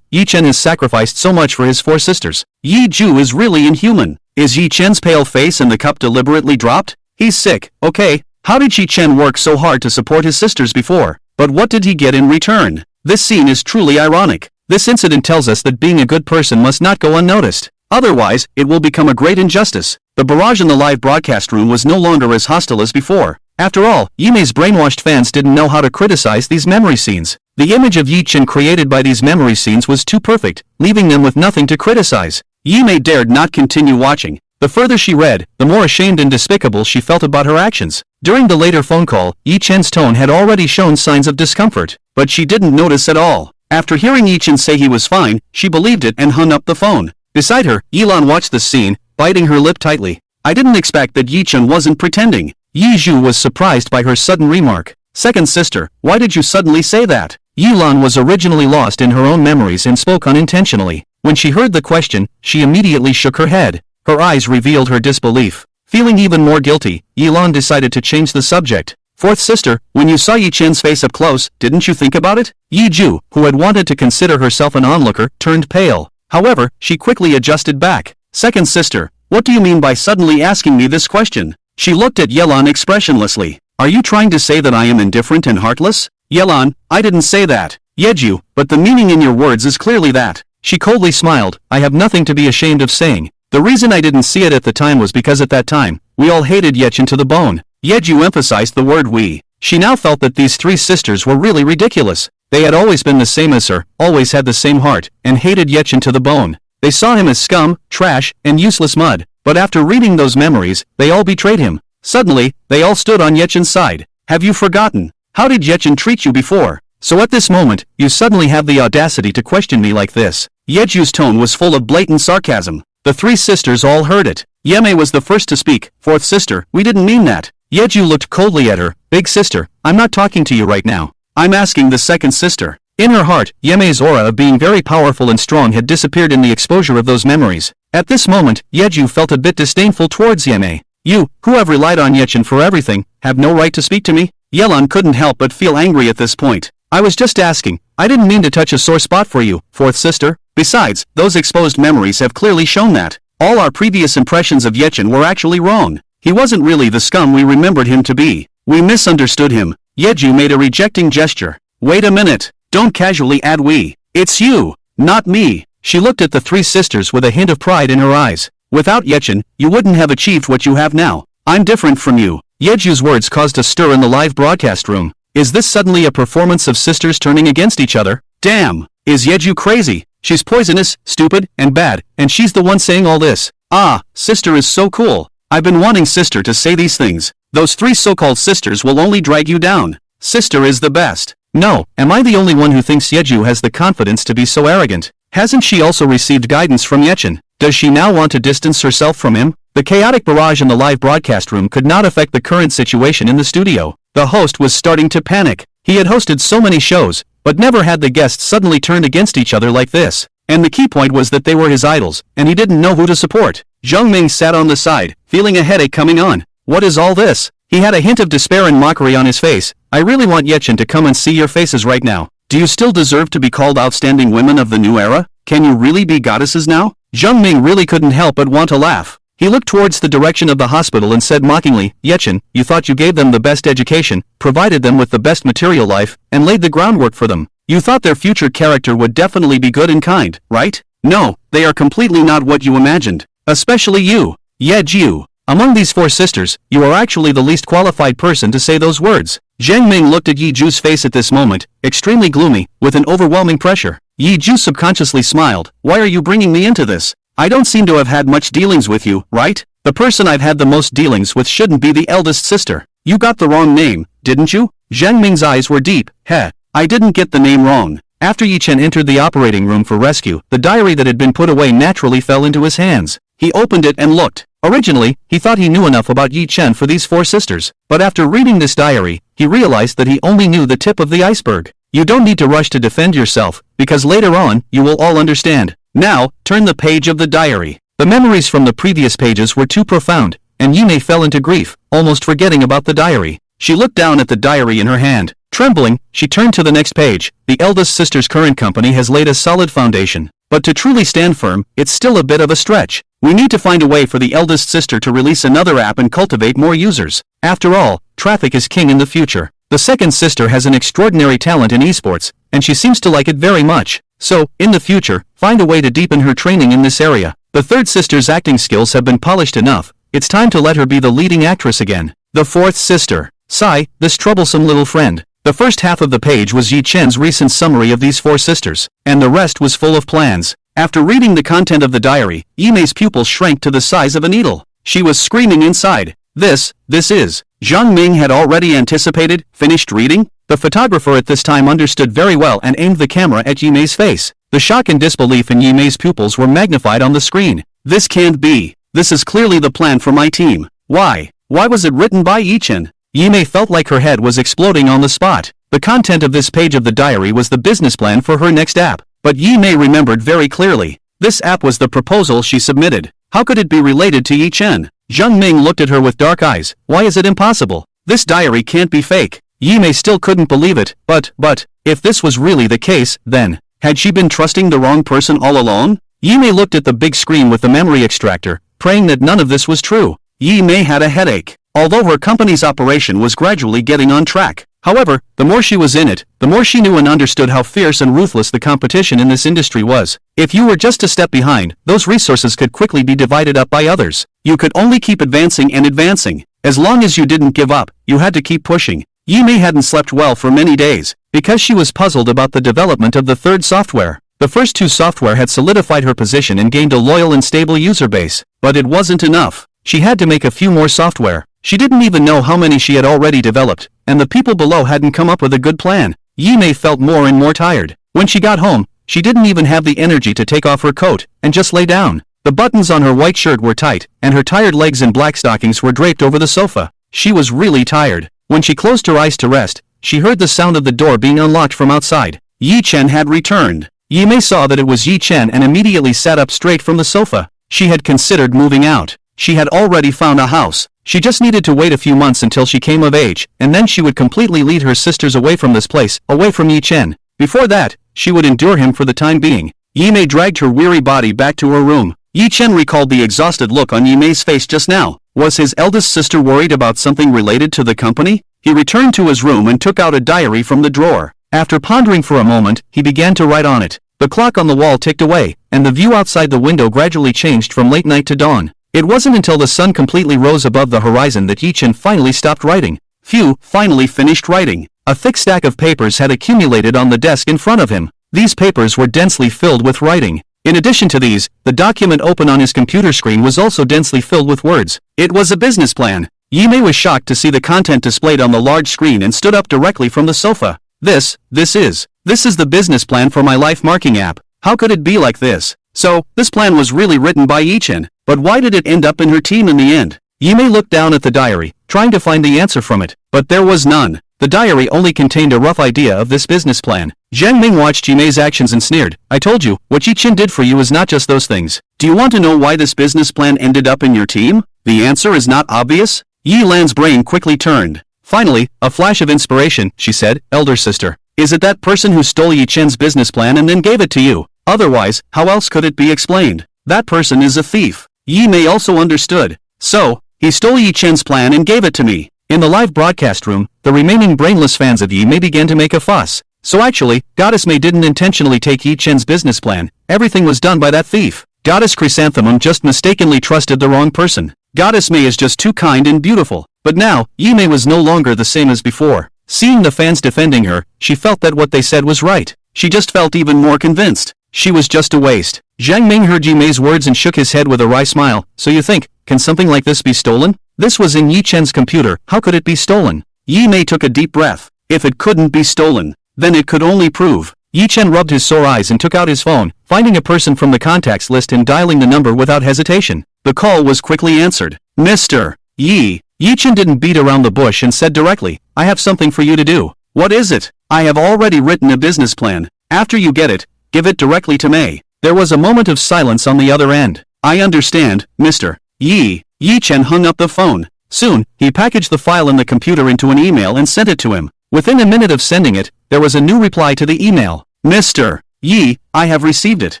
Yi Chen has sacrificed so much for his 4 sisters. Yi Ju is really inhuman. Is Yi Chen's pale face and the cup deliberately dropped? He's sick, okay. How did Yi Chen work so hard to support his sisters before? But what did he get in return? This scene is truly ironic. This incident tells us that being a good person must not go unnoticed. Otherwise, it will become a great injustice. The barrage in the live broadcast room was no longer as hostile as before. After all, Yi Mei's brainwashed fans didn't know how to criticize these memory scenes. The image of Yi Chen created by these memory scenes was too perfect, leaving them with nothing to criticize. Yi Mei dared not continue watching. The further she read, the more ashamed and despicable she felt about her actions. During the later phone call, Yi Chen's tone had already shown signs of discomfort, but she didn't notice at all. After hearing Yi Chen say he was fine, she believed it and hung up the phone. Beside her, Yilan watched the scene, biting her lip tightly. I didn't expect that Yi Chen wasn't pretending. Yi Ju was surprised by her sudden remark. Second sister, why did you suddenly say that? Yilan was originally lost in her own memories and spoke unintentionally. When she heard the question, she immediately shook her head. Her eyes revealed her disbelief. Feeling even more guilty, Yilan decided to change the subject. Fourth sister, when you saw Yi Chen's face up close, didn't you think about it? Yi Ju, who had wanted to consider herself an onlooker, turned pale. However, she quickly adjusted back. Second sister, what do you mean by suddenly asking me this question? She looked at Yelan expressionlessly. Are you trying to say that I am indifferent and heartless? Yelan, I didn't say that. Yeju, but the meaning in your words is clearly that. She coldly smiled. I have nothing to be ashamed of saying. The reason I didn't see it at the time was because at that time, we all hated Yechen to the bone. Yeju emphasized the word we. She now felt that these 3 sisters were really ridiculous. They had always been the same as her, always had the same heart, and hated Yechen to the bone. They saw him as scum, trash, and useless mud, but after reading those memories, they all betrayed him. Suddenly, they all stood on Yechen's side. Have you forgotten? How did Yechen treat you before? So at this moment, you suddenly have the audacity to question me like this. Yeju's tone was full of blatant sarcasm. The 3 sisters all heard it. Yemei was the first to speak. Fourth sister, we didn't mean that. Yeju looked coldly at her. Big sister, I'm not talking to you right now. I'm asking the second sister. In her heart, Yemei's aura of being very powerful and strong had disappeared in the exposure of those memories. At this moment, Yeju felt a bit disdainful towards Yemei. You, who have relied on Yechen for everything, have no right to speak to me? Yelan couldn't help but feel angry at this point. I was just asking. I didn't mean to touch a sore spot for you, fourth sister. Besides, those exposed memories have clearly shown that. All our previous impressions of Yechen were actually wrong. He wasn't really the scum we remembered him to be. We misunderstood him. Yeju made a rejecting gesture. Wait a minute. Don't casually add we. It's you. Not me. She looked at the three sisters with a hint of pride in her eyes. Without Yechen, you wouldn't have achieved what you have now. I'm different from you. Yeju's words caused a stir in the live broadcast room. Is this suddenly a performance of sisters turning against each other? Damn! Is Yeju crazy? She's poisonous, stupid, and bad, and she's the one saying all this. Ah, sister is so cool. I've been wanting sister to say these things. Those three so-called sisters will only drag you down. Sister is the best. No, am I the only one who thinks Yeju has the confidence to be so arrogant? Hasn't she also received guidance from Yechen? Does she now want to distance herself from him? The chaotic barrage in the live broadcast room could not affect the current situation in the studio. The host was starting to panic. He had hosted so many shows, but never had the guests suddenly turned against each other like this. And the key point was that they were his idols, and he didn't know who to support. Zheng Ming sat on the side, feeling a headache coming on. What is all this? He had a hint of despair and mockery on his face. I really want Yechen to come and see your faces right now. Do you still deserve to be called outstanding women of the new era? Can you really be goddesses now? Zheng Ming really couldn't help but want to laugh. He looked towards the direction of the hospital and said mockingly, Yechen, you thought you gave them the best education, provided them with the best material life, and laid the groundwork for them. You thought their future character would definitely be good and kind, right? No, they are completely not what you imagined. Especially you. Yeju. Among these four sisters, you are actually the least qualified person to say those words. Zheng Ming looked at Yeju's face at this moment, extremely gloomy, with an overwhelming pressure. Yeju subconsciously smiled. Why are you bringing me into this? I don't seem to have had much dealings with you, right? The person I've had the most dealings with shouldn't be the eldest sister. You got the wrong name, didn't you? Zheng Ming's eyes were deep. Heh. I didn't get the name wrong. After Yechen entered the operating room for rescue, the diary that had been put away naturally fell into his hands. He opened it and looked. Originally, he thought he knew enough about Yechen for these four sisters, but after reading this diary, he realized that he only knew the tip of the iceberg. You don't need to rush to defend yourself, because later on, you will all understand. Now, turn the page of the diary. The memories from the previous pages were too profound, and Yimei fell into grief, almost forgetting about the diary. She looked down at the diary in her hand. Trembling, she turned to the next page. The eldest sister's current company has laid a solid foundation, but to truly stand firm, it's still a bit of a stretch. We need to find a way for the eldest sister to release another app and cultivate more users. After all, traffic is king in the future. The second sister has an extraordinary talent in esports, and she seems to like it very much. So, in the future, find a way to deepen her training in this area. The third sister's acting skills have been polished enough. It's time to let her be the leading actress again. The fourth sister. Sigh, this troublesome little friend. The first half of the page was Yi Chen's recent summary of these four sisters, and the rest was full of plans. After reading the content of the diary, Yimei's pupils shrank to the size of a needle. She was screaming inside. This is. Zheng Ming had already anticipated, finished reading? The photographer at this time understood very well and aimed the camera at Yimei's face. The shock and disbelief in Yimei's pupils were magnified on the screen. This can't be. This is clearly the plan for my team. Why? Why was it written by Yi Chen? Yimei felt like her head was exploding on the spot. The content of this page of the diary was the business plan for her next app. But Yimei remembered very clearly. This app was the proposal she submitted. How could it be related to Yi Chen? Zheng Ming looked at her with dark eyes. Why is it impossible? This diary can't be fake. Yimei still couldn't believe it. But, if this was really the case, then, had she been trusting the wrong person all along? Yimei looked at the big screen with the memory extractor, praying that none of this was true. Yimei had a headache. Although her company's operation was gradually getting on track. However, the more she was in it, the more she knew and understood how fierce and ruthless the competition in this industry was. If you were just a step behind, those resources could quickly be divided up by others. You could only keep advancing and advancing. As long as you didn't give up, you had to keep pushing. Yimei hadn't slept well for many days, because she was puzzled about the development of the third software. The first two software had solidified her position and gained a loyal and stable user base. But it wasn't enough. She had to make a few more software. She didn't even know how many she had already developed, and the people below hadn't come up with a good plan. Yimei felt more and more tired. When she got home, she didn't even have the energy to take off her coat and just lay down. The buttons on her white shirt were tight, and her tired legs in black stockings were draped over the sofa. She was really tired. When she closed her eyes to rest, she heard the sound of the door being unlocked from outside. Yi Chen had returned. Yimei saw that it was Yi Chen and immediately sat up straight from the sofa. She had considered moving out. She had already found a house. She just needed to wait a few months until she came of age, and then she would completely lead her sisters away from this place, away from Yi Chen. Before that, she would endure him for the time being. Yimei dragged her weary body back to her room. Yi Chen recalled the exhausted look on Yimei's face just now. Was his eldest sister worried about something related to the company? He returned to his room and took out a diary from the drawer. After pondering for a moment, he began to write on it. The clock on the wall ticked away, and the view outside the window gradually changed from late night to dawn. It wasn't until the sun completely rose above the horizon that Yi-Chen finally stopped writing. Phew, finally finished writing. A thick stack of papers had accumulated on the desk in front of him. These papers were densely filled with writing. In addition to these, the document open on his computer screen was also densely filled with words. It was a business plan. Yi-Mei was shocked to see the content displayed on the large screen and stood up directly from the sofa. This is the business plan for my life marking app. How could it be like this? So, this plan was really written by Yi-Chen, but why did it end up in her team in the end? Yi-Mei looked down at the diary, trying to find the answer from it, but there was none. The diary only contained a rough idea of this business plan. Zhang Ming watched Yi-Mei's actions and sneered. I told you, what Yi-Chen did for you is not just those things. Do you want to know why this business plan ended up in your team? The answer is not obvious? Yi Lan's brain quickly turned. Finally, a flash of inspiration, she said, elder sister. Is it that person who stole Yi-Chen's business plan and then gave it to you? Otherwise, how else could it be explained? That person is a thief. Yi-Mei also understood. So, he stole Yi-Chen's plan and gave it to me. In the live broadcast room, the remaining brainless fans of Yi-Mei began to make a fuss. So actually, Goddess Mei didn't intentionally take Yi-Chen's business plan. Everything was done by that thief. Goddess Chrysanthemum just mistakenly trusted the wrong person. Goddess Mei is just too kind and beautiful. But now, Yi-Mei was no longer the same as before. Seeing the fans defending her, she felt that what they said was right. She just felt even more convinced. She was just a waste. Zhang Ming heard Yi-Mei's words and shook his head with a wry smile. So you think, can something like this be stolen? This was in Yi-Chen's computer, how could it be stolen? Yi-Mei took a deep breath. If it couldn't be stolen, then it could only prove. Yi-Chen rubbed his sore eyes and took out his phone, finding a person from the contacts list and dialing the number without hesitation. The call was quickly answered. Mr. Yi. Yi-Chen didn't beat around the bush and said directly, I have something for you to do. What is it? I have already written a business plan. After you get it, give it directly to Mei. There was a moment of silence on the other end. I understand, Mr. Yi. Yi-Chen hung up the phone. Soon, he packaged the file in the computer into an email and sent it to him. Within a minute of sending it, there was a new reply to the email. Mr. Yi, I have received it.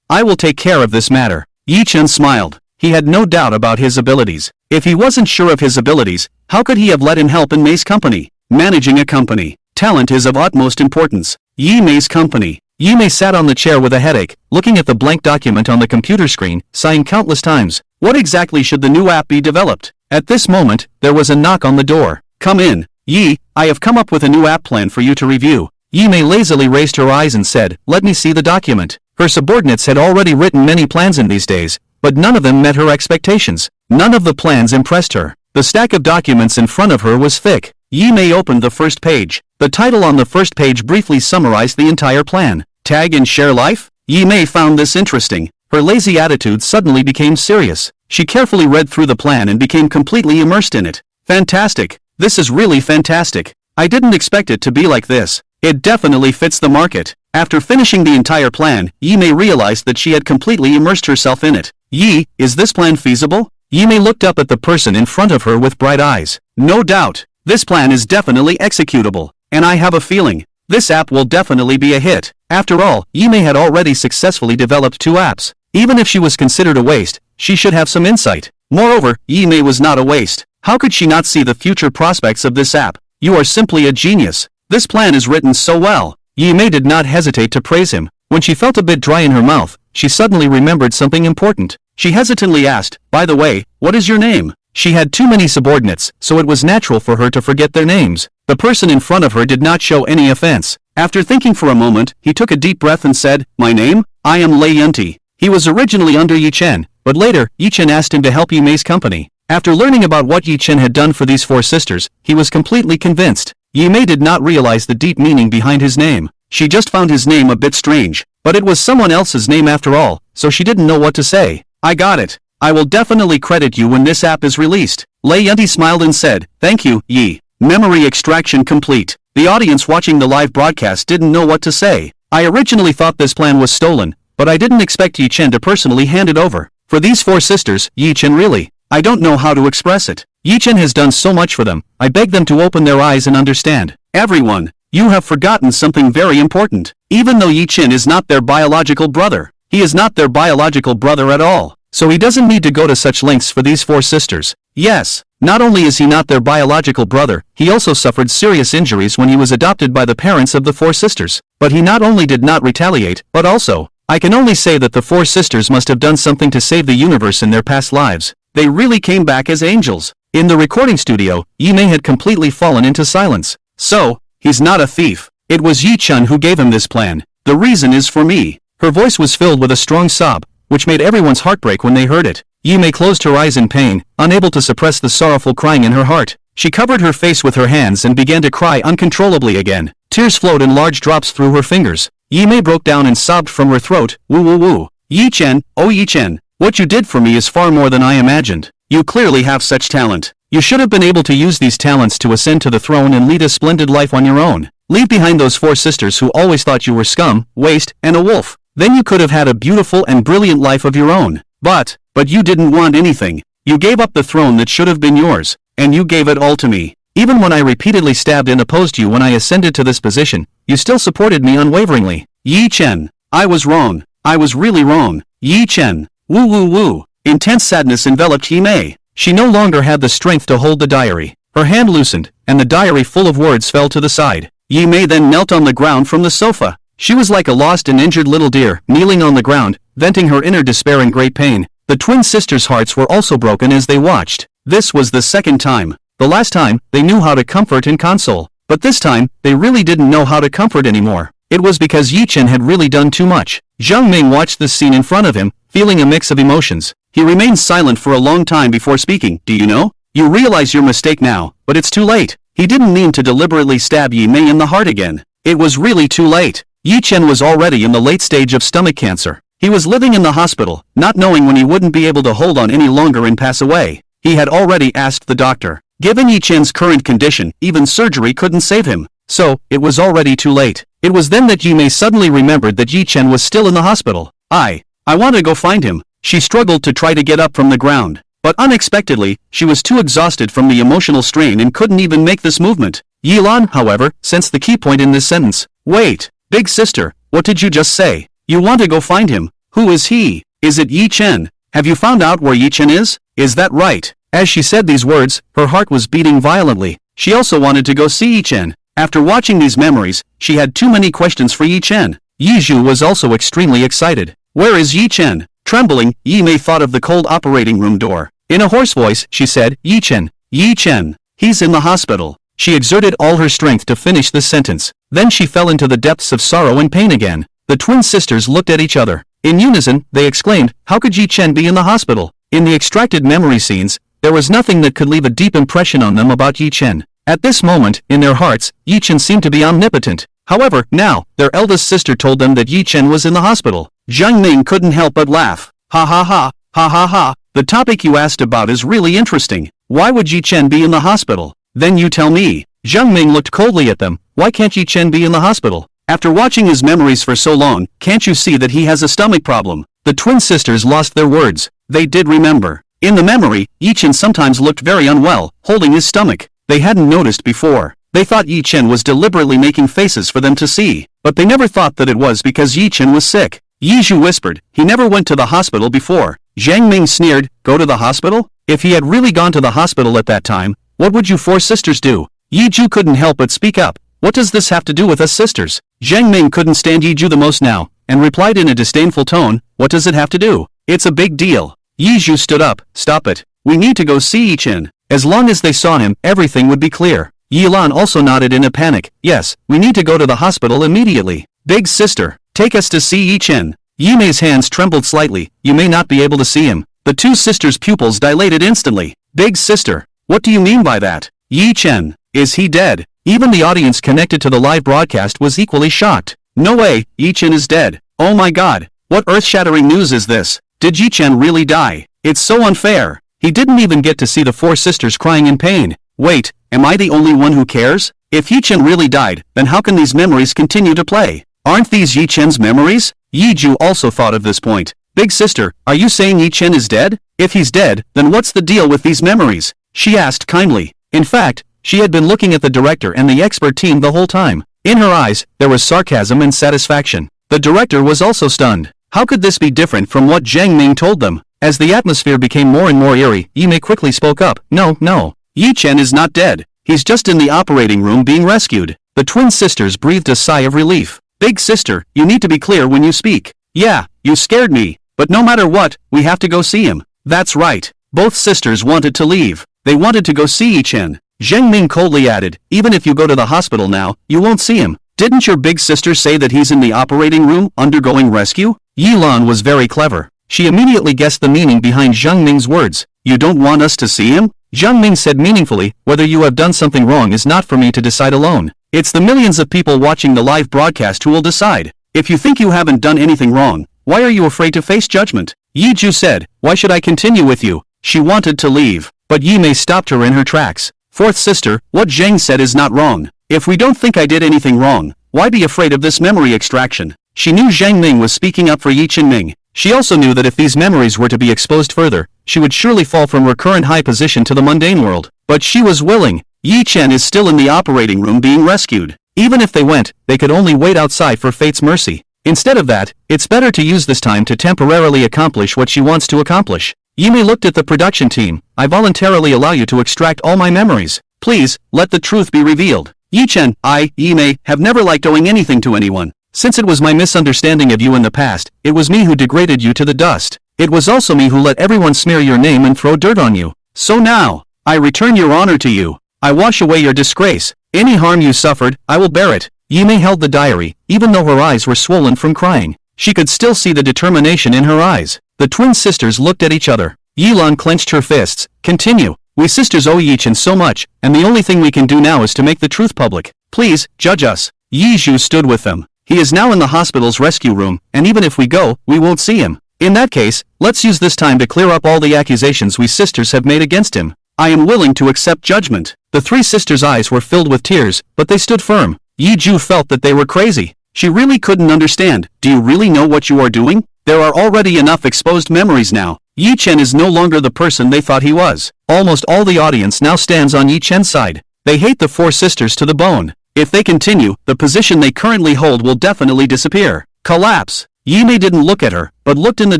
I will take care of this matter. Yi-Chen smiled. He had no doubt about his abilities. If he wasn't sure of his abilities, how could he have let him help in Mei's company? Managing a company. Talent is of utmost importance. Yi-Mei's company. Yi-Mei sat on the chair with a headache, looking at the blank document on the computer screen, sighing countless times. What exactly should the new app be developed? At this moment, there was a knock on the door. Come in. Yi, I have come up with a new app plan for you to review. Yi-Mei lazily raised her eyes and said, let me see the document. Her subordinates had already written many plans in these days, but none of them met her expectations. None of the plans impressed her. The stack of documents in front of her was thick. Yi-Mei opened the first page. The title on the first page briefly summarized the entire plan. Tag and share life? Yi-Mei found this interesting. Her lazy attitude suddenly became serious. She carefully read through the plan and became completely immersed in it. Fantastic. This is really fantastic. I didn't expect it to be like this. It definitely fits the market. After finishing the entire plan, Yi-Mei realized that she had completely immersed herself in it. Yi, is this plan feasible? Yi-Mei looked up at the person in front of her with bright eyes. No doubt. This plan is definitely executable. And I have a feeling. This app will definitely be a hit. After all, Yi-Mei had already successfully developed 2 apps. Even if she was considered a waste, she should have some insight. Moreover, Yi-Mei was not a waste. How could she not see the future prospects of this app? You are simply a genius. This plan is written so well. Yi-Mei did not hesitate to praise him. When she felt a bit dry in her mouth, she suddenly remembered something important. She hesitantly asked, by the way, what is your name? She had too many subordinates, so it was natural for her to forget their names. The person in front of her did not show any offense. After thinking for a moment, he took a deep breath and said, my name? I am Lei Yunti. He was originally under Yi-Chen, but later, Yi-Chen asked him to help Yi-Mei's company. After learning about what Yi-Chen had done for these 4 sisters, he was completely convinced. Yi-Mei did not realize the deep meaning behind his name. She just found his name a bit strange, but it was someone else's name after all, so she didn't know what to say. I got it. I will definitely credit you when this app is released. Lei Yunti smiled and said, thank you, Yi. Memory extraction complete. The audience watching the live broadcast didn't know what to say. I originally thought this plan was stolen, but I didn't expect Yi-Chen to personally hand it over. For these 4 sisters, Yi-Chen really. I don't know how to express it. Yi-Chen has done so much for them. I beg them to open their eyes and understand. Everyone, you have forgotten something very important. Even though Yi-Chen is not their biological brother, he is not their biological brother at all. So he doesn't need to go to such lengths for these 4 sisters. Yes, not only is he not their biological brother, he also suffered serious injuries when he was adopted by the parents of the 4 sisters. But he not only did not retaliate, but also, I can only say that the four sisters must have done something to save the universe in their past lives. They really came back as angels. In the recording studio, Yi-mei had completely fallen into silence. So, he's not a thief. It was Yi-chun who gave him this plan. The reason is for me. Her voice was filled with a strong sob, which made everyone's heart break when they heard it. Yi-mei closed her eyes in pain, unable to suppress the sorrowful crying in her heart. She covered her face with her hands and began to cry uncontrollably again. Tears flowed in large drops through her fingers. Yi-mei broke down and sobbed from her throat. Woo woo woo. Yi-chen, oh Yi-chen, what you did for me is far more than I imagined. You clearly have such talent. You should have been able to use these talents to ascend to the throne and lead a splendid life on your own. Leave behind those four sisters who always thought you were scum, waste, and a wolf. Then you could have had a beautiful and brilliant life of your own. But you didn't want anything. You gave up the throne that should have been yours, and you gave it all to me. Even when I repeatedly stabbed and opposed you when I ascended to this position, you still supported me unwaveringly. Yi-chen, I was wrong. I was really wrong. Yi-chen, woo woo woo. Intense sadness enveloped Yi-mei. She no longer had the strength to hold the diary. Her hand loosened, and the diary full of words fell to the side. Yi-mei then knelt on the ground from the sofa. She was like a lost and injured little deer, kneeling on the ground, venting her inner despair and great pain. The twin sisters' hearts were also broken as they watched. This was the second time. The last time, they knew how to comfort and console. But this time, they really didn't know how to comfort anymore. It was because Yi-chen had really done too much. Jiang Ming watched this scene in front of him, feeling a mix of emotions. He remained silent for a long time before speaking. Do you know? You realize your mistake now, but it's too late. He didn't mean to deliberately stab Yi-mei in the heart again. It was really too late. Yi-chen was already in the late stage of stomach cancer. He was living in the hospital, not knowing when he wouldn't be able to hold on any longer and pass away. He had already asked the doctor. Given Yi-chen's current condition, even surgery couldn't save him. So, it was already too late. It was then that Yi-mei suddenly remembered that Yi-chen was still in the hospital. I want to go find him. She struggled to try to get up from the ground. But unexpectedly, she was too exhausted from the emotional strain and couldn't even make this movement. Yi-lan, however, sensed the key point in this sentence. Wait, big sister, what did you just say? You want to go find him? Who is he? Is it Yi-chen? Have you found out where Yi-chen is? Is that right? As she said these words, her heart was beating violently. She also wanted to go see Yi-chen. After watching these memories, she had too many questions for Yi-chen. Yi-zhu was also extremely excited. Where is Yi-chen? Trembling, Yi-mei thought of the cold operating room door. In a hoarse voice, she said, Yi-chen, Yi-chen, he's in the hospital. She exerted all her strength to finish this sentence. Then she fell into the depths of sorrow and pain again. The twin sisters looked at each other. In unison, they exclaimed, how could Yi-chen be in the hospital? In the extracted memory scenes, there was nothing that could leave a deep impression on them about Yi-chen. At this moment, in their hearts, Yi-chen seemed to be omnipotent. However, now, their eldest sister told them that Yi-chen was in the hospital. Jiang Ming couldn't help but laugh. Ha ha ha, ha ha ha, the topic you asked about is really interesting. Why would Yi-chen be in the hospital? Then you tell me. Jiang Ming looked coldly at them. Why can't Yi-chen be in the hospital? After watching his memories for so long, can't you see that he has a stomach problem? The twin sisters lost their words. They did remember. In the memory, Yi-chen sometimes looked very unwell, holding his stomach. They hadn't noticed before. They thought Yi-chen was deliberately making faces for them to see, but they never thought that it was because Yi-chen was sick. Yi-zhu whispered, he never went to the hospital before. Jiang Ming sneered, go to the hospital? If he had really gone to the hospital at that time, what would you four sisters do? Yi-zhu couldn't help but speak up. What does this have to do with us sisters? Jiang Ming couldn't stand Yi-zhu the most now, and replied in a disdainful tone, what does it have to do? It's a big deal. Yi-zhu stood up, stop it. We need to go see Yi-chen. As long as they saw him, everything would be clear. Yi-lan also nodded in a panic. Yes, we need to go to the hospital immediately. Big sister, take us to see Yi-chen. Yi-mei's hands trembled slightly. You may not be able to see him. The two sisters' pupils dilated instantly. Big sister, what do you mean by that? Yi-chen, is he dead? Even the audience connected to the live broadcast was equally shocked. No way, Yi-chen is dead. Oh my god, what earth-shattering news is this? Did Yi-chen really die? It's so unfair. He didn't even get to see the four sisters crying in pain. Wait, am I the only one who cares? If Yi-chen really died, then how can these memories continue to play? Aren't these Yi-chen's memories? Yi-zhu also thought of this point. Big sister, are you saying Yi-chen is dead? If he's dead, then what's the deal with these memories? She asked kindly. In fact, she had been looking at the director and the expert team the whole time. In her eyes, there was sarcasm and satisfaction. The director was also stunned. How could this be different from what Jiang Ming told them? As the atmosphere became more and more eerie, Yi-mei quickly spoke up. No. Yi-chen is not dead. He's just in the operating room being rescued. The twin sisters breathed a sigh of relief. Big sister, you need to be clear when you speak. Yeah, you scared me, but no matter what, we have to go see him. That's right. Both sisters wanted to leave. They wanted to go see Yi-chen. Zheng Ming coldly added, even if you go to the hospital now, you won't see him. Didn't your big sister say that he's in the operating room, undergoing rescue? Yi Lan was very clever. She immediately guessed the meaning behind Zheng Ming's words. You don't want us to see him? Zheng Ming said meaningfully, whether you have done something wrong is not for me to decide alone. It's the millions of people watching the live broadcast who will decide. If you think you haven't done anything wrong, why are you afraid to face judgment? Yi Ju said, why should I continue with you? She wanted to leave, but Yi Mei stopped her in her tracks. Fourth sister, what Zheng said is not wrong. If we don't think I did anything wrong, why be afraid of this memory extraction? She knew Zheng Ming was speaking up for Yi Chen-ming. She also knew that if these memories were to be exposed further, she would surely fall from her current high position to the mundane world. But she was willing. Yi Chen is still in the operating room being rescued. Even if they went, they could only wait outside for fate's mercy. Instead of that, it's better to use this time to temporarily accomplish what she wants to accomplish. Yi Mei looked at the production team. I voluntarily allow you to extract all my memories. Please, let the truth be revealed. Yi-chen, Yi Mei, have never liked owing anything to anyone. Since it was my misunderstanding of you in the past, it was me who degraded you to the dust. It was also me who let everyone smear your name and throw dirt on you. So now, I return your honor to you. I wash away your disgrace. Any harm you suffered, I will bear it. Yi Mei held the diary, even though her eyes were swollen from crying. She could still see the determination in her eyes. The twin sisters looked at each other. Yi Lan clenched her fists. Continue. We sisters owe Yi-chen so much, and the only thing we can do now is to make the truth public. Please, judge us. Yi Ju stood with them. He is now in the hospital's rescue room, and even if we go, we won't see him. In that case, let's use this time to clear up all the accusations we sisters have made against him. I am willing to accept judgment. The three sisters' eyes were filled with tears, but they stood firm. Yi Ju felt that they were crazy. She really couldn't understand. Do you really know what you are doing? There are already enough exposed memories now. Yi-chen is no longer the person they thought he was. Almost all the audience now stands on Yi-chen's side. They hate the four sisters to the bone. If they continue, the position they currently hold will definitely disappear. Collapse. Yi Mei didn't look at her, but looked in the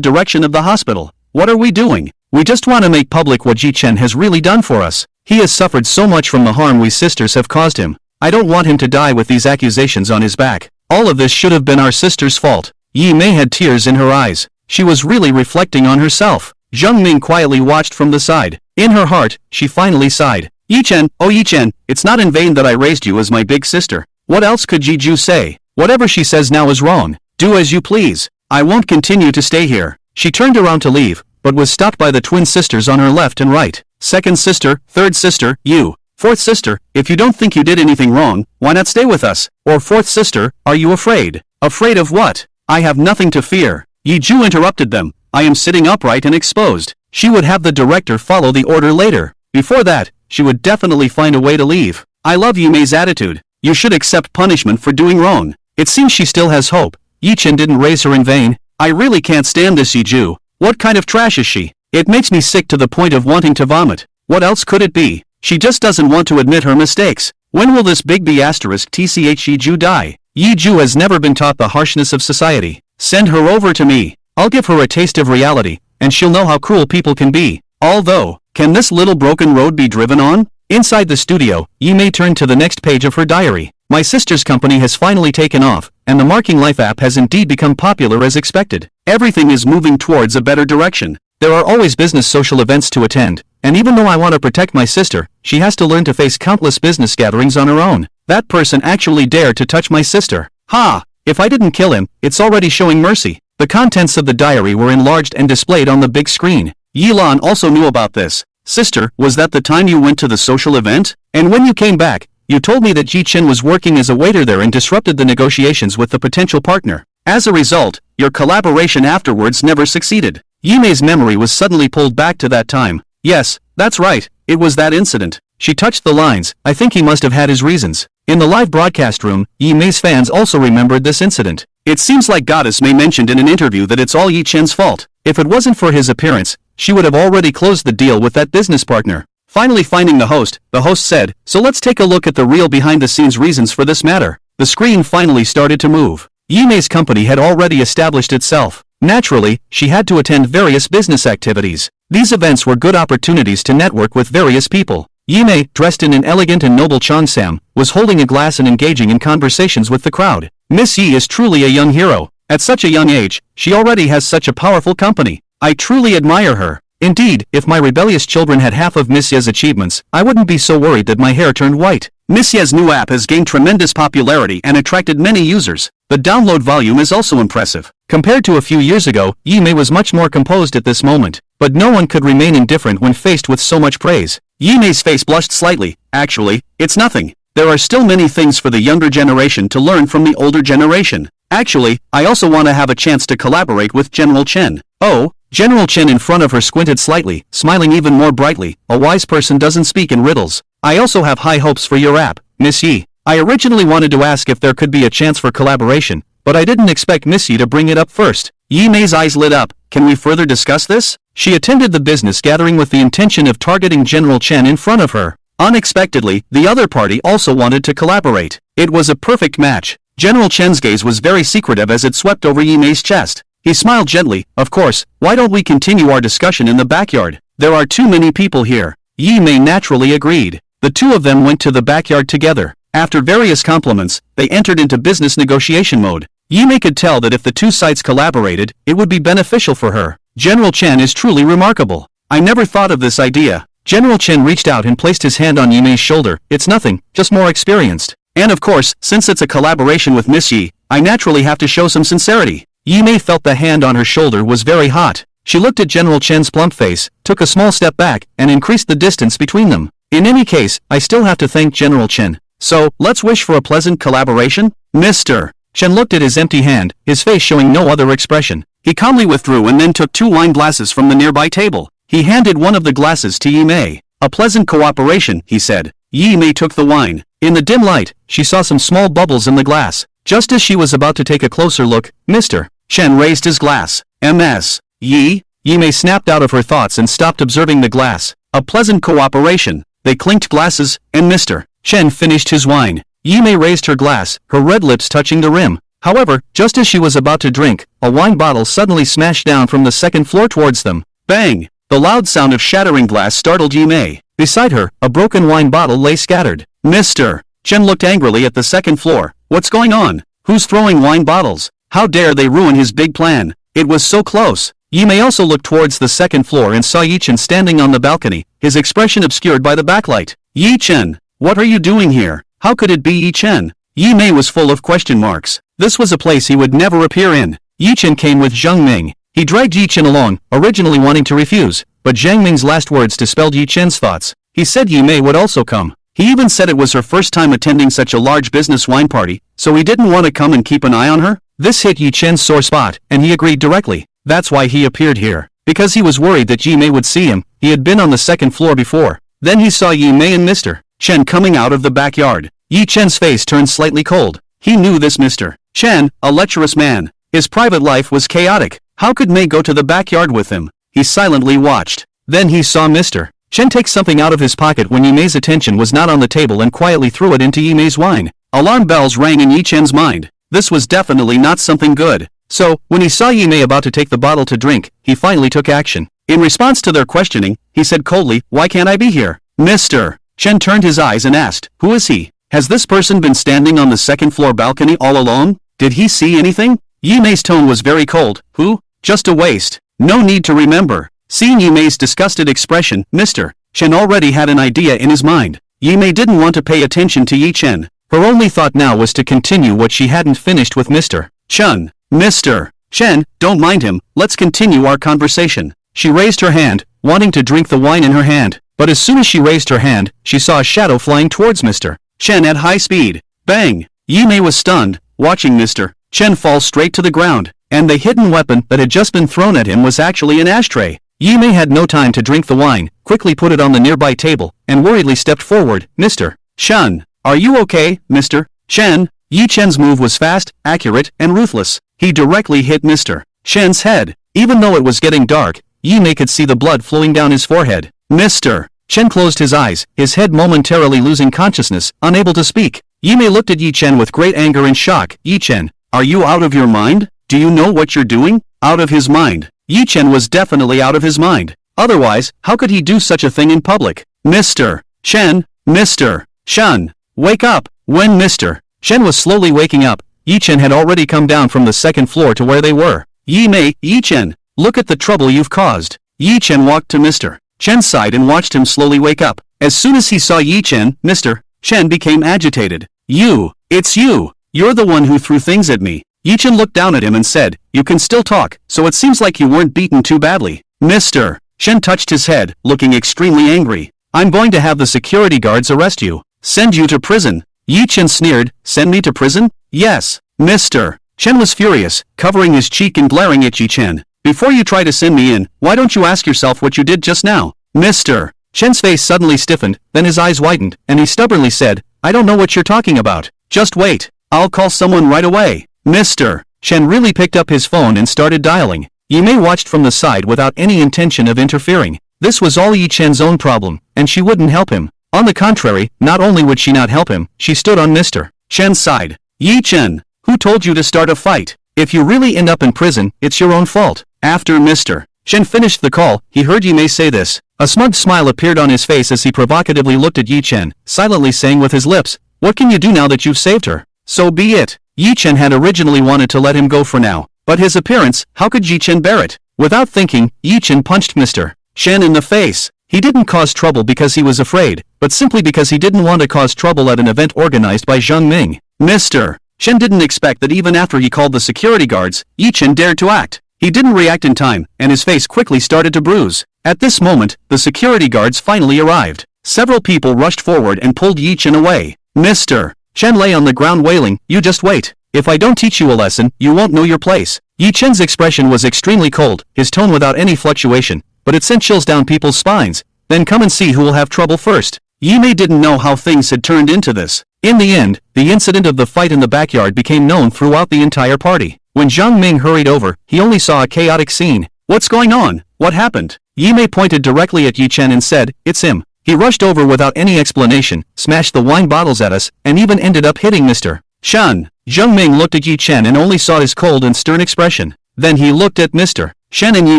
direction of the hospital. What are we doing? We just want to make public what Yi-chen has really done for us. He has suffered so much from the harm we sisters have caused him. I don't want him to die with these accusations on his back. All of this should have been our sister's fault. Yi Mei had tears in her eyes. She was really reflecting on herself. Zheng Ming quietly watched from the side. In her heart, she finally sighed. Yi-chen, oh Yi-chen, it's not in vain that I raised you as my big sister. What else could Ji Ju say? Whatever she says now is wrong. Do as you please. I won't continue to stay here. She turned around to leave, but was stopped by the twin sisters on her left and right. Second sister, third sister, you. Fourth sister, if you don't think you did anything wrong, why not stay with us? Or fourth sister, are you afraid? Afraid of what? I have nothing to fear. Yi Ju interrupted them. I am sitting upright and exposed. She would have the director follow the order later. Before that, she would definitely find a way to leave. I love Yi Mei's attitude. You should accept punishment for doing wrong. It seems she still has hope. Yi-chen didn't raise her in vain. I really can't stand this Yi Ju. What kind of trash is she? It makes me sick to the point of wanting to vomit. What else could it be? She just doesn't want to admit her mistakes. When will this big B asterisk TCH Yi Ju die? Yi Ju has never been taught the harshness of society. Send her over to me. I'll give her a taste of reality, and she'll know how cruel people can be. Although, can this little broken road be driven on? Inside the studio, Yi Mei turned to the next page of her diary. My sister's company has finally taken off, and the Marking Life app has indeed become popular as expected. Everything is moving towards a better direction. There are always business social events to attend, and even though I want to protect my sister, she has to learn to face countless business gatherings on her own. That person actually dared to touch my sister. Ha! If I didn't kill him, it's already showing mercy. The contents of the diary were enlarged and displayed on the big screen. Yi Lan also knew about this. Sister, was that the time you went to the social event? And when you came back, you told me that Ji-chen was working as a waiter there and disrupted the negotiations with the potential partner. As a result, your collaboration afterwards never succeeded. Yi Mei's memory was suddenly pulled back to that time. Yes, that's right, it was that incident. She touched the lines. I think he must have had his reasons. In the live broadcast room, Yi Mei's fans also remembered this incident. It seems like Goddess May mentioned in an interview that it's all Yi-chen's fault. If it wasn't for his appearance, she would have already closed the deal with that business partner. Finally finding the host said, so let's take a look at the real behind-the-scenes reasons for this matter. The screen finally started to move. Yi Mei's company had already established itself. Naturally, she had to attend various business activities. These events were good opportunities to network with various people. Yi Mei, dressed in an elegant and noble cheongsam, was holding a glass and engaging in conversations with the crowd. Miss Yi is truly a young hero. At such a young age, she already has such a powerful company. I truly admire her. Indeed, if my rebellious children had half of Miss Ye's achievements, I wouldn't be so worried that my hair turned white. Miss Ye's new app has gained tremendous popularity and attracted many users. The download volume is also impressive. Compared to a few years ago, Yi Mei was much more composed at this moment. But no one could remain indifferent when faced with so much praise. Yi Mei's face blushed slightly. Actually, it's nothing. There are still many things for the younger generation to learn from the older generation. Actually, I also want to have a chance to collaborate with General Chen. Oh, General Chen in front of her squinted slightly, smiling even more brightly. A wise person doesn't speak in riddles. I also have high hopes for your app, Miss Yi. I originally wanted to ask if there could be a chance for collaboration, but I didn't expect Miss Yi to bring it up first. Yi Mei's eyes lit up. Can we further discuss this? She attended the business gathering with the intention of targeting General Chen in front of her. Unexpectedly, the other party also wanted to collaborate. It was a perfect match. General Chen's gaze was very secretive as it swept over Yi Mei's chest. He smiled gently. Of course, why don't we continue our discussion in the backyard? There are too many people here. Yi Mei naturally agreed. The two of them went to the backyard together. After various compliments, they entered into business negotiation mode. Yi Mei could tell that if the two sides collaborated, it would be beneficial for her. General Chen is truly remarkable. I never thought of this idea. General Chen reached out and placed his hand on Yi Mei's shoulder. It's nothing, just more experienced. And of course, since it's a collaboration with Miss Yi, I naturally have to show some sincerity. Yi Mei felt the hand on her shoulder was very hot. She looked at General Chen's plump face, took a small step back, and increased the distance between them. In any case, I still have to thank General Chen. So, let's wish for a pleasant collaboration? Mr. Chen looked at his empty hand, his face showing no other expression. He calmly withdrew and then took 2 wine glasses from the nearby table. He handed one of the glasses to Yi Mei. A pleasant cooperation, he said. Yi Mei took the wine. In the dim light, she saw some small bubbles in the glass. Just as she was about to take a closer look, Mr. Chen raised his glass. Ms. Yi? Yi Mei snapped out of her thoughts and stopped observing the glass. A pleasant cooperation. They clinked glasses, and Mr. Chen finished his wine. Yi Mei raised her glass, her red lips touching the rim. However, just as she was about to drink, a wine bottle suddenly smashed down from the second floor towards them. Bang! The loud sound of shattering glass startled Yi Mei. Beside her, a broken wine bottle lay scattered. Mr. Chen looked angrily at the second floor. What's going on? Who's throwing wine bottles? How dare they ruin his big plan? It was so close. Yi Mei also looked towards the second floor and saw Yi Chen standing on the balcony, his expression obscured by the backlight. Yi Chen, what are you doing here? How could it be Yi Chen? Yi Mei was full of question marks. This was a place he would never appear in. Yi Chen came with Zhang Ming. He dragged Yi Chen along, originally wanting to refuse, but Zhang Ming's last words dispelled Yi Chen's thoughts. He said Yi Mei would also come. He even said it was her first time attending such a large business wine party, so he didn't want to come and keep an eye on her? This hit Yi Chen's sore spot, and he agreed directly. That's why he appeared here. Because he was worried that Yi Mei would see him, he had been on the second floor before. Then he saw Yi Mei and Mr. Chen coming out of the backyard. Yi Chen's face turned slightly cold. He knew this Mr. Chen, a lecherous man. His private life was chaotic. How could Mei go to the backyard with him? He silently watched. Then he saw Mr. Chen take something out of his pocket when Yi Mei's attention was not on the table and quietly threw it into Yi Mei's wine. Alarm bells rang in Yi Chen's mind. This was definitely not something good. So, when he saw Yi Mei about to take the bottle to drink, he finally took action. In response to their questioning, he said coldly, "Why can't I be here?" Mr. Chen turned his eyes and asked, "Who is he? Has this person been standing on the second floor balcony all alone? Did he see anything?" Yi Mei's tone was very cold. "Who? Just a waste. No need to remember." Seeing Yi Mei's disgusted expression, Mr. Chen already had an idea in his mind. Yi Mei didn't want to pay attention to Yi Chen. Her only thought now was to continue what she hadn't finished with Mr. Chen. Mr. Chen, don't mind him, let's continue our conversation. She raised her hand, wanting to drink the wine in her hand, but as soon as she raised her hand, she saw a shadow flying towards Mr. Chen at high speed. Bang! Yi Mei was stunned, watching Mr. Chen fall straight to the ground, and the hidden weapon that had just been thrown at him was actually an ashtray. Yi Mei had no time to drink the wine, quickly put it on the nearby table, and worriedly stepped forward. Mr. Chen, are you okay, Mr. Chen? Yi Chen's move was fast, accurate, and ruthless. He directly hit Mr. Chen''s head. Even though it was getting dark, Yi Mei could see the blood flowing down his forehead. Mr. Chen closed his eyes, his head momentarily losing consciousness, unable to speak. Yi Mei looked at Yi Chen with great anger and shock. Yi Chen, are you out of your mind? Do you know what you're doing? Out of his mind. Yi Chen was definitely out of his mind. Otherwise, how could he do such a thing in public? Mr. Chen, Mr. Chen, wake up. When Mr. Chen was slowly waking up, Yi Chen had already come down from the second floor to where they were. Yi Mei, Yi Chen, look at the trouble you've caused. Yi Chen walked to Mr. Chen's side and watched him slowly wake up. As soon as he saw Yi Chen, Mr. Chen became agitated. It's you. You're the one who threw things at me. Yi Chen looked down at him and said, you can still talk, so it seems like you weren't beaten too badly. Mr. Chen touched his head, looking extremely angry. I'm going to have the security guards arrest you. Send you to prison. Yi Chen sneered, send me to prison? Yes. Mr. Chen was furious, covering his cheek and glaring at Yi Chen. Before you try to send me in, why don't you ask yourself what you did just now? Mr. Chen's face suddenly stiffened, then his eyes widened, and he stubbornly said, I don't know what you're talking about. Just wait. I'll call someone right away. Mr. Chen really picked up his phone and started dialing. Yi Mei watched from the side without any intention of interfering. This was all Yi Chen's own problem, and she wouldn't help him. On the contrary, not only would she not help him, she stood on Mr. Chen's side. Yi Chen, who told you to start a fight? If you really end up in prison, it's your own fault. After Mr. Chen finished the call, he heard Yi Mei say this. A smug smile appeared on his face as he provocatively looked at Yi Chen, silently saying with his lips, what can you do now that you've saved her? So be it. Yi Chen had originally wanted to let him go for now, but his appearance, how could Yi Chen bear it? Without thinking, Yi Chen punched Mr. Chen in the face. He didn't cause trouble because he was afraid, but simply because he didn't want to cause trouble at an event organized by Zhang Ming. Mr. Chen didn't expect that even after he called the security guards, Yi Chen dared to act. He didn't react in time, and his face quickly started to bruise. At this moment, the security guards finally arrived. Several people rushed forward and pulled Yi Chen away. Mr. Chen lay on the ground wailing, you just wait. If I don't teach you a lesson, you won't know your place. Yi Chen's expression was extremely cold, his tone without any fluctuation, but it sent chills down people's spines. Then come and see who will have trouble first. Yi Mei didn't know how things had turned into this. In the end, the incident of the fight in the backyard became known throughout the entire party. When Zhang Ming hurried over, he only saw a chaotic scene. What's going on? What happened? Yi Mei pointed directly at Yi Chen and said, it's him. He rushed over without any explanation, smashed the wine bottles at us, and even ended up hitting Mr. Shen. Zhang Ming looked at Yi Chen and only saw his cold and stern expression. Then he looked at Mr. Shen and Yi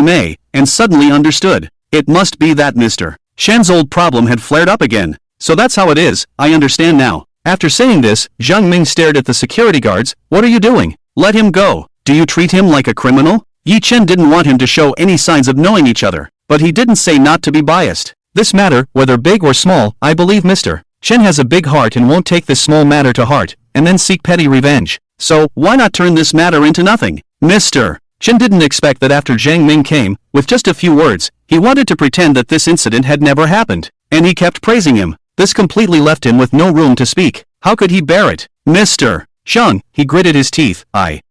Mei, and suddenly understood. It must be that Mr. Shen's old problem had flared up again. So that's how it is, I understand now. After saying this, Zhang Ming stared at the security guards. What are you doing? Let him go. Do you treat him like a criminal? Yi Chen didn't want him to show any signs of knowing each other, but he didn't say not to be biased. This matter, whether big or small, I believe Mr. Chen has a big heart and won't take this small matter to heart, and then seek petty revenge. So, why not turn this matter into nothing? Mr. Chen didn't expect that after Zhang Ming came, with just a few words, he wanted to pretend that this incident had never happened, and he kept praising him. This completely left him with no room to speak. How could he bear it? Mr. Sheng, he gritted his teeth.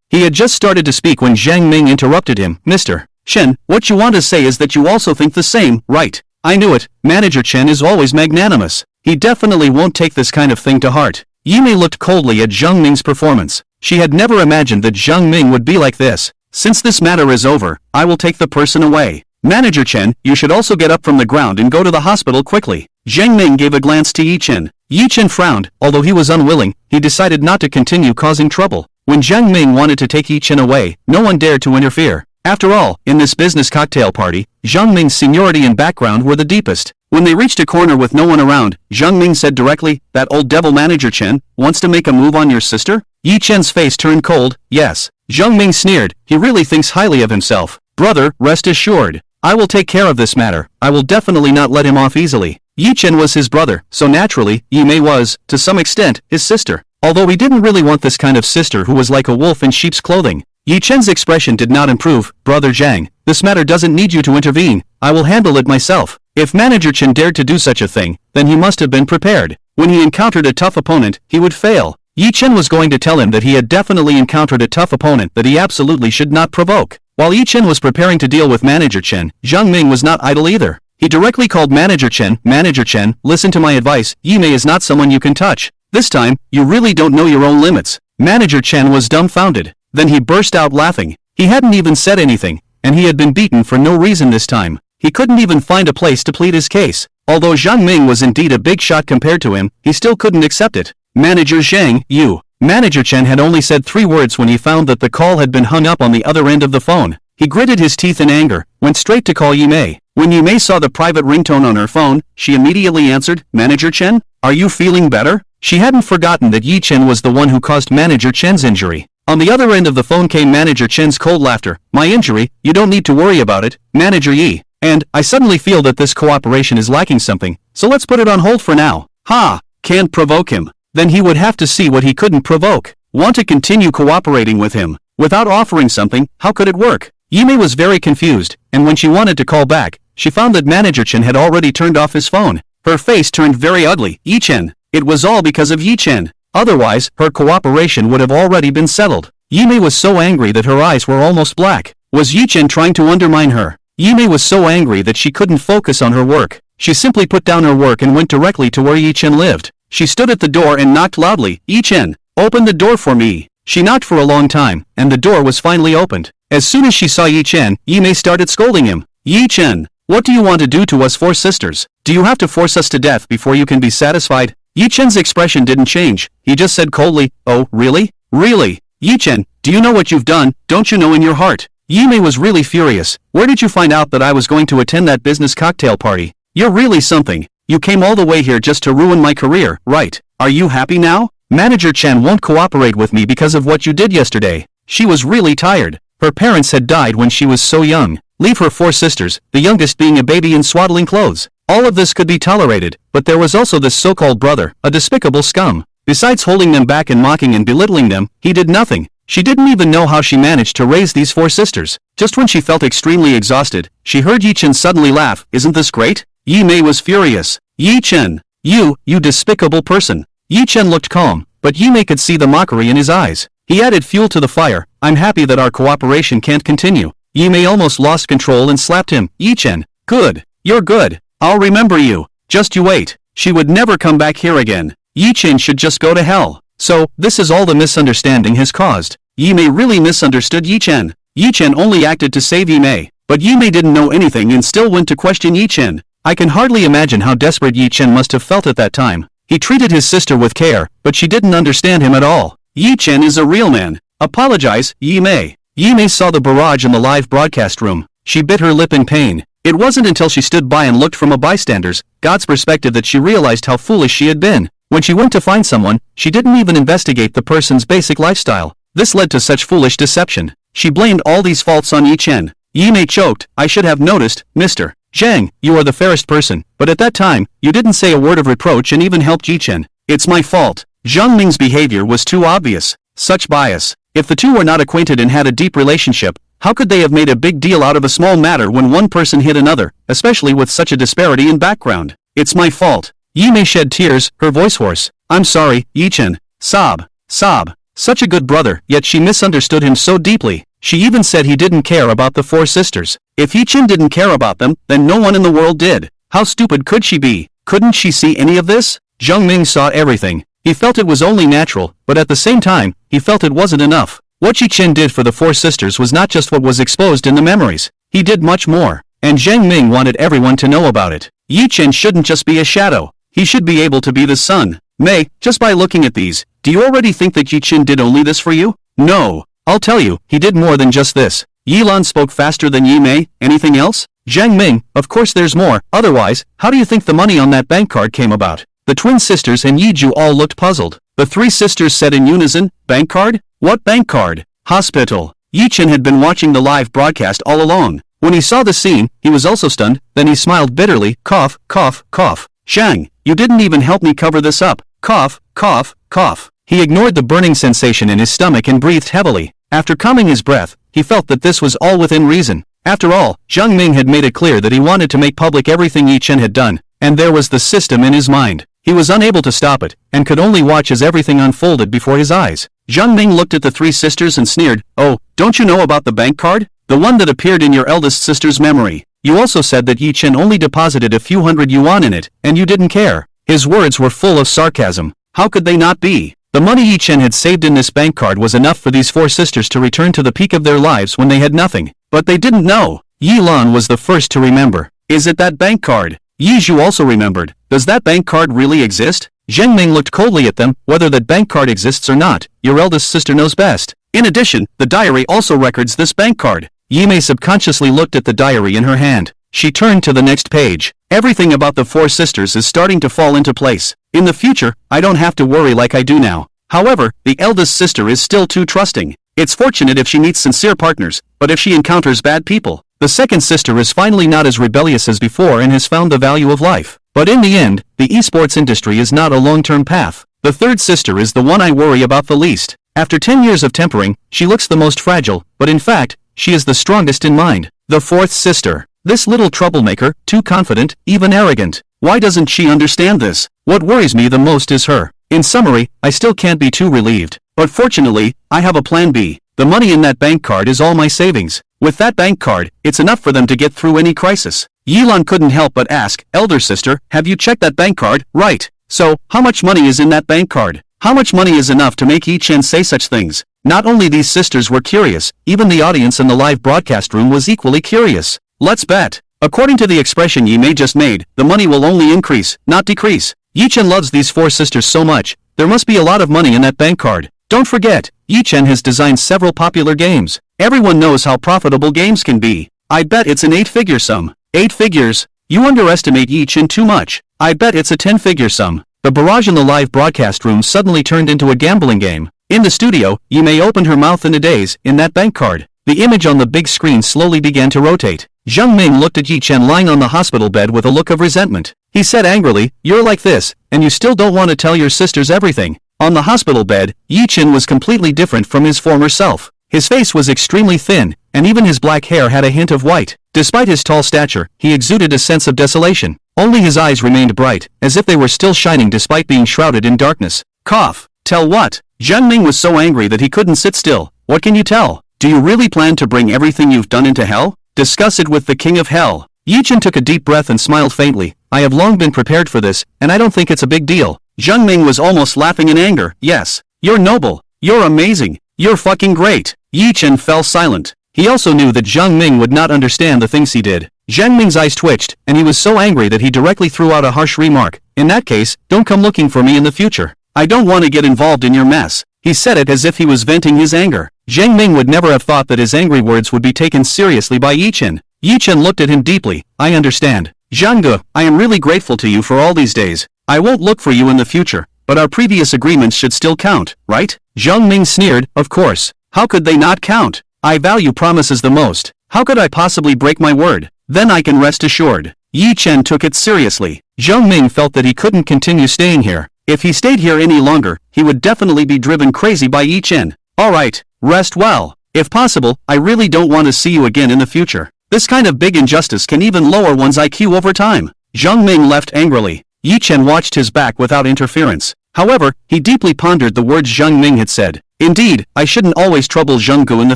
He had just started to speak when Zhang Ming interrupted him. Mr. Chen, what you want to say is that you also think the same, right? I knew it. Manager Chen is always magnanimous. He definitely won't take this kind of thing to heart. Yi Mei looked coldly at Zhang Ming's performance. She had never imagined that Zhang Ming would be like this. Since this matter is over, I will take the person away. Manager Chen, you should also get up from the ground and go to the hospital quickly. Zhang Ming gave a glance to Yi Chen. Yi Chen frowned. Although he was unwilling, he decided not to continue causing trouble. When Zhang Ming wanted to take Yi Chen away, no one dared to interfere. After all, in this business cocktail party, Zhang Ming's seniority and background were the deepest. When they reached a corner with no one around, Zhang Ming said directly, that old devil Manager Chen wants to make a move on your sister? Yi Chen's face turned cold. Yes. Zhang Ming sneered. He really thinks highly of himself. Brother, rest assured. I will take care of this matter. I will definitely not let him off easily. Yi Chen was his brother, so naturally, Yi Mei was, to some extent, his sister. Although he didn't really want this kind of sister who was like a wolf in sheep's clothing. Yi Chen's expression did not improve. Brother Zhang, this matter doesn't need you to intervene. I will handle it myself. If Manager Chen dared to do such a thing, then he must have been prepared. When he encountered a tough opponent, he would fail. Yi Chen was going to tell him that he had definitely encountered a tough opponent that he absolutely should not provoke. While Yi Chen was preparing to deal with Manager Chen, Zhang Ming was not idle either. He directly called Manager Chen. Manager Chen, listen to my advice. Yi Mei is not someone you can touch. This time, you really don't know your own limits. Manager Chen was dumbfounded. Then he burst out laughing. He hadn't even said anything, and he had been beaten for no reason this time. He couldn't even find a place to plead his case. Although Zhang Ming was indeed a big shot compared to him, he still couldn't accept it. Manager Zhang, you. Manager Chen had only said 3 words when he found that the call had been hung up on the other end of the phone. He gritted his teeth in anger, went straight to call Yi Mei. When Yi Mei saw the private ringtone on her phone, she immediately answered, "Manager Chen? Are you feeling better?" She hadn't forgotten that Yi Chen was the one who caused Manager Chen's injury. On the other end of the phone came Manager Chen's cold laughter. "My injury? You don't need to worry about it, Manager Yi. And, I suddenly feel that this cooperation is lacking something, so let's put it on hold for now." Ha! Can't provoke him. Then he would have to see what he couldn't provoke. Want to continue cooperating with him. Without offering something, how could it work? Yi Mei was very confused, and when she wanted to call back, she found that Manager Chen had already turned off his phone. Her face turned very ugly. Yi Chen. It was all because of Yi Chen. Otherwise, her cooperation would have already been settled. Yi Mei was so angry that her eyes were almost black. Was Yi Chen trying to undermine her? Yi Mei was so angry that she couldn't focus on her work. She simply put down her work and went directly to where Yi Chen lived. She stood at the door and knocked loudly. "Yi Chen, open the door for me." She knocked for a long time, and the door was finally opened. As soon as she saw Yi Chen, Yi Mei started scolding him. "Yi Chen, what do you want to do to us four sisters? Do you have to force us to death before you can be satisfied?" Yi Chen's expression didn't change. He just said coldly, "Oh, really? Really? Yi Chen, do you know what you've done? Don't you know in your heart?" Yi Mei was really furious. "Where did you find out that I was going to attend that business cocktail party? You're really something. You came all the way here just to ruin my career, right? Are you happy now? Manager Chen won't cooperate with me because of what you did yesterday." She was really tired. Her parents had died when she was so young. Leave her four sisters, the youngest being a baby in swaddling clothes. All of this could be tolerated, but there was also this so-called brother, a despicable scum. Besides holding them back and mocking and belittling them, he did nothing. She didn't even know how she managed to raise these four sisters. Just when she felt extremely exhausted, she heard Yi Chen suddenly laugh. "Isn't this great?" Yi Mei was furious. "Yi Chen, you despicable person." Yi Chen looked calm, but Yi Mei could see the mockery in his eyes. He added fuel to the fire. "I'm happy that our cooperation can't continue." Yi Mei almost lost control and slapped him. "Yi Chen, good. You're good. I'll remember you. Just you wait. She would never come back here again. Yi Chen should just go to hell." So, this is all the misunderstanding has caused. Yi Mei really misunderstood Yi Chen. Yi Chen only acted to save Yi Mei, but Yi Mei didn't know anything and still went to question Yi Chen. I can hardly imagine how desperate Yi Chen must have felt at that time. He treated his sister with care, but she didn't understand him at all. Yi Chen is a real man. Apologize, Yi Mei. Yi Mei saw the barrage in the live broadcast room. She bit her lip in pain. It wasn't until she stood by and looked from a bystander's, God's perspective that she realized how foolish she had been. When she went to find someone, she didn't even investigate the person's basic lifestyle. This led to such foolish deception. She blamed all these faults on Yi Chen. Yi Mei choked. "I should have noticed, Mr. Zhang, you are the fairest person, but at that time, you didn't say a word of reproach and even helped Yi Chen. It's my fault." Zhang Ming's behavior was too obvious. Such bias. If the two were not acquainted and had a deep relationship, how could they have made a big deal out of a small matter when one person hit another, especially with such a disparity in background? "It's my fault." Yi Mei shed tears, her voice hoarse. "I'm sorry, Yi Chen." Sob. Sob. Such a good brother, yet she misunderstood him so deeply. She even said he didn't care about the four sisters. If Yi Chen didn't care about them, then no one in the world did. How stupid could she be? Couldn't she see any of this? Zhang Ming saw everything. He felt it was only natural, but at the same time, he felt it wasn't enough. What Yi Chen did for the four sisters was not just what was exposed in the memories. He did much more. And Zhang Ming wanted everyone to know about it. Yi Chen shouldn't just be a shadow. He should be able to be the sun. "Mei, just by looking at these, do you already think that Yi Chen did only this for you?" "No. I'll tell you, he did more than just this." Yi Lan spoke faster than Yi Mei. "Anything else?" Zhang Ming, "Of course there's more. Otherwise, how do you think the money on that bank card came about?" The twin sisters and Yi Ju all looked puzzled. The three sisters said in unison, "Bank card? What bank card?" "Hospital." Yi Chen had been watching the live broadcast all along. When he saw the scene, he was also stunned, then he smiled bitterly. Cough, cough, cough. "Zhang, you didn't even help me cover this up." Cough, cough, cough. He ignored the burning sensation in his stomach and breathed heavily. After calming his breath, he felt that this was all within reason. After all, Zhang Ming had made it clear that he wanted to make public everything Yi Chen had done, and there was the system in his mind. He was unable to stop it, and could only watch as everything unfolded before his eyes. Zhang Ming looked at the three sisters and sneered. "Oh, don't you know about the bank card? The one that appeared in your eldest sister's memory. You also said that Yi Chen only deposited a few hundred yuan in it, and you didn't care." His words were full of sarcasm. How could they not be? The money Yi Chen had saved in this bank card was enough for these four sisters to return to the peak of their lives when they had nothing. But they didn't know. Yi Lan was the first to remember. "Is it that bank card?" Yi Zhu also remembered. "Does that bank card really exist?" Zheng Ming looked coldly at them. "Whether that bank card exists or not, your eldest sister knows best. In addition, the diary also records this bank card." Yi Mei subconsciously looked at the diary in her hand. She turned to the next page. Everything about the four sisters is starting to fall into place. In the future, I don't have to worry like I do now. However, the eldest sister is still too trusting. It's fortunate if she meets sincere partners, but if she encounters bad people. The second sister is finally not as rebellious as before and has found the value of life. But in the end, the esports industry is not a long-term path. The third sister is the one I worry about the least. After 10 years of tempering, she looks the most fragile, but in fact, she is the strongest in mind. The fourth sister. This little troublemaker, too confident, even arrogant. Why doesn't she understand this? What worries me the most is her. In summary, I still can't be too relieved. But fortunately, I have a plan B. The money in that bank card is all my savings. With that bank card, it's enough for them to get through any crisis. Yilan couldn't help but ask, elder sister, have you checked that bank card? Right. So, how much money is in that bank card? How much money is enough to make Yi-Chen say such things? Not only these sisters were curious, even the audience in the live broadcast room was equally curious. Let's bet. According to the expression Yi Mei just made, the money will only increase, not decrease. Yi-Chen loves these four sisters so much, there must be a lot of money in that bank card. Don't forget, Yi-Chen has designed several popular games. Everyone knows how profitable games can be. I bet it's an 8-figure sum. 8 figures? You underestimate Yi-Chen too much. I bet it's a 10-figure sum. The barrage in the live broadcast room suddenly turned into a gambling game. In the studio, Yi Mei opened her mouth in a daze. In that bank card, the image on the big screen slowly began to rotate. Zhang Ming looked at Yi-Chen lying on the hospital bed with a look of resentment. He said angrily, you're like this, and you still don't want to tell your sisters everything. On the hospital bed, Yi-Chen was completely different from his former self. His face was extremely thin, and even his black hair had a hint of white. Despite his tall stature, he exuded a sense of desolation. Only his eyes remained bright, as if they were still shining despite being shrouded in darkness. Cough. Tell what? Zhang Ming was so angry that he couldn't sit still. What can you tell? Do you really plan to bring everything you've done into hell? Discuss it with the king of hell. Yi-Chen took a deep breath and smiled faintly. I have long been prepared for this, and I don't think it's a big deal. Zhang Ming was almost laughing in anger. Yes. You're noble. You're amazing. You're fucking great. Yi-Chen fell silent. He also knew that Zhang Ming would not understand the things he did. Zhang Ming's eyes twitched, and he was so angry that he directly threw out a harsh remark. In that case, don't come looking for me in the future. I don't want to get involved in your mess. He said it as if he was venting his anger. Zhang Ming would never have thought that his angry words would be taken seriously by Yi-Chen. Yi-Chen looked at him deeply. I understand. Zhang, I am really grateful to you for all these days. I won't look for you in the future, but our previous agreements should still count, right? Zhang Ming sneered, of course. How could they not count? I value promises the most. How could I possibly break my word? Then I can rest assured. Yi-Chen took it seriously. Zhang Ming felt that he couldn't continue staying here. If he stayed here any longer, he would definitely be driven crazy by Yi-Chen. Alright, rest well. If possible, I really don't want to see you again in the future. This kind of big injustice can even lower one's IQ over time. Zhang Ming left angrily. Yi-Chen watched his back without interference. However, he deeply pondered the words Zhang Ming had said. Indeed, I shouldn't always trouble Zhenggu in the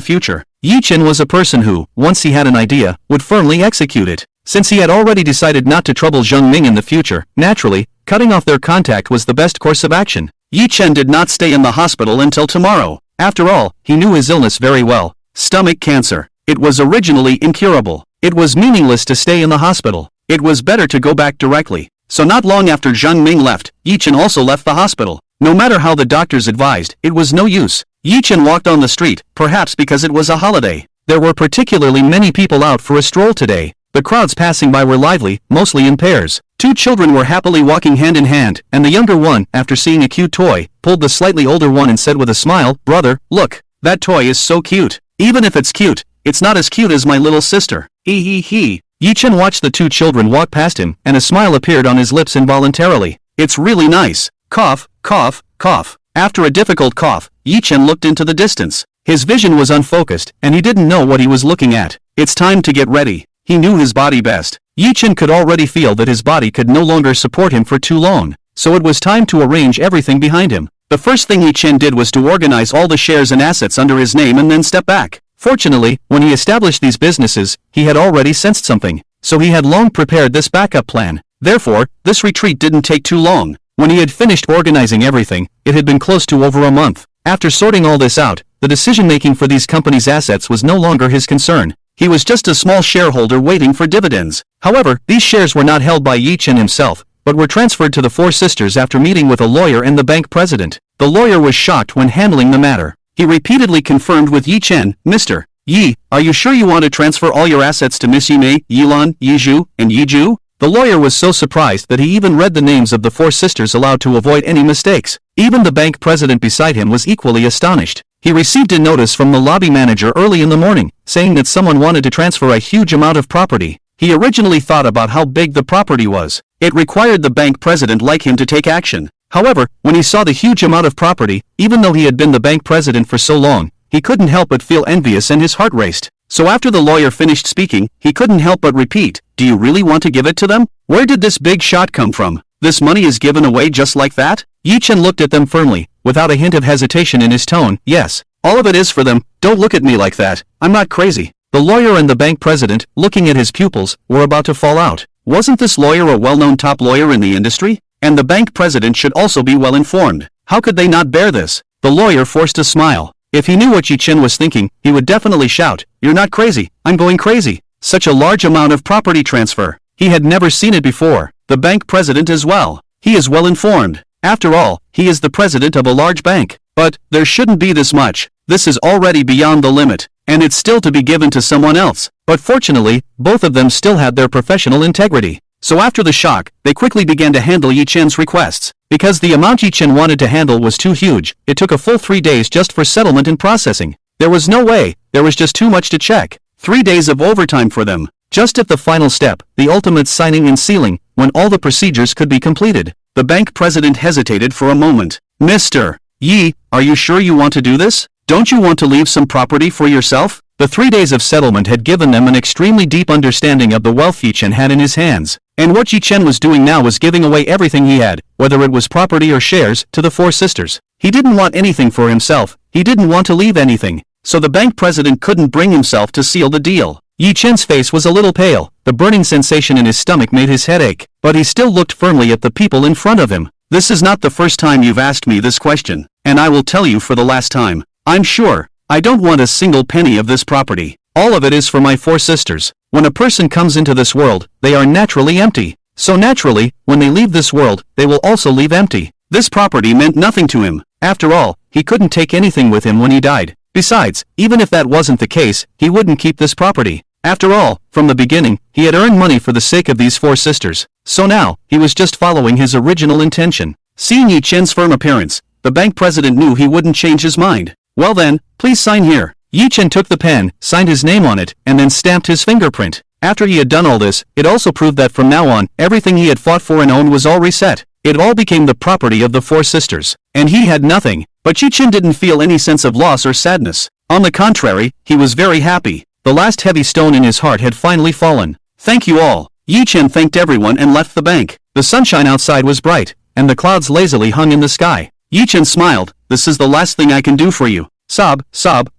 future. Yi-Chen was a person who, once he had an idea, would firmly execute it. Since he had already decided not to trouble Zhang Ming in the future, naturally, cutting off their contact was the best course of action. Yi-Chen did not stay in the hospital until tomorrow. After all, he knew his illness very well. Stomach cancer. It was originally incurable. It was meaningless to stay in the hospital. It was better to go back directly. So not long after Zhang Ming left, Yi-Chen also left the hospital. No matter how the doctors advised, it was no use. Yi-Chen walked on the street, perhaps because it was a holiday. There were particularly many people out for a stroll today. The crowds passing by were lively, mostly in pairs. 2 children were happily walking hand in hand, and the younger one, after seeing a cute toy, pulled the slightly older one and said with a smile, "Brother, look, that toy is so cute. Even if it's cute, it's not as cute as my little sister." Hee. Yi-Chen watched the 2 children walk past him, and a smile appeared on his lips involuntarily. It's really nice. Cough, cough, cough. After a difficult cough, Yi-Chen looked into the distance. His vision was unfocused, and he didn't know what he was looking at. It's time to get ready. He knew his body best. Yi-Chen could already feel that his body could no longer support him for too long, so it was time to arrange everything behind him. The first thing Yi-Chen did was to organize all the shares and assets under his name and then step back. Fortunately, when he established these businesses, he had already sensed something, so he had long prepared this backup plan. Therefore, this retreat didn't take too long. When he had finished organizing everything, it had been close to over a month. After sorting all this out, the decision-making for these companies' assets was no longer his concern. He was just a small shareholder waiting for dividends. However, these shares were not held by Yi-Chen himself, but were transferred to the 4 sisters after meeting with a lawyer and the bank president. The lawyer was shocked when handling the matter. He repeatedly confirmed with Yi-Chen, "Mr. Yi, are you sure you want to transfer all your assets to Miss Yimei, Yilan, Yizhu, and Yiju? The lawyer was so surprised that he even read the names of the four sisters aloud to avoid any mistakes. Even the bank president beside him was equally astonished. He received a notice from the lobby manager early in the morning, saying that someone wanted to transfer a huge amount of property. He originally thought about how big the property was. It required the bank president like him to take action. However, when he saw the huge amount of property, even though he had been the bank president for so long, he couldn't help but feel envious and his heart raced. So after the lawyer finished speaking, he couldn't help but repeat, "Do you really want to give it to them? Where did this big shot come from? This money is given away just like that?" Yi Chen looked at them firmly, without a hint of hesitation in his tone. "Yes, all of it is for them. Don't look at me like that. I'm not crazy." The lawyer and the bank president, looking at his pupils, were about to fall out. Wasn't this lawyer a well-known top lawyer in the industry? And the bank president should also be well informed. How could they not bear this? The lawyer forced a smile. If he knew what Yi Chen was thinking, he would definitely shout, "You're not crazy, I'm going crazy." Such a large amount of property transfer. He had never seen it before. The bank president as well. He is well informed. After all, he is the president of a large bank. But, there shouldn't be this much. This is already beyond the limit. And it's still to be given to someone else. But fortunately, both of them still had their professional integrity. So after the shock, they quickly began to handle Yi Chen's requests. Because the amount Yi Chen wanted to handle was too huge, it took a full 3 days just for settlement and processing. There was no way, there was just too much to check. 3 days of overtime for them. Just at the final step, the ultimate signing and sealing, when all the procedures could be completed. The bank president hesitated for a moment. "Mr. Yi, are you sure you want to do this? Don't you want to leave some property for yourself?" The 3 days of settlement had given them an extremely deep understanding of the wealth Yi Chen had in his hands. And what Yi Chen was doing now was giving away everything he had, whether it was property or shares, to the four sisters. He didn't want anything for himself, he didn't want to leave anything. So the bank president couldn't bring himself to seal the deal. Yi Chen's face was a little pale, the burning sensation in his stomach made his head ache, but he still looked firmly at the people in front of him. "This is not the first time you've asked me this question, and I will tell you for the last time. I'm sure. I don't want a single penny of this property. All of it is for my four sisters. When a person comes into this world, they are naturally empty. So naturally, when they leave this world, they will also leave empty. This property meant nothing to him. After all, he couldn't take anything with him when he died. Besides, even if that wasn't the case, he wouldn't keep this property. After all, from the beginning, he had earned money for the sake of these four sisters. So now, he was just following his original intention." Seeing Yi Chen's firm appearance, the bank president knew he wouldn't change his mind. "Well then, please sign here." Yi Chen took the pen, signed his name on it, and then stamped his fingerprint. After he had done all this, it also proved that from now on, everything he had fought for and owned was all reset. It all became the property of the four sisters. And he had nothing. But Yi Chen didn't feel any sense of loss or sadness. On the contrary, he was very happy. The last heavy stone in his heart had finally fallen. "Thank you all." Yi Chen thanked everyone and left the bank. The sunshine outside was bright, and the clouds lazily hung in the sky. Yi Chen smiled. "This is the last thing I can do for you." Sob,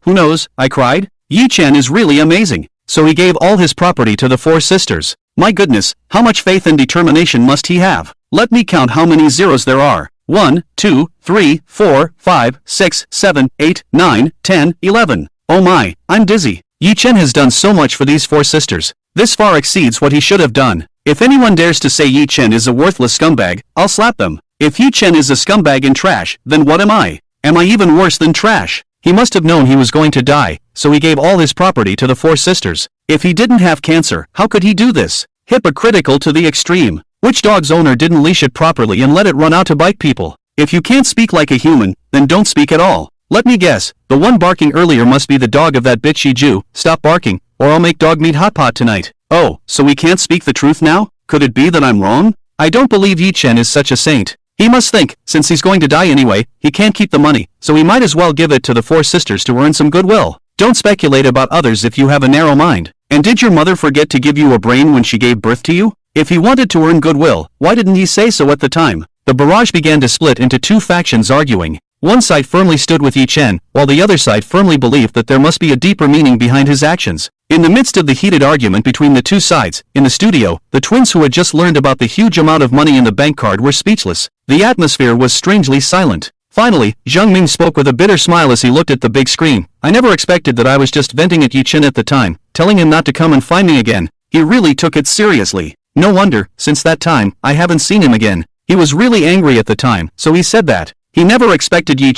who knows, I cried. Yi Chen is really amazing. So he gave all his property to the four sisters. My goodness, how much faith and determination must he have? Let me count how many zeros there are. 1, 2, 3, 4, 5, 6, 7, 8, 9, 10, 11. Oh my, I'm dizzy. Yi Chen has done so much for these four sisters. This far exceeds what he should have done. If anyone dares to say Yi Chen is a worthless scumbag, I'll slap them. If Yi Chen is a scumbag and trash, then what am I? Am I even worse than trash? He must have known he was going to die, so he gave all his property to the four sisters. If he didn't have cancer, how could he do this? Hypocritical to the extreme. Which dog's owner didn't leash it properly and let it run out to bite people? If you can't speak like a human, then don't speak at all. Let me guess, the one barking earlier must be the dog of that bitch Yiju. Stop barking, or I'll make dog meat hot pot tonight. Oh, so we can't speak the truth now? Could it be that I'm wrong? I don't believe Yi Chen is such a saint. He must think, since he's going to die anyway, he can't keep the money, so he might as well give it to the four sisters to earn some goodwill. Don't speculate about others if you have a narrow mind. And did your mother forget to give you a brain when she gave birth to you? If he wanted to earn goodwill, why didn't he say so at the time? The barrage began to split into two factions arguing. One side firmly stood with Yi Chen, while the other side firmly believed that there must be a deeper meaning behind his actions. In the midst of the heated argument between the two sides, in the studio, the twins who had just learned about the huge amount of money in the bank card were speechless. The atmosphere was strangely silent. Finally, Zhang Ming spoke with a bitter smile as he looked at the big screen. I never expected that I was just venting at Yi Chen at the time, telling him not to come and find me again. He really took it seriously. No wonder, since that time, I haven't seen him again. He was really angry at the time, so he said that. He never expected Yi